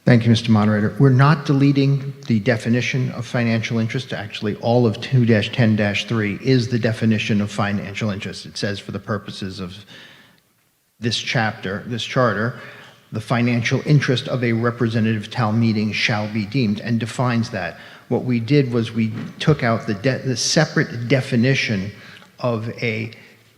Thank you, Mr. Moderator. We're not deleting the definition of financial interest. Actually, all of 2-10-3 is the definition of financial interest. It says for the purposes of this chapter, this charter, the financial interest of a representative town meeting shall be deemed, and defines that. What we did was we took out the separate definition of a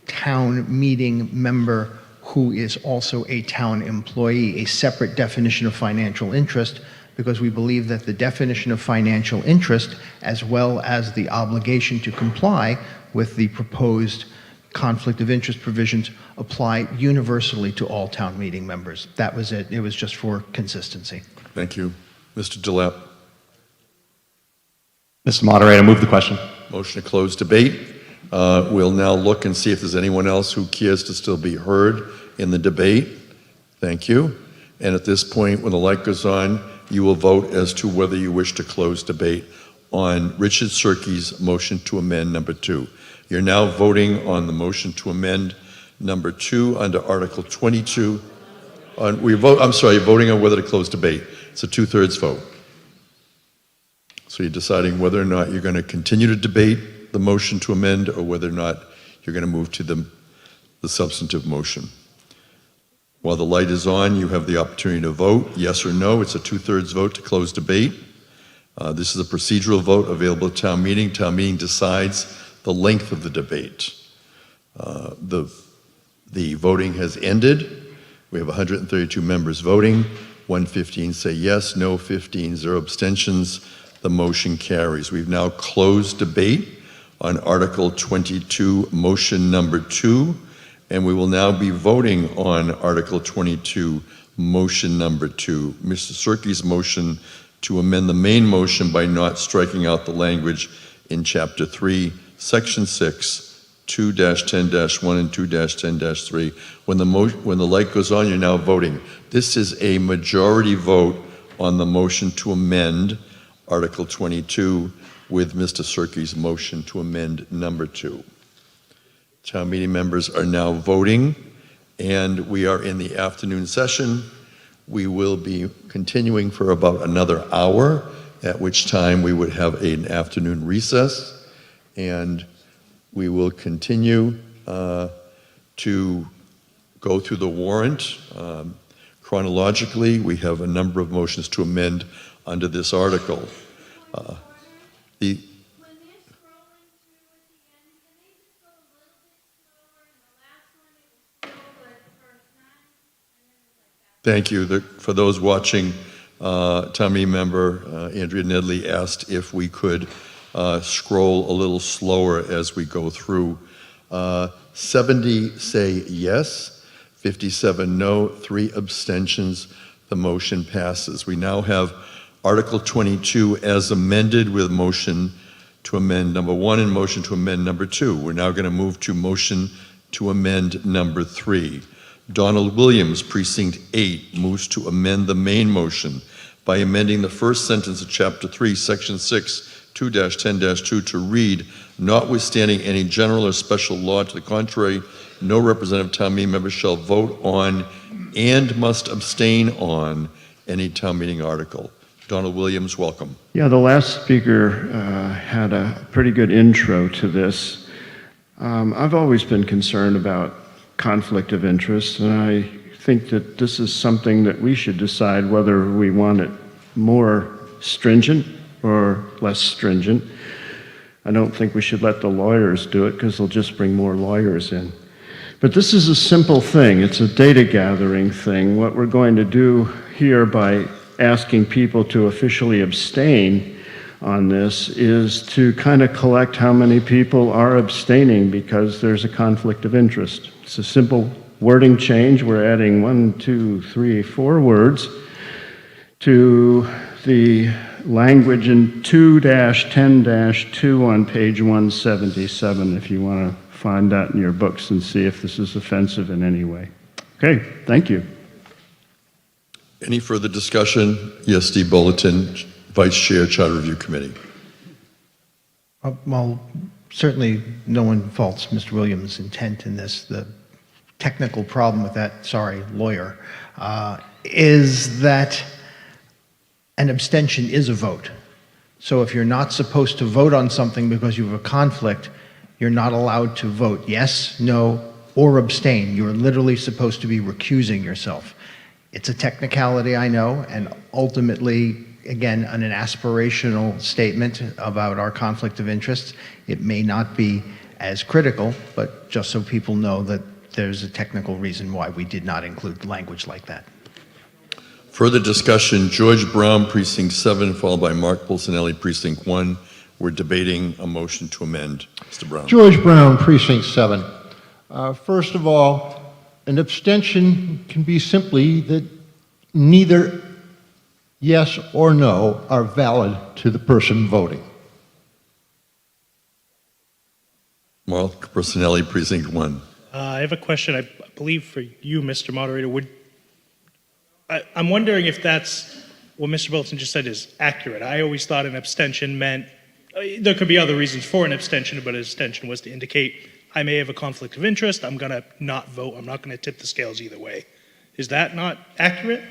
town meeting member who is also a town employee, a separate definition of financial interest, because we believe that the definition of financial interest, as well as the obligation to comply with the proposed conflict of interest provisions, apply universally to all town meeting members. That was it. It was just for consistency. Thank you. Mr. Gillette. Mr. Moderator, move the question. Motion to close debate. We'll now look and see if there's anyone else who cares to still be heard in the debate. Thank you. And at this point, when the light goes on, you will vote as to whether you wish to close debate on Richard Cirque's motion to amend number 2. You're now voting on the motion to amend number 2 under Article 22. You're voting on whether to close debate. It's a 2/3 vote. So you're deciding whether or not you're going to continue to debate the motion to amend or whether or not you're going to move to the substantive motion. While the light is on, you have the opportunity to vote, yes or no. It's a 2/3 vote to close debate. This is a procedural vote available at town meeting. Town meeting decides the length of the debate. The voting has ended. We have 132 members voting. 115 say yes, no 15, 0 abstentions. The motion carries. We've now closed debate on Article 22, motion number 2, and we will now be voting on Article 22, motion number 2. Mr. Cirque's motion to amend the main motion by not striking out the language in Chapter 3, Section 6, 2-10-1 and 2-10-3. When the light goes on, you're now voting. This is a majority vote on the motion to amend Article 22 with Mr. Cirque's motion to amend number 2. Town meeting members are now voting, and we are in the afternoon session. We will be continuing for about another hour, at which time we would have an afternoon recess, and we will continue to go through the warrant. Chronologically, we have a number of motions to amend under this article. Thank you. For those watching, town meeting member Andrea Nedley asked if we could scroll a little slower as we go through. 70 say yes, 57 no, 3 abstentions. The motion passes. We now have Article 22 as amended with motion to amend number 1 and motion to amend number 2. We're now going to move to motion to amend number 3. Donald Williams, Precinct 8, moves to amend the main motion by amending the first sentence of Chapter 3, Section 6, 2-10-2 to read, notwithstanding any general or special law to the contrary, no representative town meeting member shall vote on and must abstain on any town meeting article. Donald Williams, welcome. Yeah, the last speaker had a pretty good intro to this. I've always been concerned about conflict of interest, and I think that this is something that we should decide whether we want it more stringent or less stringent. I don't think we should let the lawyers do it because they'll just bring more lawyers in. But this is a simple thing. It's a data gathering thing. What we're going to do here by asking people to officially abstain on this is to kind of collect how many people are abstaining because there's a conflict of interest. It's a simple wording change. We're adding 1, 2, 3, 4 words to the language in 2-10-2 on page 177 if you want to find that in your books and see if this is offensive in any way. Okay, thank you. Any further discussion? Yes, Steve Bulletin, Vice Chair, Charter Review Committee. Well, certainly no one faults Mr. Williams' intent in this. The technical problem with that, lawyer, is that an abstention is a vote. So if you're not supposed to vote on something because you have a conflict, you're not allowed to vote yes, no, or abstain. You're literally supposed to be recusing yourself. It's a technicality, I know, and ultimately, again, an aspirational statement about our conflict of interest. It may not be as critical, but just so people know that there's a technical reason why we did not include language like that. Further discussion, George Brown, Precinct 7, followed by Mark Bolsonelli, Precinct 1. We're debating a motion to amend. Mr. Brown. George Brown, Precinct 7. First of all, an abstention can be simply that neither yes or no are valid to the person voting. Mark Bolsonelli, Precinct 1. I have a question, I believe, for you, Mr. Moderator. I'm wondering if that's what Mr. Bolton just said is accurate. I always thought an abstention meant, there could be other reasons for an abstention, but an abstention was to indicate I may have a conflict of interest, I'm going to not vote, I'm not going to tip the scales either way. Is that not accurate?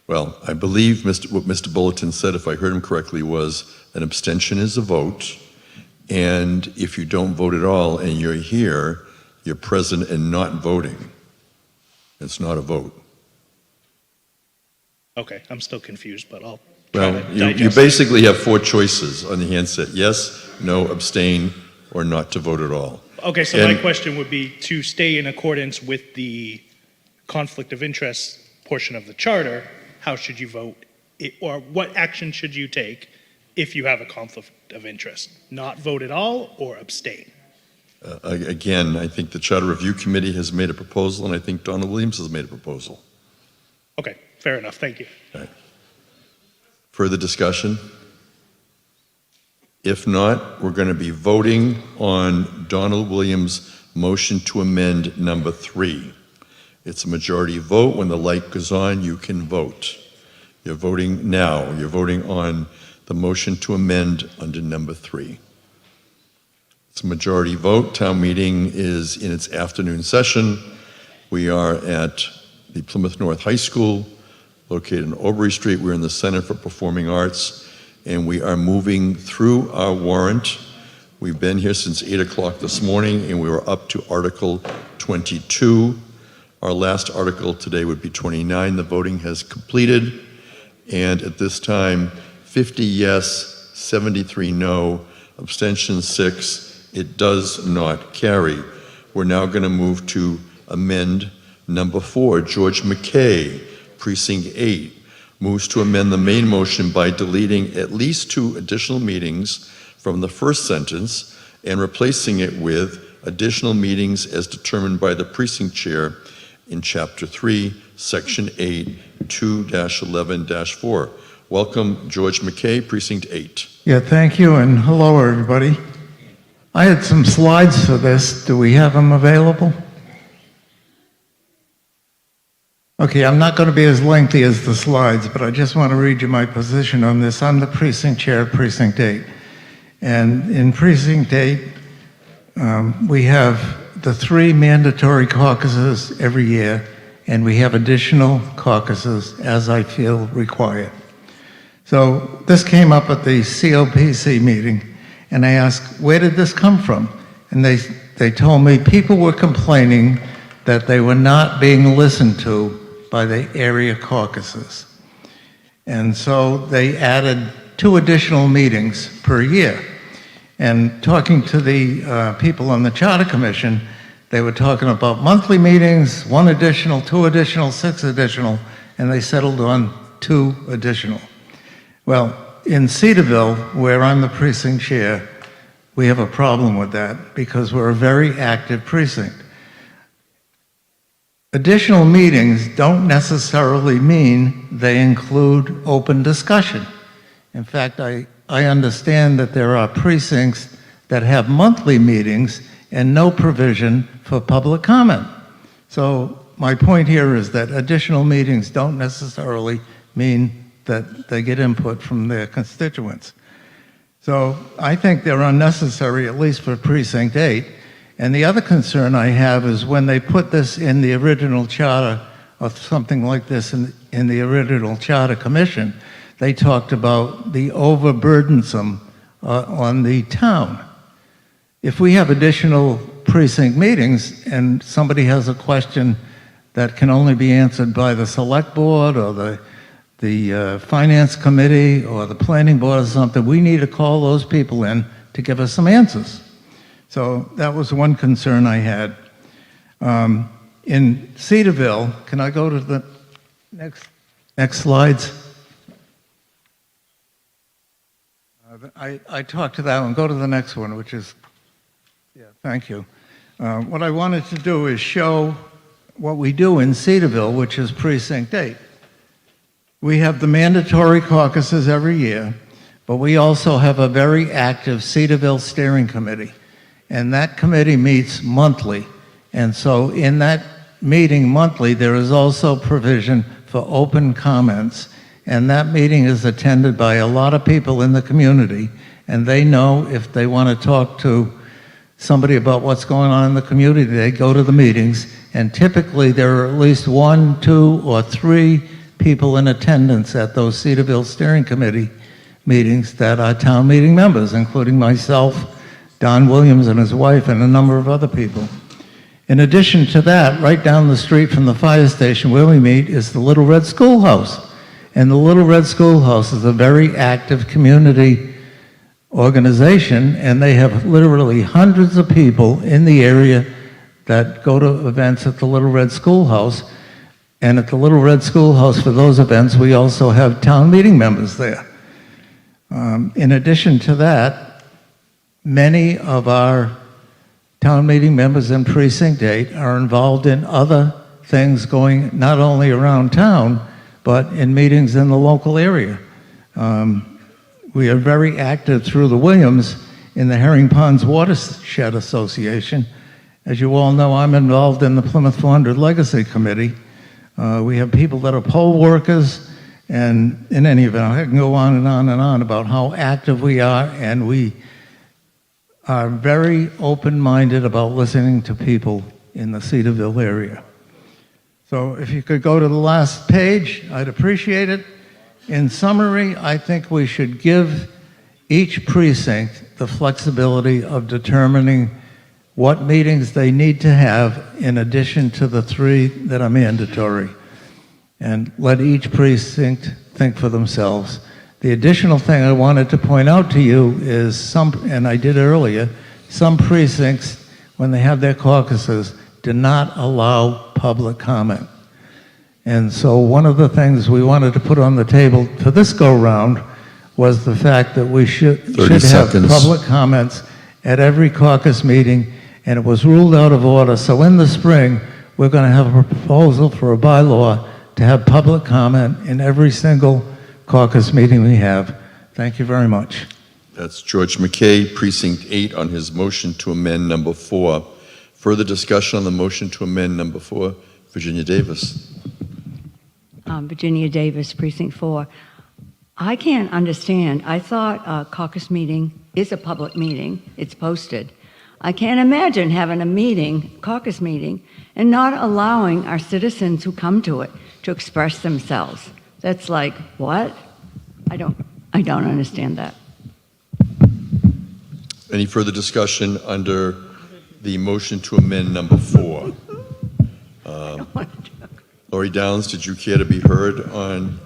Well, I believe what Mr. Bulletin said, if I heard him correctly, was an abstention is a vote, and if you don't vote at all and you're here, you're present and not voting. It's not a vote. Okay, I'm still confused, but I'll Well, you basically have 4 choices on the handset: yes, no, abstain, or not to vote at all. Okay, so my question would be to stay in accordance with the conflict of interest portion of the charter, how should you vote? Or what action should you take if you have a conflict of interest? Not vote at all or abstain? Again, I think the Charter Review Committee has made a proposal, and I think Donald Williams has made a proposal. Okay, fair enough. Thank you. Right. Further discussion? If not, we're going to be voting on Donald Williams' motion to amend number 3. It's a majority vote. When the light goes on, you can vote. You're voting now. You're voting on the motion to amend under number 3. It's a majority vote. Town meeting is in its afternoon session. We are at the Plymouth North High School, located on Aubrey Street. We're in the Center for Performing Arts, and we are moving through our warrant. We've been here since 8 o'clock this morning, and we were up to Article 22. Our last article today would be 29. The voting has completed, and at this time, 50 yes, 73 no, abstention 6. It does not carry. We're now going to move to amend number 4. George McKay, Precinct 8, moves to amend the main motion by deleting at least 2 additional meetings from the first sentence and replacing it with additional meetings as determined by the precinct chair in Chapter 3, Section 8, 2-11-4. Welcome, George McKay, Precinct 8. Yeah, thank you, and hello, everybody. I had some slides for this. Do we have them available? Okay, I'm not going to be as lengthy as the slides, but I just want to read you my position on this. I'm the precinct chair of Precinct 8. And in Precinct 8, we have the 3 mandatory caucuses every year, and we have additional caucuses as I feel required. So this came up at the COPC meeting, and I asked, where did this come from? And they told me people were complaining that they were not being listened to by the area caucuses. And so they added 2 additional meetings per year. And talking to the people on the Charter Commission, they were talking about monthly meetings, 1 additional, 2 additional, 6 additional, and they settled on 2 additional. Well, in Cedarville, where I'm the precinct chair, we have a problem with that because we're a very active precinct. Additional meetings don't necessarily mean they include open discussion. In fact, I understand that there are precincts that have monthly meetings and no provision for public comment. So my point here is that additional meetings don't necessarily mean that they get input from their constituents. So I think they're unnecessary, at least for Precinct 8. And the other concern I have is when they put this in the original charter, or something like this in the original Charter Commission, they talked about the overburdensome on the town. If we have additional precinct meetings and somebody has a question that can only be answered by the select board or the finance committee or the planning board or something, we need to call those people in to give us some answers. So that was one concern I had. In Cedarville, can I go to the next slides? I talked to that one. Go to the next one, which is, yeah, thank you. What I wanted to do is show what we do in Cedarville, which is Precinct 8. We have the mandatory caucuses every year, but we also have a very active Cedarville Steering Committee, and that committee meets monthly. And so in that meeting monthly, there is also provision for open comments, and that meeting is attended by a lot of people in the community, and they know if they want to talk to somebody about what's going on in the community, they go to the meetings, and typically there are at least 1, 2, or 3 people in attendance at those Cedarville Steering Committee meetings that are town meeting members, including myself, Don Williams and his wife, and a number of other people. In addition to that, right down the street from the fire station where we meet is the Little Red Schoolhouse. And the Little Red Schoolhouse is a very active community organization, and they have literally hundreds of people in the area that go to events at the Little Red Schoolhouse. And at the Little Red Schoolhouse, for those events, we also have town meeting members there. In addition to that, many of our town meeting members in Precinct 8 are involved in other things going not only around town, but in meetings in the local area. We are very active through the Williams in the Herring Ponds Watershed Association. As you all know, I'm involved in the Plymouth 400 Legacy Committee. We have people that are poll workers, and in any event, I can go on and on and on about how active we are, and we are very open-minded about listening to people in the Cedarville area. So if you could go to the last page, I'd appreciate it. In summary, I think we should give each precinct the flexibility of determining what meetings they need to have in addition to the 3 that are mandatory, and let each precinct think for themselves. The additional thing I wanted to point out to you is and I did earlier, some precincts, when they have their caucuses, do not allow public comment. And so one of the things we wanted to put on the table for this go-round was the fact that we should 30 have seconds. public comments at every caucus meeting, and it was ruled out of order. So in the spring, we're going to have a proposal for a bylaw to have public comment in every single caucus meeting we have. Thank you very much. That's George McKay, Precinct 8, on his motion to amend number 4. Further discussion on the motion to amend number 4. Virginia Davis. Virginia Davis, Precinct 4. I can't understand. I thought a caucus meeting is a public meeting. It's posted. I can't imagine having a meeting, caucus meeting, and not allowing our citizens who come to it to express themselves. That's like, what? I don't understand that. Any further discussion under the motion to amend number 4? Lori Downs, did you care to be heard on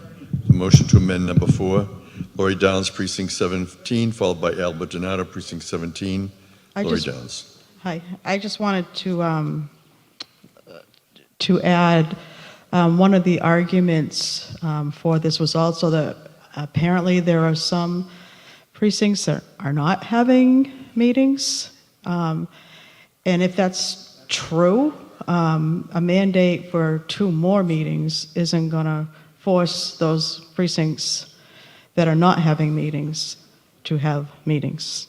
the motion to amend number 4? Lori Downs, Precinct 17, followed by Albert Donato, Precinct 17. Lori Downs. Hi, I just wanted to add one of the arguments for this was also that apparently there are some precincts that are not having meetings. And if that's true, a mandate for 2 more meetings isn't going to force those precincts that are not having meetings to have meetings.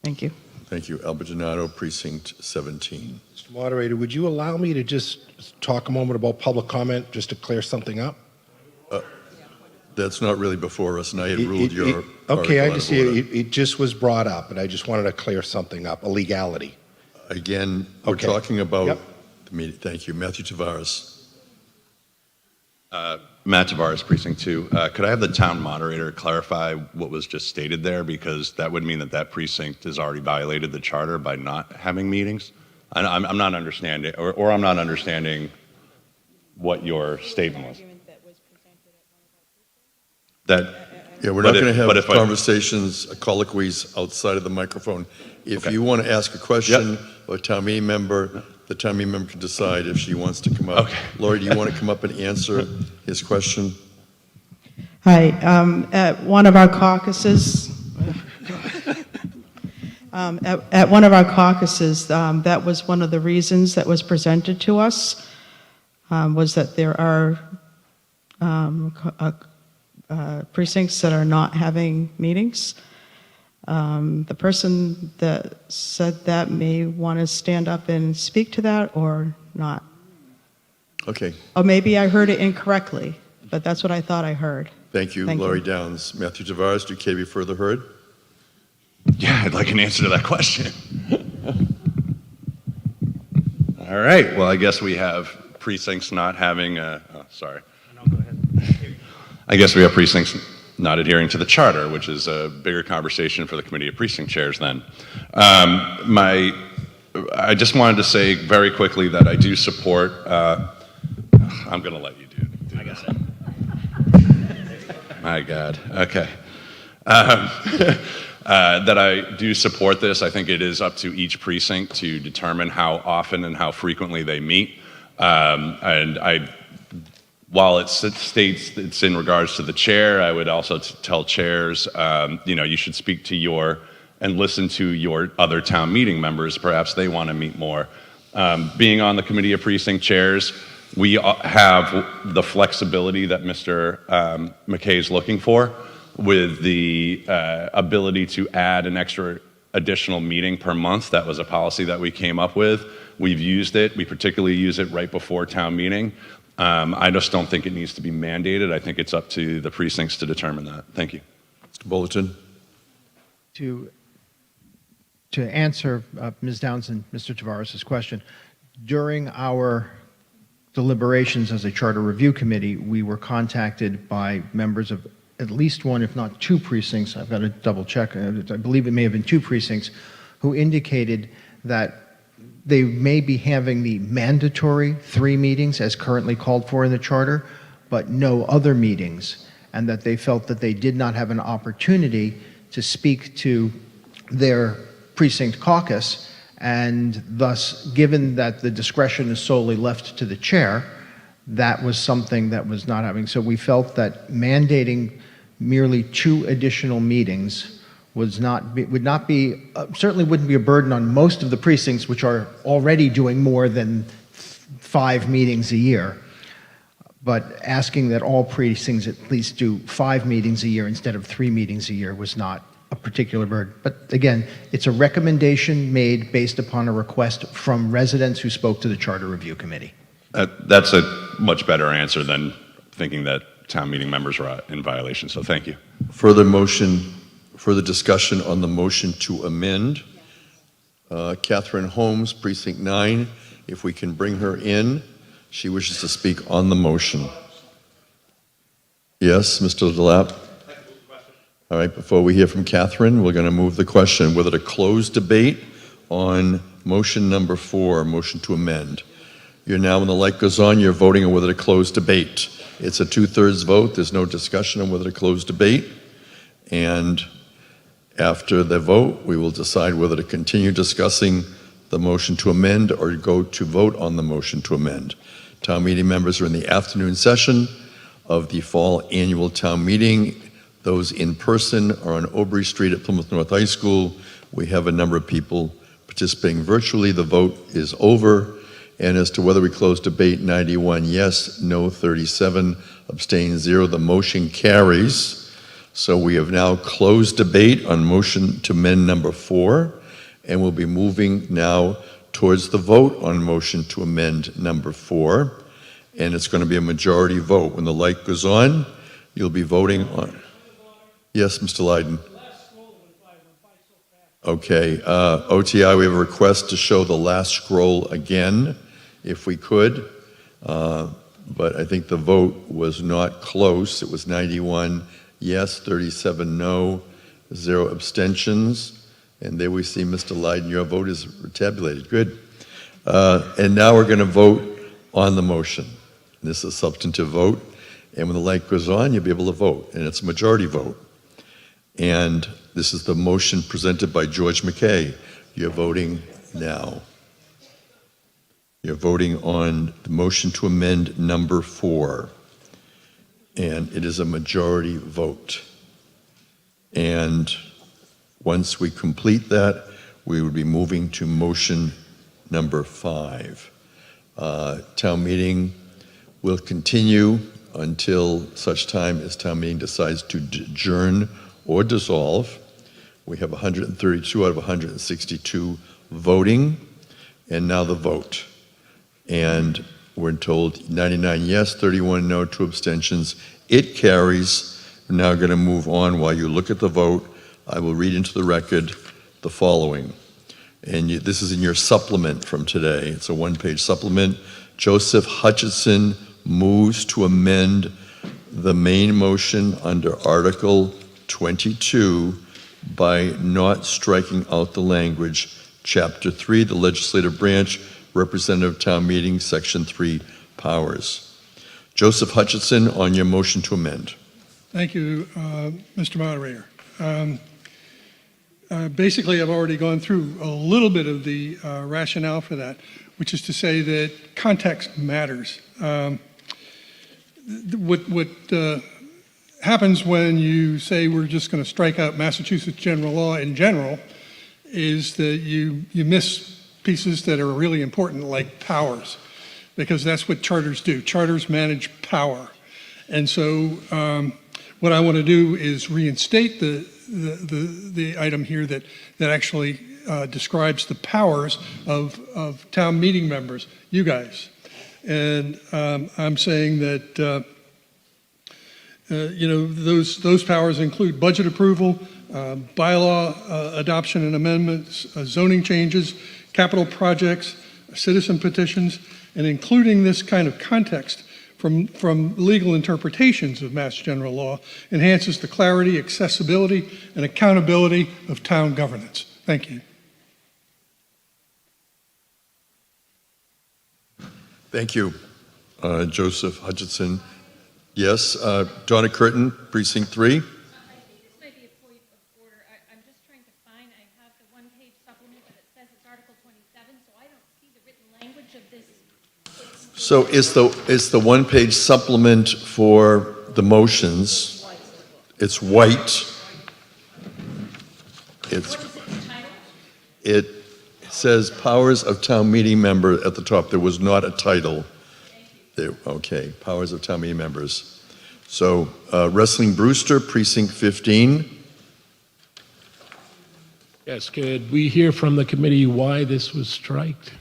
Thank you. Thank you. Albert Donato, Precinct 17. Mr. Moderator, would you allow me to just talk a moment about public comment, just to clear something up? That's not really before us, and I had ruled your Okay, article out of order. it just was brought up, and I just wanted to clear something up, a legality. Again, we're Okay. talking about Yep. the meeting. Thank you. Matthew Tavares. Matt Tavares, Precinct 2. Could I have the town moderator clarify what was just stated there? Because that would mean that that precinct has already violated the charter by not having meetings. I'm not understanding, or I'm not understanding what your statement was. Yeah, we're not going to have conversations, colloquies outside of the microphone. If you want to ask a question or a town meeting member, the town meeting member can decide if she wants to come up. Lori, do you want to come up and answer his question? Hi, at one of our caucuses, that was one of the reasons that was presented to us, was that there are precincts that are not having meetings. The person that said that may want to stand up and speak to that or not. Okay. Or maybe I heard it incorrectly, but that's what I thought I heard. Thank you, Lori Downs. Matthew Tavares, do you care to be further heard? Yeah, I'd like an answer to that question. All right, well, I guess we have precincts not having sorry. No, go ahead. I guess we have precincts not adhering to the charter, which is a bigger conversation for the Committee of Precinct Chairs then. I just wanted to say very quickly that I do support, I'm going to let you do this. My God, okay. That I do support this. I think it is up to each precinct to determine how often and how frequently they meet. While it states it's in regards to the chair, I would also tell chairs, you should speak to and listen to your other town meeting members. Perhaps they want to meet more. Being on the Committee of Precinct Chairs, we have the flexibility that Mr. McKay is looking for, with the ability to add an additional meeting per month. That was a policy that we came up with. We've used it. We particularly use it right before town meeting. I just don't think it needs to be mandated. I think it's up to the precincts to determine that. Thank you. Mr. Bulletin. To answer Ms. Downs and Mr. Tavares' question, during our deliberations as a Charter Review Committee, we were contacted by members of at least one, if not 2 precincts, I've got to double check, I believe it may have been 2 precincts, who indicated that they may be having the mandatory 3 meetings as currently called for in the charter, but no other meetings, and that they felt that they did not have an opportunity to speak to their precinct caucus, and thus, given that the discretion is solely left to the chair, that was something that was not having. So we felt that mandating merely 2 additional meetings would not be certainly wouldn't be a burden on most of the precincts, which are already doing more than 5 meetings a year. But asking that all precincts at least do 5 meetings a year instead of 3 meetings a year was not a particular burden. But again, it's a recommendation made based upon a request from residents who spoke to the Charter Review Committee. That's a much better answer than thinking that town meeting members were in violation, so thank you. Further discussion on the motion to amend. Catherine Holmes, Precinct 9, if we can bring her in. She wishes to speak on the motion. Yes, Mr. Delap? All right, before we hear from Catherine, we're going to move the question whether to close debate on motion number 4, motion to amend. You're now, when the light goes on, you're voting on whether to close debate. It's a 2/3 vote. There's no discussion on whether to close debate. And after the vote, we will decide whether to continue discussing the motion to amend or go to vote on the motion to amend. Town meeting members are in the afternoon session of the fall annual town meeting. Those in person are on Aubrey Street at Plymouth North High School. We have a number of people participating virtually. The vote is over. And as to whether we close debate, 91 yes, no 37, abstain 0. The motion carries. So we have now closed debate on motion to amend number 4, and we'll be moving now towards the vote on motion to amend number 4. And it's going to be a majority vote. When the light goes on, you'll be voting on. Yes, Mr. Lydon. Okay, OTI, we have a request to show the last scroll again, if we could. But I think the vote was not close. It was 91 yes, 37 no, 0 abstentions. And there we see, Mr. Lydon, your vote is tabulated. Good. And now we're going to vote on the motion. This is a substantive vote. And when the light goes on, you'll be able to vote. And it's a majority vote. And this is the motion presented by George McKay. You're voting now. You're voting on the motion to amend number 4. And it is a majority vote. And once we complete that, we would be moving to motion number 5. Town meeting will continue until such time as town meeting decides to adjourn or dissolve. We have 132 out of 162 voting, and now the vote. And we're told 99 yes, 31 no, 2 abstentions. It carries. We're now going to move on. While you look at the vote, I will read into the record the following. And this is in your supplement from today. It's a 1-page supplement. Joseph Hutchinson moves to amend the main motion under Article 22 by not striking out the language, Chapter 3, the legislative branch, representative town meeting, Section 3, powers. Joseph Hutchinson, on your motion to amend. Thank you, Mr. Moderator. Basically, I've already gone through a little bit of the rationale for that, which is to say that context matters. What happens when you say we're just going to strike out Massachusetts general law in general is that you miss pieces that are really important, like powers, because that's what charters do. Charters manage power. And so what I want to do is reinstate the item here that actually describes the powers of town meeting members, you guys. And I'm saying that those powers include budget approval, bylaw adoption and amendments, zoning changes, capital projects, citizen petitions, and including this kind of context from legal interpretations of Mass General Law enhances the clarity, accessibility, and accountability of town governance. Thank you. Thank you, Joseph Hutchinson. Yes, Donna Curtin, Precinct 3. So is the 1-page supplement for the motions, It's white. It says powers of town meeting member at the top. There was not a title. There, okay, powers of town meeting members. So, Wrestling Brewster, Precinct 15. Yes, could we hear from the committee why this was striked?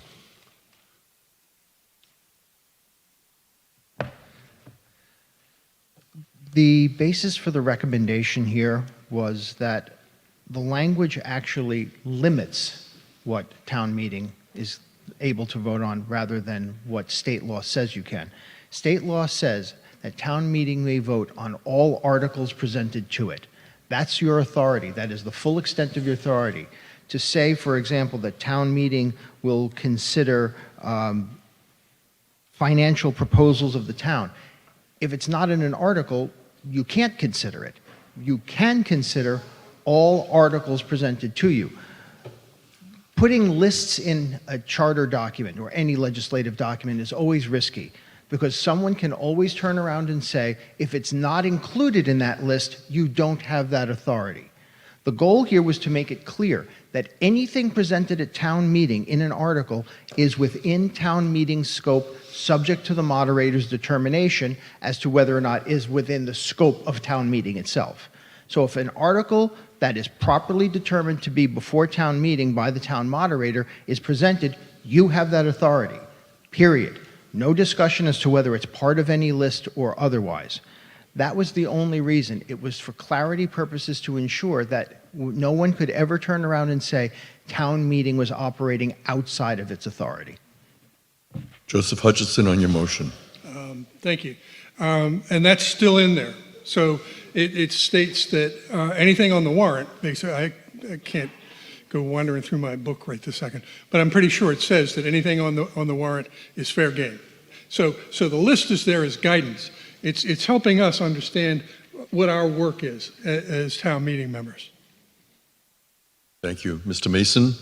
The basis for the recommendation here was that the language actually limits what town meeting is able to vote on rather than what state law says you can. State law says that town meeting may vote on all articles presented to it. That's your authority. That is the full extent of your authority. To say, for example, that town meeting will consider financial proposals of the town, if it's not in an article, you can't consider it. You can consider all articles presented to you. Putting lists in a charter document or any legislative document is always risky because someone can always turn around and say, if it's not included in that list, you don't have that authority. The goal here was to make it clear that anything presented at town meeting in an article is within town meeting scope, subject to the moderator's determination as to whether or not it is within the scope of town meeting itself. So if an article that is properly determined to be before town meeting by the town moderator is presented, you have that authority, period. No discussion as to whether it's part of any list or otherwise. That was the only reason. It was for clarity purposes to ensure that no one could ever turn around and say town meeting was operating outside of its authority. Joseph Hutchinson on your motion. Thank you. And that's still in there. So it states that anything on the warrant, I can't go wandering through my book right this second, but I'm pretty sure it says that anything on the warrant is fair game. So the list is there as guidance. It's helping us understand what our work is as town meeting members. Thank you. Mr. Mason?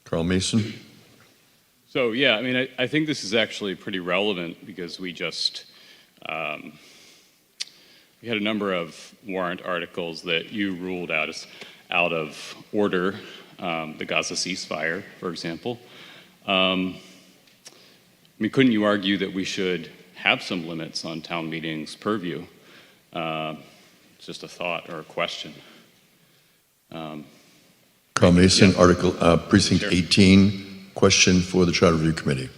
Carl Mason? So, yeah, I mean, I think this is actually pretty relevant because we just, we had a number of warrant articles that you ruled out as out of order, the Gaza ceasefire, for example. I mean, couldn't you argue that we should have some limits on town meetings' purview? It's just a thought or a question. Carl Mason, yeah. Article, Precinct Sure. 18, question for the Charter Review Committee.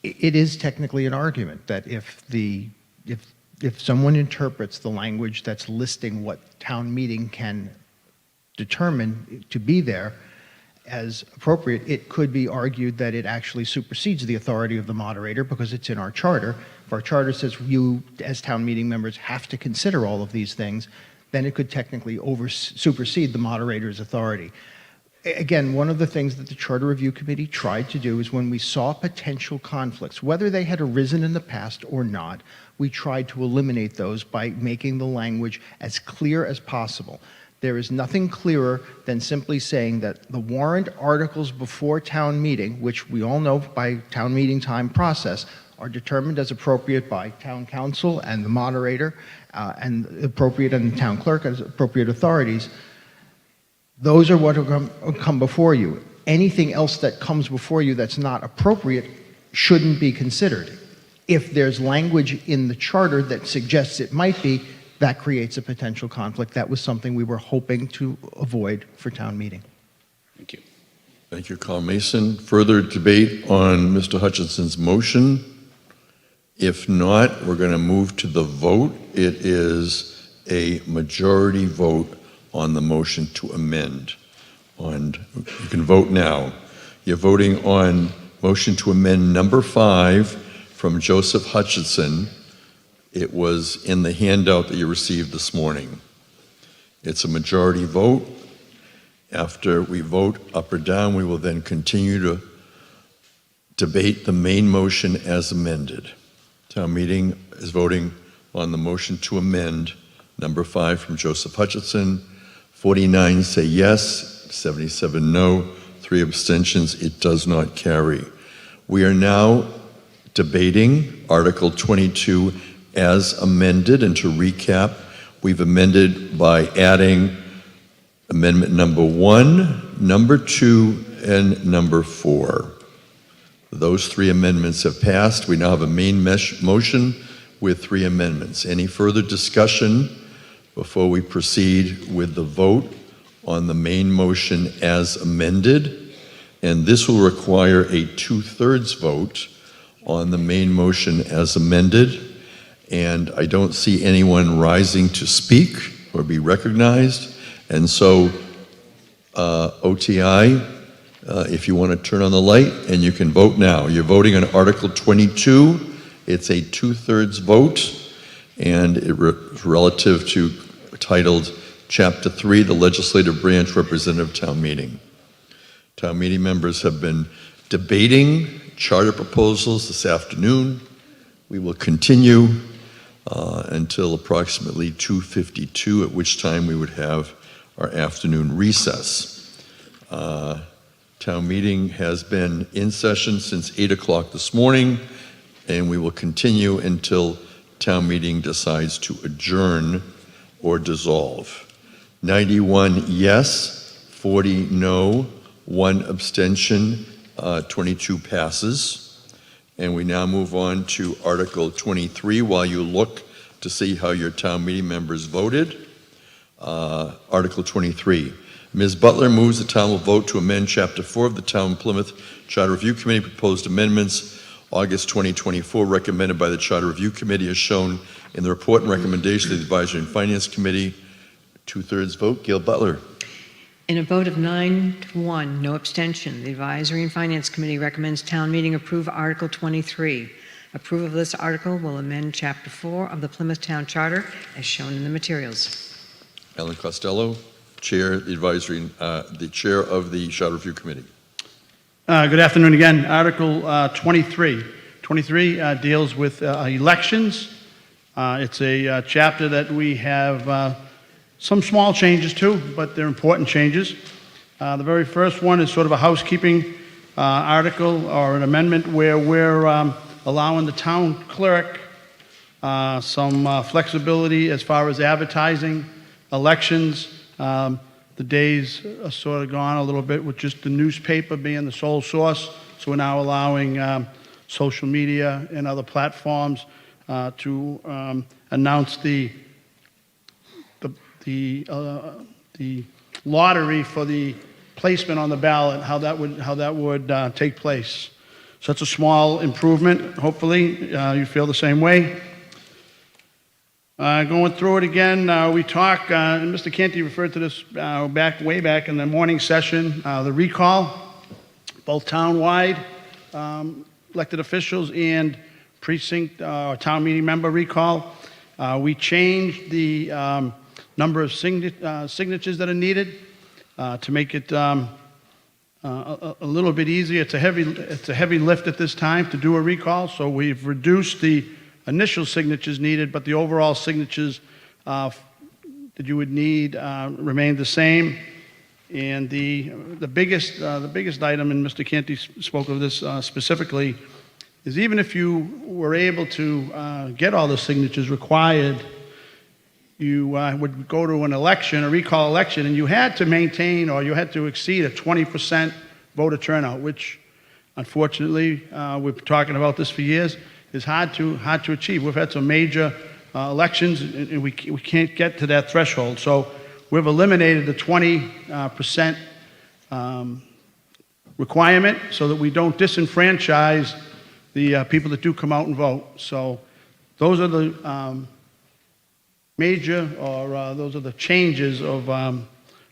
It is technically an argument that if someone interprets the language that's listing what town meeting can determine to be there as appropriate, it could be argued that it actually supersedes the authority of the moderator because it's in our charter. If our charter says you, as town meeting members, have to consider all of these things, then it could technically supersede the moderator's authority. Again, one of the things that the Charter Review Committee tried to do is when we saw potential conflicts, whether they had arisen in the past or not, we tried to eliminate those by making the language as clear as possible. There is nothing clearer than simply saying that the warrant articles before town meeting, which we all know by town meeting time process, are determined as appropriate by town council and the moderator, and appropriate and the town clerk as appropriate authorities. Those are what will come before you. Anything else that comes before you that's not appropriate shouldn't be considered. If there's language in the charter that suggests it might be, that creates a potential conflict. That was something we were hoping to avoid for town meeting. Thank you. Thank you, Carl Mason. Further debate on Mr. Hutchinson's motion? If not, we're going to move to the vote. It is a majority vote on the motion to amend. You can vote now. You're voting on motion to amend number 5 from Joseph Hutchinson. It was in the handout that you received this morning. It's a majority vote. After we vote up or down, we will then continue to debate the main motion as amended. Town meeting is voting on the motion to amend number 5 from Joseph Hutchinson. 49 say yes, 77 no, 3 abstentions. It does not carry. We are now debating Article 22 as amended, and to recap, we've amended by adding amendment number 1, number 2, and number 4. Those 3 amendments have passed. We now have a main motion with 3 amendments. Any further discussion before we proceed with the vote on the main motion as amended? And this will require a 2/3 vote on the main motion as amended. And I don't see anyone rising to speak or be recognized. And so, OTI, if you want to turn on the light, and you can vote now. You're voting on Article 22. It's a 2/3 vote, and it's relative to titled Chapter 3, the Legislative Branch Representative Town Meeting. Town meeting members have been debating charter proposals this afternoon. We will continue until approximately 2:52, at which time we would have our afternoon recess. Town meeting has been in session since 8 o'clock this morning, and we will continue until town meeting decides to adjourn or dissolve. 91 yes, 40 no, 1 abstention, 22 passes. And we now move on to Article 23 while you look to see how your town meeting members voted. Article 23. Ms. Butler moves the town will vote to amend Chapter 4 of the Town of Plymouth Charter Review Committee proposed amendments, August 2024, recommended by the Charter Review Committee as shown in the report and recommendation of the Advisory and Finance Committee. 2/3 vote. Gail Butler. In a vote of 9 to 1, no abstention, the Advisory and Finance Committee recommends town meeting approve Article 23. Approval of this article will amend Chapter 4 of the Plymouth Town Charter as shown in the materials. Ellen Costello, Chair, the Chair of the Charter Review Committee. Good afternoon again. Article 23. 23 deals with elections. It's a chapter that we have some small changes to, but they're important changes. The very first one is sort of a housekeeping article or an amendment where we're allowing the town clerk some flexibility as far as advertising elections. The days are sort of gone a little bit with just the newspaper being the sole source. So we're now allowing social media and other platforms to announce the lottery for the placement on the ballot, how that would take place. So that's a small improvement. Hopefully, you feel the same way. Going through it again, we talk, and Mr. Canty referred to this way back in the morning session, the recall, both town-wide elected officials and precinct or town meeting member recall. We changed the number of signatures that are needed to make it a little bit easier. It's a heavy lift at this time to do a recall, so we've reduced the initial signatures needed, but the overall signatures that you would need remain the same. And the biggest item, and Mr. Canty spoke of this specifically, is even if you were able to get all the signatures required, you would go to an election, a recall election, and you had to maintain or you had to exceed a 20% voter turnout, which unfortunately, we've been talking about this for years, is hard to achieve. We've had some major elections, and we can't get to that threshold. So we've eliminated the 20% requirement so that we don't disenfranchise the people that do come out and vote. So those are the major, or those are the changes of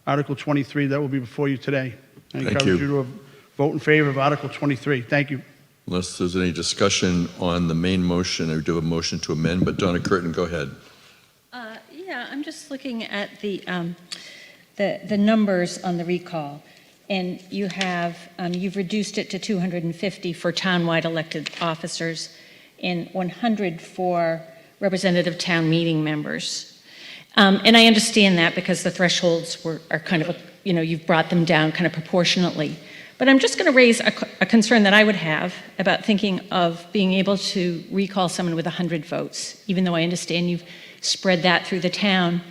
Article 23 that will be before you today. I encourage you to vote in favor of Article 23. Thank you. Unless there's any discussion on the main motion, I do have a motion to amend, but Donna Curtin, go ahead. Yeah, I'm just looking at the numbers on the recall, and you have you've reduced it to 250 for townwide elected officers and 100 for representative town meeting members. And I understand that because the thresholds are kind of, you've brought them down kind of proportionately. But I'm just going to raise a concern that I would have about thinking of being able to recall someone with 100 votes, even though I understand you've spread that through the town.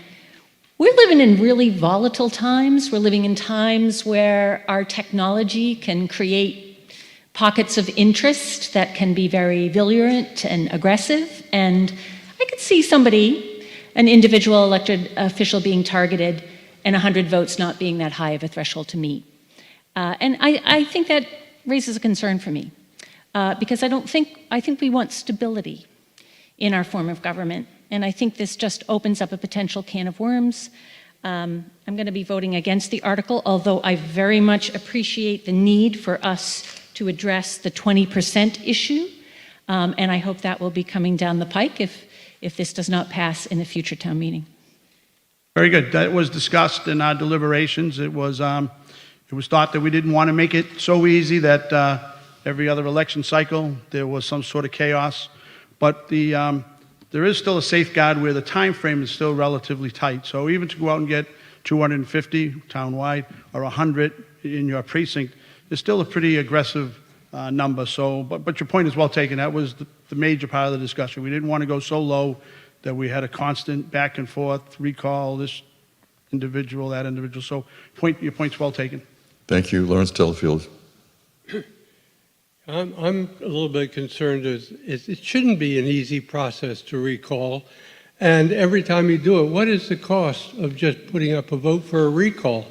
We're living in really volatile times. We're living in times where our technology can create pockets of interest that can be very virulent and aggressive. And I could see somebody, an individual elected official, being targeted and 100 votes not being that high of a threshold to meet. And I think that raises a concern for me because I think we want stability in our form of government. And I think this just opens up a potential can of worms. I'm going to be voting against the article, although I very much appreciate the need for us to address the 20% issue. And I hope that will be coming down the pike if this does not pass in a future town meeting. Very good. That was discussed in our deliberations. It was thought that we didn't want to make it so easy that every other election cycle there was some sort of chaos. But there is still a safeguard where the time frame is still relatively tight. So even to go out and get 250 townwide or 100 in your precinct is still a pretty aggressive number. So, but your point is well taken. That was the major part of the discussion. We didn't want to go so low that we had a constant back and forth, recall this individual, that individual. So your point's well taken. Thank you. Lawrence Delafield. I'm a little bit concerned. It shouldn't be an easy process to recall. And every time you do it, what is the cost of just putting up a vote for a recall?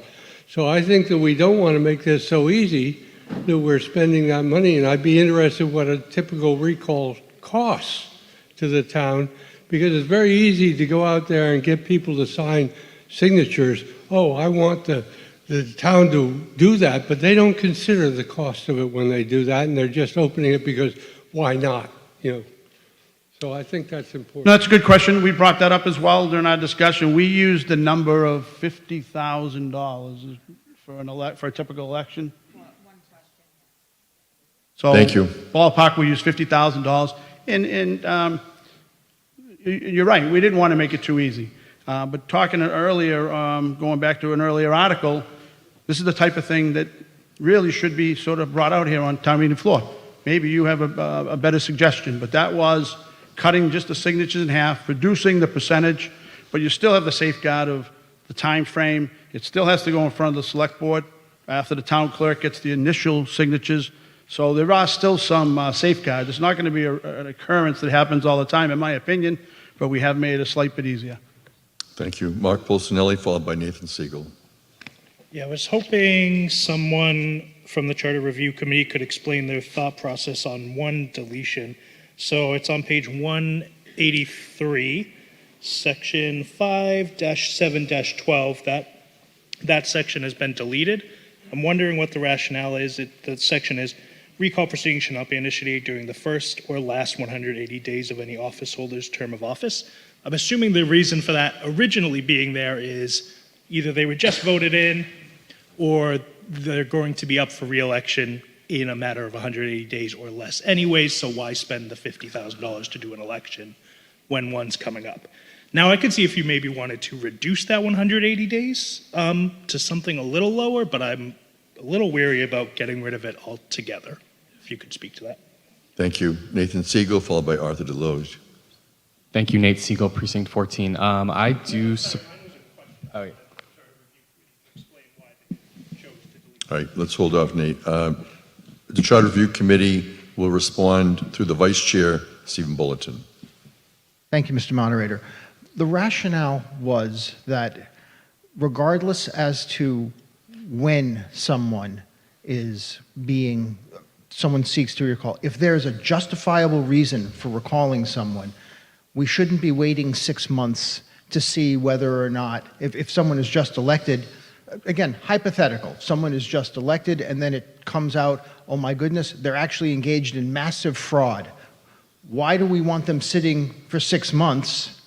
So I think that we don't want to make this so easy that we're spending that money. And I'd be interested what a typical recall costs to the town, because it's very easy to go out there and get people to sign signatures. Oh, I want the town to do that, but they don't consider the cost of it when they do that, and they're just opening it because why not? So I think that's important. No, that's a good question. We brought that up as well during our discussion. We used the number of $50,000 for a typical election. So Thank you. Ballpark, we used $50,000, and you're right. We didn't want to make it too easy. But talking earlier, going back to an earlier article, this is the type of thing that really should be sort of brought out here on town meeting floor. Maybe you have a better suggestion, but that was cutting just the signatures in half, reducing the percentage, but you still have the safeguard of the time frame. It still has to go in front of the select board after the town clerk gets the initial signatures. So there are still some safeguards. It's not going to be an occurrence that happens all the time, in my opinion, but we have made it a slight bit easier. Thank you. Mark Bolsonelli, followed by Nathan Siegel. Yeah, I was hoping someone from the Charter Review Committee could explain their thought process on one deletion. So it's on page 183, section 5-7-12. That section has been deleted. I'm wondering what the rationale is. The section is, recall proceedings shall not be initiated during the first or last 180 days of any office holder's term of office. I'm assuming the reason for that originally being there is either they were just voted in or they're going to be up for re-election in a matter of 180 days or less anyways, so why spend the $50,000 to do an election when one's coming up? Now, I could see if you maybe wanted to reduce that 180 days to something a little lower, but I'm a little weary about getting rid of it altogether, if you could speak to that. Thank you. Nathan Siegel, followed by Arthur DeLoge. Thank you, Nate Siegel, Precinct 14. I do. Oh, yeah. All right, let's hold off, Nate. The Charter Review Committee will respond through the Vice Chair, Stephen Bulletin. Thank you, Mr. Moderator. The rationale was that regardless as to when someone seeks to recall, if there's a justifiable reason for recalling someone, we shouldn't be waiting 6 months to see whether or not, if someone is just elected, again, hypothetical, someone is just elected and then it comes out, oh my goodness, they're actually engaged in massive fraud. Why do we want them sitting for 6 months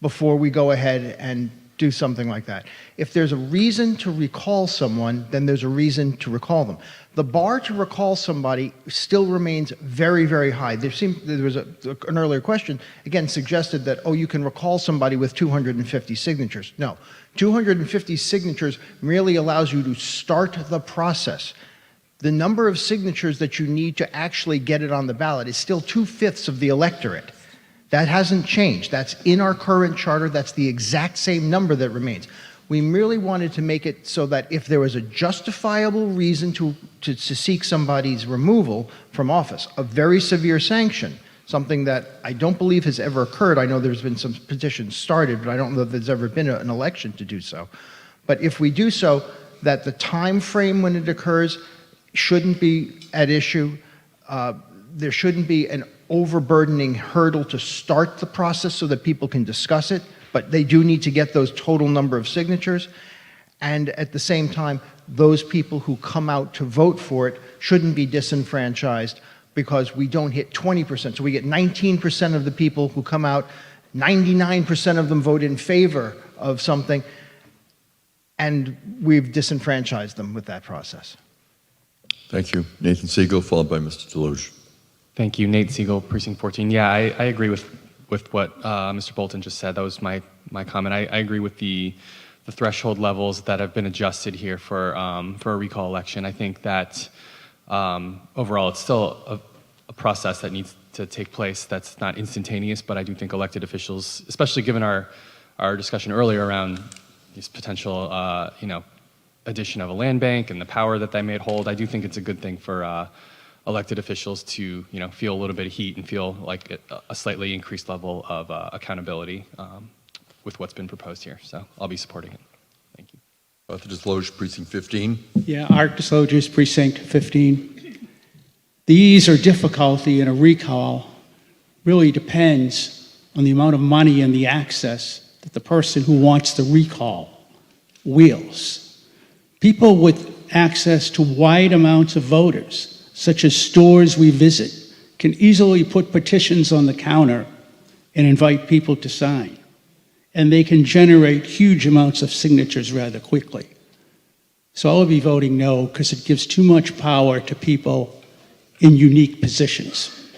before we go ahead and do something like that? If there's a reason to recall someone, then there's a reason to recall them. The bar to recall somebody still remains very, very high. There was an earlier question, again, suggested that, oh, you can recall somebody with 250 signatures. No, 250 signatures merely allows you to start the process. The number of signatures that you need to actually get it on the ballot is still 2/5 of the electorate. That hasn't changed. That's in our current charter. That's the exact same number that remains. We merely wanted to make it so that if there was a justifiable reason to seek somebody's removal from office, a very severe sanction, something that I don't believe has ever occurred. I know there's been some petitions started, but I don't know if there's ever been an election to do so. But if we do so, that the time frame when it occurs shouldn't be at issue. There shouldn't be an overburdening hurdle to start the process so that people can discuss it, but they do need to get those total number of signatures. And at the same time, those people who come out to vote for it shouldn't be disenfranchised because we don't hit 20%. So we get 19% of the people who come out, 99% of them vote in favor of something, and we've disenfranchised them with that process. Thank you. Nathan Siegel, followed by Mr. Deloge. Thank you. Nate Siegel, Precinct 14. Yeah, I agree with what Mr. Bolton just said. That was my comment. I agree with the threshold levels that have been adjusted here for a recall election. I think that overall it's still a process that needs to take place that's not instantaneous, but I do think elected officials, especially given our discussion earlier around this potential addition of a land bank and the power that they may hold, I do think it's a good thing for elected officials to feel a little bit of heat and feel like a slightly increased level of accountability with what's been proposed here. So I'll be supporting it. Thank you. Arthur Deloge, Precinct 15. Yeah, Art Deloge, Precinct 15. The ease or difficulty in a recall really depends on the amount of money and the access that the person who wants the recall wields. People with access to wide amounts of voters, such as stores we visit, can easily put petitions on the counter and invite people to sign. And they can generate huge amounts of signatures rather quickly. So I'll be voting no because it gives too much power to people in unique positions.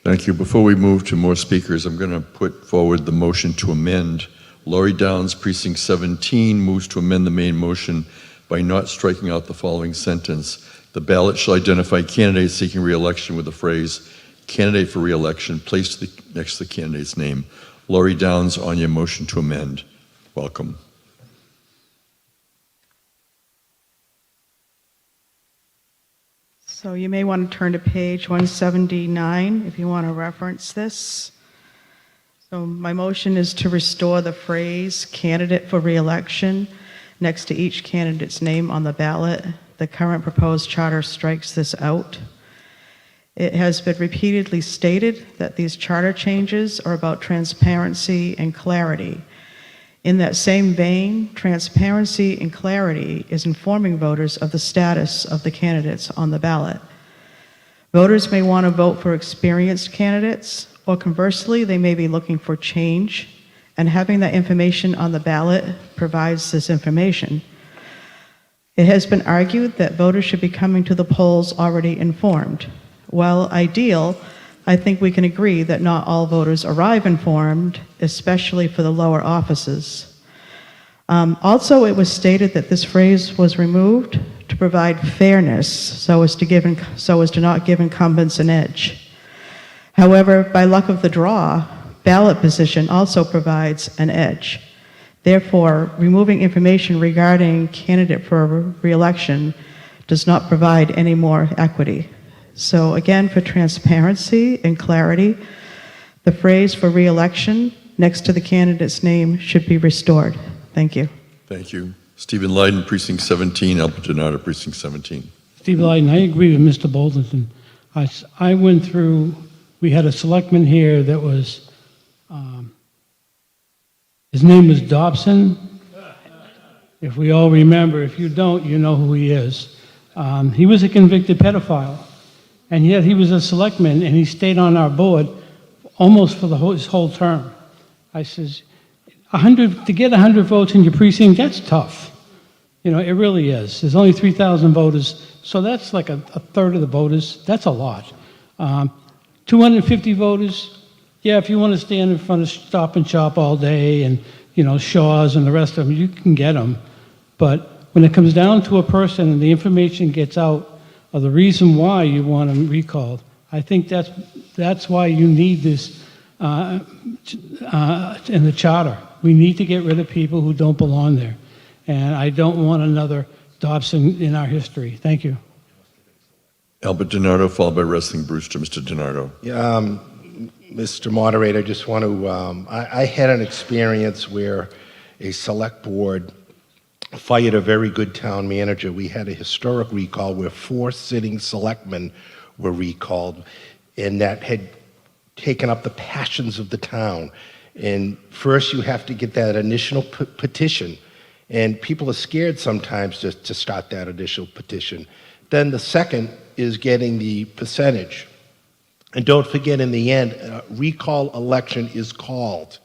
Thank you. Before we move to more speakers, I'm going to put forward the motion to amend. Laurie Downs, Precinct 17, moves to amend the main motion by not striking out the following sentence. The ballot shall identify candidates seeking re-election with the phrase, candidate for re-election, placed next to the candidate's name. Laurie Downs, on your motion to amend. Welcome. So you may want to turn to page 179 if you want to reference this. So my motion is to restore the phrase candidate for re-election next to each candidate's name on the ballot. The current proposed charter strikes this out. It has been repeatedly stated that these charter changes are about transparency and clarity. In that same vein, transparency and clarity is informing voters of the status of the candidates on the ballot. Voters may want to vote for experienced candidates, or conversely, they may be looking for change, and having that information on the ballot provides this information. It has been argued that voters should be coming to the polls already informed. While ideal, I think we can agree that not all voters arrive informed, especially for the lower offices. Also, it was stated that this phrase was removed to provide fairness so as to not give incumbents an edge. However, by luck of the draw, ballot position also provides an edge. Therefore, removing information regarding candidate for re-election does not provide any more equity. So again, for transparency and clarity, the phrase for re-election next to the candidate's name should be restored. Thank you. Thank you. Stephen Leyden, Precinct 17, Albert Donato, Precinct 17. Steve Leyden, I agree with Mr. Bolton. I went through, we had a selectman here that was, his name was Dobson. If we all remember, if you don't, you know who he is. He was a convicted pedophile. And yet he was a selectman, and he stayed on our board almost for his whole term. I says, to get 100 votes in your precinct, that's tough. It really is. There's only 3,000 voters, so that's like a third of the voters. That's a lot. 250 voters, yeah, if you want to stand in front of Stop and Shop all day and, Shaw's and the rest of them, you can get them. But when it comes down to a person and the information gets out, or the reason why you want them recalled, I think that's why you need this in the charter. We need to get rid of people who don't belong there. And I don't want another Dobson in our history. Thank you. Albert DiNardo, followed by Wrestling Brewster. Mr. DiNardo. Yeah, Mr. Moderator, I just want to, I had an experience where a select board fired a very good town manager. We had a historic recall where 4 sitting selectmen were recalled, and that had taken up the passions of the town. And first you have to get that initial petition, and people are scared sometimes to start that initial petition. Then the second is getting the percentage. And don't forget, in the end, a recall election is called.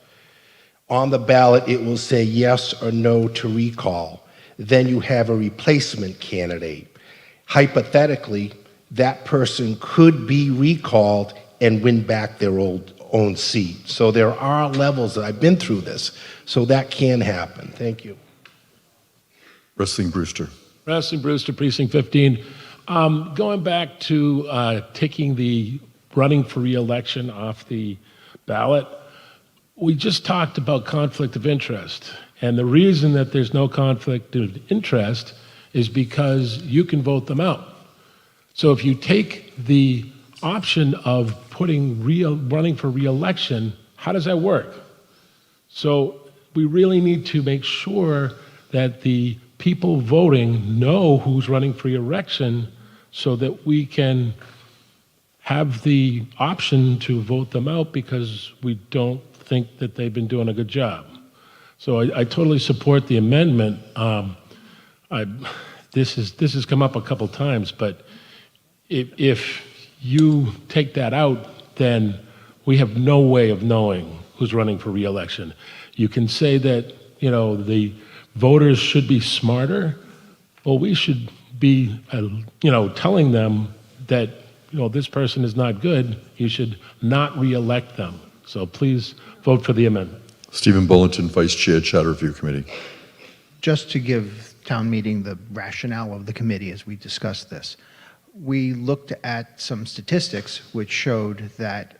On the ballot, it will say yes or no to recall. Then you have a replacement candidate. Hypothetically, that person could be recalled and win back their own seat. So there are levels, that I've been through this, so that can happen. Thank you. Wrestling Brewster. Wrestling Brewster, Precinct 15. Going back to taking the running for re-election off the ballot, we just talked about conflict of interest. And the reason that there's no conflict of interest is because you can vote them out. So if you take the option of putting running for re-election, how does that work? So we really need to make sure that the people voting know who's running for re-election so that we can have the option to vote them out because we don't think that they've been doing a good job. So I totally support the amendment. This has come up a couple times, but if you take that out, then we have no way of knowing who's running for re-election. You can say that, the voters should be smarter. Well, we should be, telling them that, this person is not good. You should not re-elect them. So please vote for the amendment. Stephen Bulletin, Vice Chair, Charter Review Committee. Just to give town meeting the rationale of the committee as we discussed this, we looked at some statistics which showed that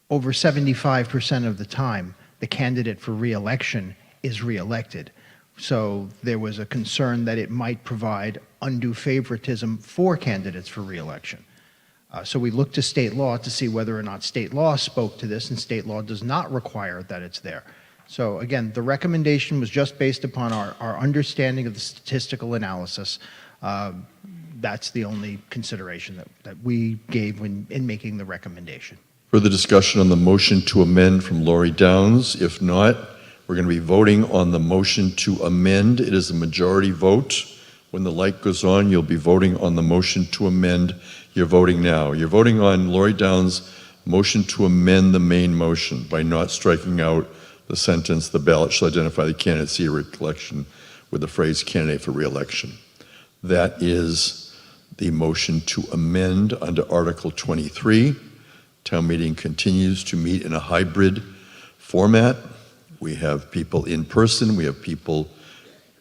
over 75% of the time, the candidate for re-election is re-elected. So there was a concern that it might provide undue favoritism for candidates for re-election. So we looked to state law to see whether or not state law spoke to this, and state law does not require that it's there. So again, the recommendation was just based upon our understanding of the statistical analysis. That's the only consideration that we gave in making the recommendation. Further discussion on the motion to amend from Lori Downs? If not, we're going to be voting on the motion to amend. It is a majority vote. When the light goes on, you'll be voting on the motion to amend. You're voting now. You're voting on Lori Downs' motion to amend the main motion by not striking out the sentence, "The ballot shall identify the candidacy or reelection," with the phrase "candidate for re-election." That is the motion to amend under Article 23. Town meeting continues to meet in a hybrid format. We have people in person, we have people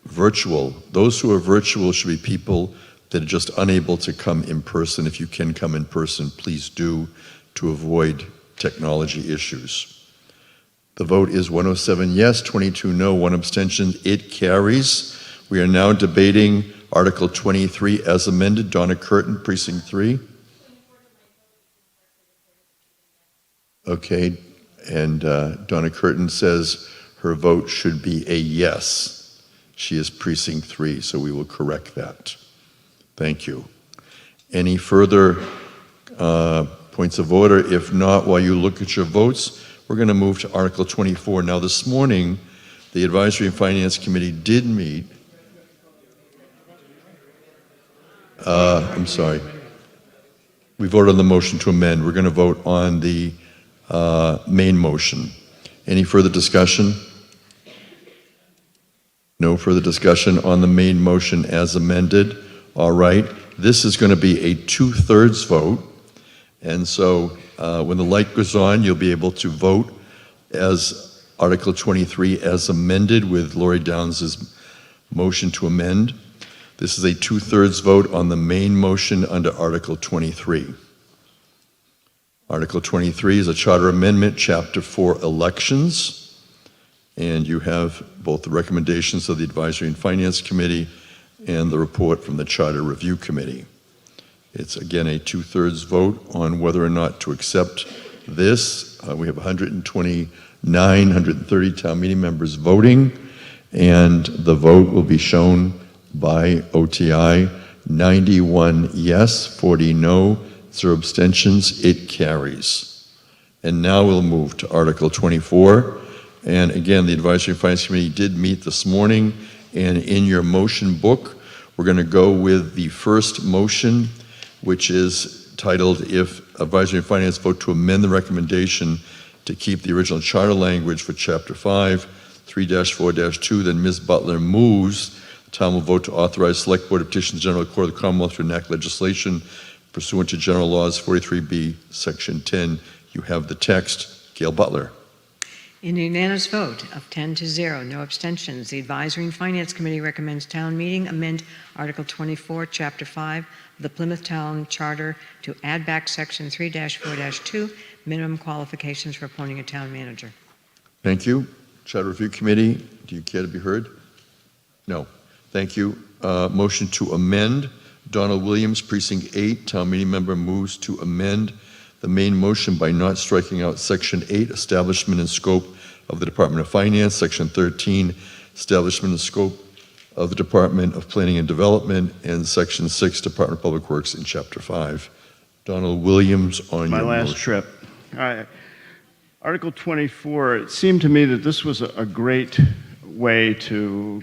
virtual. Those who are virtual should be people that are just unable to come in person. If you can come in person, please do, to avoid technology issues. The vote is 107 yes, 22 no, 1 abstention. It carries. We are now debating Article 23 as amended. Donna Curtin, Precinct 3. Okay, and Donna Curtin says her vote should be a yes. She is Precinct 3, so we will correct that. Thank you. Any further points of order? If not, while you look at your votes, we're going to move to Article 24. Now, this morning, the Advisory and Finance Committee did meet. I'm sorry. We voted on the motion to amend. We're going to vote on the main motion. Any further discussion? No further discussion on the main motion as amended. All right. This is going to be a 2/3 vote. And so when the light goes on, you'll be able to vote as Article 23 as amended with Lori Downs' motion to amend. This is a 2/3 vote on the main motion under Article 23. Article 23 is a charter amendment, Chapter 4, elections. And you have both the recommendations of the Advisory and Finance Committee and the report from the Charter Review Committee. It's again a 2/3 vote on whether or not to accept this. We have 129, 130 town meeting members voting, and the vote will be shown by OTI. 91 yes, 40 no, 0 abstentions. It carries. And now we'll move to Article 24. And again, the Advisory and Finance Committee did meet this morning, and in your motion book, we're going to go with the first motion, which is titled, "If Advisory and Finance vote to amend the recommendation to keep the original charter language for Chapter 5, 3-4-2, then Ms. Butler moves, the town will vote to authorize Select Board of Petitions General Court of the Commonwealth to enact legislation pursuant to General Laws 43B, Section 10. You have the text. Gail Butler. In a unanimous vote of 10-0, no abstentions, the Advisory and Finance Committee recommends town meeting amend Article 24, Chapter 5 of the Plymouth Town Charter to add back Section 3-4-2, minimum qualifications for appointing a town manager. Thank you. Charter Review Committee, do you care to be heard? No. Thank you. Motion to amend. Donald Williams, Precinct 8, town meeting member, moves to amend the main motion by not striking out Section 8, establishment and scope of the Department of Finance, Section 13, establishment and scope of the Department of Planning and Development, and Section 6, Department of Public Works in Chapter 5. Donald Williams on My your last motion. trip. Article 24, it seemed to me that this was a great way to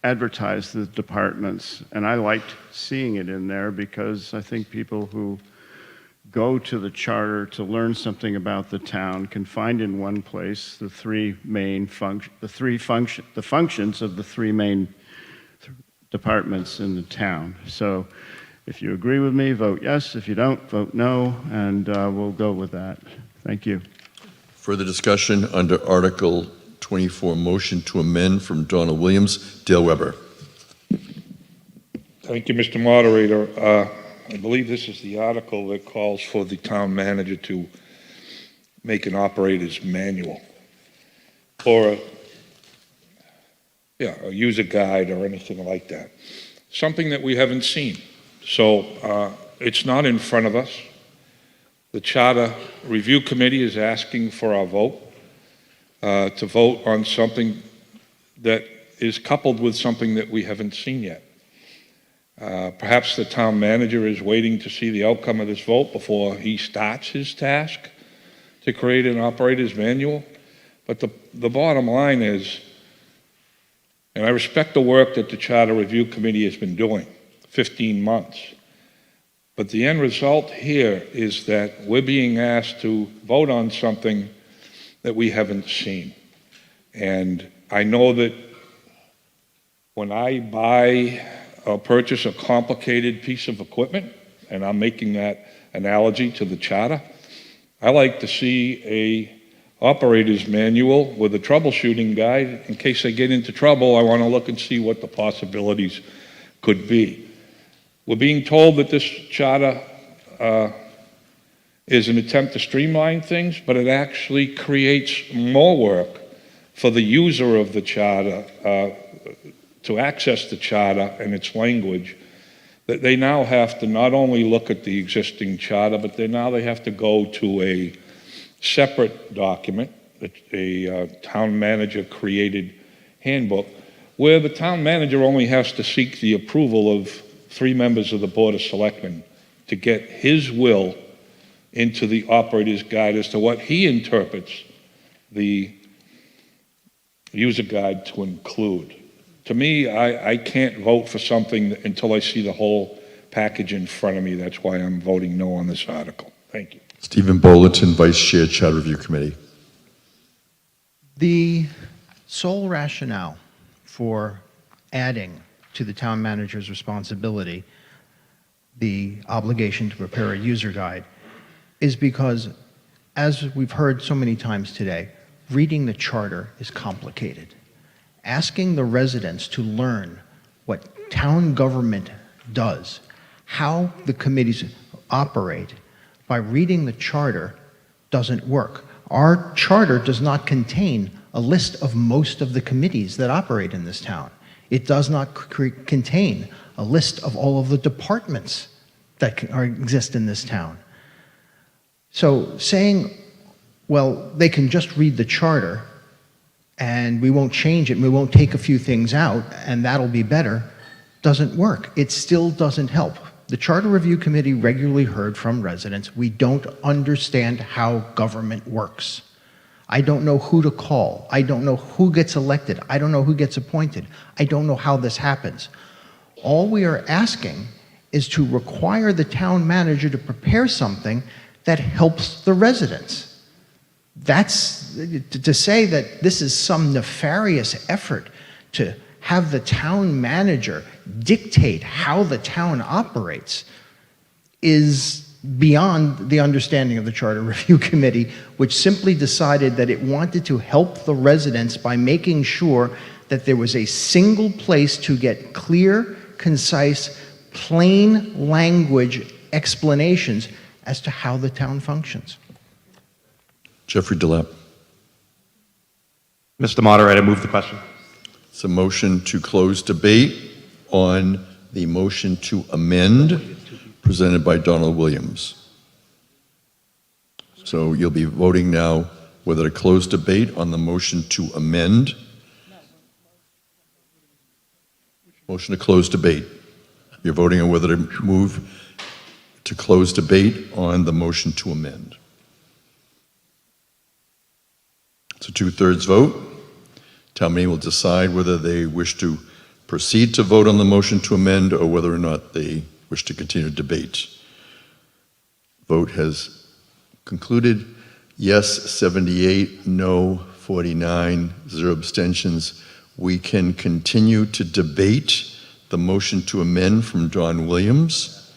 advertise the departments, and I liked seeing it in there because I think people who go to the charter to learn something about the town can find in one place the functions of the three main departments in the town. So if you agree with me, vote yes. If you don't, vote no, and we'll go with that. Thank you. Further discussion under Article 24, motion to amend from Donald Williams. Dale Weber. Thank you, Mr. Moderator. I believe this is the article that calls for the town manager to make an operator's manual or a user guide or anything like that. Something that we haven't seen. So it's not in front of us. The Charter Review Committee is asking for our vote to vote on something that is coupled with something that we haven't seen yet. Perhaps the town manager is waiting to see the outcome of this vote before he starts his task to create an operator's manual. But the bottom line is, and I respect the work that the Charter Review Committee has been doing, 15 months. But the end result here is that we're being asked to vote on something that we haven't seen. And I know that when I buy or purchase a complicated piece of equipment, and I'm making that analogy to the charter, I like to see a operator's manual with a troubleshooting guide. In case I get into trouble, I want to look and see what the possibilities could be. We're being told that this charter is an attempt to streamline things, but it actually creates more work for the user of the charter to access the charter and its language, that they now have to not only look at the existing charter, but they have to go to a separate document, a town manager created handbook, where the town manager only has to seek the approval of 3 members of the Board of Selectmen to get his will into the operator's guide as to what he interprets the user guide to include. To me, I can't vote for something until I see the whole package in front of me. That's why I'm voting no on this article. Thank you. Stephen Bulletin, Vice Chair, Charter Review Committee. The sole rationale for adding to the town manager's responsibility the obligation to prepare a user guide is because, as we've heard so many times today, reading the charter is complicated. Asking the residents to learn what town government does, how the committees operate, by reading the charter doesn't work. Our charter does not contain a list of most of the committees that operate in this town. It does not contain a list of all of the departments that exist in this town. So saying, well, they can just read the charter and we won't change it and we won't take a few things out and that'll be better, doesn't work. It still doesn't help. The Charter Review Committee regularly heard from residents, we don't understand how government works. I don't know who to call. I don't know who gets elected. I don't know who gets appointed. I don't know how this happens. All we are asking is to require the town manager to prepare something that helps the residents. That's to say that this is some nefarious effort to have the town manager dictate how the town operates is beyond the understanding of the Charter Review Committee, which simply decided that it wanted to help the residents by making sure that there was a single place to get clear, concise, plain language explanations as to how the town functions. Jeffrey Delep. Mr. Moderator, move the question. It's a motion to close debate on the motion to amend presented by Donald Williams. So you'll be voting now whether to close debate on the motion to amend. Motion to close debate. You're voting on whether to move to close debate on the motion to amend. It's a 2/3 vote. Town meeting will decide whether they wish to proceed to vote on the motion to amend or whether or not they wish to continue debate. Vote has concluded. Yes, 78, no, 49, 0 abstentions. We can continue to debate the motion to amend from Don Williams,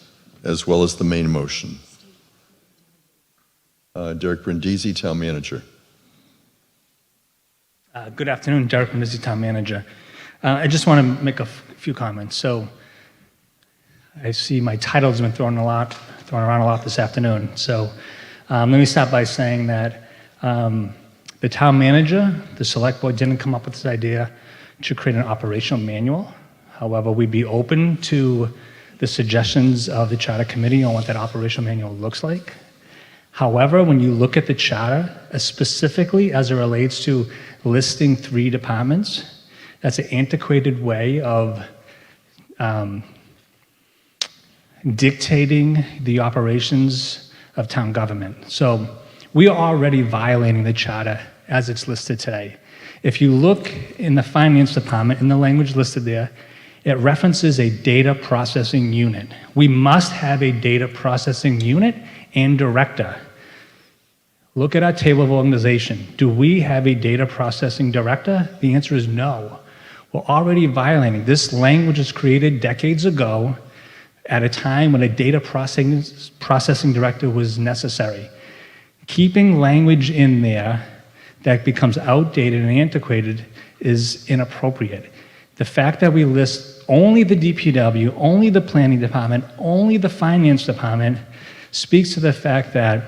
as well as the main motion. Derek Brindisi, Town Manager. Good afternoon, Derek Brindisi, Town Manager. I just want to make a few comments. So I see my title's been thrown around a lot this afternoon. So let me start by saying that the town manager, the select board didn't come up with this idea to create an operational manual. However, we'd be open to the suggestions of the charter committee on what that operational manual looks like. However, when you look at the charter, specifically as it relates to listing 3 departments, that's an antiquated way of dictating the operations of town government. So we are already violating the charter as it's listed today. If you look in the finance department, in the language listed there, it references a data processing unit. We must have a data processing unit and director. Look at our table of organization. Do we have a data processing director? The answer is no. We're already violating. This language was created decades ago at a time when a data processing director was necessary. Keeping language in there that becomes outdated and antiquated is inappropriate. The fact that we list only the DPW, only the planning department, only the finance department speaks to the fact that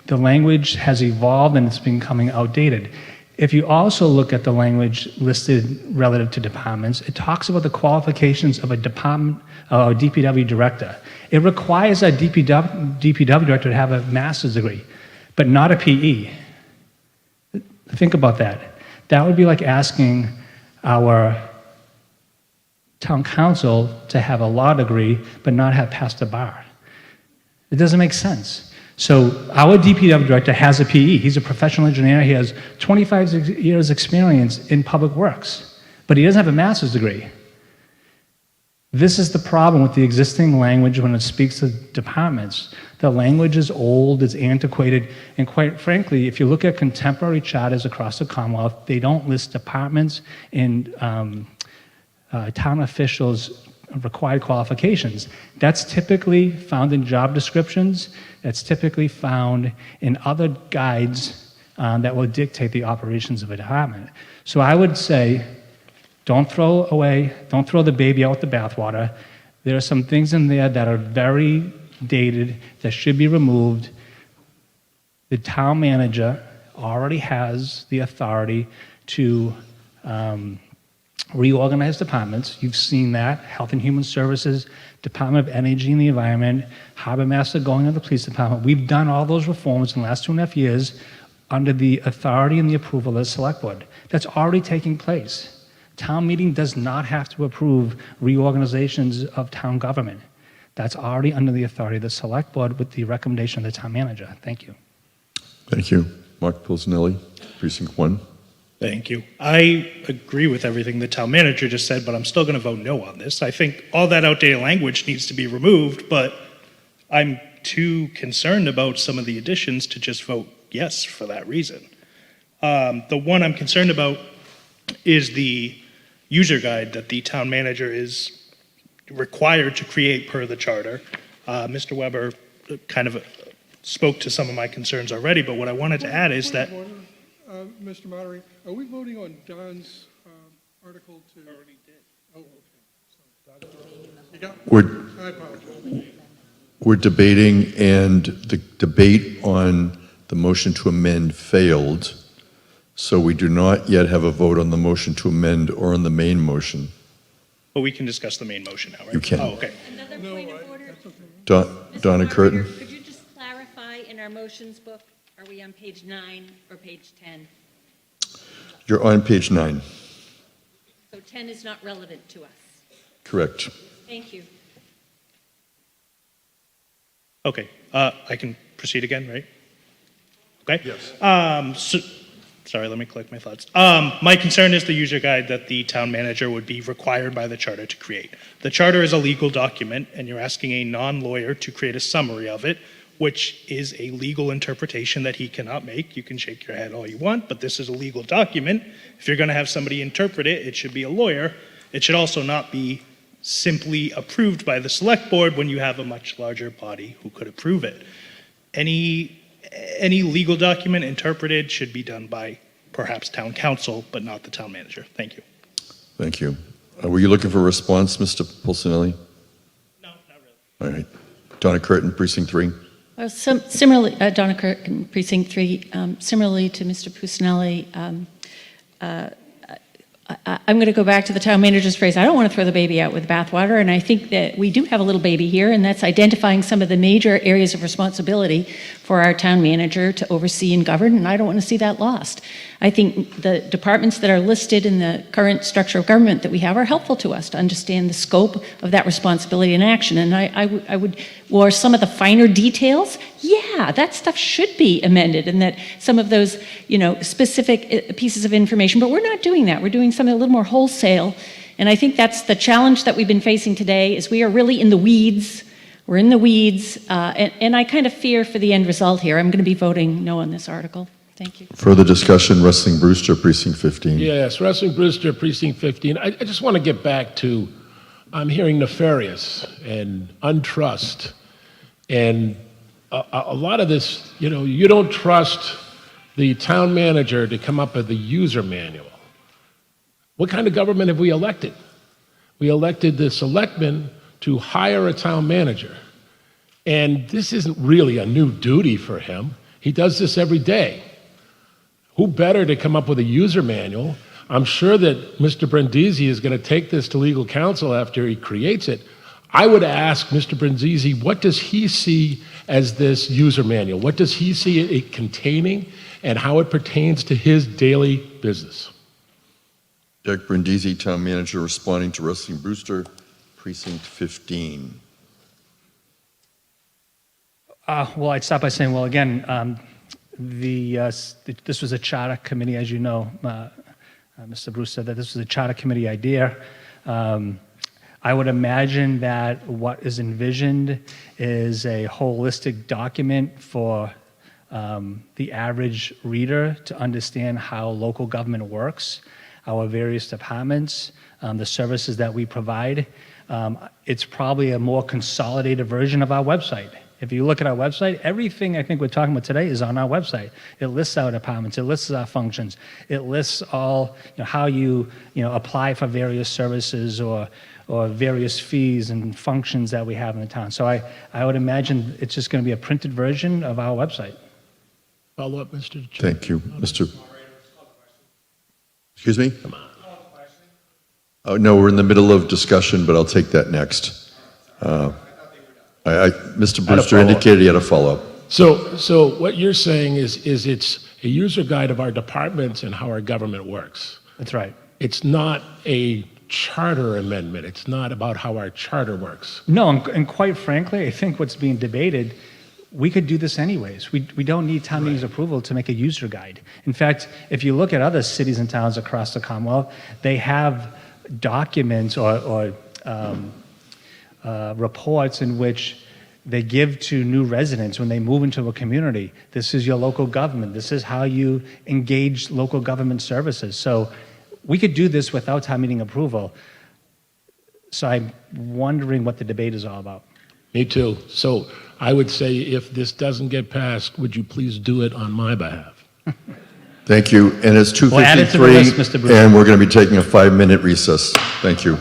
the language has evolved and it's becoming outdated. If you also look at the language listed relative to departments, it talks about the qualifications of a department, a DPW director. It requires a DPW director to have a master's degree, but not a PE. Think about that. That would be like asking our town council to have a law degree, but not have passed the bar. It doesn't make sense. So our DPW director has a PE. He's a professional engineer. He has 25 years experience in public works, but he doesn't have a master's degree. This is the problem with the existing language when it speaks to departments. The language is old, it's antiquated, and quite frankly, if you look at contemporary charters across the Commonwealth, they don't list departments and town officials' required qualifications. That's typically found in job descriptions. That's typically found in other guides that will dictate the operations of a department. So I would say, don't throw the baby out with the bathwater. There are some things in there that are very dated that should be removed, The town manager already has the authority to reorganize departments. You've seen that. Health and Human Services, Department of Energy and the Environment, Harbor Master going to the Police Department. We've done all those reforms in the last 2.5 years under the authority and the approval of the Select Board. That's already taking place. Town meeting does not have to approve reorganizations of town government. That's already under the authority of the Select Board with the recommendation of the town manager. Thank you. Thank you. Mark Pulsinelli, Precinct 1. Thank you. I agree with everything the town manager just said, but I'm still going to vote no on this. I think all that outdated language needs to be removed, but I'm too concerned about some of the additions to just vote yes for that reason. The one I'm concerned about is the user guide that the town manager is required to create per the charter. Mr. Weber kind of spoke to some of my concerns already, but what I wanted to add is that Mr. Moderator, are we voting on Don's article to? Already did. Oh, okay. You got I apologize. We're debating, and the debate on the motion to amend failed, so we do not yet have a vote on the motion to amend or on the main motion. but we can discuss the main motion now, right? You can. Oh, okay. Another point of order. Donna Curtin? Could you just clarify in our motions book, are we on page 9 or page 10? You're on page 9. So 10 is not relevant to us. Correct. Thank you. Okay, I can proceed again, right? Okay? Yes. Sorry, let me collect my thoughts. My concern is the user guide that the town manager would be required by the charter to create. The charter is a legal document, and you're asking a non-lawyer to create a summary of it, which is a legal interpretation that he cannot make. You can shake your head all you want, but this is a legal document. If you're going to have somebody interpret it, it should be a lawyer. It should also not be simply approved by the select board when you have a much larger body who could approve it. Any legal document interpreted should be done by perhaps town council, but not the town manager. Thank you. Thank you. Were you looking for a response, Mr. Pulsinelli? No, not really. All right. Donna Curtin, Precinct 3. Well, similarly, Donna Kirk, Precinct 3, similarly to Mr. Pusinelli, I'm going to go back to the town manager's phrase, I don't want to throw the baby out with the bathwater, and I think that we do have a little baby here, and that's identifying some of the major areas of responsibility for our town manager to oversee and govern, and I don't want to see that lost. I think the departments that are listed in the current structure of government that we have are helpful to us to understand the scope of that responsibility and action, and I would, or some of the finer details, yeah, that stuff should be amended, and that some of those, specific pieces of information, but we're not doing that. We're doing something a little more wholesale, and I think that's the challenge that we've been facing today, is we are really in the weeds. We're in the weeds, and I kind of fear for the end result here. I'm going to be voting no on this article. Thank you. Further discussion, Wrestling Brewster, Precinct 15. Yes, Wrestling Brewster, Precinct 15. I just want to get back to, I'm hearing nefarious and untrust, and a lot of this, you don't trust the town manager to come up with the user manual. What kind of government have we elected? We elected the selectmen to hire a town manager. And this isn't really a new duty for him. He does this every day. Who better to come up with a user manual? I'm sure that Mr. Brindisi is going to take this to legal counsel after he creates it. I would ask Mr. Brindisi, what does he see as this user manual? What does he see it containing, and how it pertains to his daily business? Derek Brindisi, Town Manager, responding to Wrestling Brewster, Precinct 15. Well, I'd start by saying, well, again, this was a charter committee, as you know, Mr. Bruce said that this was a charter committee idea. I would imagine that what is envisioned is a holistic document for the average reader to understand how local government works, our various departments, the services that we provide. It's probably a more consolidated version of our website. If you look at our website, everything I think we're talking about today is on our website. It lists our departments, it lists our functions, it lists all, how you apply for various services or various fees and functions that we have in the town. So I would imagine it's just going to be a printed version of our website. Follow up, Mr. Chair. Thank you, Mr. Excuse me? Oh, no, we're in the middle of discussion, but I'll take that next. Mr. Brewster follow-up. indicated he had a follow-up. So what you're saying is it's a user guide of our departments and how our government works. That's right. It's not a charter amendment. It's not about how our charter works. No, and quite frankly, I think what's being debated, we could do this anyways. We don't need town meeting's approval to make a user guide. In fact, if you look at other cities and towns across the Commonwealth, they have documents or reports in which they give to new residents when they move into a community. This is your local government. This is how you engage local government services. So we could do this without town meeting approval. So I'm wondering what the debate is all about. Me too. So I would say if this doesn't get passed, would you please do it on my behalf? Thank you. And it's We'll add it to the list, 2:53, Mr. Brewster. and we're going to be taking a 5-minute recess. Thank you.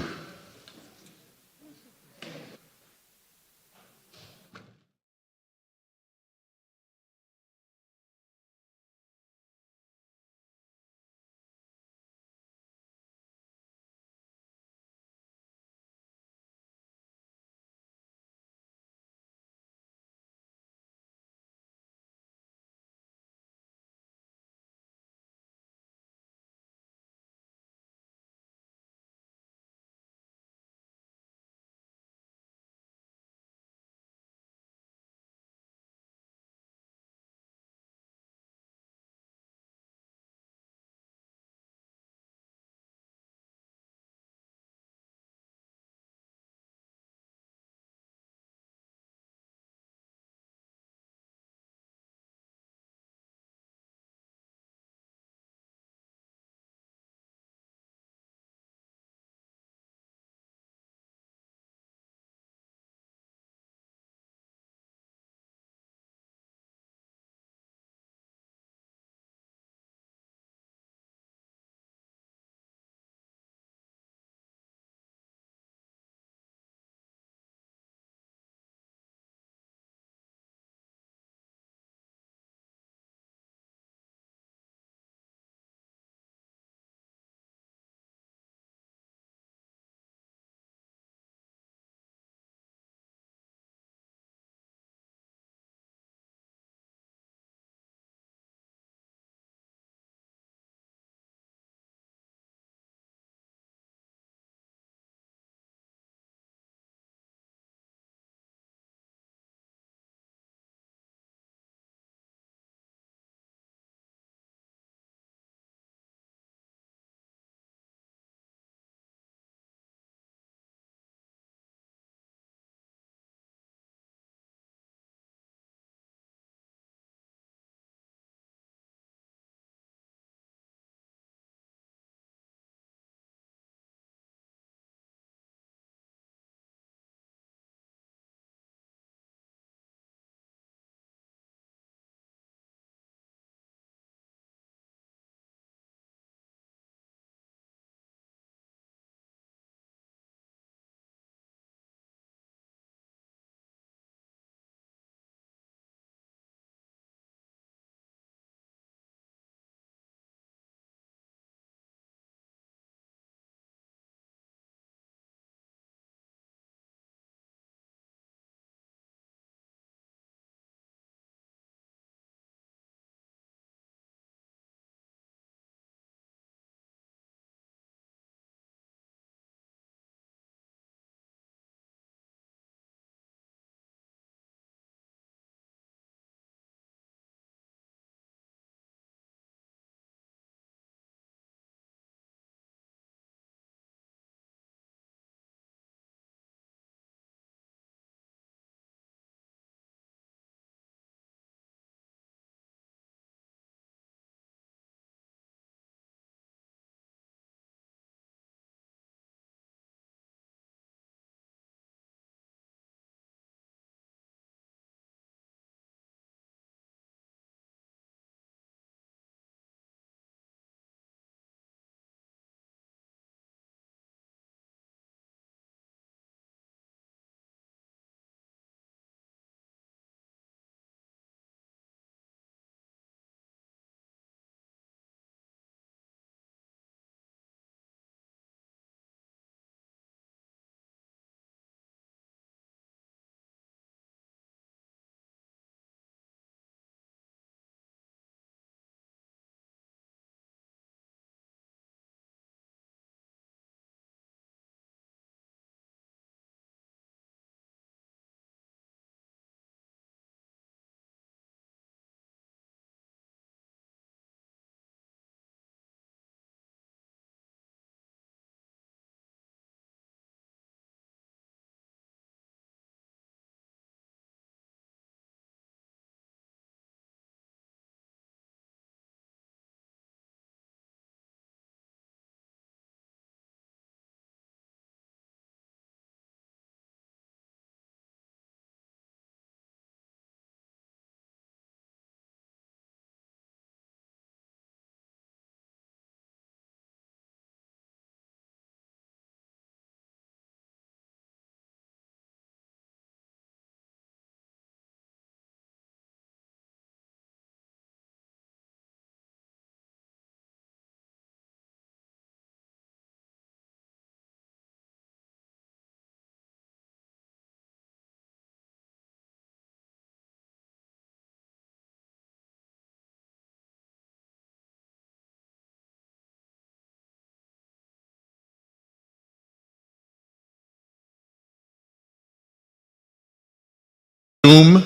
Resume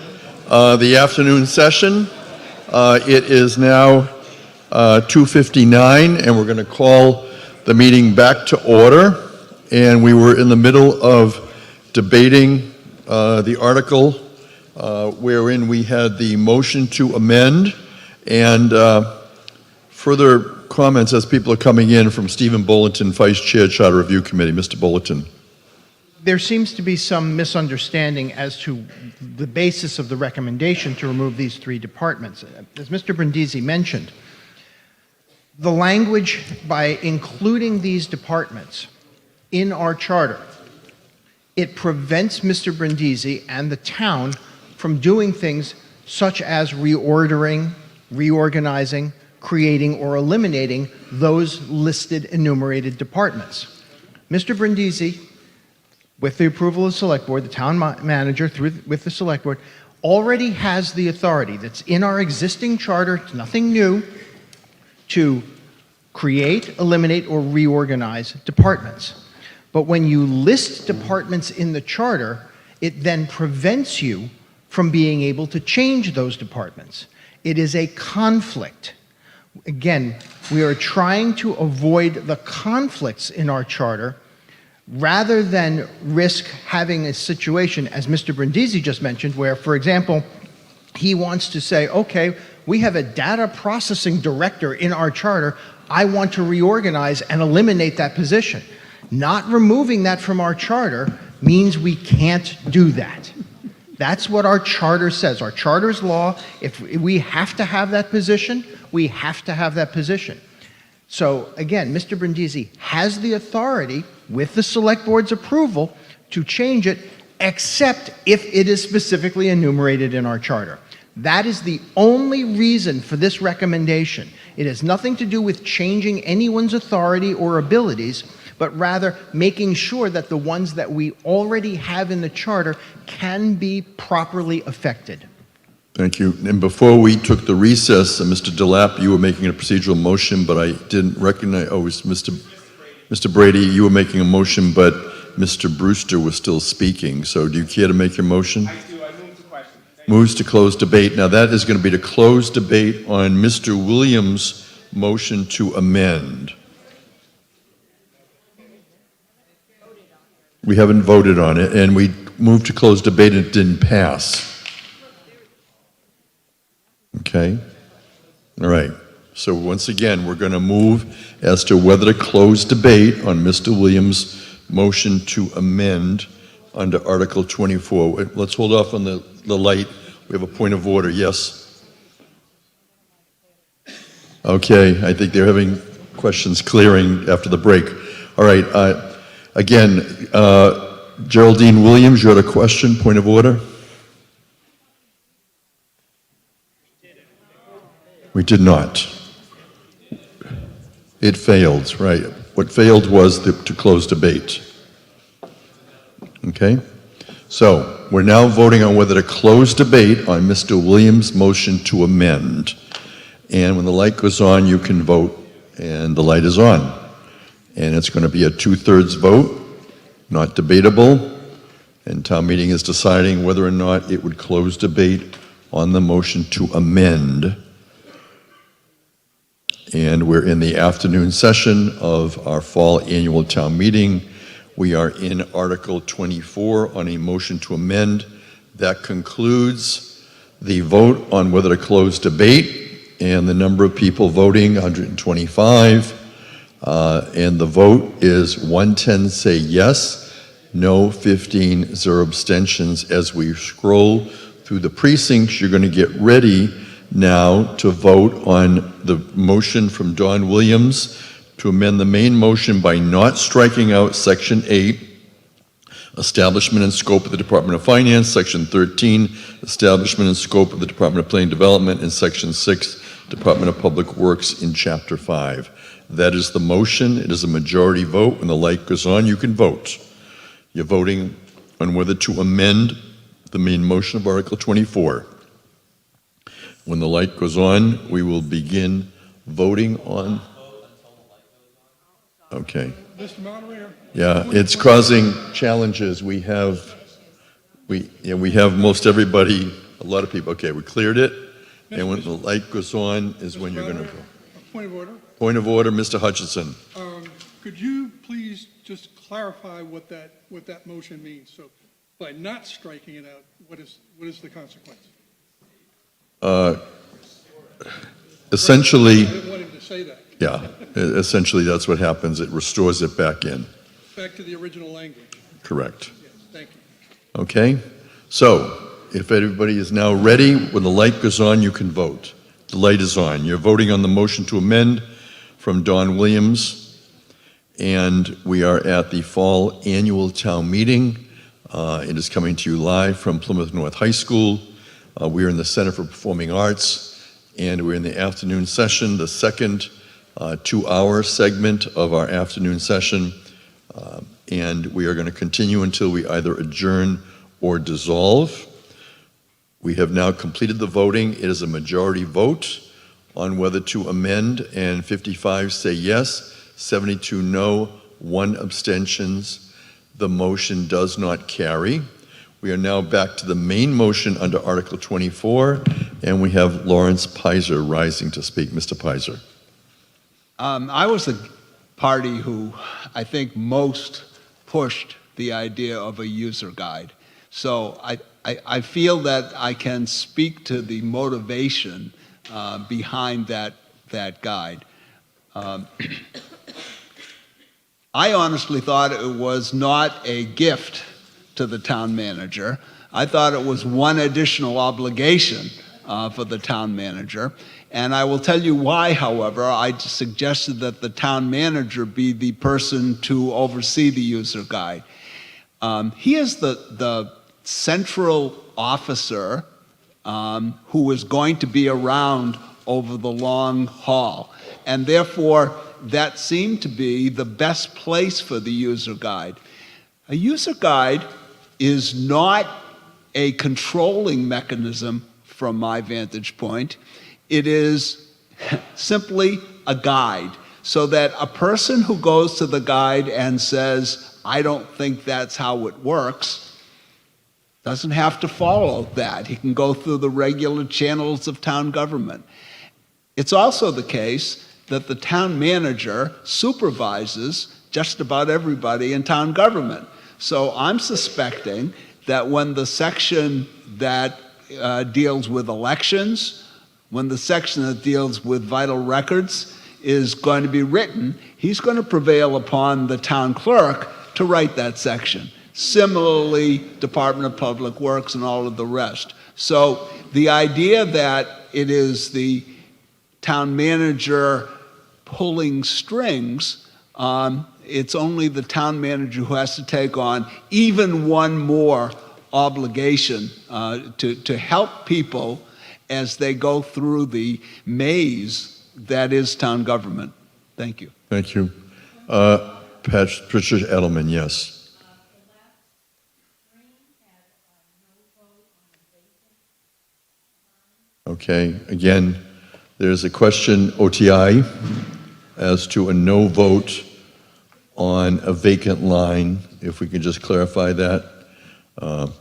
the afternoon session. It is now 2:59, and we're going to call the meeting back to order. And we were in the middle of debating the article wherein we had the motion to amend, and further comments as people are coming in from Stephen Bulletin, Vice Chair, Charter Review Committee. Mr. Bulletin. There seems to be some misunderstanding as to the basis of the recommendation to remove these three departments. As Mr. Brindisi mentioned, the language by including these departments in our charter, it prevents Mr. Brindisi and the town from doing things such as reordering, reorganizing, creating, or eliminating those listed enumerated departments. Mr. Brindisi, with the approval of the Select Board, the town manager with the Select Board, already has the authority that's in our existing charter, it's nothing new, to create, eliminate, or reorganize departments. But when you list departments in the charter, it then prevents you from being able to change those departments. It is a conflict. Again, we are trying to avoid the conflicts in our charter rather than risk having a situation, as Mr. Brindisi just mentioned, where, for example, he wants to say, okay, we have a data processing director in our charter. I want to reorganize and eliminate that position. Not removing that from our charter means we can't do that. That's what our charter says. Our charter's law, if we have to have that position, we have to have that position. So again, Mr. Brindisi has the authority, with the Select Board's approval, to change it, except if it is specifically enumerated in our charter. That is the only reason for this recommendation. It has nothing to do with changing anyone's authority or abilities, but rather making sure that the ones that we already have in the charter can be properly affected. Thank you. And before we took the recess, Mr. Delap, you were making a procedural motion, but I didn't recognize, oh, it was Mr. Brady, you were making a motion, but Mr. Brewster was still speaking. So do you care to make your motion? I do. I move the question. Moves to close debate. Now that is going to be to close debate on Mr. Williams' motion to amend. We haven't voted on it, and we moved to close debate and it didn't pass. Okay? All right. So once again, we're going to move as to whether to close debate on Mr. Williams' motion to amend under Article 24. Wait, let's hold off on the light. We have a point of order. Yes? Okay. I think they're having questions clearing after the break. All right. Again, Geraldine Williams, you had a question, point of order? We did not. It failed, right. What failed was to close debate. Okay? So, we're now voting on whether to close debate on Mr. Williams' motion to amend. And when the light goes on, you can vote, and the light is on. And it's going to be a 2/3 vote, not debatable, and town meeting is deciding whether or not it would close debate on the motion to amend. And we're in the afternoon session of our fall annual town meeting. We are in Article 24 on a motion to amend. That concludes the vote on whether to close debate, and the number of people voting, 125. And the vote is 110 say yes, no 15, 0 abstentions. As we scroll through the precincts, you're going to get ready now to vote on the motion from Don Williams to amend the main motion by not striking out Section 8, Establishment and Scope of the Department of Finance, Section 13, Establishment and Scope of the Department of Planning and Development, and Section 6, Department of Public Works in Chapter 5. That is the motion. It is a majority vote. When the light goes on, you can vote. You're voting on whether to amend the main motion of Article 24. When the light goes on, we will begin voting on... Okay. Mr. Moderator. Yeah, it's causing challenges. We have We have most everybody, a lot of people. Okay, we cleared it. And when the light goes on is when you're going to go. Point of order. Point of order, Mr. Hutchinson. Could you please just clarify what that motion means? So by not striking it out, what is the consequence? Essentially, I didn't want him to say that. yeah, essentially that's what happens. It restores it back in. Back to the original language. Correct. Yes, thank you. Okay? So, if everybody is now ready, when the light goes on, you can vote. The light is on. You're voting on the motion to amend from Don Williams, and we are at the fall annual town meeting. It is coming to you live from Plymouth North High School. We are in the Center for Performing Arts, and we're in the afternoon session, the second 2-hour segment of our afternoon session, and we are going to continue until we either adjourn or dissolve. We have now completed the voting. It is a majority vote on whether to amend, and 55 say yes, 72 no, 1 abstentions. The motion does not carry. We are now back to the main motion under Article 24, and we have Lawrence Pizer rising to speak. Mr. Pizer. I was the party who I think most pushed the idea of a user guide. So I feel that I can speak to the motivation behind that guide. I honestly thought it was not a gift to the town manager. I thought it was one additional obligation for the town manager. And I will tell you why, however, I suggested that the town manager be the person to oversee the user guide. He is the central officer who is going to be around over the long haul. And therefore, that seemed to be the best place for the user guide. A user guide is not a controlling mechanism from my vantage point. It is simply a guide, so that a person who goes to the guide and says, I don't think that's how it works, doesn't have to follow that. He can go through the regular channels of town government. It's also the case that the town manager supervises just about everybody in town government. So I'm suspecting that when the section that deals with elections, when the section that deals with vital records is going to be written, he's going to prevail upon the town clerk to write that section. Similarly, Department of Public Works and all of the rest. So the idea that it is the town manager pulling strings, it's only the town manager who has to take on even one more obligation to help people as they go through the maze that is town government. Thank you. Thank you. Patricia Edelman, yes. Okay, again, there's a question, OTI, as to a no vote on a vacant line. If we can just clarify that.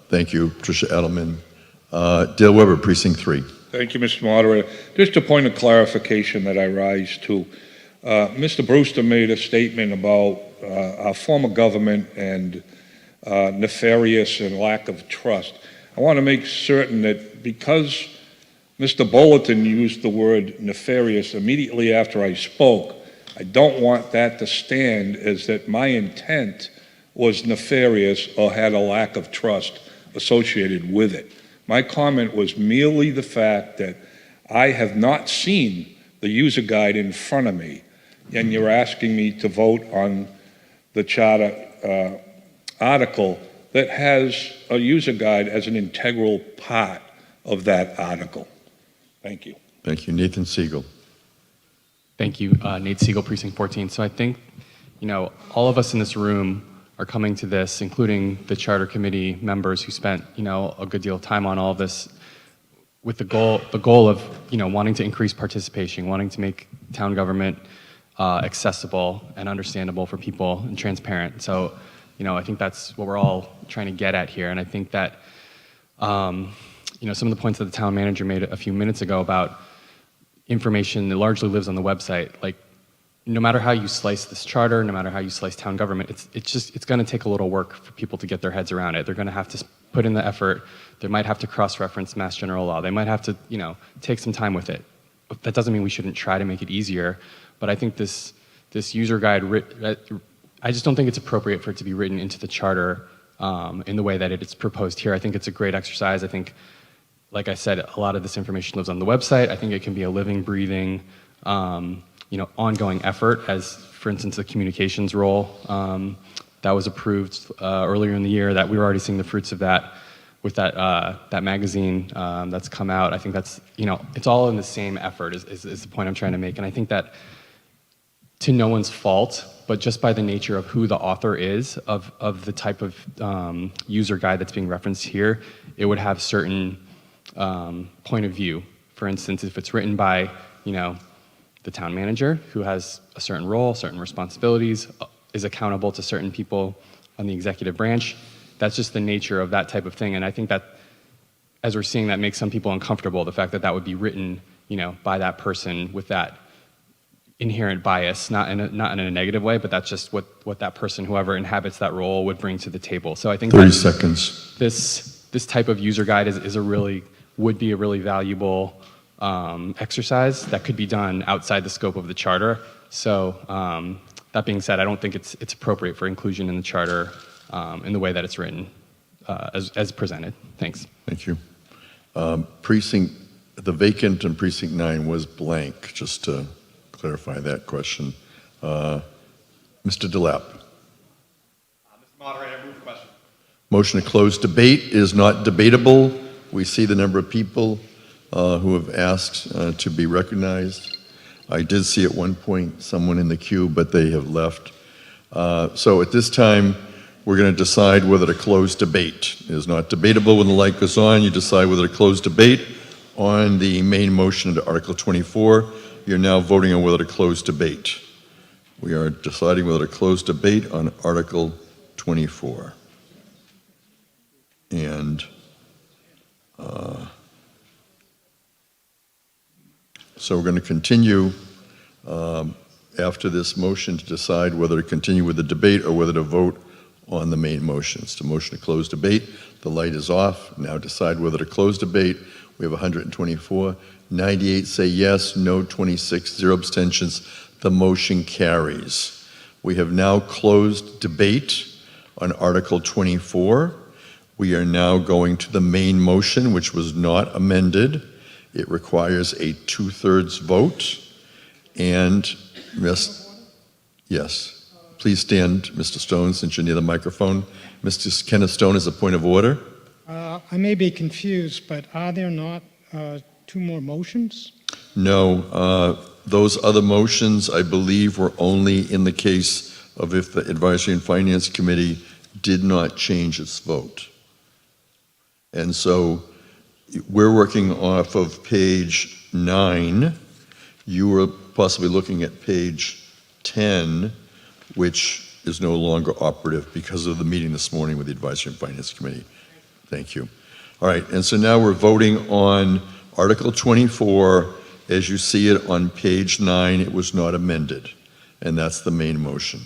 Thank you, Patricia Edelman. Dale Weber, Precinct 3. Thank you, Mr. Moderator. Just a point of clarification that I rise to. Mr. Brewster made a statement about our form of government and nefarious and lack of trust. I want to make certain that because Mr. Bulletin used the word nefarious immediately after I spoke, I don't want that to stand as that my intent was nefarious or had a lack of trust associated with it. My comment was merely the fact that I have not seen the user guide in front of me, and you're asking me to vote on the charter article that has a user guide as an integral part of that article. Thank you. Thank you. Nathan Siegel. Thank you, Nate Siegel, Precinct 14. So I think, all of us in this room are coming to this, including the charter committee members who spent, a good deal of time on all of this, with the goal of, wanting to increase participation, wanting to make town government accessible and understandable for people and transparent. So, I think that's what we're all trying to get at here. And I think that, some of the points that the town manager made a few minutes ago about information that largely lives on the website. Like, no matter how you slice this charter, no matter how you slice town government, it's going to take a little work for people to get their heads around it. They're going to have to put in the effort. They might have to cross-reference Mass General Law. They might have to, take some time with it. That doesn't mean we shouldn't try to make it easier, but I think this user guide, I just don't think it's appropriate for it to be written into the charter in the way that it's proposed here. I think it's a great exercise. I think, like I said, a lot of this information lives on the website. I think it can be a living, breathing, ongoing effort, as, for instance, the communications role that was approved earlier in the year, that we were already seeing the fruits of that with that magazine that's come out. I think that's, it's all in the same effort is the point I'm trying to make. And I think that, to no one's fault, but just by the nature of who the author is, of the type of user guide that's being referenced here, it would have certain point of view. For instance, if it's written by, the town manager, who has a certain role, certain responsibilities, is accountable to certain people on the executive branch, that's just the nature of that type of thing. And I think that, as we're seeing, that makes some people uncomfortable, the fact that that would be written, by that person with that inherent bias, not in a negative way, but that's just what that person, whoever inhabits that role, would bring to the table. So I think 30 seconds. This type of user guide would be a really valuable exercise that could be done outside the scope of the charter. So that being said, I don't think it's appropriate for inclusion in the charter in the way that it's written as presented. Thanks. Thank you. The vacant in precinct 9 was blank, just to clarify that question. Mr. Delap. Mr. Moderator, I move the question. Motion to close debate is not debatable. We see the number of people who have asked to be recognized. I did see at one point someone in the queue, but they have left. So at this time, we're going to decide whether to close debate. It is not debatable. When the light goes on, you decide whether to close debate on the main motion to Article 24. You're now voting on whether to close debate. We are deciding whether to close debate on Article 24. And so we're going to continue after this motion to decide whether to continue with the debate or whether to vote on the main motions. The motion to close debate, the light is off. Now decide whether to close debate. We have 124. 98 say yes, no 26, 0 abstentions. The motion carries. We have now closed debate on Article 24. We are now going to the main motion, which was not amended. It requires a 2/3 vote. And yes, please stand, Mr. Stone, since you're near the microphone. Mr. Kenneth Stone has a point of order. I may be confused, but are there not two more motions? No, those other motions, I believe, were only in the case of if the Advisory and Finance Committee did not change its vote. And so we're working off of page 9. You were possibly looking at page 10, which is no longer operative because of the meeting this morning with the Advisory and Finance Committee. Thank you. All right, and so now we're voting on Article 24. As you see it on page 9, it was not amended, and that's the main motion.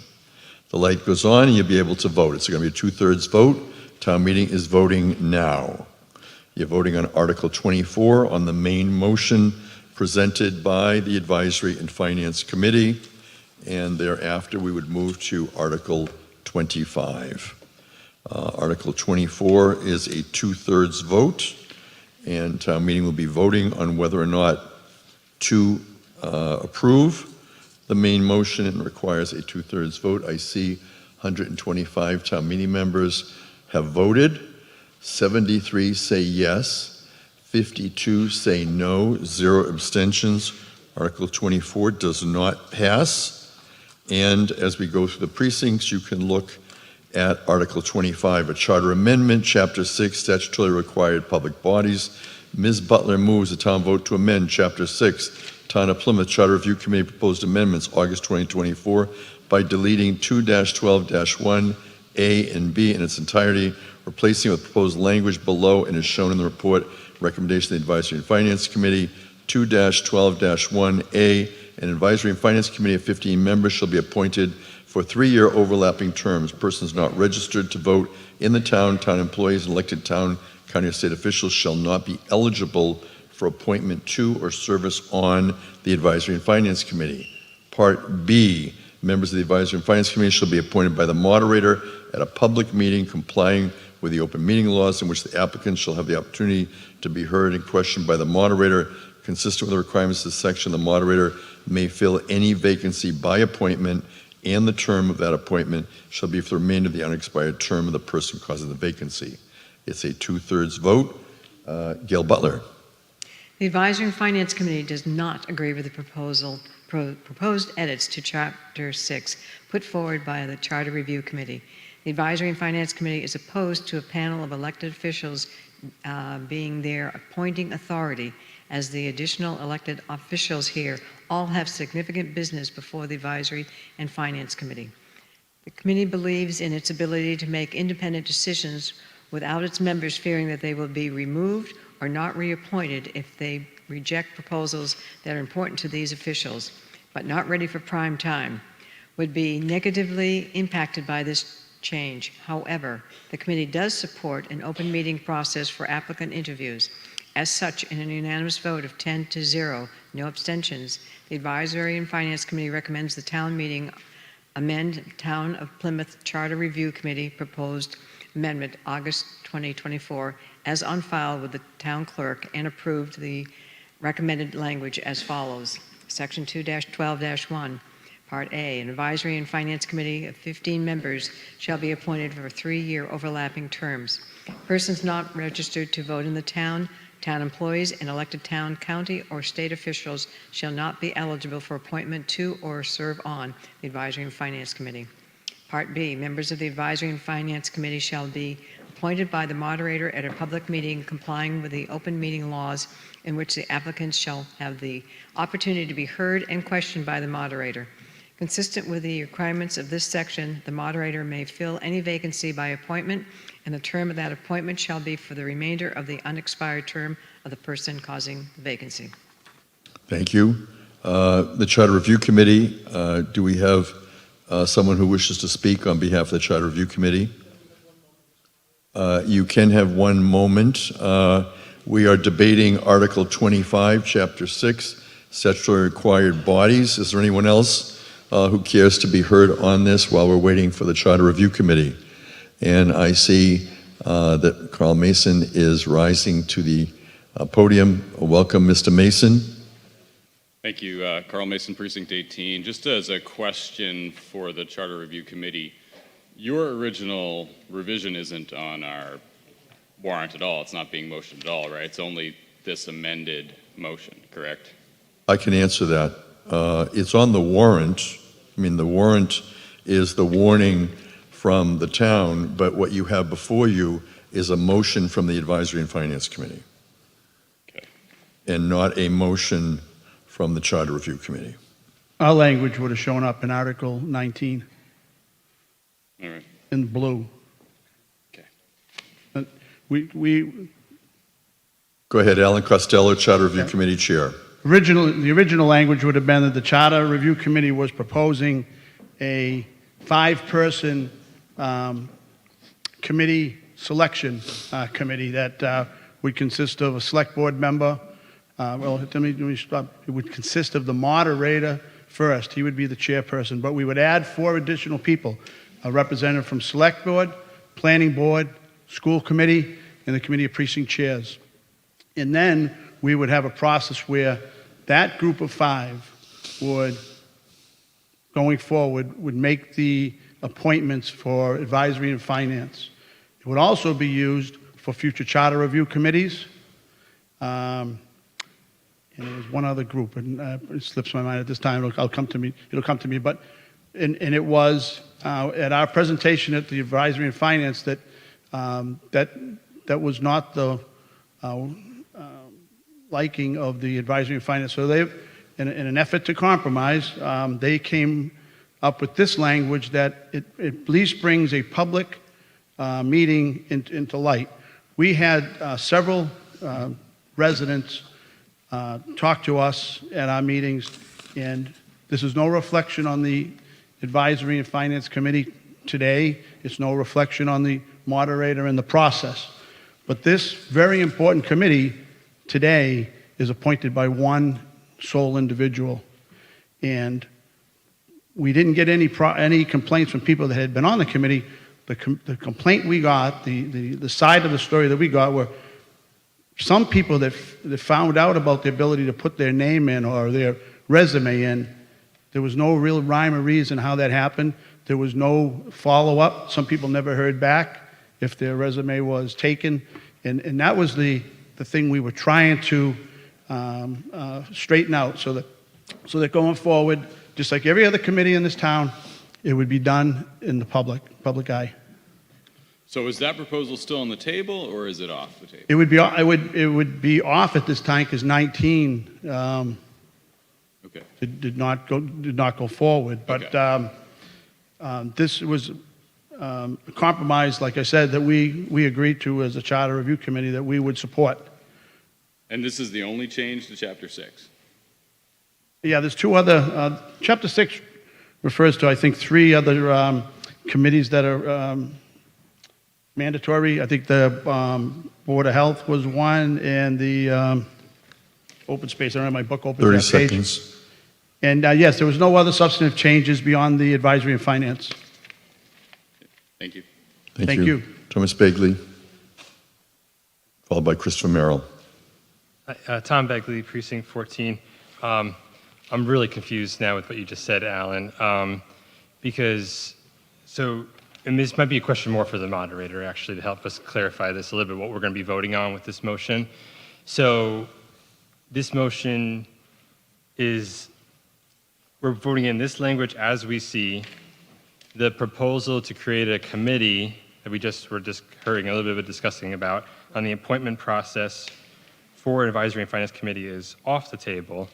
The light goes on and you'll be able to vote. It's going to be a 2/3 vote. Town meeting is voting now. You're voting on Article 24 on the main motion presented by the Advisory and Finance Committee, and thereafter we would move to Article 25. Article 24 is a 2/3 vote, and town meeting will be voting on whether or not to approve the main motion. It requires a 2/3 vote. I see 125 town meeting members have voted. 73 say yes, 52 say no, 0 abstentions. Article 24 does not pass. And as we go through the precincts, you can look at Article 25, a charter amendment, Chapter 6, statutorily required public bodies. Ms. Butler moves the town vote to amend Chapter 6, Town of Plymouth Charter Review Committee proposed amendments, August 2024, by deleting 2-12-1 A and B in its entirety, replacing with proposed language below and is shown in the report. Recommendation of the Advisory and Finance Committee. 2-12-1A, an Advisory and Finance Committee of 15 members shall be appointed for 3-year overlapping terms. Persons not registered to vote in the town employees, and elected town, county, or state officials shall not be eligible for appointment to or service on the Advisory and Finance Committee. Part B, members of the Advisory and Finance Committee shall be appointed by the moderator at a public meeting complying with the open meeting laws, in which the applicant shall have the opportunity to be heard and questioned by the moderator. Consistent with the requirements of this section, the moderator may fill any vacancy by appointment, and the term of that appointment shall be for the remainder of the unexpired term of the person causing the vacancy. It's a 2/3 vote. Gail Butler. The Advisory and Finance Committee does not agree with the proposed edits to Chapter 6 put forward by the Charter Review Committee. The Advisory and Finance Committee is opposed to a panel of elected officials being their appointing authority, as the additional elected officials here all have significant business before the Advisory and Finance Committee. The committee believes in its ability to make independent decisions without its members fearing that they will be removed or not reappointed if they reject proposals that are important to these officials, but not ready for prime time, would be negatively impacted by this change. However, the committee does support an open meeting process for applicant interviews. As such, in a unanimous vote of 10-0, no abstentions, the Advisory and Finance Committee recommends the town meeting amend Town of Plymouth Charter Review Committee proposed amendment August 2024 as on file with the town clerk, and approved the recommended language as follows. Section 2-12-1, Part A, an Advisory and Finance Committee of 15 members shall be appointed for 3-year overlapping terms. Persons not registered to vote in the town employees, and elected town, county, or state officials shall not be eligible for appointment to or serve on the Advisory and Finance Committee. Part B, members of the Advisory and Finance Committee shall be appointed by the moderator at a public meeting complying with the open meeting laws, in which the applicants shall have the opportunity to be heard and questioned by the moderator. Consistent with the requirements of this section, the moderator may fill any vacancy by appointment, and the term of that appointment shall be for the remainder of the unexpired term of the person causing the vacancy. Thank you. The Charter Review Committee, do we have someone who wishes to speak on behalf of the Charter Review Committee? You can have one moment. We are debating Article 25, Chapter 6, statutory required bodies. Is there anyone else who cares to be heard on this while we're waiting for the Charter Review Committee? And I see that Carl Mason is rising to the podium. Welcome, Mr. Mason. Thank you. Carl Mason, Precinct 18. Just as a question for the Charter Review Committee, your original revision isn't on our warrant at all. It's not being motioned at all, right? It's only this amended motion, correct? I can answer that. It's on the warrant. I mean, the warrant is the warning from the town, but what you have before you is a motion from the Advisory and Finance Committee. Okay. And not a motion from the Charter Review Committee. Our language would have shown up in Article 19 All right. in blue. Okay. Go ahead, Alan Costello, Charter Review Committee Chair. The original language would have been that the Charter Review Committee was proposing a 5-person committee selection committee that would consist of a select board member. Let me stop. It would consist of the moderator first. He would be the chairperson, but we would add 4 additional people, a representative from select board, planning board, school committee, and the committee of precinct chairs. And then we would have a process where that group of 5 would, going forward, would make the appointments for advisory and finance. It would also be used for future charter review committees. And there was one other group, and it slips my mind at this time. It'll come to me. But it was at our presentation at the advisory and finance that that was not the liking of the advisory and finance. So they, in an effort to compromise, they came up with this language that it at least brings a public meeting into light. We had several residents talk to us at our meetings, and this is no reflection on the Advisory and Finance Committee today. It's no reflection on the moderator and the process. But this very important committee today is appointed by one sole individual. And we didn't get any complaints from people that had been on the committee. The complaint we got, the side of the story that we got were some people that found out about the ability to put their name in or their resume in. There was no real rhyme or reason how that happened. There was no follow-up. Some people never heard back if their resume was taken. And that was the thing we were trying to straighten out so that going forward, just like every other committee in this town, it would be done in the public eye. So is that proposal still on the table, or is it off the table? It would be off at this time because 19 Okay. did not go forward. But this was a compromise, like I said, that we agreed to as a charter review committee that we would support. And this is the only change to Chapter 6? Yeah, there's two other. Chapter 6 refers to, I think, 3 other committees that are mandatory. I think the Board of Health was one, and the open space. I don't have my book open. 30 that page. seconds. And yes, there was no other substantive changes beyond the advisory and finance. Thank you. Thank you. Thomas Begley, followed by Christopher Merrill. Tom Begley, Precinct 14. I'm really confused now with what you just said, Alan, and this might be a question more for the moderator, actually, to help us clarify this a little bit, what we're going to be voting on with this motion. So this motion is, we're voting in this language as we see the proposal to create a committee that we just were just hearing a little bit of discussing about on the appointment process for Advisory and Finance Committee is off the table,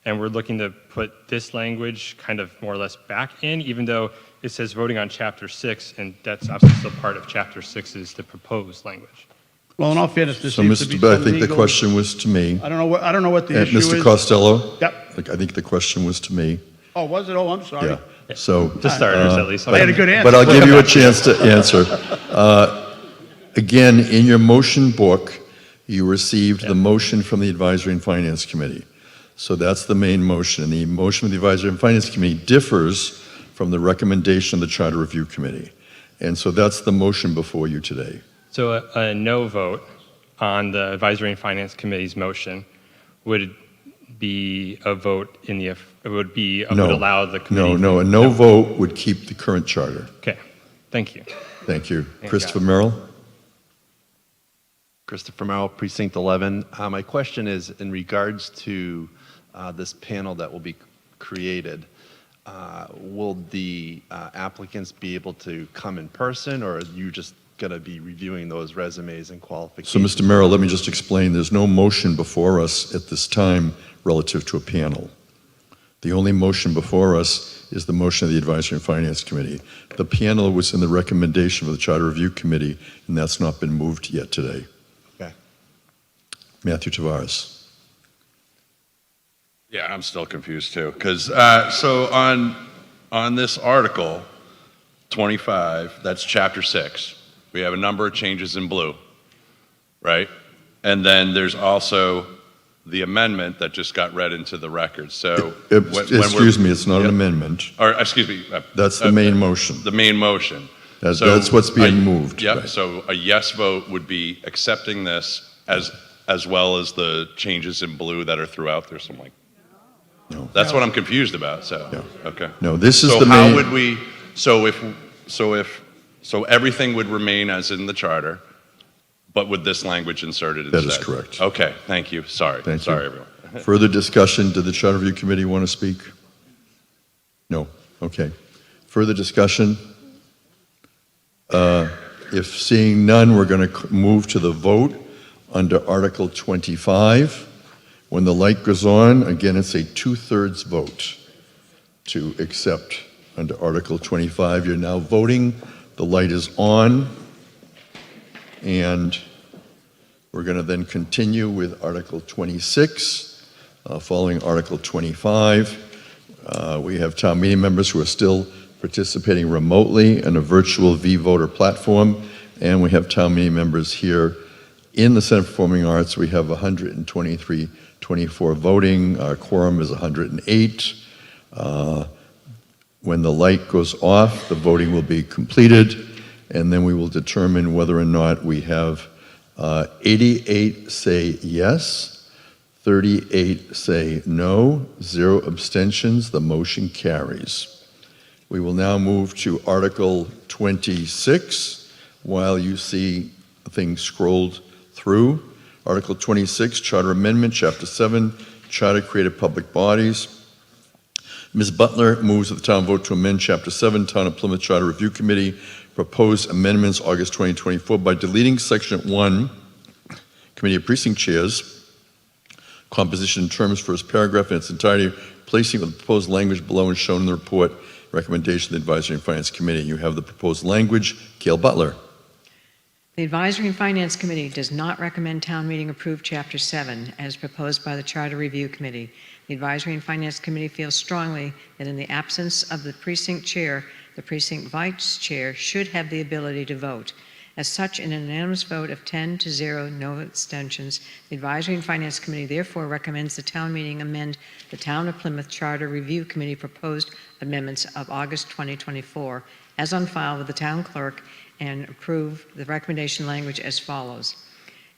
and we're looking to put this language kind of more or less back in, even though it says voting on Chapter 6, and that's obviously still part of Chapter 6 is the proposed language. Well, in all fairness, there So, seems to be I some think the legal- question was to me. I don't know what the issue Mr. is. Costello? Yep. I think the question was to me. Oh, was it? Oh, I'm sorry. Yeah. So. Just starters, at least. I had a good answer. But I'll give you a chance to answer. Again, in your motion book, you received the motion from the Advisory and Finance Committee. So that's the main motion. And the motion of the Advisory and Finance Committee differs from the recommendation of the Charter Review Committee. And so that's the motion before you today. So a no vote on the Advisory and Finance Committee's motion would be a vote in the, it would be, would allow the committee. No, a no vote would keep the current charter. Okay, thank you. Thank you. Thank Christopher God. Merrill? Christopher Merrill, Precinct 11. My question is in regards to this panel that will be created. Will the applicants be able to come in person, or are you just going to be reviewing those resumes and So, qualifications? Mr. Merrill, let me just explain. There's no motion before us at this time relative to a panel. The only motion before us is the motion of the Advisory and Finance Committee. The panel was in the recommendation of the Charter Review Committee, and that's not been moved yet today. Okay. Matthew Tavares. Yeah, I'm still confused too, because so on this article 25, that's Chapter 6. We have a number of changes in blue, right? And then there's also the amendment that just got read into the record. So Excuse me, it's not an amendment. Or excuse me. That's the main motion. The main motion. That's what's being moved. Yep. Right. So a yes vote would be accepting this as well as the changes in blue that are throughout. There's some like. No. That's what I'm confused about. So okay. No, this is so the how main. would we? So everything would remain as in the charter, but with this language inserted instead. That is correct. Okay. Thank you. Sorry. Thank Sorry, you. everyone. Further discussion, did the Charter Review Committee want to speak? No, okay. Further discussion? If seeing none, we're going to move to the vote under Article 25. When the light goes on, again, it's a 2/3 vote to accept under Article 25. You're now voting. The light is on. And we're going to then continue with Article 26. Following Article 25, we have town meeting members who are still participating remotely in a virtual V-Voter platform. And we have town meeting members here in the Center for Performing Arts. We have 124 voting. Our quorum is 108. When the light goes off, the voting will be completed, and then we will determine whether or not we have 88 say yes, 38 say no, 0 abstentions. The motion carries. We will now move to Article 26 while you see things scrolled through. Article 26, Charter Amendment, Chapter 7, Charter Created Public Bodies. Ms. Butler moves that the town vote to amend Chapter 7, Town of Plymouth Charter Review Committee, proposed amendments August 2024 by deleting Section 1, Committee of Precinct Chairs, composition and terms, first paragraph in its entirety, placing the proposed language below and shown in the report, recommendation of the Advisory and Finance Committee. You have the proposed language. Gail Butler. The Advisory and Finance Committee does not recommend town meeting approve Chapter 7 as proposed by the Charter Review Committee. The Advisory and Finance Committee feels strongly that in the absence of the precinct chair, the precinct vice chair should have the ability to vote. As such, in an unanimous vote of 10-0, no abstentions, the Advisory and Finance Committee therefore recommends the town meeting amend the Town of Plymouth Charter Review Committee proposed amendments of August 2024 as on file with the town clerk and approve the recommendation language as follows.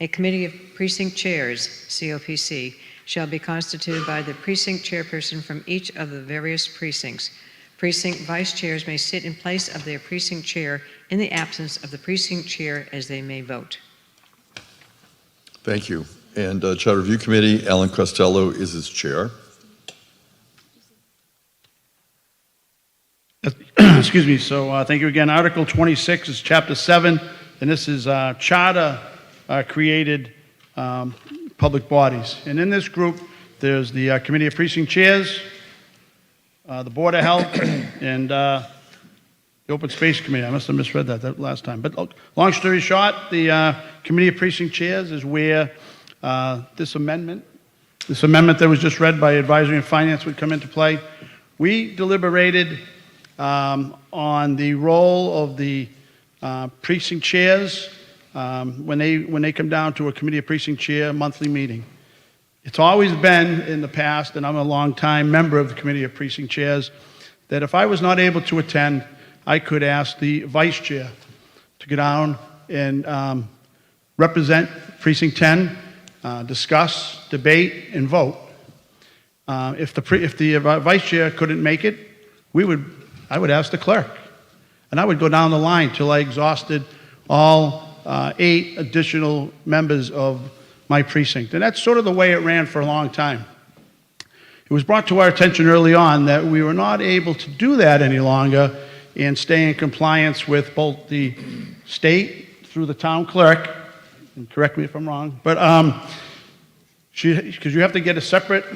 A committee of precinct chairs, COPC, shall be constituted by the precinct chairperson from each of the various precincts. Precinct vice chairs may sit in place of their precinct chair in the absence of the precinct chair as they may vote. Thank you. And Charter Review Committee, Alan Costello is its chair. Excuse me. So thank you again. Article 26 is Chapter 7, and this is charter created public bodies. And in this group, there's the Committee of Precinct Chairs, the Board of Health, and the Open Space Committee. I must have misread that last time. But long story short, the Committee of Precinct Chairs is where this amendment that was just read by Advisory and Finance would come into play. We deliberated on the role of the precinct chairs when they come down to a Committee of Precinct Chair monthly meeting. It's always been in the past, and I'm a long-time member of the Committee of Precinct Chairs, that if I was not able to attend, I could ask the vice chair to go down and represent Precinct 10, discuss, debate, and vote. If the vice chair couldn't make it, I would ask the clerk, and I would go down the line till I exhausted all 8 additional members of my precinct. And that's sort of the way it ran for a long time. It was brought to our attention early on that we were not able to do that any longer and stay in compliance with both the state through the town clerk, and correct me if I'm wrong, but because you have to get a separate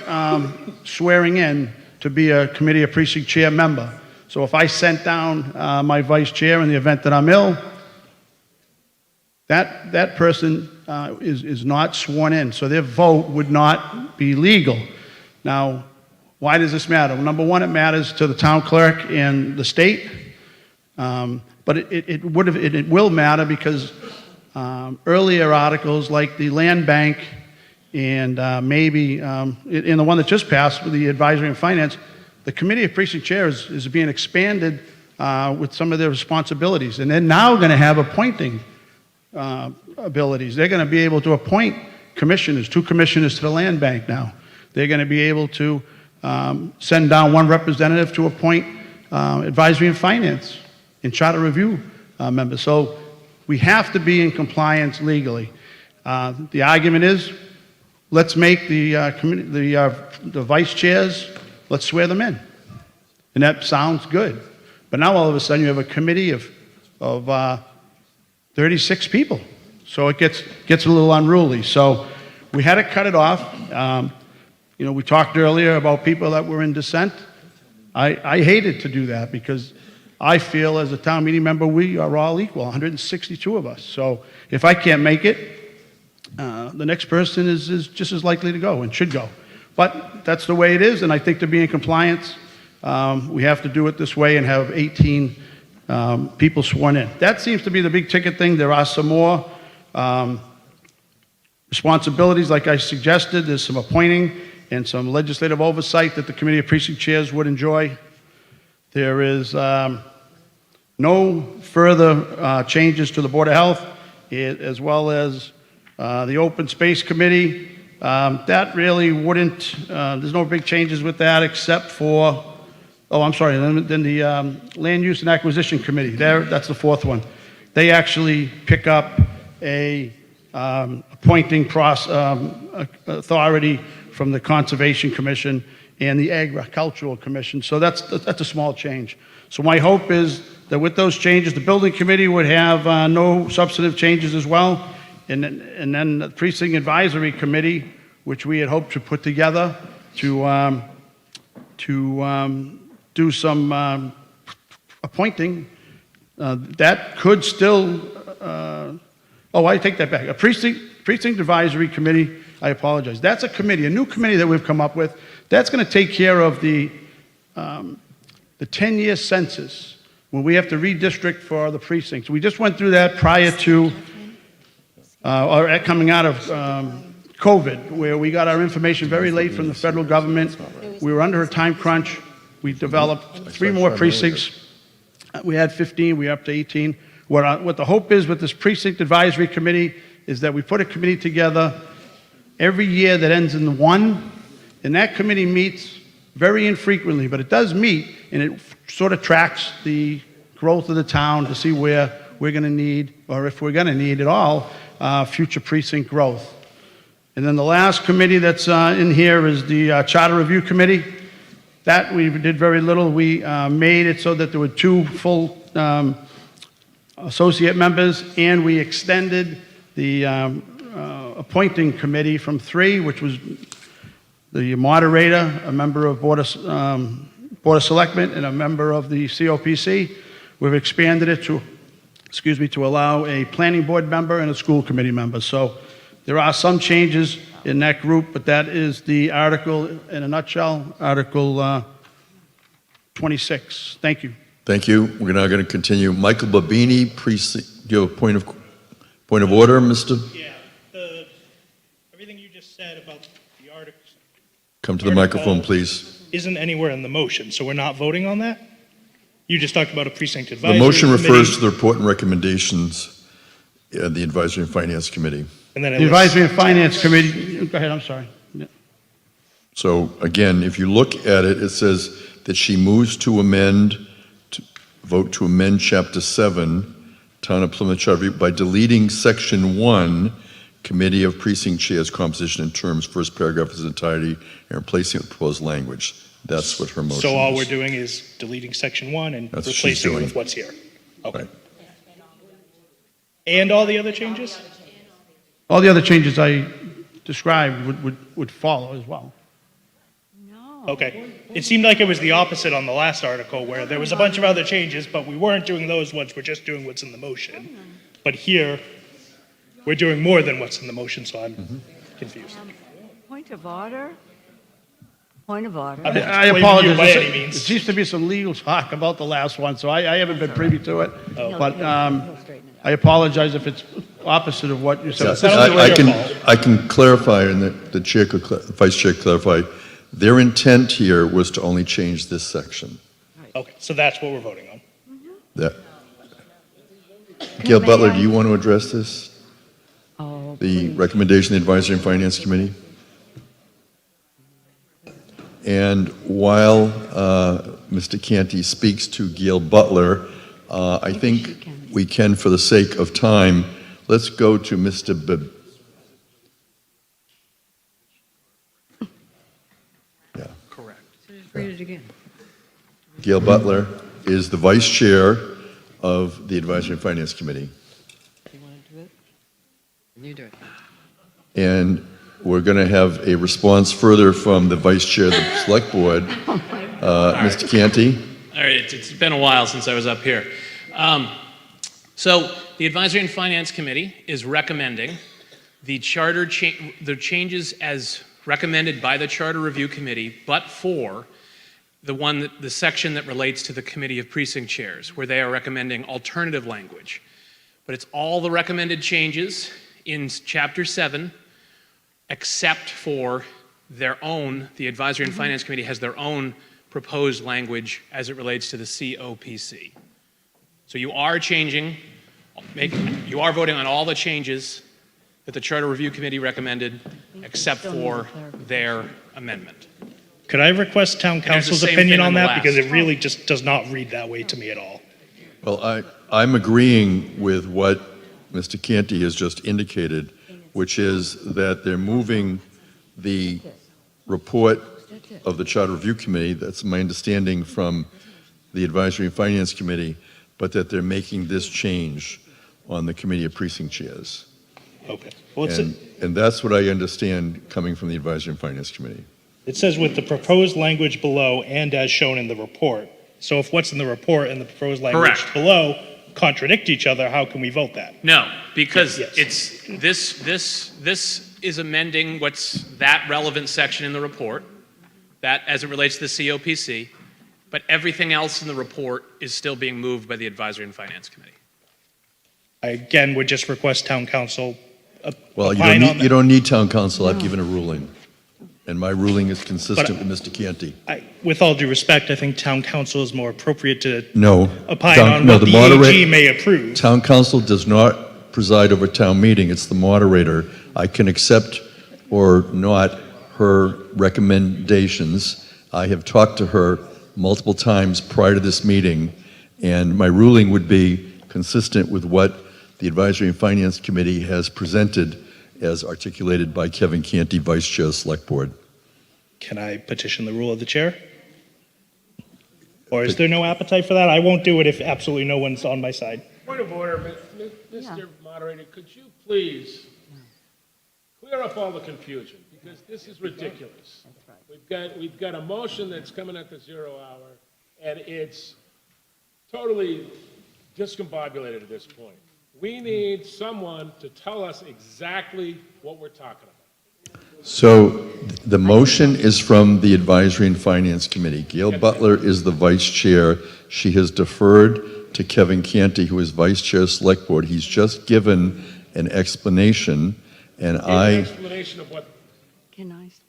swearing in to be a Committee of Precinct Chair member. So if I sent down my vice chair in the event that I'm ill, that person is not sworn in, so their vote would not be legal. Now, why does this matter? Well, number one, it matters to the town clerk and the state, but it will matter because earlier articles like the land bank and maybe in the one that just passed with the Advisory and Finance, the Committee of Precinct Chairs is being expanded with some of their responsibilities, and they're now going to have appointing abilities. They're going to be able to appoint commissioners, 2 commissioners to the land bank now. They're going to be able to send down 1 representative to appoint Advisory and Finance and Charter Review members. So we have to be in compliance legally. The argument is, let's make the vice chairs, let's swear them in. And that sounds good. But now all of a sudden you have a committee of 36 people. So it gets a little unruly. So we had to cut it off. We talked earlier about people that were in dissent. I hated to do that because I feel as a town meeting member, we are all equal, 162 of us. So if I can't make it, the next person is just as likely to go and should go. But that's the way it is, and I think to be in compliance, we have to do it this way and have 18 people sworn in. That seems to be the big ticket thing. There are some more responsibilities, like I suggested. There's some appointing and some legislative oversight that the Committee of Precinct Chairs would enjoy. There is no further changes to the Board of Health, as well as the Open Space Committee. That really wouldn't, there's no big changes with that except for, oh, I'm sorry, then the Land Use and Acquisition Committee, that's the fourth one. They actually pick up a appointing authority from the Conservation Commission and the Agricultural Commission. So that's a small change. So my hope is that with those changes, the Building Committee would have no substantive changes as well. And then the Precinct Advisory Committee, which we had hoped to put together to do some appointing, that could still, I take that back. A Precinct Advisory Committee, I apologize. That's a committee, a new committee that we've come up with. That's going to take care of the 10-year census when we have to redistrict for the precincts. We just went through that prior to, or coming out of COVID, where we got our information very late from the federal government. We were under a time crunch. We developed 3 more precincts. We had 15, we're up to 18. What the hope is with this Precinct Advisory Committee is that we put a committee together every year that ends in 1, and that committee meets very infrequently, but it does meet, and it sort of tracks the growth of the town to see where we're going to need, or if we're going to need at all, future precinct growth. And then the last committee that's in here is the Charter Review Committee. That we did very little. We made it so that there were 2 full associate members, and we extended the appointing committee from 3, which was the moderator, a member of Board of Selectmen, and a member of the COPC. We've expanded it to, to allow a planning board member and a school committee member. So there are some changes in that group, but that is the article in a nutshell, Article 26. Thank you. Thank you. We're now going to continue. Michael Babini, precinct. Do you have a point of order, Mr.? Yeah, everything you just said about the articles. Come to the microphone, please. Isn't anywhere in the motion, so we're not voting on that? You just talked about a precinct advisory The motion committee, refers to the report and recommendations of the Advisory and Finance Committee. and then it The lists- Advisory and Finance Committee, go ahead, I'm sorry. Yeah. So again, if you look at it, it says that she moves to vote to amend Chapter 7, Town of Plymouth Charter Review, by deleting Section 1, Committee of Precinct Chairs, Composition and Terms, first paragraph is entirety, and replacing it with proposed language. That's what her motion is. So all we're doing is deleting section 1 and That's what she's replacing it doing. with what's here. Okay. Right. And all the other changes? All the other changes I described would follow as well. Okay. It seemed like it was the opposite on the last article, where there was a bunch of other changes, but we weren't doing those ones, we're just doing what's in the motion. But here, we're doing more than what's in the motion, so I'm confused. Point of order? Point of order. I'm not I blaming apologize. you by There any means. seems to be some legal talk about the last one, so I haven't been privy to it. But I apologize if it's opposite of what you said. I can clarify, and the chair could, vice chair clarify, their intent here was to only change this section. Okay, so that's what we're voting on. That. Gail Butler, do you want to address this? The recommendation of the Advisory and Finance Committee? And while Mr. Canty speaks to Gail Butler, I think we can, for the sake of time, let's go to Mr. Yeah. Correct. So just read it again. Gail Butler is the vice chair of the Advisory and Finance Committee. You want to do it? You do it. And we're going to have a response further from the vice chair of the select board. Oh, my Mr. Canty? All right, it's been a while since I was up here. So the Advisory and Finance Committee is recommending the the changes as recommended by the Charter Review Committee, but for the section that relates to the Committee of Precinct Chairs, where they are recommending alternative language. But it's all the recommended changes in Chapter 7, except for their own, the Advisory and Finance Committee has their own proposed language as it relates to the COPC. So you are voting on all the changes that the Charter Review Committee recommended, except for their amendment. Could I request town there's the council's same opinion thing on on the that? last. Because it really just does not read that way to me at all. Well, I'm agreeing with what Mr. Canty has just indicated, which is that they're moving the report of the Charter Review Committee, that's my understanding from the Advisory and Finance Committee, but that they're making this change on the Committee of Precinct Chairs. Okay. Well, And that's what I understand coming from the Advisory and Finance Committee. it says with the proposed language below and as shown in the report. So if what's in the report and the proposed language Correct. below contradict each other, how can we vote that? No, because Yes. it's this is amending what's that relevant section in the report, that as it relates to the COPC, but everything else in the report is still being moved by the Advisory and Finance Committee. I again would just request town council Well, opine on you don't need town council, I've given a ruling. And my ruling is consistent But- with Mr. Canty. With all due respect, I think town council is more appropriate to No. opine Town- on no, what the AG may approve. Town council does not preside over town meeting, it's the moderator. I can accept or not her recommendations. I have talked to her multiple times prior to this meeting, and my ruling would be consistent with what the Advisory and Finance Committee has presented as articulated by Kevin Canty, Vice Chair, Select Board. Can I petition the rule of the chair? Or is there no appetite for that? I won't do it if absolutely no one's on my side. Point of order, Mr. Moderator, could you please clear up all the confusion, because this is ridiculous. We've got a motion that's coming at the 0 hour, and it's totally discombobulated at this point. We need someone to tell us exactly what we're talking about. So the motion is from the Advisory and Finance Committee. Gail Butler is the Vice Chair. She has deferred to Kevin Canty, who is Vice Chair, Select Board. He's just given an explanation, and Explanation of what?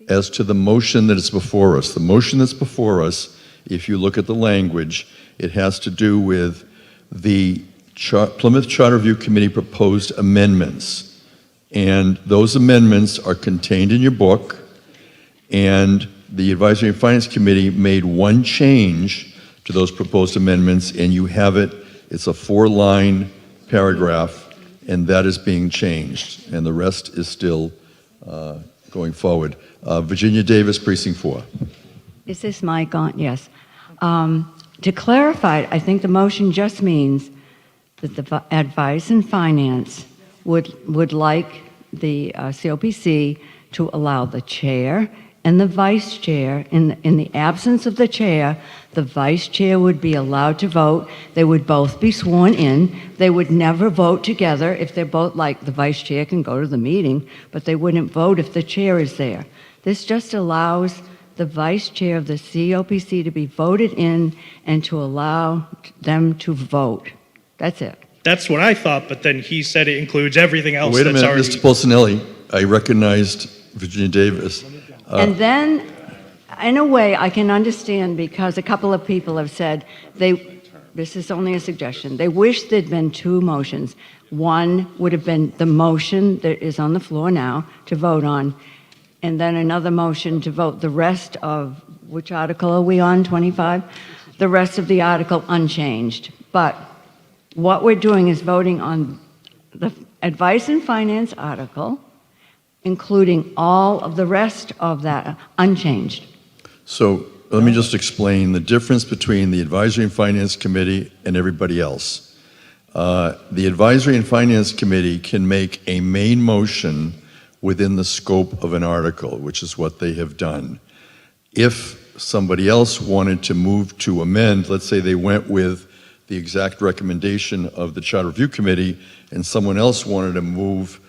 as to the motion that is before us. The motion that's before us, if you look at the language, it has to do with the Plymouth Charter Review Committee proposed amendments. And those amendments are contained in your book, and the Advisory and Finance Committee made one change to those proposed amendments, and you have it. It's a 4-line paragraph, and that is being changed, and the rest is still going forward. Virginia Davis, Precinct 4. Is this mic on? Yes. To clarify, I think the motion just means that the Advice and Finance would like the COPC to allow the chair and the vice chair, in the absence of the chair, the vice chair would be allowed to vote. They would both be sworn in. They would never vote together if they're both, like the vice chair can go to the meeting, but they wouldn't vote if the chair is there. This just allows the vice chair of the COPC to be voted in and to allow them to vote. That's it. That's what I thought, but then he said it includes everything else Wait a that's minute, already... Mr. Polsinelli, I recognized Virginia Davis. And then, in a way, I can understand because a couple of people have said this is only a suggestion, they wish there'd been two motions. One would have been the motion that is on the floor now to vote on, and then another motion to vote the rest of, which article are we on, 25? The rest of the article unchanged. But what we're doing is voting on the Advice and Finance article, including all of the rest of that unchanged. So let me just explain the difference between the Advisory and Finance Committee and everybody else. The Advisory and Finance Committee can make a main motion within the scope of an article, which is what they have done. If somebody else wanted to move to amend, let's say they went with the exact recommendation of the Charter Review Committee, and someone else wanted to move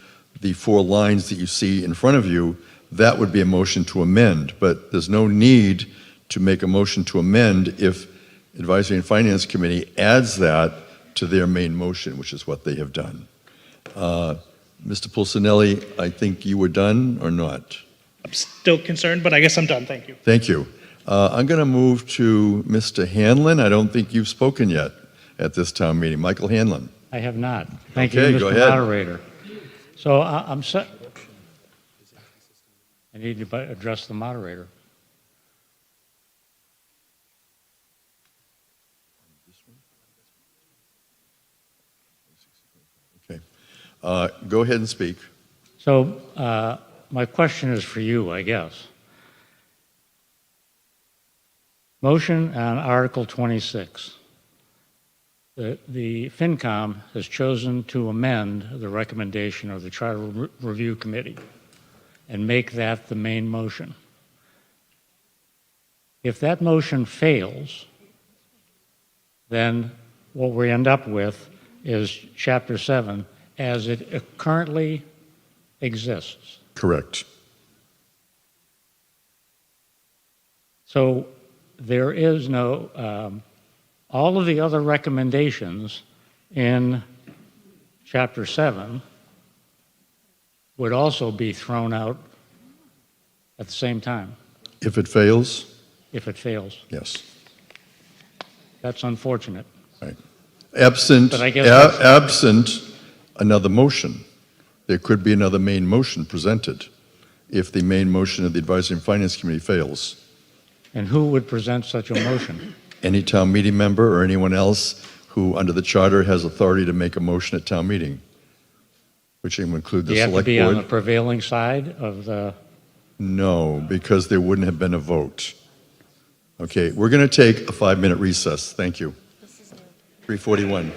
the 4 lines that you see in front of you, that would be a motion to amend. But there's no need to make a motion to amend if Advisory and Finance Committee adds that to their main motion, which is what they have done. Mr. Pulcinelli, I think you were done or not? I'm still concerned, but I guess I'm done. Thank you. Thank you. I'm going to move to Mr. Hanlon. I don't think you've spoken yet at this town meeting. Michael Hanlon. I have not. Thank Okay, you, go Mr. ahead. Moderator. So I'm set. I need to address the moderator. Okay. Go ahead and speak. So my question is for you, I guess. Motion on Article 26. The FinCom has chosen to amend the recommendation of the Charter Review Committee and make that the main motion. If that motion fails, then what we end up with is Chapter 7 as it currently exists. Correct. So there is no, all of the other recommendations in Chapter 7 would also be thrown out at the same time. If it fails? If it fails. Yes. That's unfortunate. Right. Absent, But I guess absent another motion. There could be another main motion presented if the main motion of the Advisory and Finance Committee fails. And who would present such a motion? Any town meeting member or anyone else who, under the charter, has authority to make a motion at town meeting, which will include Do the you have to select be on the board. prevailing side of the... No, because there wouldn't have been a vote. Okay, we're going to take a 5-minute recess. Thank you. 3:41.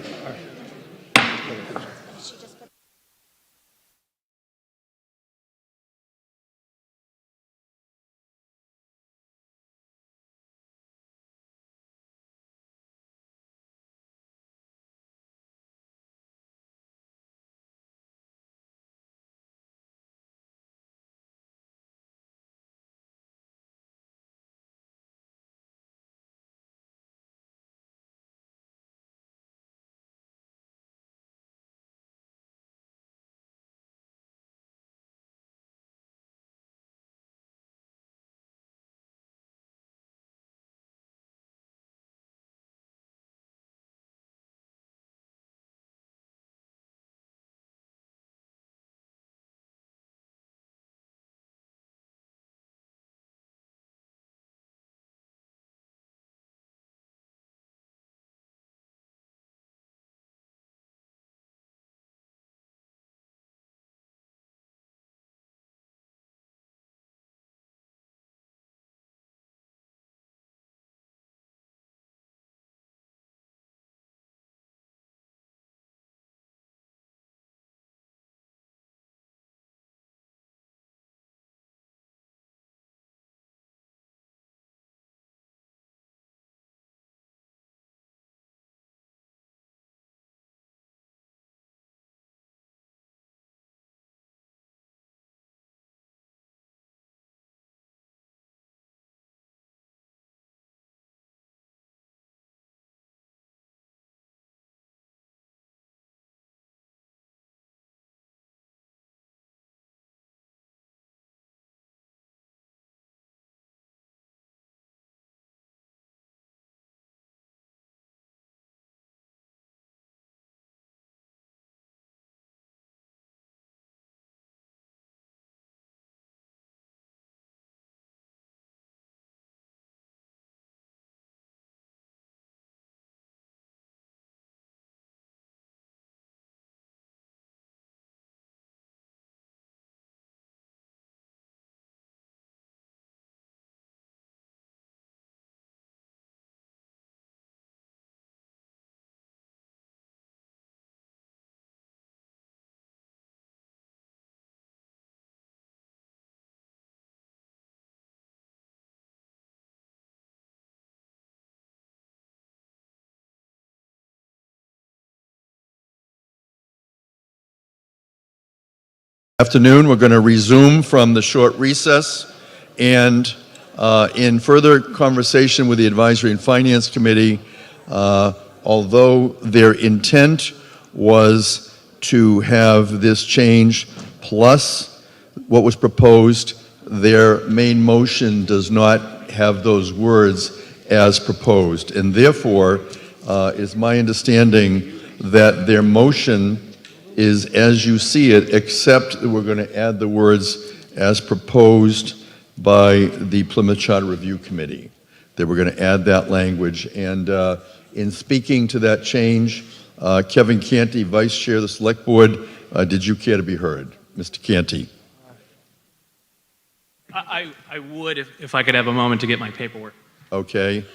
Afternoon, we're going to resume from the short recess, and in further conversation with the Advisory and Finance Committee, although their intent was to have this change plus what was proposed, their main motion does not have those words as proposed, and therefore is my understanding that their motion is as you see it, except that we're going to add the words as proposed by the Plymouth Charter Review Committee. That we're going to add that language. And in speaking to that change, Kevin Canty, Vice Chair of the Select Board, did you care to be heard? Mr. Canty. I would if I could have a moment to get my paperwork. Okay.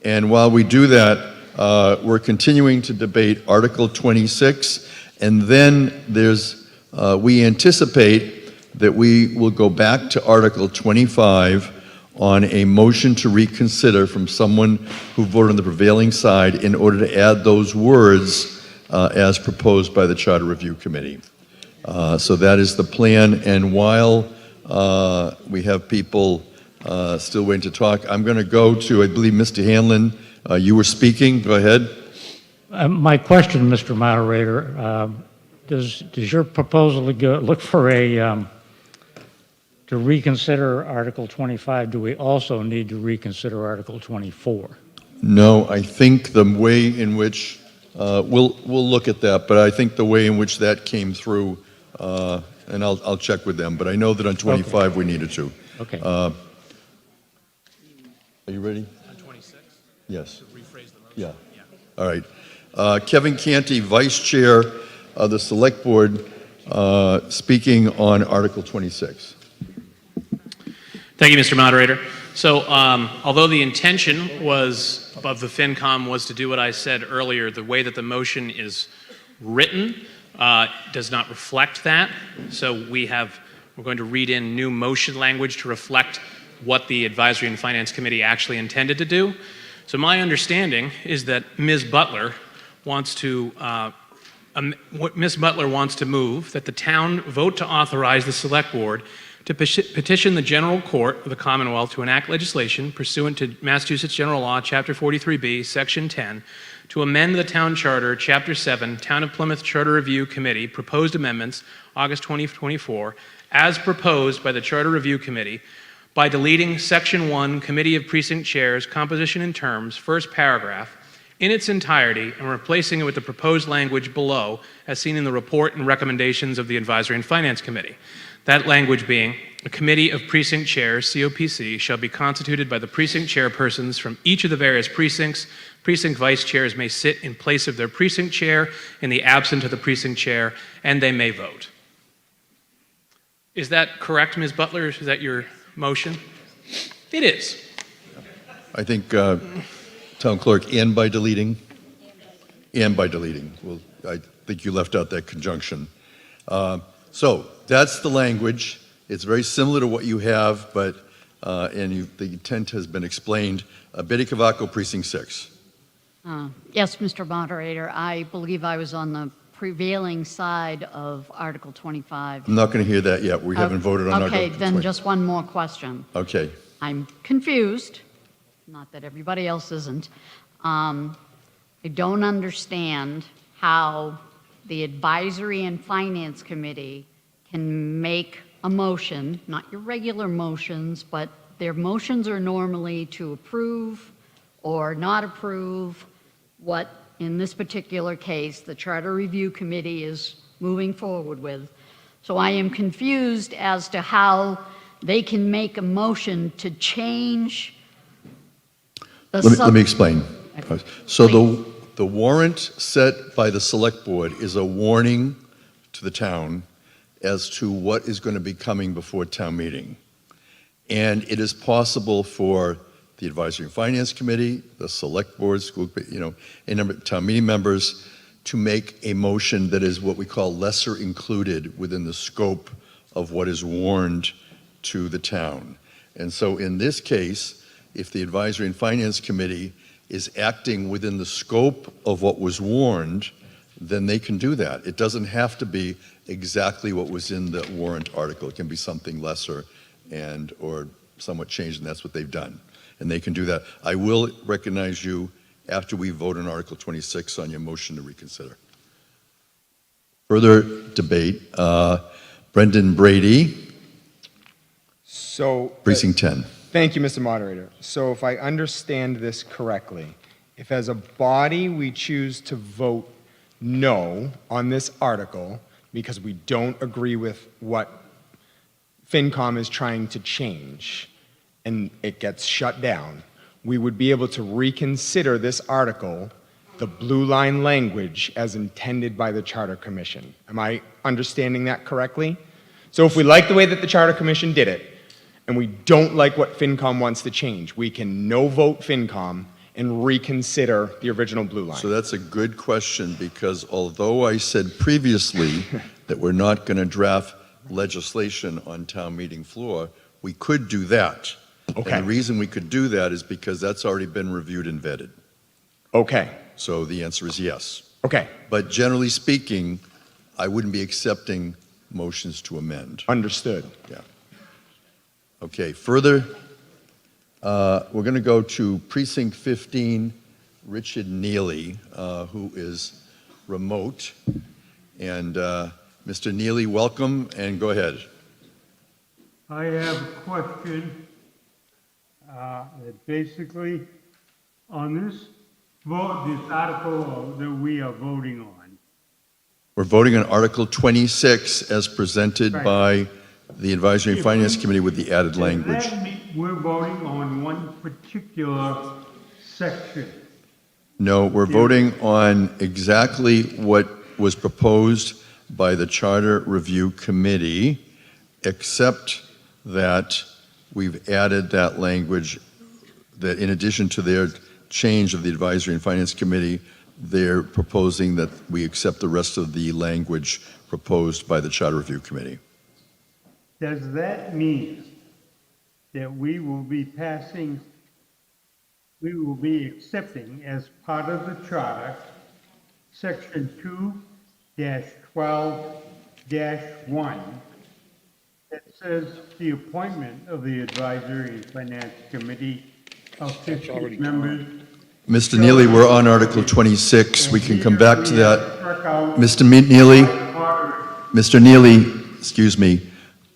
And while we do that, we're continuing to debate Article 26. And then we anticipate that we will go back to Article 25 on a motion to reconsider from someone who voted on the prevailing side in order to add those words as proposed by the Charter Review Committee. So that is the plan. And while we have people still waiting to talk, I'm going to go to, I believe, Mr. Hanlon. You were speaking. Go ahead. My question, Mr. Moderator, does your proposal look for to reconsider Article 25? Do we also need to reconsider Article 24? No, I think the way in which we'll look at that, but I think the way in which that came through, and I'll check with them. But I know that on 25 we needed to. Okay. Are you ready? On 26? Yes. To rephrase the motion? Yeah. All right. Kevin Canty, Vice Chair of the Select Board, speaking on Article 26. Thank you, Mr. Moderator. So, although the intention of the FinCom was to do what I said earlier, the way that the motion is written does not reflect that. So we're going to read in new motion language to reflect what the Advisory and Finance Committee actually intended to do. So my understanding is that Ms. Butler wants to move that the town vote to authorize the Select Board to petition the General Court of the Commonwealth to enact legislation pursuant to Massachusetts General Law, Chapter 43B, Section 10, to amend the Town Charter, Chapter 7, Town of Plymouth Charter Review Committee, proposed amendments, August 2024, as proposed by the Charter Review Committee, by deleting Section 1, Committee of Precinct Chairs, Composition and Terms, first paragraph, in its entirety, and replacing it with the proposed language below, as seen in the report and recommendations of the Advisory and Finance Committee. That language being, a Committee of Precinct Chairs, COPC, shall be constituted by the precinct chairpersons from each of the various precincts. Precinct vice chairs may sit in place of their precinct chair in the absence of the precinct chair, and they may vote. Is that correct, Ms. Butler? Is that your motion? It is. I think Town Clerk, and by deleting? And by deleting. Well, I think you left out that conjunction. So that's the language. It's very similar to what you have, but the intent has been explained. Betty Cavaco, Precinct 6. Yes, Mr. Moderator. I believe I was on the prevailing side of Article 25. I'm not going to hear that yet. We haven't voted on Article 25. Okay, then just one more question. Okay. I'm confused, not that everybody else isn't. I don't understand how the Advisory and Finance Committee can make a motion, not your regular motions, but their motions are normally to approve or not approve what, in this particular case, the Charter Review Committee is moving forward with. So I am confused as to how they can make a motion to change the Let me explain. So Please. the warrant set by the Select Board is a warning to the town as to what is going to be coming before town meeting. And it is possible for the Advisory and Finance Committee, the Select Board, school, a number of town meeting members to make a motion that is what we call lesser included within the scope of what is warned to the town. And so in this case, if the Advisory and Finance Committee is acting within the scope of what was warned, then they can do that. It doesn't have to be exactly what was in the warrant article. It can be something lesser or somewhat changed, and that's what they've done. And they can do that. I will recognize you after we vote on Article 26 on your motion to reconsider. Further debate, Brendan Brady, So, Precinct 10. thank you, Mr. Moderator. So if I understand this correctly, if as a body we choose to vote no on this article because we don't agree with what FinCom is trying to change and it gets shut down, we would be able to reconsider this article, the blue line language as intended by the Charter Commission. Am I understanding that correctly? So if we like the way that the Charter Commission did it, and we don't like what FinCom wants to change, we can no vote FinCom and reconsider the original blue line. So that's a good question, because although I said previously that we're not going to draft legislation on town meeting floor, we could do that. Okay. And the reason we could do that is because that's already been reviewed and vetted. Okay. So the answer is yes. Okay. But generally speaking, I wouldn't be accepting motions to amend. Understood. Yeah. Okay, further, we're going to go to Precinct 15, Richard Neely, who is remote. And Mr. Neely, welcome, and go ahead. I have a question. Basically, on this vote, this article that we are voting on. We're voting on Article 26 as presented Right. by the Advisory and Finance Committee with the added Does language. that mean we're voting on one particular section? No, we're voting on exactly what was proposed by the Charter Review Committee, except that we've added that language that in addition to their change of the Advisory and Finance Committee, they're proposing that we accept the rest of the language proposed by the Charter Review Committee. Does that mean that we will be accepting as part of the charter, section 2-12-1, that says the appointment of the Advisory and Finance Committee of 15 members? Mr. Neely, we're on Article 26. We can come back to that. Mr. Neely, excuse me.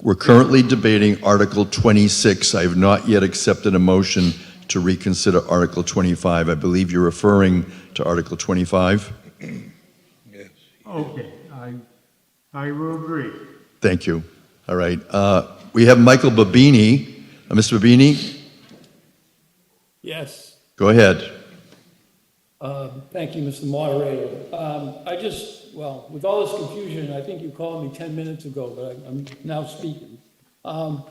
We're currently debating Article 26. I have not yet accepted a motion to reconsider Article 25. I believe you're referring to Article 25? Okay, I will agree. Thank you. All right. We have Michael Babini. Mr. Babini, Yes. go ahead. Thank you, Mr. Moderator. With all this confusion, I think you called me 10 minutes ago, but I'm now speaking. I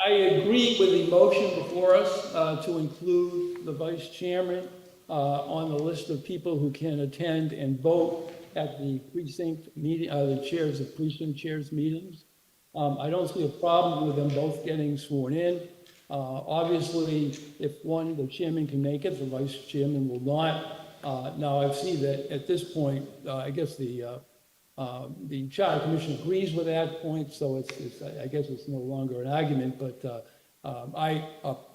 agree with the motion before us to include the vice chairman on the list of people who can attend and vote at the precinct meeting, the chairs of precinct chairs meetings. I don't see a problem with them both getting sworn in. Obviously, if the chairman can make it, the vice chairman will not. Now, I see that at this point, I guess the Charter Commission agrees with that point, so I guess it's no longer an argument, but I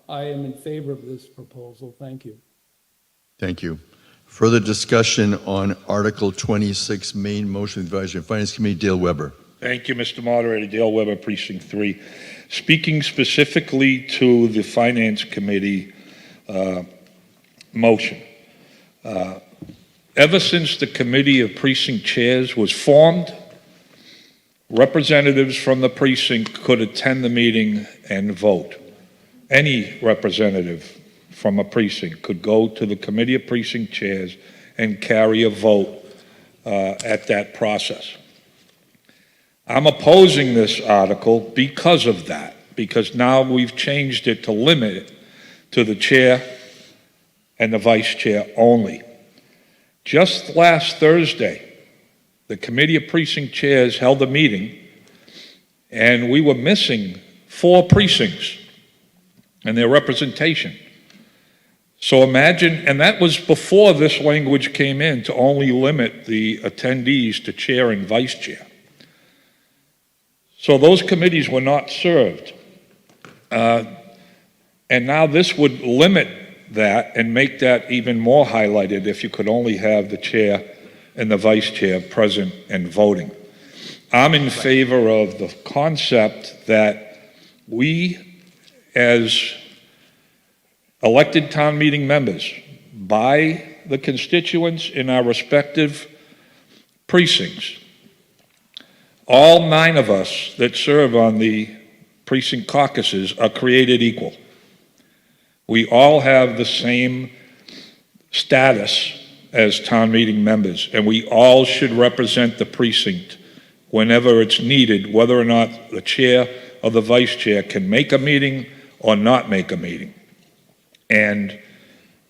am in favor of this proposal. Thank you. Thank you. Further discussion on Article 26, main motion of the Advisory and Finance Committee. Dale Weber. Thank you, Mr. Moderator. Dale Weber, Precinct 3. Speaking specifically to the Finance Committee motion, ever since the Committee of Precinct Chairs was formed, representatives from the precinct could attend the meeting and vote. Any representative from a precinct could go to the Committee of Precinct Chairs and carry a vote at that process. I'm opposing this article because of that, because now we've changed it to limit it to the chair and the vice chair only. Just last Thursday, the Committee of Precinct Chairs held a meeting, and we were missing 4 precincts and their representation. So imagine, and that was before this language came in to only limit the attendees to chair and vice chair. So those committees were not served. And now this would limit that and make that even more highlighted if you could only have the chair and the vice chair present and voting. I'm in favor of the concept that we, as elected town meeting members, by the constituents in our respective precincts, all 9 of us that serve on the precinct caucuses are created equal. We all have the same status as town meeting members, and we all should represent the precinct whenever it's needed, whether or not the chair or the vice chair can make a meeting or not make a meeting. And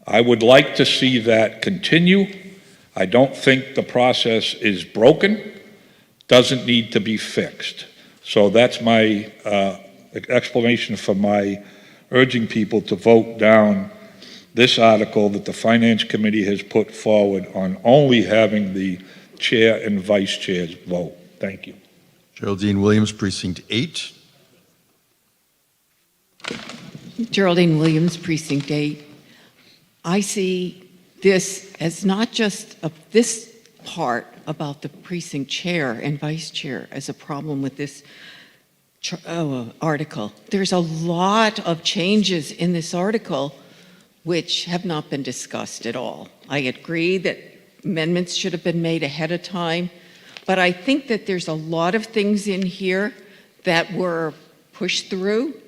I would like to see that continue. I don't think the process is broken, doesn't need to be fixed. So that's my explanation for my urging people to vote down this article that the Finance Committee has put forward on only having the chair and vice chairs vote. Thank you. Geraldine Williams, Precinct 8. Geraldine Williams, Precinct 8. I see this as not just this part about the precinct chair and vice chair as a problem with this article. There's a lot of changes in this article which have not been discussed at all. I agree that amendments should have been made ahead of time, but I think that there's a lot of things in here that were pushed through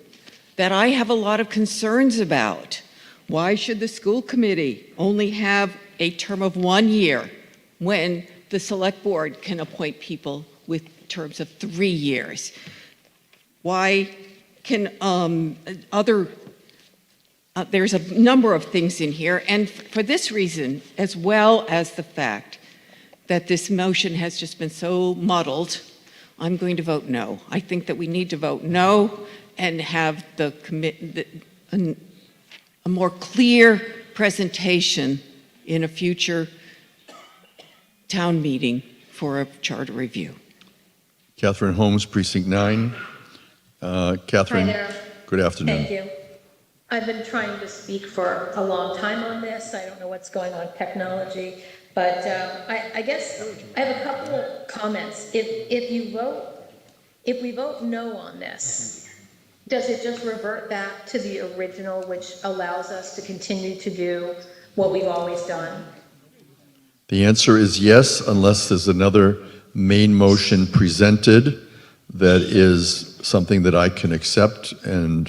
that I have a lot of concerns about. Why should the school committee only have a term of 1 year when the select board can appoint people with terms of 3 years? Why can there's a number of things in here, and for this reason, as well as the fact that this motion has just been so muddled, I'm going to vote no. I think that we need to vote no and have a more clear presentation in a future town meeting for a charter review. Catherine Holmes, Precinct 9. Catherine, Hi there. good afternoon. Thank you. I've been trying to speak for a long time on this. I don't know what's going on technology, but I guess I have a couple of comments. If we vote no on this, does it just revert back to the original, which allows us to continue to do what we've always done? The answer is yes, unless there's another main motion presented that is something that I can accept, and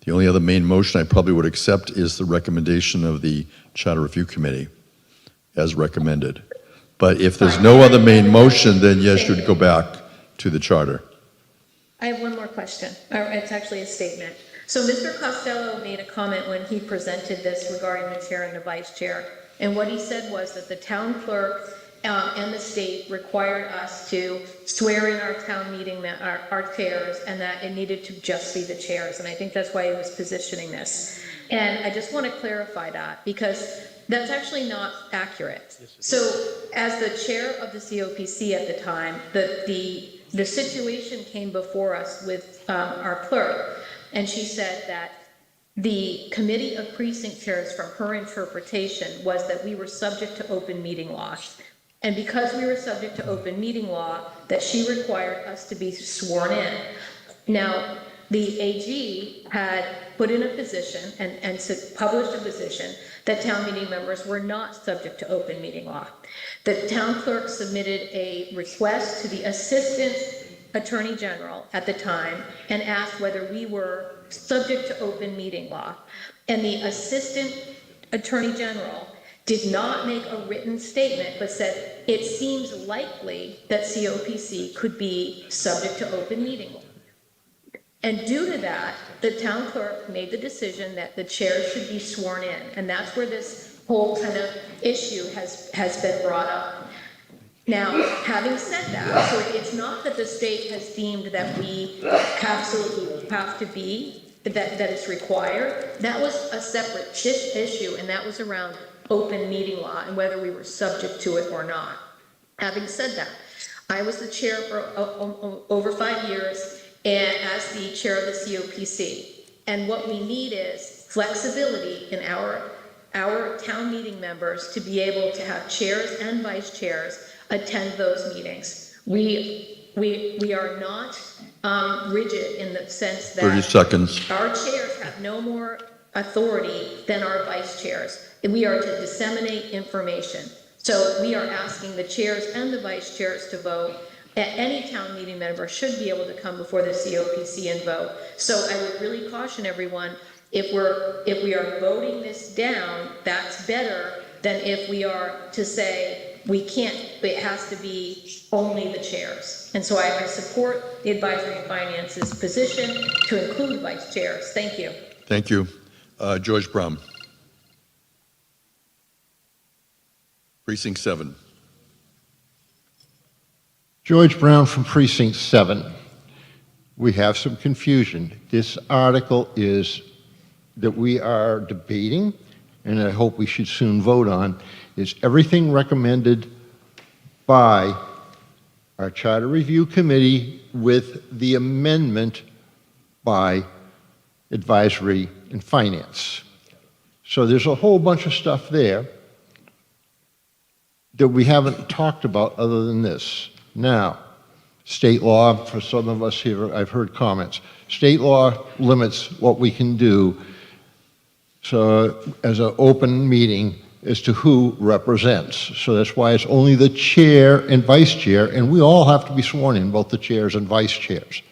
the only other main motion I probably would accept is the recommendation of the Charter Review Committee as recommended. But if there's no other main motion, then yes, you would go back to the charter. I have one more question, or it's actually a statement. So Mr. Costello made a comment when he presented this regarding the chair and the vice chair. And what he said was that the town clerk and the state required us to swear in our town meeting our chairs, and that it needed to just be the chairs. And I think that's why he was positioning this. And I just want to clarify that, because that's actually not accurate. So as the chair of the COPC at the time, the situation came before us with our clerk, and she said that the committee of precinct chairs, from her interpretation, was that we were subject to open meeting law. And because we were subject to open meeting law, that she required us to be sworn in. Now, the AG had put in a position and published a position that town meeting members were not subject to open meeting law. The town clerk submitted a request to the assistant attorney general at the time and asked whether we were subject to open meeting law. And the assistant attorney general did not make a written statement, but said it seems likely that COPC could be subject to open meeting law. And due to that, the town clerk made the decision that the chairs should be sworn in. And that's where this whole kind of issue has been brought up. Now, having said that, so it's not that the state has deemed that we absolutely have to be that is required. That was a separate issue, and that was around open meeting law and whether we were subject to it or not. Having said that, I was the chair for over 5 years and as the chair of the COPC. And what we need is flexibility in our town meeting members to be able to have chairs and vice chairs attend those meetings. We are not rigid in the sense that 30 seconds. our chairs have no more authority than our vice chairs. We are to disseminate information. So we are asking the chairs and the vice chairs to vote. Any town meeting member should be able to come before the COPC and vote. So I would really caution everyone, if we are voting this down, that's better than if we are to say we can't, it has to be only the chairs. And so I support the Advisory and Finance's position to include vice chairs. Thank you. Thank you. George Brown. Precinct 7. George Brown from Precinct 7. We have some confusion. This article is that we are debating, and I hope we should soon vote on, is everything recommended by our Charter Review Committee with the amendment by Advisory and Finance. So there's a whole bunch of stuff there that we haven't talked about other than this. Now, state law, for some of us here, I've heard comments. State law limits what we can do. So as an open meeting as to who represents. So that's why it's only the chair and vice chair, and we all have to be sworn in, both the chairs and vice chairs.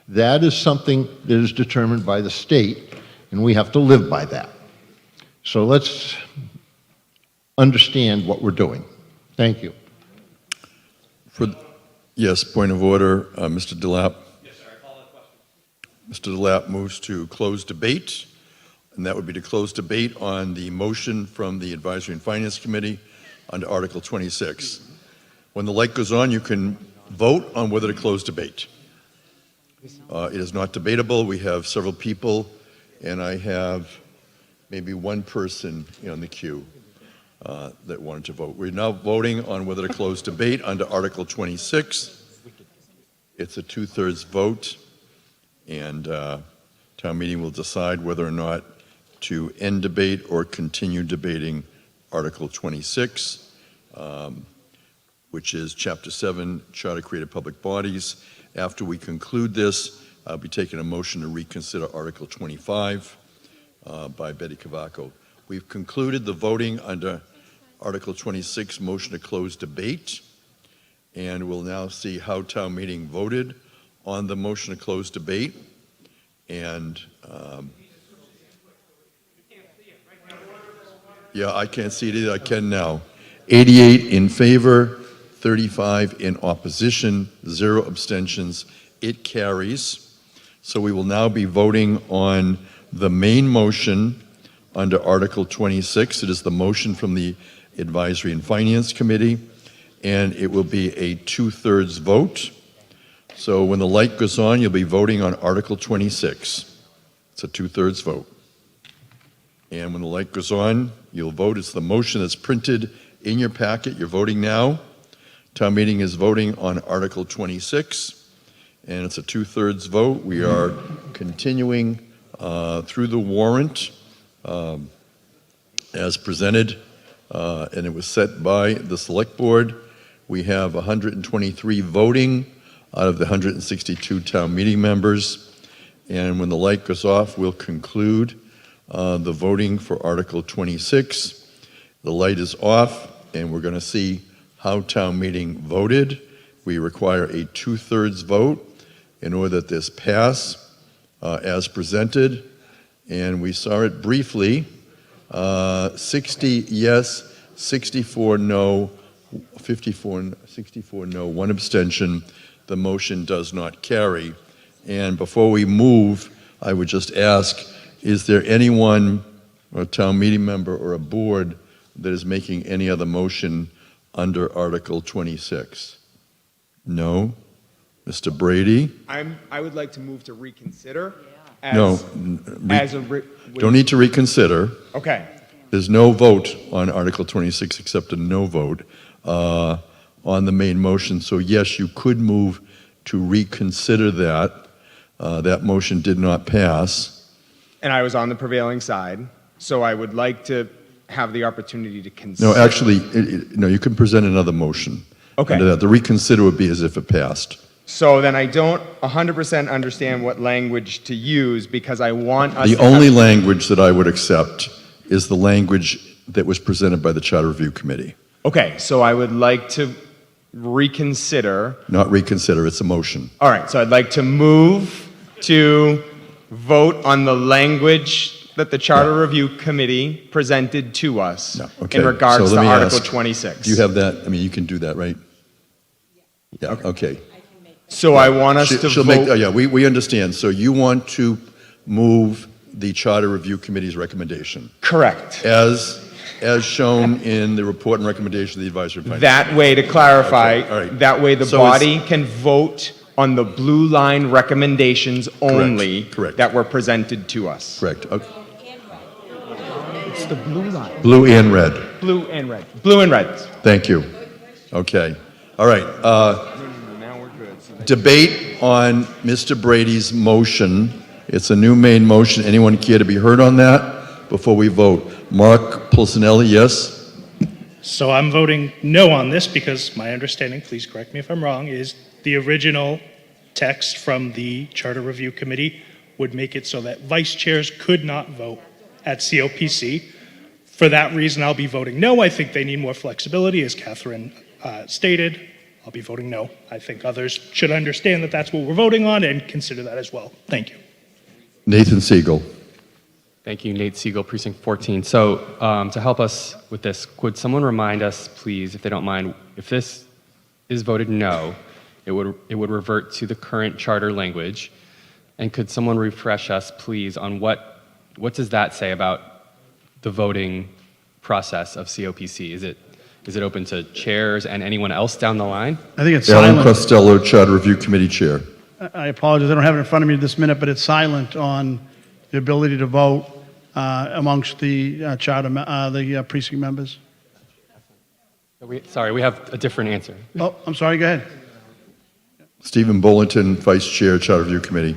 That is something that is determined by the state, and we have to live by that. So let's understand what we're doing. Thank you. Yes, point of order, Mr. Delap. Yes, sir. I call the question. Mr. Delap moves to close debate, and that would be to close debate on the motion from the Advisory and Finance Committee under Article 26. When the light goes on, you can vote on whether to close debate. It is not debatable. We have several people, and I have maybe one person on the queue that wanted to vote. We're now voting on whether to close debate under Article 26. It's a 2/3 vote, and town meeting will decide whether or not to end debate or continue debating Article 26, which is Chapter 7, Charter Created Public Bodies. After we conclude this, I'll be taking a motion to reconsider Article 25 by Betty Cavaco. We've concluded the voting under Article 26, motion to close debate, and we'll now see how town meeting voted on the motion to close debate. And yeah, I can't see it either. I can now. 88 in favor, 35 in opposition, 0 abstentions. It carries. So we will now be voting on the main motion under Article 26. It is the motion from the Advisory and Finance Committee, and it will be a 2/3 vote. So when the light goes on, you'll be voting on Article 26. It's a 2/3 vote. And when the light goes on, you'll vote. It's the motion that's printed in your packet. You're voting now. Town meeting is voting on Article 26, and it's a 2/3 vote. We are continuing through the warrant as presented, and it was set by the Select Board. We have 123 voting out of the 162 town meeting members, and when the light goes off, we'll conclude the voting for Article 26. The light is off, and we're going to see how town meeting voted. We require a 2/3 vote in order that this pass as presented, and we saw it briefly. 60 yes, 64 no, 64 no, 1 abstention. The motion does not carry. And before we move, I would just ask, is there anyone, a town meeting member or a board, that is making any other motion under Article 26? No? Mr. Brady? I would like to move to reconsider. No, as a... don't need to reconsider. Okay. There's no vote on Article 26 except a no vote on the main motion. So yes, you could move to reconsider that. That motion did not pass. And I was on the prevailing side, so I would like to have the opportunity to consider... No, actually, no, you can present another motion. Okay. Under that. The reconsider would be as if it passed. So then I don't 100% understand what language to use, because I want us The to only have... language that I would accept is the language that was presented by the Charter Review Committee. Okay, so I would like to reconsider... Not reconsider, it's a motion. All right, so I'd like to move to vote on the language that the Charter Review Committee presented to us Okay, in regards so to let me Article ask, 26. Do you have that? I mean, you can do that, right? Yeah, okay. So I want us to She'll vote... yeah, we understand. So you want to move the Charter Review Committee's recommendation? Correct. As shown in the report and recommendation of the Advisory Finance. That way, to clarify, Okay, all right. that way the So body can vote on the blue line recommendations only that were presented to us. Correct. Okay. It's the blue line. Blue and red. Blue and red. Blue and red. Thank you. Okay. All right. Now we're good. Debate on Mr. Brady's motion. It's a new main motion. Anyone care to be heard on that before we vote? Mark Pulcinelli, yes? So I'm voting no on this because my understanding, please correct me if I'm wrong, is the original text from the Charter Review Committee would make it so that vice chairs could not vote at COPC. For that reason, I'll be voting no. I think they need more flexibility, as Catherine stated. I'll be voting no. I think others should understand that that's what we're voting on and consider that as well. Thank you. Nathan Siegel. Thank you, Nate Siegel, Precinct 14. So to help us with this, could someone remind us, please, if they don't mind, if this is voted no, it would revert to the current charter language. And could someone refresh us, please, on what does that say about the voting process of COPC? Is it open to chairs and anyone else down the line? I think it's Alan silent. Costello, Charter Review Committee Chair. I apologize, I don't have it in front of me this minute, but it's silent on the ability to vote amongst the precinct members. Sorry, we have a different answer. Oh, I'm sorry, go ahead. Stephen Bullington, Vice Chair, Charter Review Committee.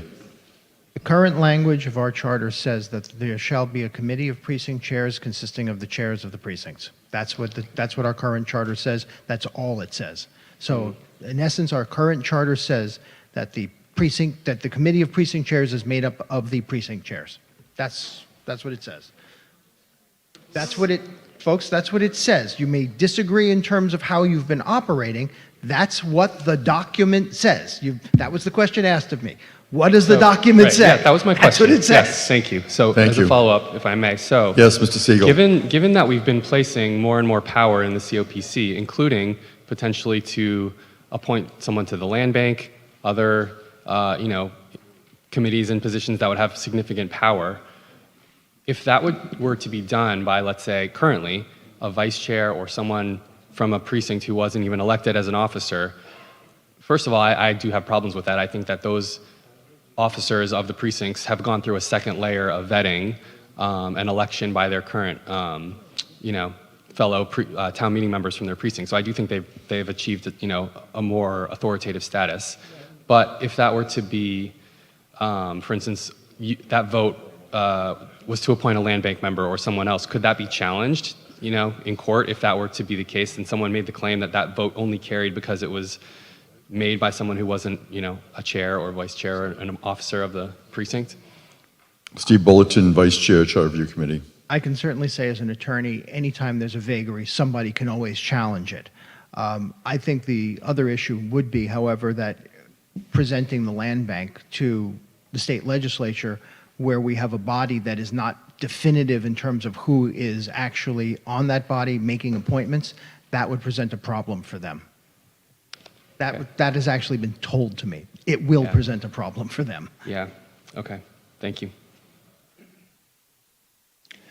The current language of our charter says that there shall be a committee of precinct chairs consisting of the chairs of the precincts. That's what our current charter says. That's all it says. So, in essence, our current charter says that the committee of precinct chairs is made up of the precinct chairs. That's what it says. Folks, that's what it says. You may disagree in terms of how you've been operating. That's what the document says. That was the question asked of me. What does the document Right, say? yeah, that was my question. That's what it says. Yes, thank you. So Thank as you. a follow-up, if I may. So Yes, Mr. Siegel. Given that we've been placing more and more power in the COPC, including potentially to appoint someone to the land bank, other committees and positions that would have significant power, if that were to be done by, let's say, currently, a vice chair or someone from a precinct who wasn't even elected as an officer, first of all, I do have problems with that. I think that those officers of the precincts have gone through a second layer of vetting and election by their current, fellow town meeting members from their precinct. So I do think they've achieved, a more authoritative status. But if that were to be, for instance, that vote was to appoint a land bank member or someone else, could that be challenged, in court if that were to be the case and someone made the claim that that vote only carried because it was made by someone who wasn't, a chair or vice chair or an officer of the precinct? Steve Bulletin, Vice Chair, Charter Review Committee. I can certainly say as an attorney, anytime there's a vagary, somebody can always challenge it. I think the other issue would be, however, that presenting the land bank to the state legislature where we have a body that is not definitive in terms of who is actually on that body making appointments, that would present a problem for them. That has actually been told to me. It will present a problem for them. Yeah, okay, thank you.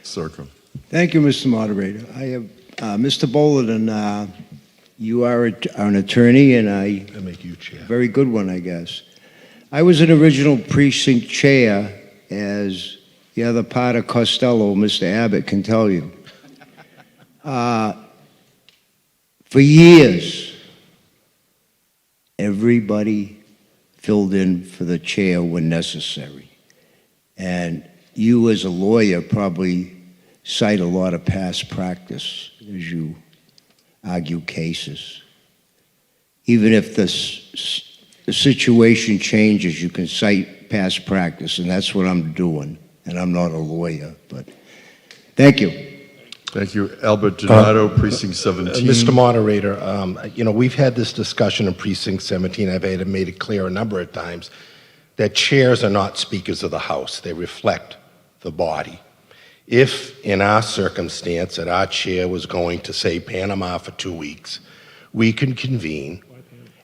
Circle. Thank you, Mr. Moderator. I have, Mr. Bolden, you are an attorney and make you chair. very good one, I guess. I was an original precinct chair as the other part of Costello, Mr. Abbott, can tell you. For years, everybody filled in for the chair when necessary. And you, as a lawyer, probably cite a lot of past practice as you argue cases. Even if the situation changes, you can cite past practice, and that's what I'm doing. And I'm not a lawyer, but thank you. Thank you. Albert Donato, Precinct 17. Mr. Moderator, we've had this discussion in Precinct 17. I've made it clear a number of times that chairs are not speakers of the House. They reflect the body. If, in our circumstance, that our chair was going to, say, Panama for 2 weeks, we can convene,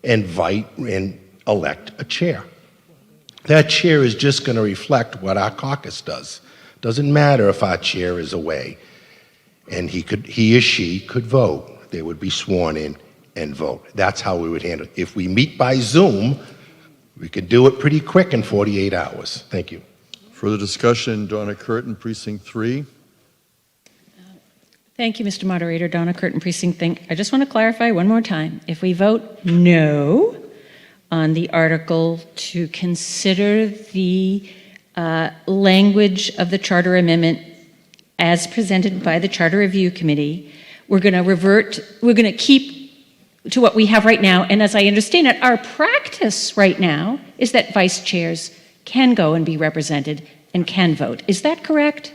invite, and elect a chair. That chair is just going to reflect what our caucus does. Doesn't matter if our chair is away. And he or she could vote. They would be sworn in and vote. That's how we would handle it. If we meet by Zoom, we could do it pretty quick in 48 hours. Thank you. Further discussion, Donna Curtin, Precinct 3. Thank you, Mr. Moderator. Donna Curtin, Precinct 3. I just want to clarify one more time. If we vote no on the article to consider the language of the Charter Amendment as presented by the Charter Review Committee, we're going to keep to what we have right now. And as I understand it, our practice right now is that vice chairs can go and be represented and can vote. Is that correct?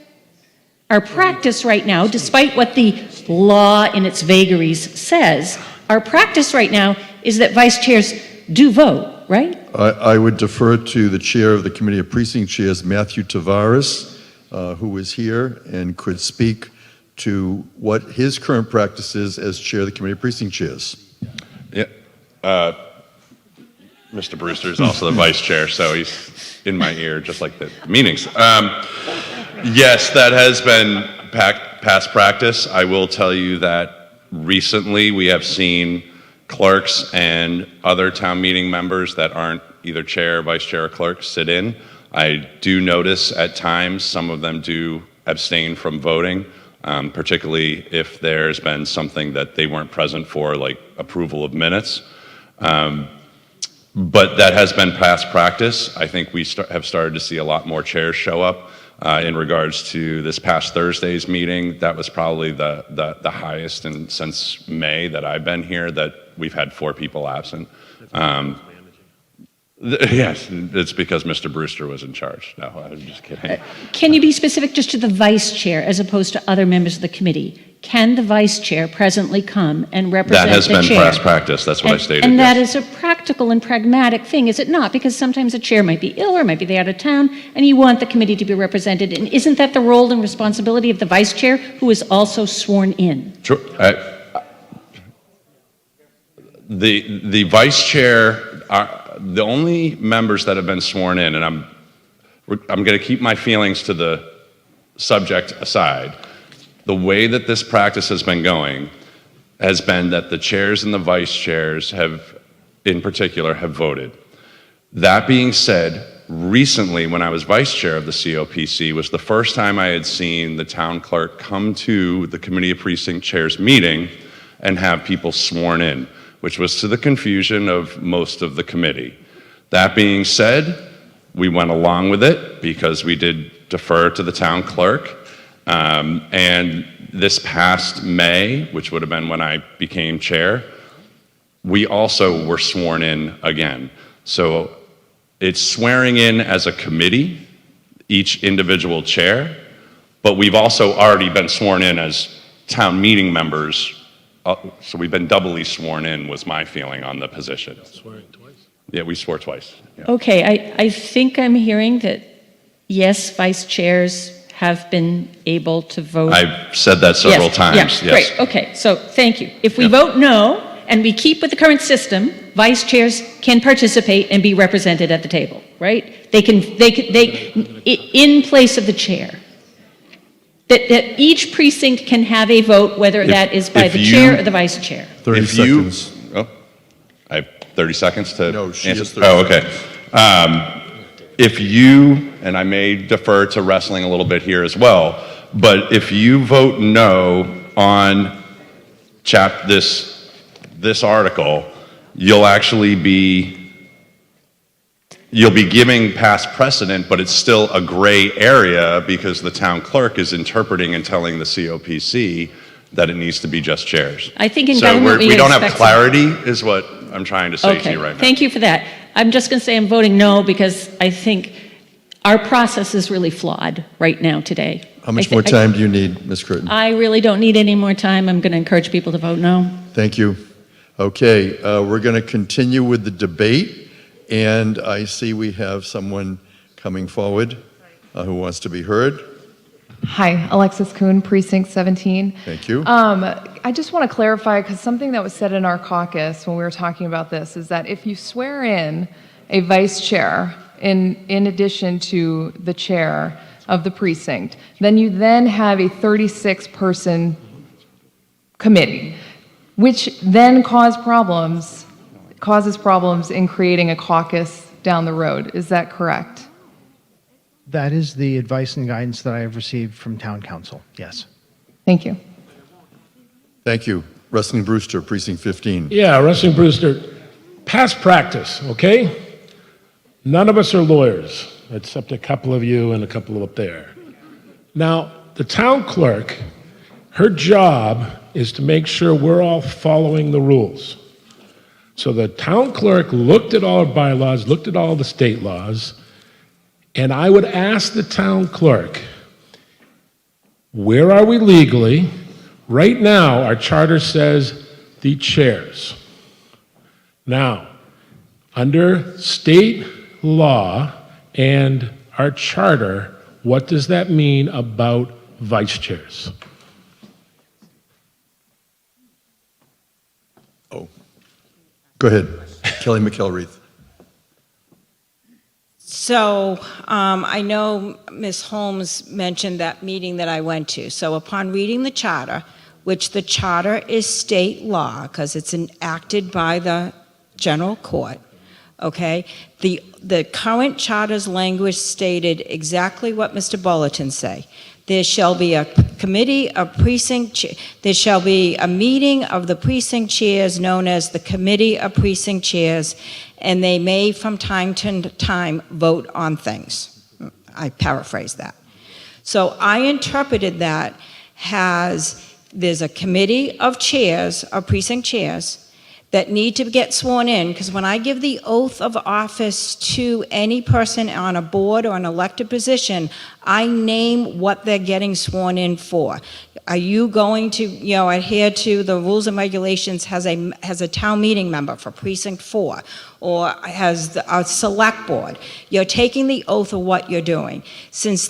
Our practice right now, despite what the law in its vagaries says, our practice right now is that vice chairs do vote, right? I would defer to the chair of the Committee of Precinct Chairs, Matthew Tavares, who is here and could speak to what his current practice is as chair of the Committee of Precinct Chairs. Yeah. Mr. Brewster is also the vice chair, so he's in my ear just like the meetings. Yes, that has been past practice. I will tell you that recently we have seen clerks and other town meeting members that aren't either chair, vice chair, or clerk sit in. I do notice at times some of them do abstain from voting, particularly if there's been something that they weren't present for, like approval of minutes. But that has been past practice. I think we have started to see a lot more chairs show up. In regards to this past Thursday's meeting, that was probably the highest since May that I've been here, that we've had 4 people absent. Yes, it's because Mr. Brewster was in charge. No, I'm just kidding. Can you be specific just to the vice chair as opposed to other members of the committee? Can the vice chair presently come and represent the chair? That has been past practice. That's what I stated. And that yes. is a practical and pragmatic thing, is it not? Because sometimes a chair might be ill or might be out of town, and you want the committee to be represented. And isn't that the role and responsibility of the vice chair, who is also sworn in? Sure. The vice chair, the only members that have been sworn in, and I'm going to keep my feelings to the subject aside. The way that this practice has been going has been that the chairs and the vice chairs in particular, have voted. That being said, recently when I was vice chair of the COPC was the first time I had seen the town clerk come to the Committee of Precinct Chairs meeting and have people sworn in, which was to the confusion of most of the committee. That being said, we went along with it because we did defer to the town clerk. And this past May, which would have been when I became chair, we also were sworn in again. So it's swearing in as a committee, each individual chair, but we've also already been sworn in as town meeting members. So we've been doubly sworn in, was my feeling on the position. Swearing twice? Yeah, we swore twice. Yeah. Okay, I think I'm hearing that, yes, vice chairs have been able to vote. I've said that several times, yes. Great, okay, so thank you. If we vote no, and we keep with the current system, vice chairs can participate and be represented at the table, right? They in place of the chair. That each precinct can have a vote, whether that is by the chair or the vice chair. 30 seconds. I have 30 seconds to No, she answer. has 30 Oh, okay. if you, and I may defer to wrestling a little bit here as well, but if you vote no on this article, you'll actually be giving past precedent, but it's still a gray area because the town clerk is interpreting and telling the COPC that it needs to be just chairs. I think in So government we don't have expect clarity is what I'm trying to say to Okay, you right now. thank you for that. I'm just going to say I'm voting no because I think our process is really flawed right now today. How much more time do you need, Ms. Curtin? I really don't need any more time. I'm going to encourage people to vote no. Thank you. Okay, we're going to continue with the debate, and I see we have someone coming forward who wants to be heard. Hi, Alexis Kuhn, Precinct 17. Thank you. I just want to clarify, because something that was said in our caucus when we were talking about this is that if you swear in a vice chair in addition to the chair of the precinct, then you then have a 36-person committee, which then causes problems in creating a caucus down the road. Is that correct? That is the advice and guidance that I have received from town council, yes. Thank you. Thank you. Wrestling Brewster, Precinct 15. Yeah, Wrestling Brewster, past practice, okay? None of us are lawyers, except a couple of you and a couple up there. Now, the town clerk, her job is to make sure we're all following the rules. So the town clerk looked at all our bylaws, looked at all the state laws, and I would ask the town clerk, where are we legally? Right now, our charter says the chairs. Now, under state law and our charter, what does that mean about vice chairs? Go ahead, Kelly McElreath. So I know Ms. Holmes mentioned that meeting that I went to. So upon reading the charter, which the charter is state law because it's enacted by the general court, okay, the current charter's language stated exactly what Mr. Bulletin say. There shall be a committee of precinct, there shall be a meeting of the precinct chairs known as the committee of precinct chairs, and they may from time to time vote on things. I paraphrase that. So I interpreted that as there's a committee of chairs, of precinct chairs, that need to get sworn in, because when I give the oath of office to any person on a board or an elected position, I name what they're getting sworn in for. Are you going to, adhere to the rules and regulations, has a town meeting member for precinct 4, or has a select board? You're taking the oath of what you're doing. Since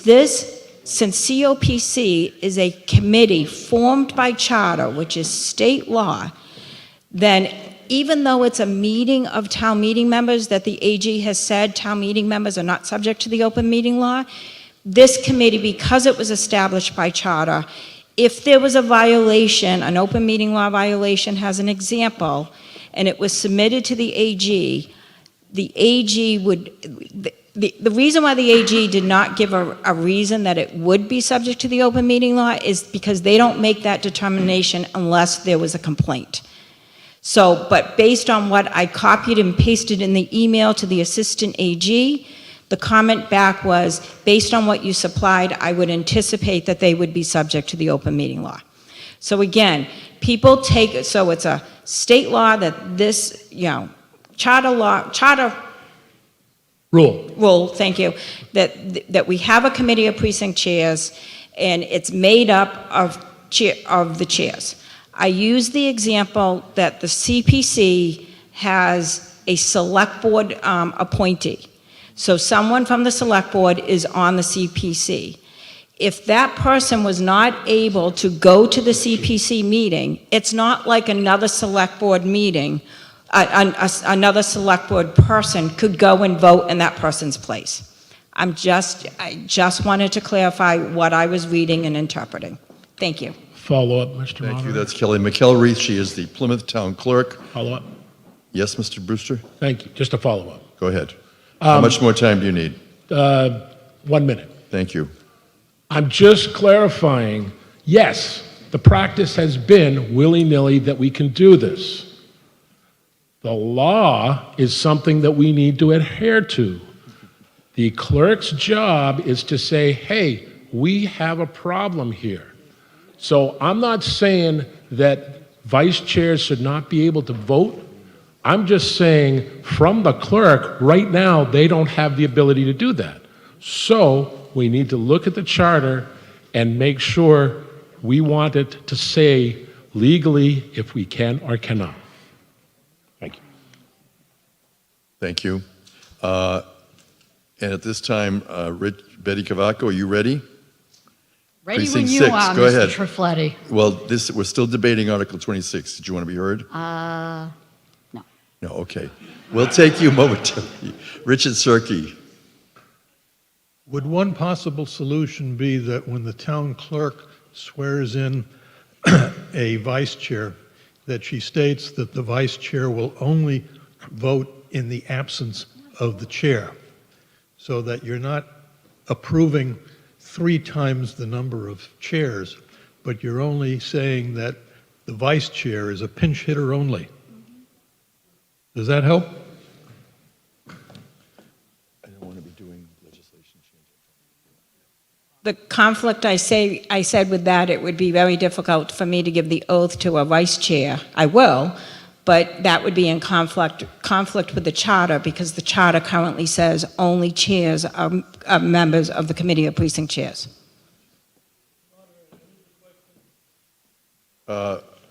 COPC is a committee formed by charter, which is state law, then even though it's a meeting of town meeting members that the AG has said town meeting members are not subject to the open meeting law, this committee, because it was established by charter, if there was a violation, an open meeting law violation has an example, and it was submitted to the AG would, the reason why the AG did not give a reason that it would be subject to the open meeting law is because they don't make that determination unless there was a complaint. So, but based on what I copied and pasted in the email to the assistant AG, the comment back was, based on what you supplied, I would anticipate that they would be subject to the open meeting law. So again, people take, so it's a state law that this, charter rule, thank you, that we have a committee of precinct chairs and it's made up of the chairs. I use the example that the CPC has a select board appointee. So someone from the select board is on the CPC. If that person was not able to go to the CPC meeting, it's not like another select board meeting, another select board person could go and vote in that person's place. I just wanted to clarify what I was reading and interpreting. Thank you. Follow-up, Mr. Thank you. That's Kelly McElreath. She is the Plymouth Town Clerk. Follow-up. Yes, Mr. Brewster? Thank you. Just a follow-up. Go ahead. How much more time do you need? 1 minute. Thank you. I'm just clarifying, yes, the practice has been willy-nilly that we can do this. The law is something that we need to adhere to. The clerk's job is to say, hey, we have a problem here. So I'm not saying that vice chairs should not be able to vote. I'm just saying from the clerk, right now, they don't have the ability to do that. So we need to look at the charter and make sure we want it to say legally if we can or cannot. Thank you. Thank you. And at this time, Betty Cavaco, are you ready? Ready Precinct when you 6, are, go Mr. ahead. Trifletti. Well, we're still debating Article 26. Did you want to be heard? No. No, okay. We'll take you momentarily. Richard Cirque. Would one possible solution be that when the town clerk swears in a vice chair, that she states that the vice chair will only vote in the absence of the chair, so that you're not approving 3 times the number of chairs, but you're only saying that the vice chair is a pinch hitter only? Does that help? I don't want to be doing legislation change. The conflict I said with that, it would be very difficult for me to give the oath to a vice chair. I will, but that would be in conflict with the charter, because the charter currently says only chairs are members of the committee of precinct chairs.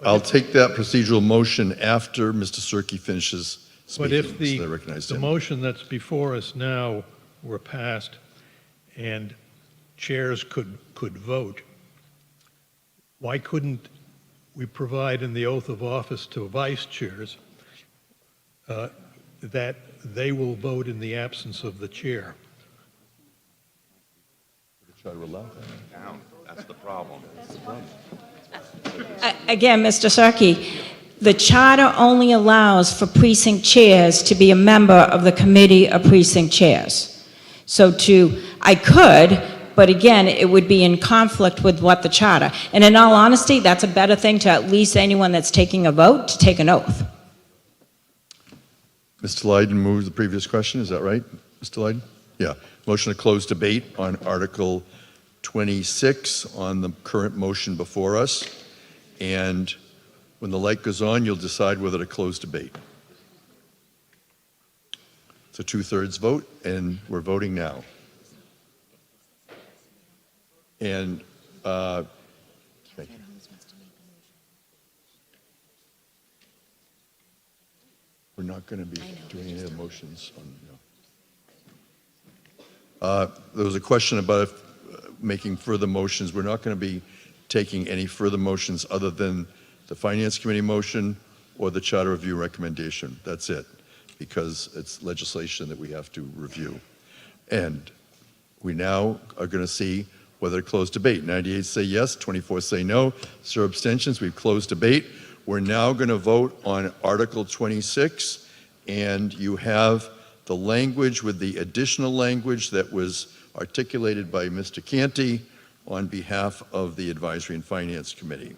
I'll take that procedural motion after Mr. Cirque finishes speaking. But if so I recognize the him. motion that's before us now were passed and chairs could vote, why couldn't we provide in the oath of office to vice chairs that they will vote in the absence of the chair? Try to allow that down. That's the problem. Again, Mr. Cirque, the charter only allows for precinct chairs to be a member of the committee of precinct chairs. So I could, but again, it would be in conflict with what the charter. And in all honesty, that's a better thing to at least anyone that's taking a vote to take an oath. Mr. Lydon moved the previous question, is that right, Mr. Lydon? Yeah. Motion to close debate on Article 26 on the current motion before us. And when the light goes on, you'll decide whether to close debate. It's a 2/3 vote, and we're voting now. And thank you. We're not going to be doing any of the motions on. There was a question about making further motions. We're not going to be taking any further motions other than the Finance Committee motion or the Charter Review recommendation. That's it, because it's legislation that we have to review. And we now are going to see whether to close debate. 98 say yes, 24 say no, 0 abstentions. We've closed debate. We're now going to vote on Article 26, and you have the language with the additional language that was articulated by Mr. Canty on behalf of the Advisory and Finance Committee.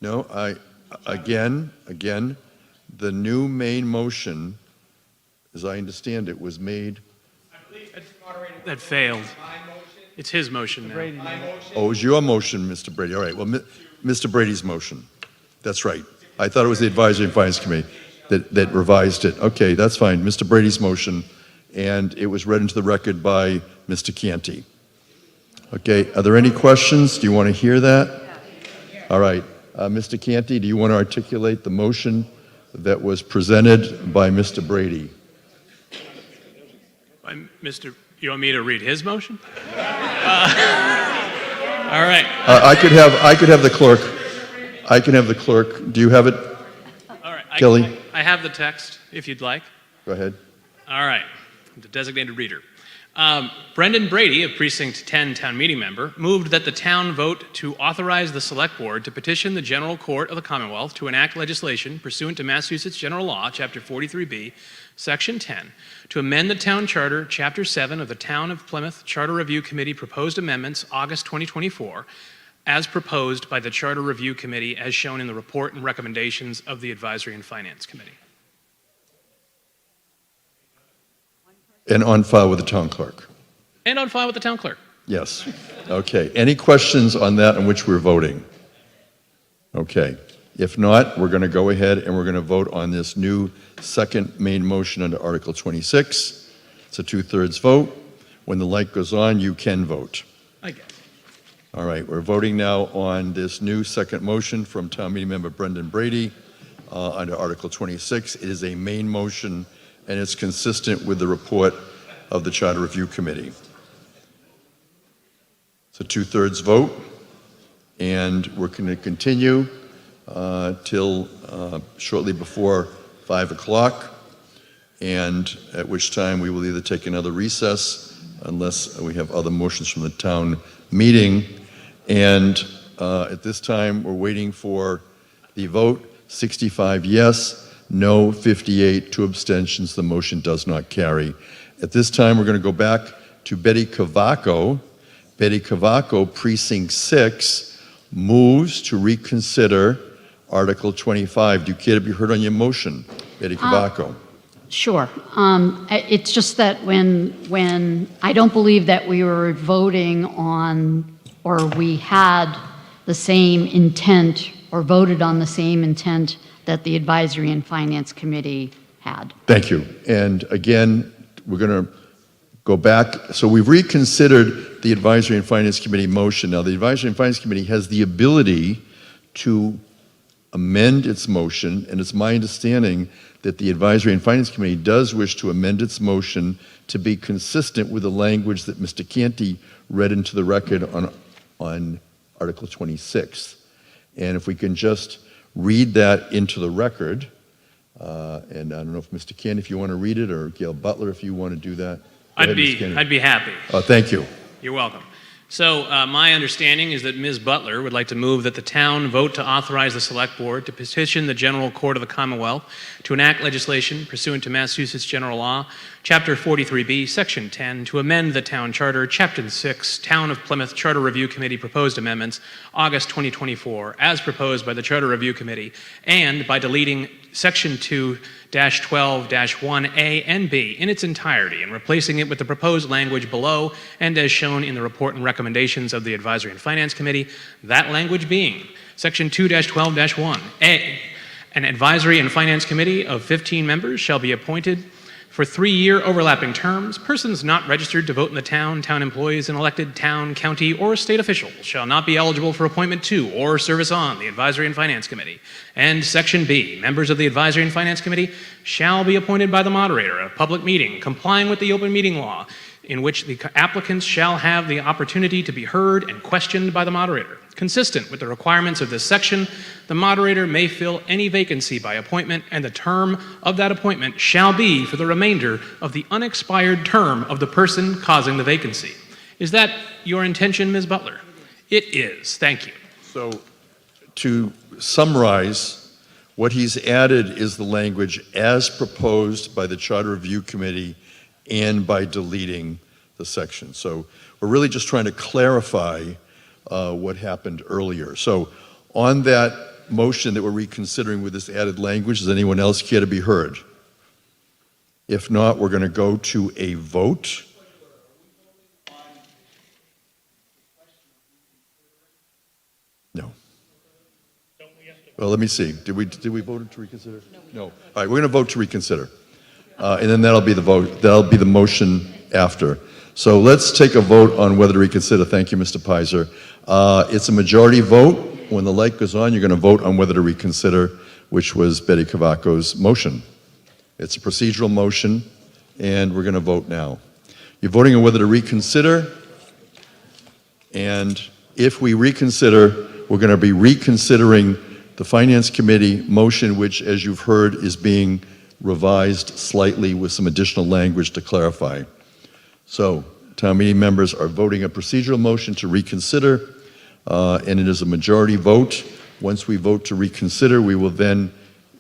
No, again, the new main motion, as I understand it, was made. That failed. It's his motion now. Oh, it was your motion, Mr. Brady. All right, well, Mr. Brady's motion. That's right. I thought it was the Advisory and Finance Committee that revised it. Okay, that's fine. Mr. Brady's motion, and it was read into the record by Mr. Canty. Okay, are there any questions? Do you want to hear that? All right. Mr. Canty, do you want to articulate the motion that was presented by Mr. Brady? You want me to read his motion? All right. I could have the clerk. I can have the clerk. Do you have it? All right. Kelly? I have the text, if you'd like. Go ahead. All right. The designated reader. Brendan Brady, a Precinct 10 town meeting member, moved that the town vote to authorize the Select Board to petition the General Court of the Commonwealth to enact legislation pursuant to Massachusetts General Law, Chapter 43B, Section 10, to amend the Town Charter, Chapter 7 of the Town of Plymouth Charter Review Committee proposed amendments, August 2024, as proposed by the Charter Review Committee as shown in the report and recommendations of the Advisory and Finance Committee. And on file with the town clerk. And on file with the town clerk. Yes. Okay. Any questions on that on which we're voting? Okay. If not, we're going to go ahead and we're going to vote on this new second main motion under Article 26. It's a 2/3 vote. When the light goes on, you can vote. I guess. All right. We're voting now on this new second motion from Town Meeting Member Brendan Brady under Article 26. It is a main motion and it's consistent with the report of the Charter Review Committee. It's a 2/3 vote, and we're going to continue till shortly before 5 o'clock, and at which time we will either take another recess unless we have other motions from the town meeting. And at this time, we're waiting for the vote. 65 yes, no 58, 2 abstentions. The motion does not carry. At this time, we're going to go back to Betty Cavaco. Betty Cavaco, Precinct 6, moves to reconsider Article 25. Do you care to be heard on your motion, Betty Cavaco? Sure. It's just that when I don't believe that we were voting on, or we had the same intent or voted on the same intent that the Advisory and Finance Committee had. Thank you. And again, we're going to go back. So we've reconsidered the Advisory and Finance Committee motion. Now, the Advisory and Finance Committee has the ability to amend its motion, and it's my understanding that the Advisory and Finance Committee does wish to amend its motion to be consistent with the language that Mr. Canty read into the record on Article 26. And if we can just read that into the record, and I don't know if Mr. Canty, if you want to read it, or Gail Butler, if you want to do that. Go ahead, Ms. Canty. I'd be happy. Thank you. You're welcome. So my understanding is that Ms. Butler would like to move that the town vote to authorize the Select Board to petition the General Court of the Commonwealth to enact legislation pursuant to Massachusetts General Law, Chapter 43B, Section 10, to amend the Town Charter, Chapter 6, Town of Plymouth Charter Review Committee proposed amendments, August 2024, as proposed by the Charter Review Committee, and by deleting Section 2-12-1A and B in its entirety and replacing it with the proposed language below and as shown in the report and recommendations of the Advisory and Finance Committee, that language being Section 2-12-1A. An Advisory and Finance Committee of 15 members shall be appointed for 3-year overlapping terms. Persons not registered to vote in the town, town employees, and elected town, county, or state officials shall not be eligible for appointment to or service on the Advisory and Finance Committee. And Section B, members of the Advisory and Finance Committee shall be appointed by the moderator at a public meeting, complying with the open meeting law, in which the applicants shall have the opportunity to be heard and questioned by the moderator. Consistent with the requirements of this section, the moderator may fill any vacancy by appointment, and the term of that appointment shall be for the remainder of the unexpired term of the person causing the vacancy. Is that your intention, Ms. Butler? It is. Thank you. So to summarize, what he's added is the language as proposed by the Charter Review Committee and by deleting the section. So we're really just trying to clarify what happened earlier. So on that motion that we're reconsidering with this added language, does anyone else care to be heard? If not, we're going to go to a vote. No. Well, let me see. Did we vote to reconsider? No. All right, we're going to vote to reconsider. And then that'll be the vote. That'll be the motion after. So let's take a vote on whether to reconsider. Thank you, Mr. Pizer. It's a majority vote. When the light goes on, you're going to vote on whether to reconsider, which was Betty Cavaco's motion. It's a procedural motion, and we're going to vote now. You're voting on whether to reconsider, and if we reconsider, we're going to be reconsidering the Finance Committee motion, which, as you've heard, is being revised slightly with some additional language to clarify. So, town meeting members are voting a procedural motion to reconsider, and it is a majority vote. Once we vote to reconsider, we will then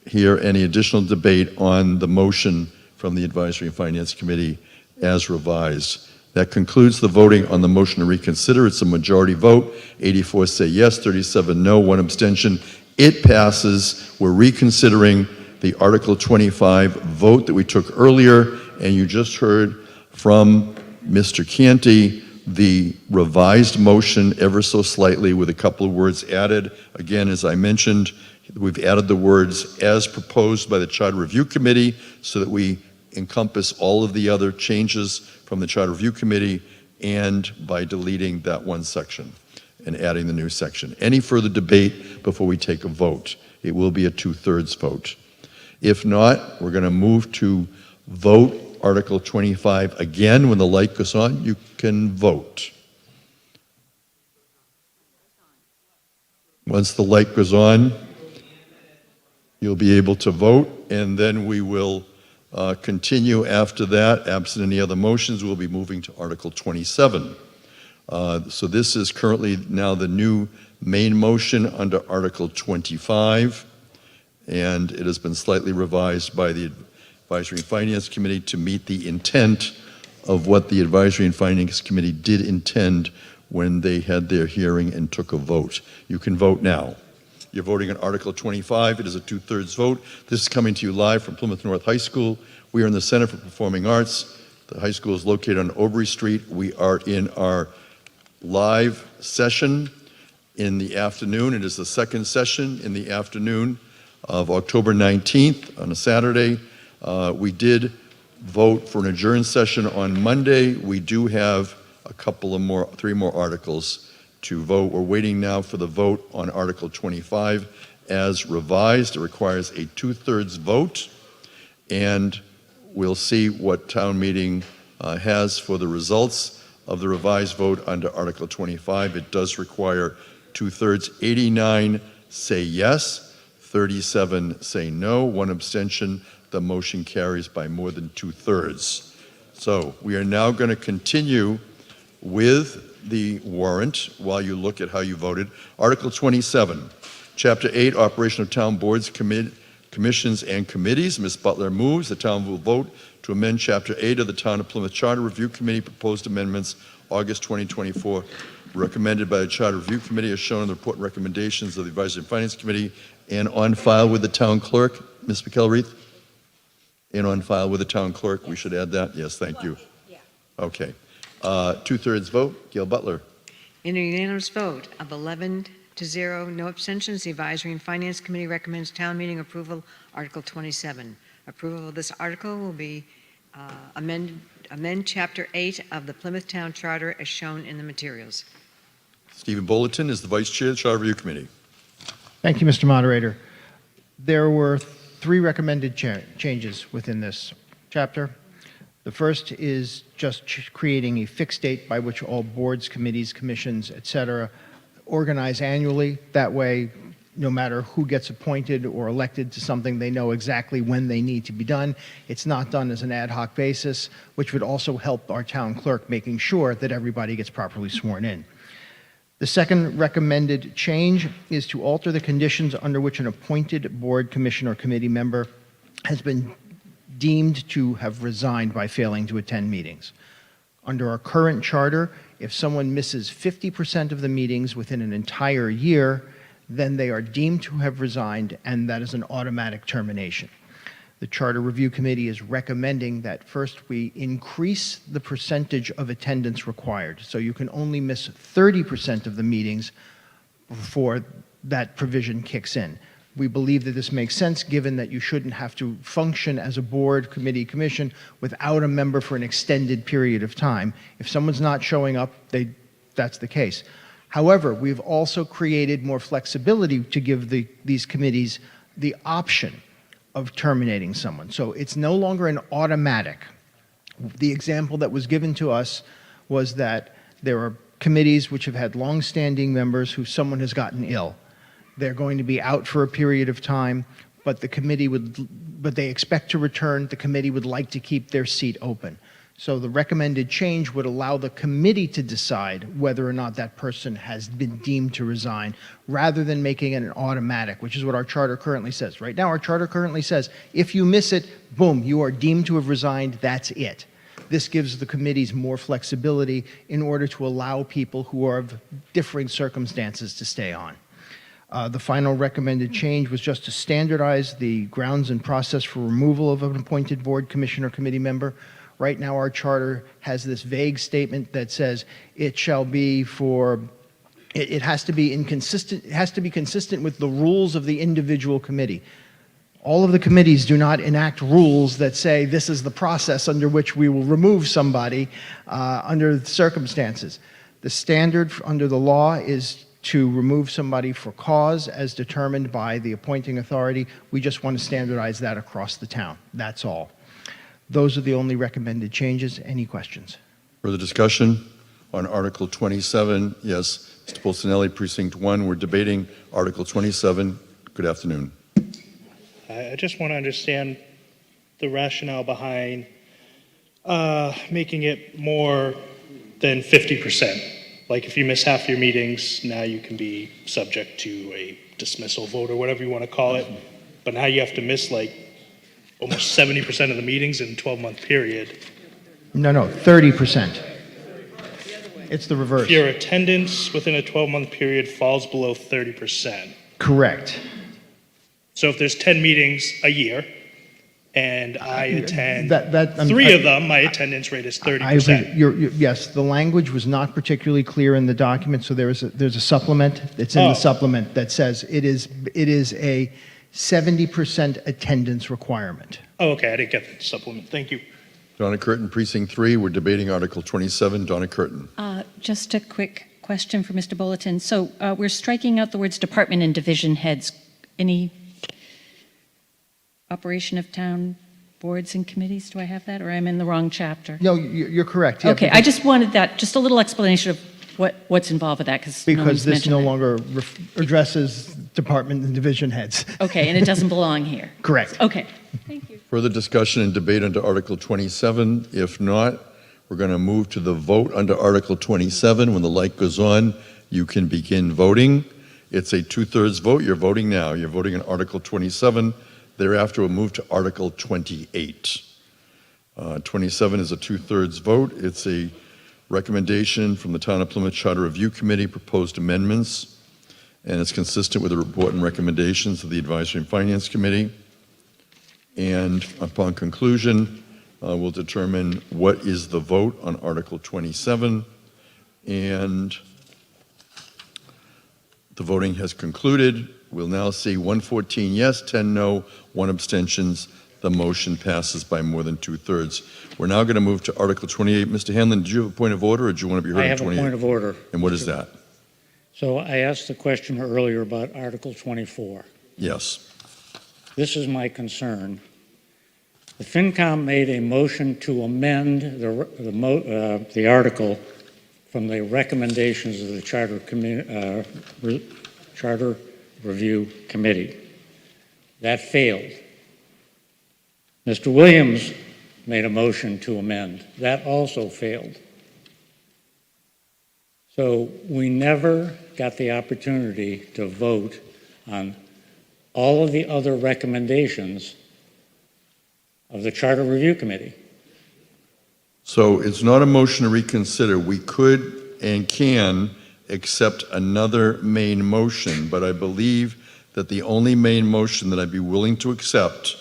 hear any additional debate on the motion from the Advisory and Finance Committee as revised. That concludes the voting on the motion to reconsider. It's a majority vote. 84 say yes, 37 no, 1 abstention. It passes. We're reconsidering the Article 25 vote that we took earlier, and you just heard from Mr. Canty the revised motion ever so slightly with a couple of words added. Again, as I mentioned, we've added the words as proposed by the Charter Review Committee so that we encompass all of the other changes from the Charter Review Committee, and by deleting that one section and adding the new section. Any further debate before we take a vote? It will be a 2/3 vote. If not, we're going to move to vote Article 25 again. When the light goes on, you can vote. Once the light goes on, you'll be able to vote, and then we will continue after that. Absent any other motions, we'll be moving to Article 27. So this is currently now the new main motion under Article 25, and it has been slightly revised by the Advisory and Finance Committee to meet the intent of what the Advisory and Finance Committee did intend when they had their hearing and took a vote. You can vote now. You're voting on Article 25. It is a 2/3 vote. This is coming to you live from Plymouth North High School. We are in the Center for Performing Arts. The high school is located on Aubrey Street. We are in our live session in the afternoon. It is the second session in the afternoon of October 19th on a Saturday. We did vote for an adjourned session on Monday. We do have a couple of more, 3 more articles to vote. We're waiting now for the vote on Article 25 as revised. It requires a 2/3 vote, and we'll see what town meeting has for the results of the revised vote under Article 25. It does require 2/3. 89 say yes, 37 say no, 1 abstention. The motion carries by more than 2/3. So we are now going to continue with the warrant while you look at how you voted. Article 27, Chapter 8, Operation of Town Boards, Commissions, and Committees. Ms. Butler moves. The town will vote to amend Chapter 8 of the Town of Plymouth Charter Review Committee proposed amendments, August 2024, recommended by the Charter Review Committee as shown in the report and recommendations of the Advisory and Finance Committee, and on file with the town clerk. Ms. McKelreath? And on file with the town clerk. We should add that? Yes, thank you. Okay. 2/3 vote. Gail Butler. In a unanimous vote of 11 to 0, no abstentions, the Advisory and Finance Committee recommends town meeting approval, Article 27. Approval of this article will be amend Chapter 8 of the Plymouth Town Charter as shown in the materials. Stephen Bulletin is the Vice Chair of the Charter Review Committee. Thank you, Mr. Moderator. There were 3 recommended changes within this chapter. The first is just creating a fixed date by which all boards, committees, commissions, et cetera, organize annually. That way, no matter who gets appointed or elected to something, they know exactly when they need to be done. It's not done as an ad hoc basis, which would also help our town clerk making sure that everybody gets properly sworn in. The second recommended change is to alter the conditions under which an appointed board, commission, or committee member has been deemed to have resigned by failing to attend meetings. Under our current charter, if someone misses 50% of the meetings within an entire year, then they are deemed to have resigned, and that is an automatic termination. The Charter Review Committee is recommending that first we increase the percentage of attendance required. So you can only miss 30% of the meetings before that provision kicks in. We believe that this makes sense given that you shouldn't have to function as a board, committee, commission without a member for an extended period of time. If someone's not showing up, that's the case. However, we've also created more flexibility to give these committees the option of terminating someone. So it's no longer an automatic. The example that was given to us was that there are committees which have had long-standing members who someone has gotten ill. They're going to be out for a period of time, but they expect to return. The committee would like to keep their seat open. So the recommended change would allow the committee to decide whether or not that person has been deemed to resign, rather than making it an automatic, which is what our charter currently says. Right now, our charter currently says, if you miss it, boom, you are deemed to have resigned, that's it. This gives the committees more flexibility in order to allow people who are of differing circumstances to stay on. The final recommended change was just to standardize the grounds and process for removal of an appointed board, commission, or committee member. Right now, our charter has this vague statement that says it shall be for, it has to be inconsistent, it has to be consistent with the rules of the individual committee. All of the committees do not enact rules that say this is the process under which we will remove somebody under the circumstances. The standard under the law is to remove somebody for cause as determined by the appointing authority. We just want to standardize that across the town. That's all. Those are the only recommended changes. Any questions? Further discussion on Article 27? Yes, Mr. Pulcinelli, Precinct 1. We're debating Article 27. Good afternoon. I just want to understand the rationale behind making it more than 50%. Like if you miss half your meetings, now you can be subject to a dismissal vote or whatever you want to call it. But now you have to miss like almost 70% of the meetings in a 12-month period. No, 30%. It's the reverse. If your attendance within a 12-month period falls below 30%. Correct. So if there's 10 meetings a year and I attend That- three of them, my attendance rate is 30%. I agree. Yes, the language was not particularly clear in the document, so there's a supplement that's in the supplement that says it is a 70% attendance requirement. Oh, okay, I didn't get the supplement. Thank you. Donna Curtin, Precinct 3. We're debating Article 27. Donna Curtin. Just a quick question for Mr. Bulletin. So we're striking out the words department and division heads. Any operation of town boards and committees? Do I have that, or I'm in the wrong chapter? No, you're correct. Yeah, Okay, I just wanted that, just a little explanation of what's involved with that, because this no longer addresses department and division heads. Okay, and it doesn't belong here. Correct. Okay. Further discussion and debate under Article 27? If not, we're going to move to the vote under Article 27. When the light goes on, you can begin voting. It's a 2/3 vote. You're voting now. You're voting on Article 27. Thereafter, we'll move to Article 28. 27 is a 2/3 vote. It's a recommendation from the Town of Plymouth Charter Review Committee, proposed amendments, and it's consistent with the report and recommendations of the Advisory and Finance Committee. And upon conclusion, we'll determine what is the vote on Article 27. And the voting has concluded. We'll now see 114 yes, 10 no, 1 abstentions. The motion passes by more than 2/3. We're now going to move to Article 28. Mr. Hanlon, did you have a point of order, or do you want to be heard I on have a 28? point of order. And what is that? So I asked the question earlier about Article 24. Yes. This is my concern. The FinCom made a motion to amend the article from the recommendations of the Charter Review Committee. That failed. Mr. Williams made a motion to amend. That also failed. So we never got the opportunity to vote on all of the other recommendations of the Charter Review Committee. So it's not a motion to reconsider. We could and can accept another main motion, but I believe that the only main motion that I'd be willing to accept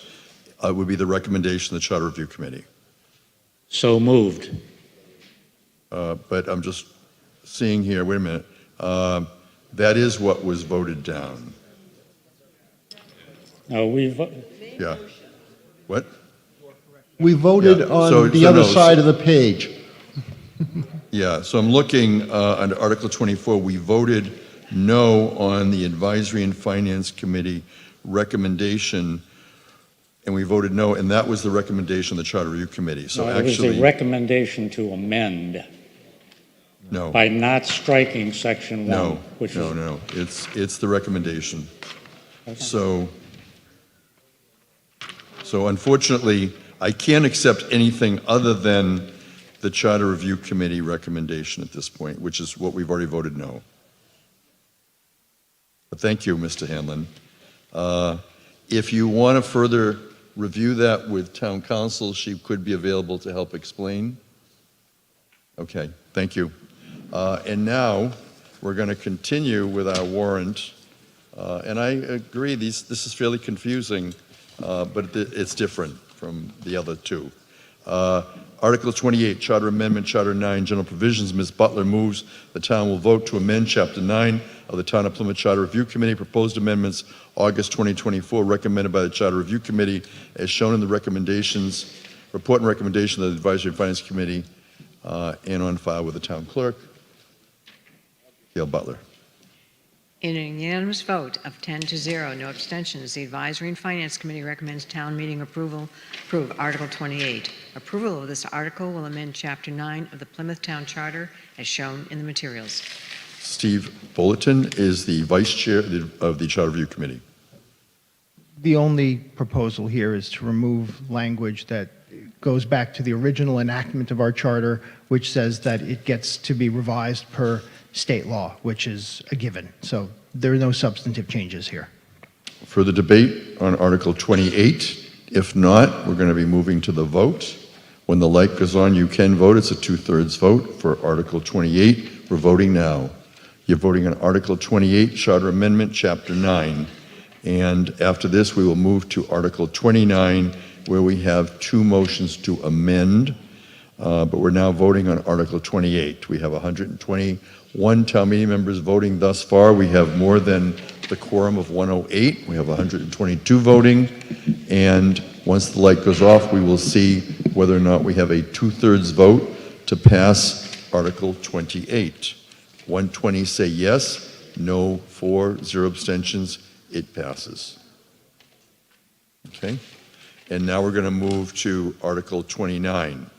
would be the recommendation of the Charter Review Committee. So moved. But I'm just seeing here, wait a minute. That is what was voted down. No, Yeah. What? We voted on the other side of the page. Yeah, so I'm looking under Article 24. We voted no on the Advisory and Finance Committee recommendation, and we voted no, and that was the recommendation of the Charter Review Committee. So no, it was actually, a recommendation to amend. No. By not striking Section 1. No. It's the recommendation. Okay. So unfortunately, I can't accept anything other than the Charter Review Committee recommendation at this point, which is what we've already voted no. But thank you, Mr. Hanlon. If you want to further review that with town council, she could be available to help explain. Okay, thank you. And now we're going to continue with our warrant. And I agree, this is fairly confusing, but it's different from the other two. Article 28, Charter Amendment, Charter 9, General Provisions. Ms. Butler moves the town will vote to amend Chapter 9 of the Town of Plymouth Charter Review Committee. Proposed amendments, August 2024, recommended by the Charter Review Committee, as shown in the recommendations, report and recommendation of the Advisory and Finance Committee, and on file with the town clerk. Gail Butler. In a unanimous vote of 10 to 0, no abstentions, the Advisory and Finance Committee recommends town meeting approve Article 28. Approval of this article will amend Chapter 9 of the Plymouth Town Charter as shown in the materials. Steve Bulletin is the vice chair of the Charter Review Committee. The only proposal here is to remove language that goes back to the original enactment of our charter, which says that it gets to be revised per state law, which is a given. So there are no substantive changes here. Further debate on Article 28? If not, we're going to be moving to the vote. When the light goes on, you can vote. It's a 2/3 vote for Article 28. We're voting now. You're voting on Article 28, Charter Amendment, Chapter 9. And after this, we will move to Article 29, where we have two motions to amend. But we're now voting on Article 28. We have 121 town meeting members voting thus far. We have more than the quorum of 108. We have 122 voting. And once the light goes off, we will see whether or not we have a 2/3 vote to pass Article 28. 120 say yes, no, 4, 0 abstentions. It passes. Okay? And now we're going to move to Article 29.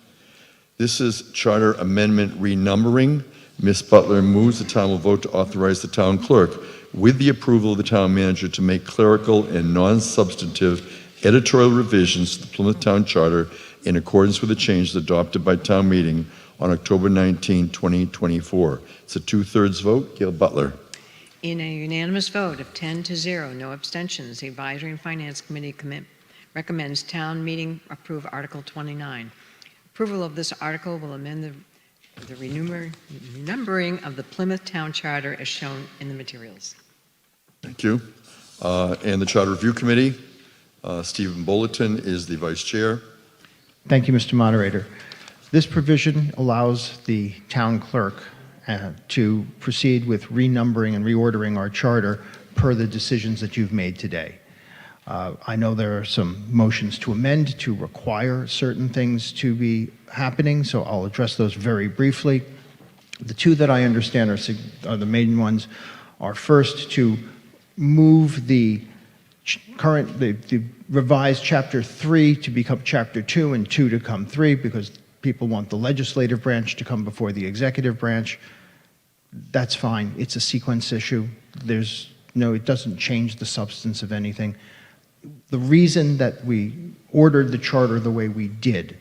This is Charter Amendment renumbering. Ms. Butler moves the town will vote to authorize the town clerk, with the approval of the town manager, to make clerical and non-substantive editorial revisions to the Plymouth Town Charter in accordance with the changes adopted by town meeting on October 19, 2024. It's a 2/3 vote. Gail Butler. In a unanimous vote of 10 to 0, no abstentions, the Advisory and Finance Committee recommends town meeting approve Article 29. Approval of this article will amend the renumbering of the Plymouth Town Charter as shown in the materials. Thank you. And the Charter Review Committee, Stephen Bulletin is the vice chair. Thank you, Mr. Moderator. This provision allows the town clerk to proceed with renumbering and reordering our charter per the decisions that you've made today. I know there are some motions to amend to require certain things to be happening, so I'll address those very briefly. The two that I understand are the main ones are first to move the revised Chapter 3 to become Chapter 2 and 2 to come 3 because people want the legislative branch to come before the executive branch. That's fine. It's a sequence issue. It doesn't change the substance of anything. The reason that we ordered the charter the way we did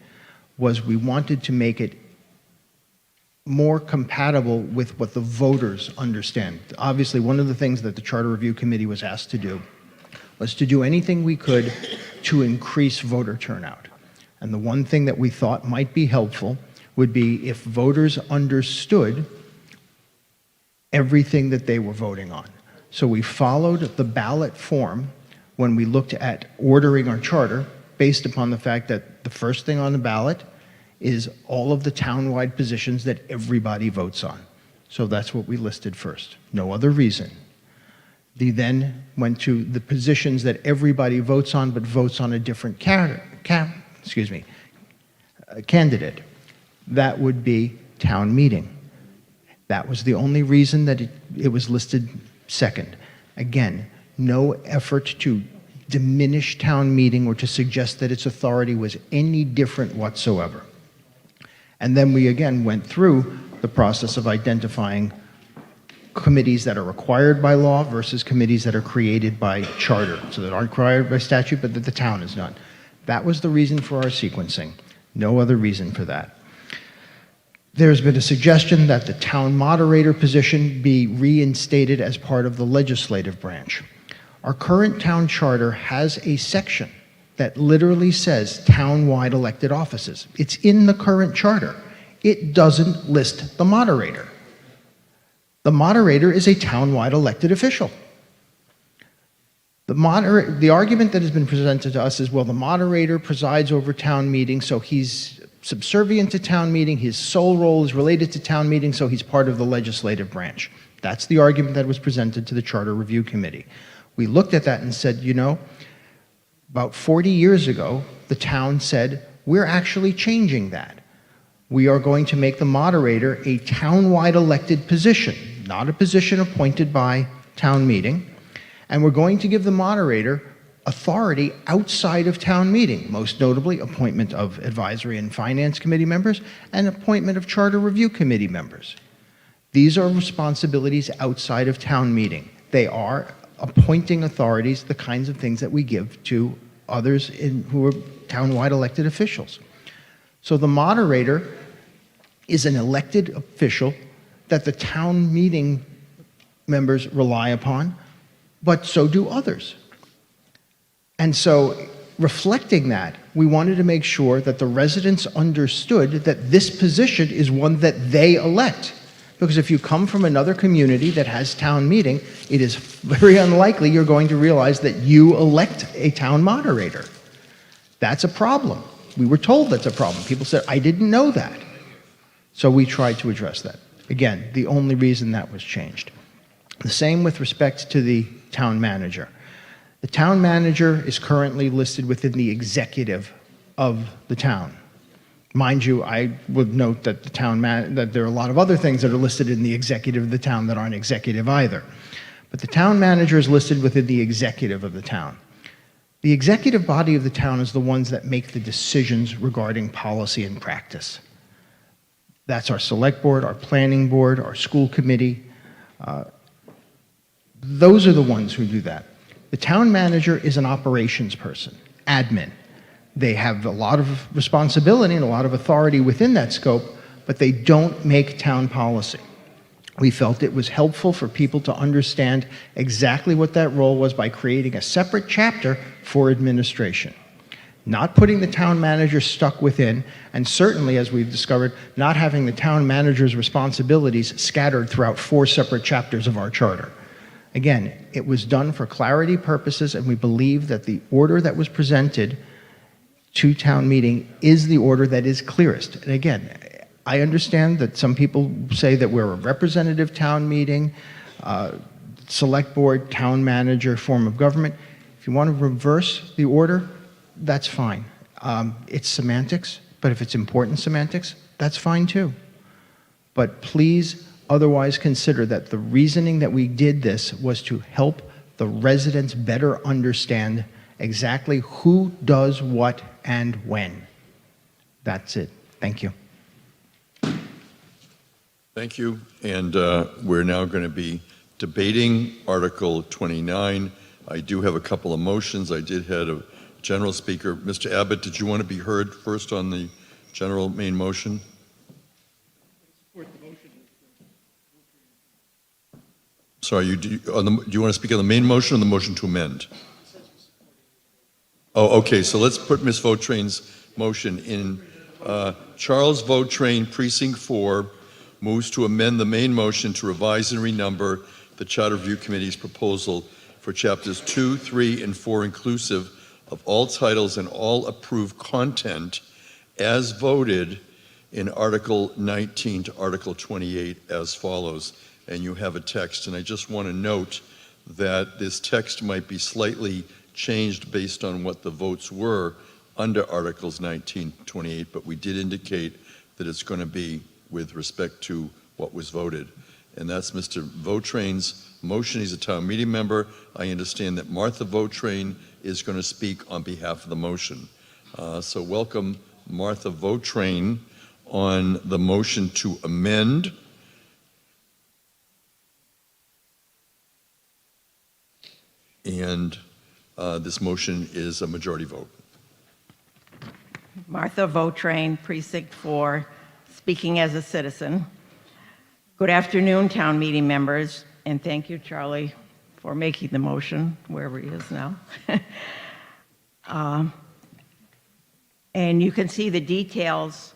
was we wanted to make it more compatible with what the voters understand. Obviously, one of the things that the Charter Review Committee was asked to do was to do anything we could to increase voter turnout. And the one thing that we thought might be helpful would be if voters understood everything that they were voting on. So we followed the ballot form when we looked at ordering our charter based upon the fact that the first thing on the ballot is all of the townwide positions that everybody votes on. So that's what we listed first. No other reason. They then went to the positions that everybody votes on but votes on a different candidate. That would be town meeting. That was the only reason that it was listed second. Again, no effort to diminish town meeting or to suggest that its authority was any different whatsoever. And then we again went through the process of identifying committees that are required by law versus committees that are created by charter, so that aren't required by statute but that the town has done. That was the reason for our sequencing. No other reason for that. There's been a suggestion that the town moderator position be reinstated as part of the legislative branch. Our current town charter has a section that literally says town-wide elected offices. It's in the current charter. It doesn't list the moderator. The moderator is a town-wide elected official. The argument that has been presented to us is, well, the moderator presides over town meetings, so he's subservient to town meeting, his sole role is related to town meeting, so he's part of the legislative branch. That's the argument that was presented to the Charter Review Committee. We looked at that and said, you know, about 40 years ago, the town said, we're actually changing that. We are going to make the moderator a town-wide elected position, not a position appointed by town meeting. And we're going to give the moderator authority outside of town meeting, most notably appointment of advisory and finance committee members and appointment of charter review committee members. These are responsibilities outside of town meeting. They are appointing authorities, the kinds of things that we give to others who are town-wide elected officials. So the moderator is an elected official that the town meeting members rely upon, but so do others. And so, reflecting that, we wanted to make sure that the residents understood that this position is one that they elect. Because if you come from another community that has town meeting, it is very unlikely you're going to realize that you elect a town moderator. That's a problem. We were told that's a problem. People said, I didn't know that. So we tried to address that. Again, the only reason that was changed. The same with respect to the town manager. The town manager is currently listed within the executive of the town. Mind you, I would note that that there are a lot of other things that are listed in the executive of the town that aren't executive either. But the town manager is listed within the executive of the town. The executive body of the town is the ones that make the decisions regarding policy and practice. That's our select board, our planning board, our school committee. Those are the ones who do that. The town manager is an operations person, admin. They have a lot of responsibility and a lot of authority within that scope, but they don't make town policy. We felt it was helpful for people to understand exactly what that role was by creating a separate chapter for administration. Not putting the town manager stuck within, and certainly, as we've discovered, not having the town manager's responsibilities scattered throughout 4 separate chapters of our charter. Again, it was done for clarity purposes, and we believe that the order that was presented to town meeting is the order that is clearest. And again, I understand that some people say that we're a representative town meeting, select board, town manager form of government. If you want to reverse the order, that's fine. It's semantics, but if it's important semantics, that's fine too. But please otherwise consider that the reasoning that we did this was to help the residents better understand exactly who does what and when. That's it. Thank you. Thank you. And we're now going to be debating Article 29. I do have a couple of motions. I did have a general speaker. Mr. Abbott, did you want to be heard first on the general main motion? Sorry, do you want to speak on the main motion or the motion to amend? Oh, okay, so let's put Ms. Vautrain's motion in. Charles Vautrain, Precinct 4, moves to amend the main motion to revise and renumber the Charter Review Committee's proposal for Chapters 2, 3, and 4 inclusive of all titles and all approved content as voted in Article 19 to Article 28 as follows. And you have a text, and I just want to note that this text might be slightly changed based on what the votes were under Articles 19 to 28, but we did indicate that it's going to be with respect to what was voted. And that's Mr. Vautrain's motion. He's a town meeting member. I understand that Martha Vautrain is going to speak on behalf of the motion. So welcome Martha Vautrain on the motion to amend. And this motion is a majority vote. Martha Vautrain, Precinct 4, speaking as a citizen. Good afternoon, town meeting members, and thank you, Charlie, for making the motion, wherever he is now. And you can see the details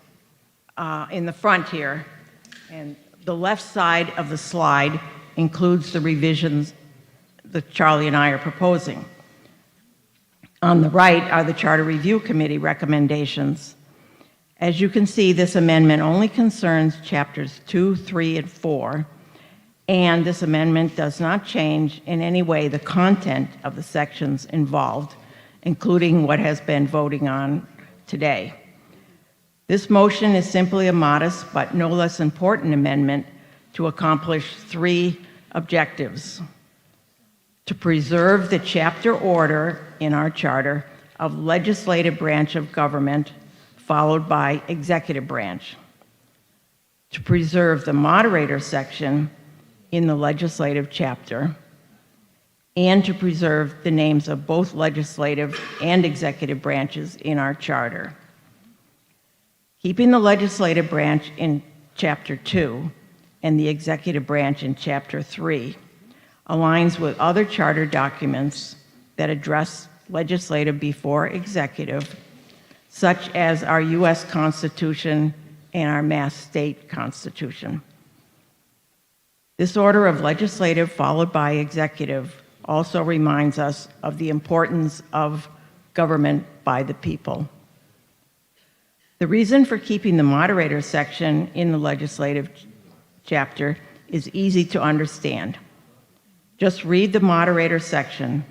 in the front here. And the left side of the slide includes the revisions that Charlie and I are proposing. On the right are the Charter Review Committee recommendations. As you can see, this amendment only concerns chapters 2, 3, and 4, and this amendment does not change in any way the content of the sections involved, including what has been voting on today. This motion is simply a modest but no less important amendment to accomplish 3 objectives: to preserve the chapter order in our charter of legislative branch of government followed by executive branch, to preserve the moderator section in the legislative chapter, and to preserve the names of both legislative and executive branches in our charter. Keeping the legislative branch in chapter 2 and the executive branch in chapter 3 aligns with other charter documents that address legislative before executive, such as our U.S. Constitution and our Mass State Constitution. This order of legislative followed by executive also reminds us of the importance of government by the people. The reason for keeping the moderator section in the legislative chapter is easy to understand. Just read the moderator section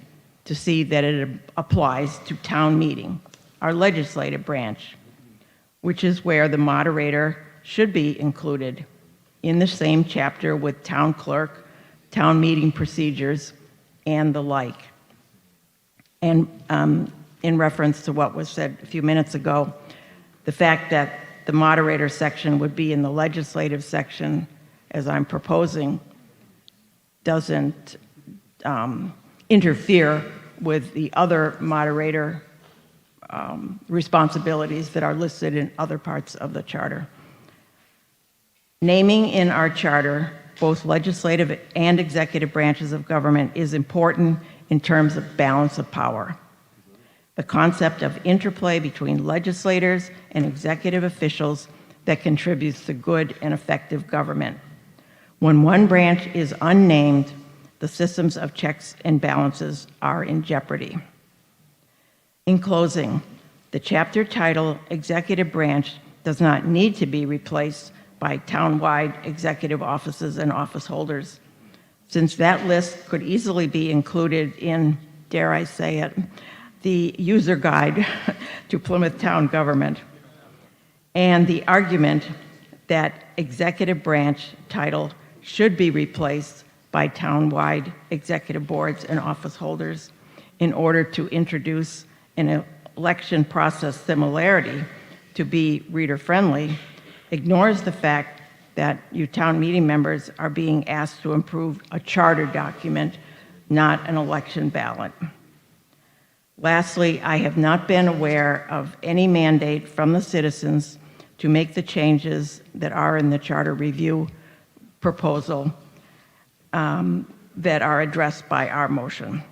to see that it applies to town meeting, our legislative branch, which is where the moderator should be included in the same chapter with town clerk, town meeting procedures, and the like. And in reference to what was said a few minutes ago, the fact that the moderator section would be in the legislative section, as I'm proposing, doesn't interfere with the other moderator responsibilities that are listed in other parts of the charter. Naming in our charter both legislative and executive branches of government is important in terms of balance of power. The concept of interplay between legislators and executive officials that contributes to good and effective government. When one branch is unnamed, the systems of checks and balances are in jeopardy. In closing, the chapter title Executive Branch does not need to be replaced by town-wide executive offices and office holders, since that list could easily be included in, dare I say it, the user guide to Plymouth town government. And the argument that executive branch title should be replaced by town-wide executive boards and office holders in order to introduce an election process similarity to be reader-friendly ignores the fact that you town meeting members are being asked to approve a charter document, not an election ballot. Lastly, I have not been aware of any mandate from the citizens to make the changes that are in the charter review proposal that are addressed by our motion.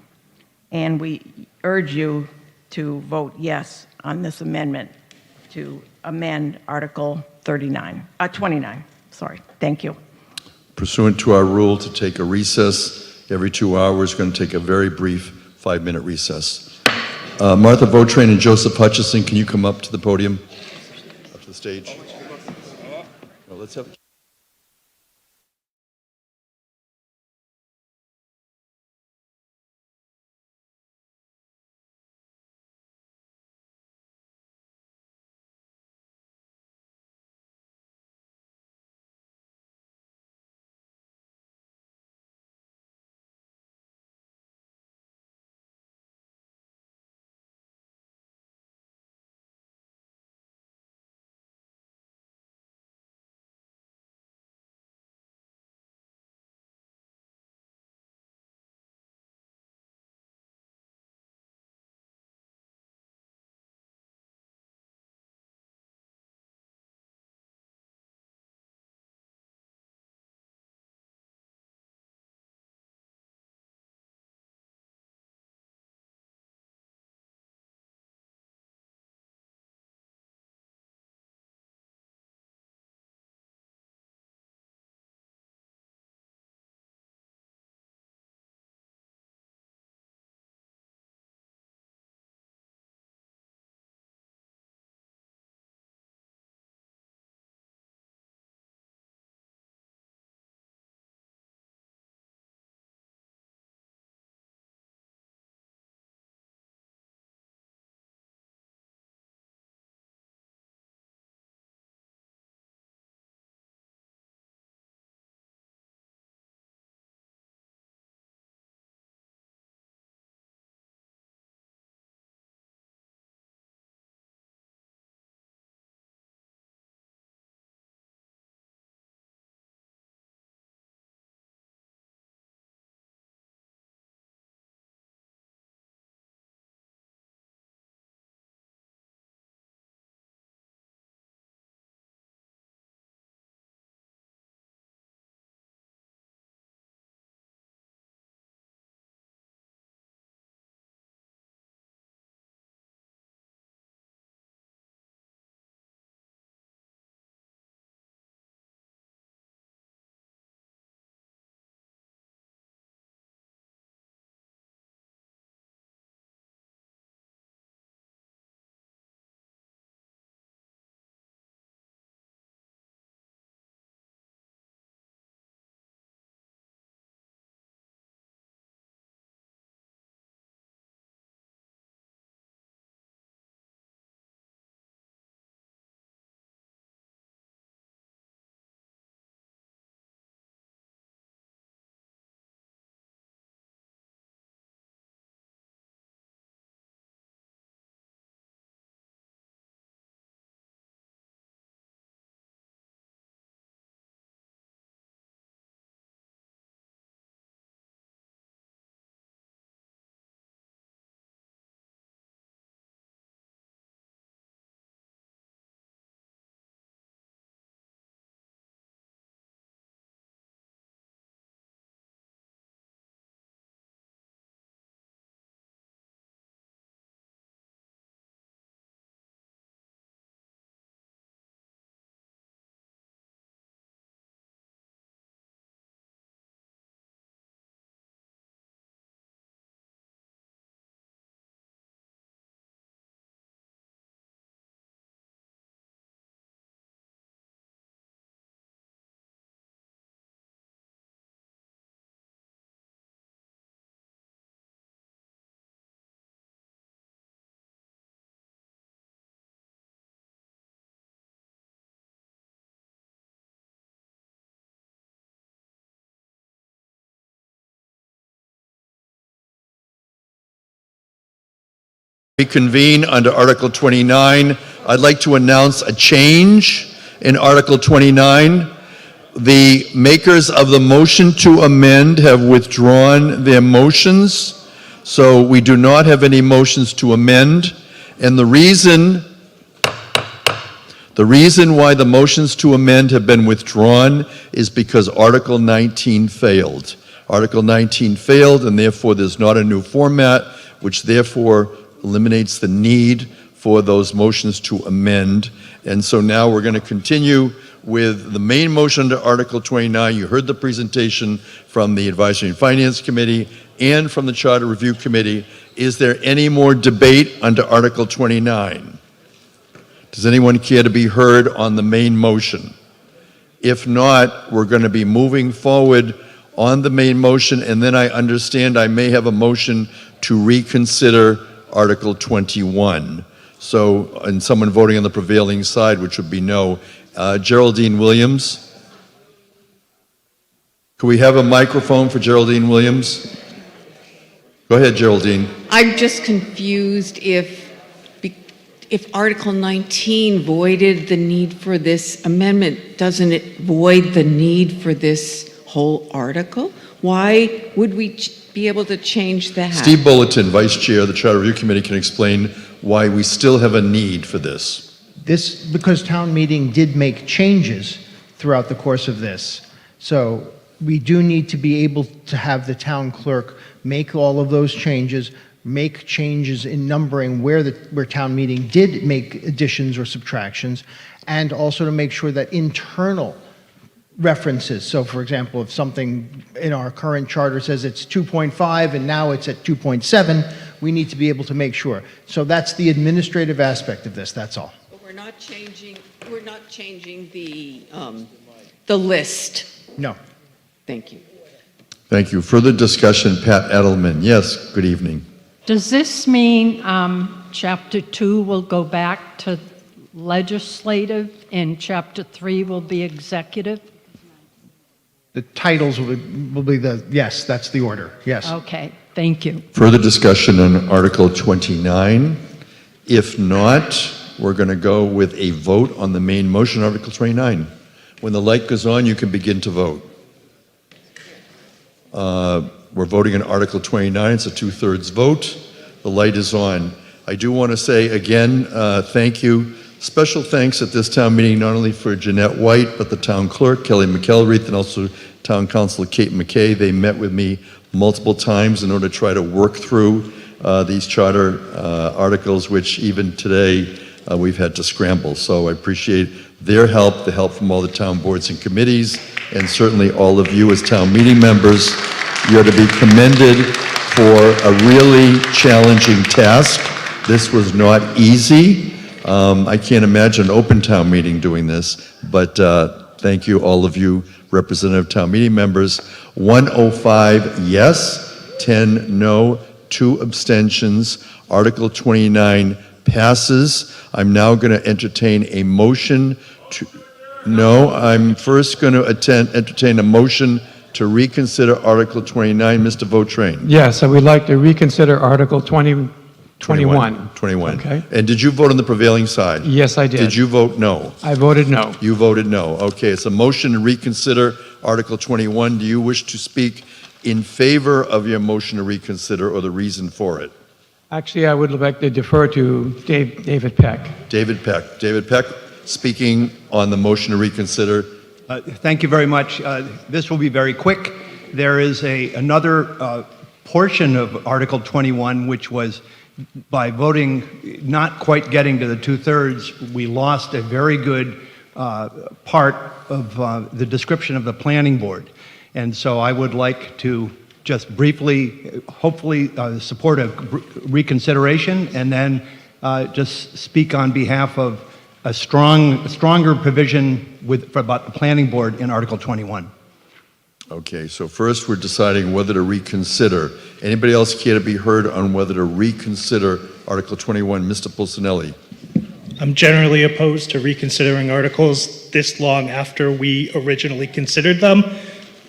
And we urge you to vote yes on this amendment to amend Article 29. Sorry. Thank you. Pursuant to our rule to take a recess every 2 hours, we're going to take a very brief 5-minute recess. Martha Votrain and Joseph Hutchison, can you come up to the podium, up to the stage? Well, let's have Reconvene under Article 29. I'd like to announce a change in Article 29. The makers of the motion to amend have withdrawn their motions, so we do not have any motions to amend. And the reason why the motions to amend have been withdrawn is because Article 19 failed. Article 19 failed, and therefore there's not a new format, which therefore eliminates the need for those motions to amend. And so now we're going to continue with the main motion to Article 29. You heard the presentation from the Advisory and Finance Committee and from the Charter Review Committee. Is there any more debate under Article 29? Does anyone care to be heard on the main motion? If not, we're going to be moving forward on the main motion, and then I understand I may have a motion to reconsider Article 21. So, and someone voting on the prevailing side, which would be no. Geraldine Williams. Could we have a microphone for Geraldine Williams? Go ahead, Geraldine. I'm just confused if Article 19 voided the need for this amendment, doesn't it void the need for this whole article? Why would we be able to change that? Steve Bulletin, Vice Chair of the Charter Review Committee, can explain why we still have a need for this. Because town meeting did make changes throughout the course of this. So we do need to be able to have the town clerk make all of those changes, make changes in numbering where town meeting did make additions or subtractions, and also to make sure that internal references. So for example, if something in our current charter says it's 2.5 and now it's at 2.7, we need to be able to make sure. So that's the administrative aspect of this, that's all. But we're not changing the list. No. Thank you. Thank you. Further discussion, Pat Edelman. Yes, good evening. Does this mean Chapter 2 will go back to legislative and Chapter 3 will be executive? The titles will be yes, that's the order, yes. Okay, thank you. Further discussion on Article 29? If not, we're going to go with a vote on the main motion, Article 29. When the light goes on, you can begin to vote. We're voting on Article 29. It's a 2/3 vote. The light is on. I do want to say again, thank you. Special thanks at this town meeting, not only for Jeanette White, but the town clerk, Kelly McElreath, and also town councilor Kate McKay. They met with me multiple times in order to try to work through these charter articles, which even today we've had to scramble. So I appreciate their help, the help from all the town boards and committees, and certainly all of you as town meeting members. You're to be commended for a really challenging task. This was not easy. I can't imagine an open town meeting doing this, but thank you, all of you representative town meeting members. 105 yes, 10 no, 2 abstentions. Article 29 passes. I'm now going to entertain a motion to... No, I'm first going to entertain a motion to reconsider Article 29. Mr. Vautrin. Yes, I would like to reconsider Article 21. 21. Okay. And did you vote on the prevailing side? Yes, I did. Did you vote no? I voted no. You voted no. Okay, it's a motion to reconsider Article 21. Do you wish to speak in favor of your motion to reconsider or the reason for it? Actually, I would like to defer to David Peck. David Peck. David Peck, speaking on the motion to reconsider. Thank you very much. This will be very quick. There is another portion of Article 21, which was by voting not quite getting to the 2/3, we lost a very good part of the description of the planning board. And so I would like to just briefly, hopefully, support a reconsideration and then just speak on behalf of a stronger provision about the planning board in Article 21. Okay, so first we're deciding whether to reconsider. Anybody else care to be heard on whether to reconsider Article 21? Mr. Pulcinelli. I'm generally opposed to reconsidering articles this long after we originally considered them.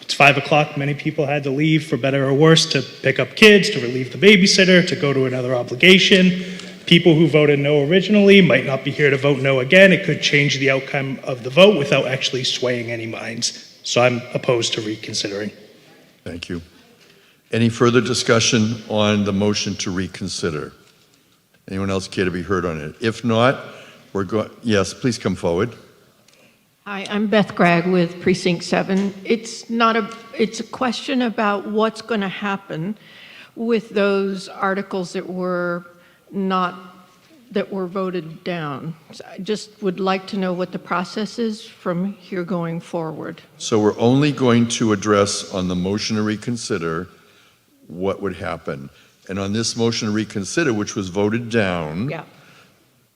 It's 5 o'clock. Many people had to leave, for better or worse, to pick up kids, to relieve the babysitter, to go to another obligation. people who voted no originally might not be here to vote no again. It could change the outcome of the vote without actually swaying any minds. So I'm opposed to reconsidering. Thank you. Any further discussion on the motion to reconsider? Anyone else care to be heard on it? If not, we're going, yes, please come forward. Hi, I'm Beth Gregg with Precinct 7. It's a question about what's going to happen with those articles that were voted down. So I just would like to know what the process is from here going forward. So we're only going to address on the motion to reconsider what would happen. And on this motion to reconsider, which was voted down, Yeah.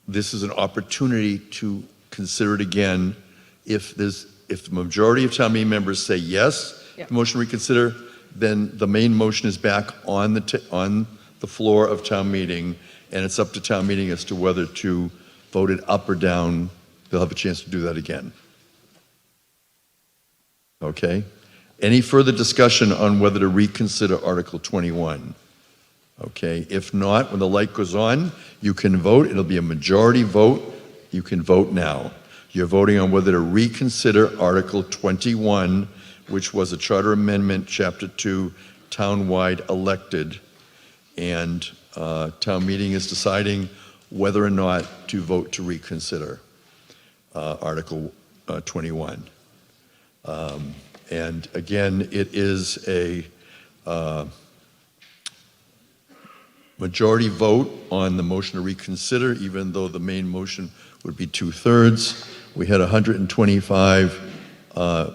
this is an opportunity to consider it again. If the majority of town meeting members say yes, Yep. the motion to reconsider, then the main motion is back on the floor of town meeting, and it's up to town meeting as to whether to vote it up or down. They'll have a chance to do that again. Okay? Any further discussion on whether to reconsider Article 21? Okay, if not, when the light goes on, you can vote. It'll be a majority vote. You can vote now. You're voting on whether to reconsider Article 21, which was a charter amendment, Chapter 2, townwide elected. And town meeting is deciding whether or not to vote to reconsider Article 21. And again, it is a majority vote on the motion to reconsider, even though the main motion would be 2/3. We had 125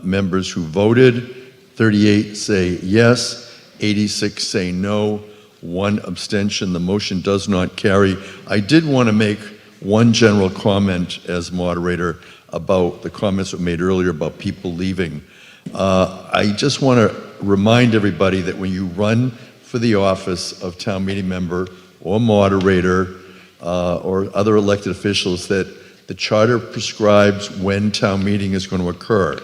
members who voted. 38 say yes, 86 say no, 1 abstention. The motion does not carry. I did want to make one general comment as moderator about the comments that were made earlier about people leaving. I just want to remind everybody that when you run for the office of town meeting member or moderator or other elected officials, that the charter prescribes when town meeting is going to occur.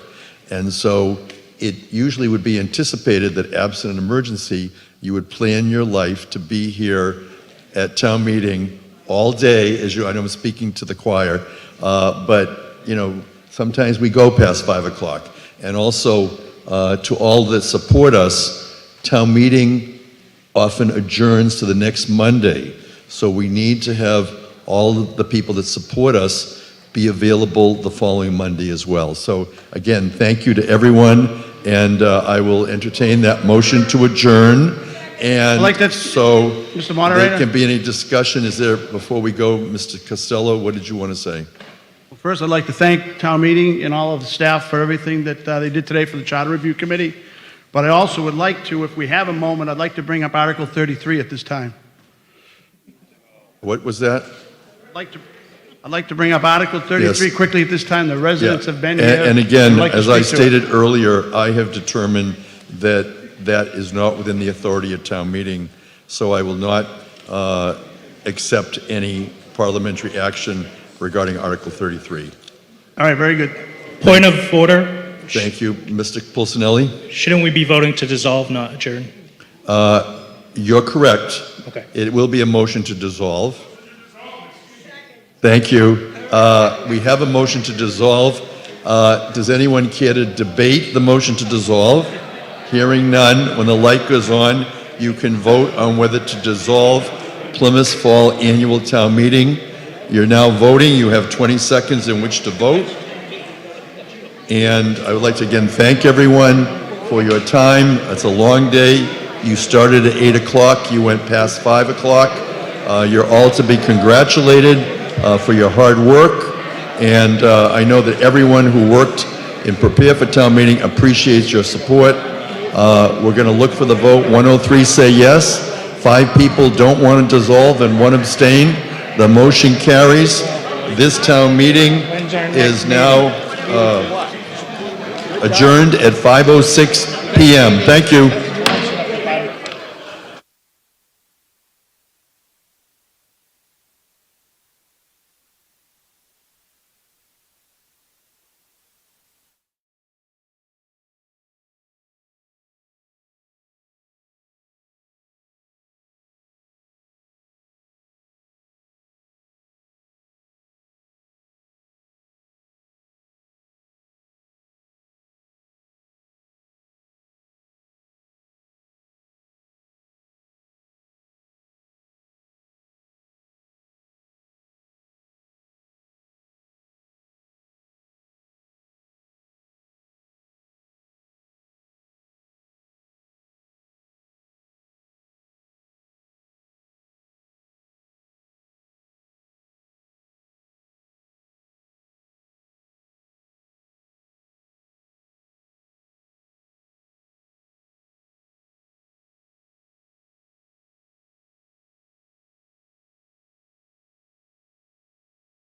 And so it usually would be anticipated that absent an emergency, you would plan your life to be here at town meeting all day, I know I'm speaking to the choir, but sometimes we go past 5 o'clock. And also to all that support us, town meeting often adjourns to the next Monday. So we need to have all of the people that support us be available the following Monday as well. So again, thank you to everyone, and I will entertain that motion to adjourn. And so Mr. Moderator? there can be any discussion. Is there, before we go, Mr. Costello, what did you want to say? Well, first, I'd like to thank town meeting and all of the staff for everything that they did today for the Charter Review Committee. But I also would like to, if we have a moment, I'd like to bring up Article 33 at this time. What was that? I'd like to bring up Article 33 Yes. quickly at this time. The residents have been here. And again, I'd like to as I speak to it. stated earlier, I have determined that that is not within the authority of town meeting, so I will not accept any parliamentary action regarding Article 33. All right, very good. Point of order. Thank you. Mr. Pulsinelli? Shouldn't we be voting to dissolve, not adjourn? You're correct. Okay. It will be a motion to dissolve. Thank you. We have a motion to dissolve. Does anyone care to debate the motion to dissolve? Hearing none, when the light goes on, you can vote on whether to dissolve Plymouth's Fall Annual Town Meeting. You're now voting. You have 20 seconds in which to vote. And I would like to again thank everyone for your time. It's a long day. You started at 8 o'clock. You went past 5 o'clock. You're all to be congratulated for your hard work. And I know that everyone who worked and prepared for town meeting appreciates your support. We're going to look for the vote. 103 say yes. 5 people don't want to dissolve and 1 abstain. The motion carries. This town meeting is now adjourned at 5:06 p.m. Thank you.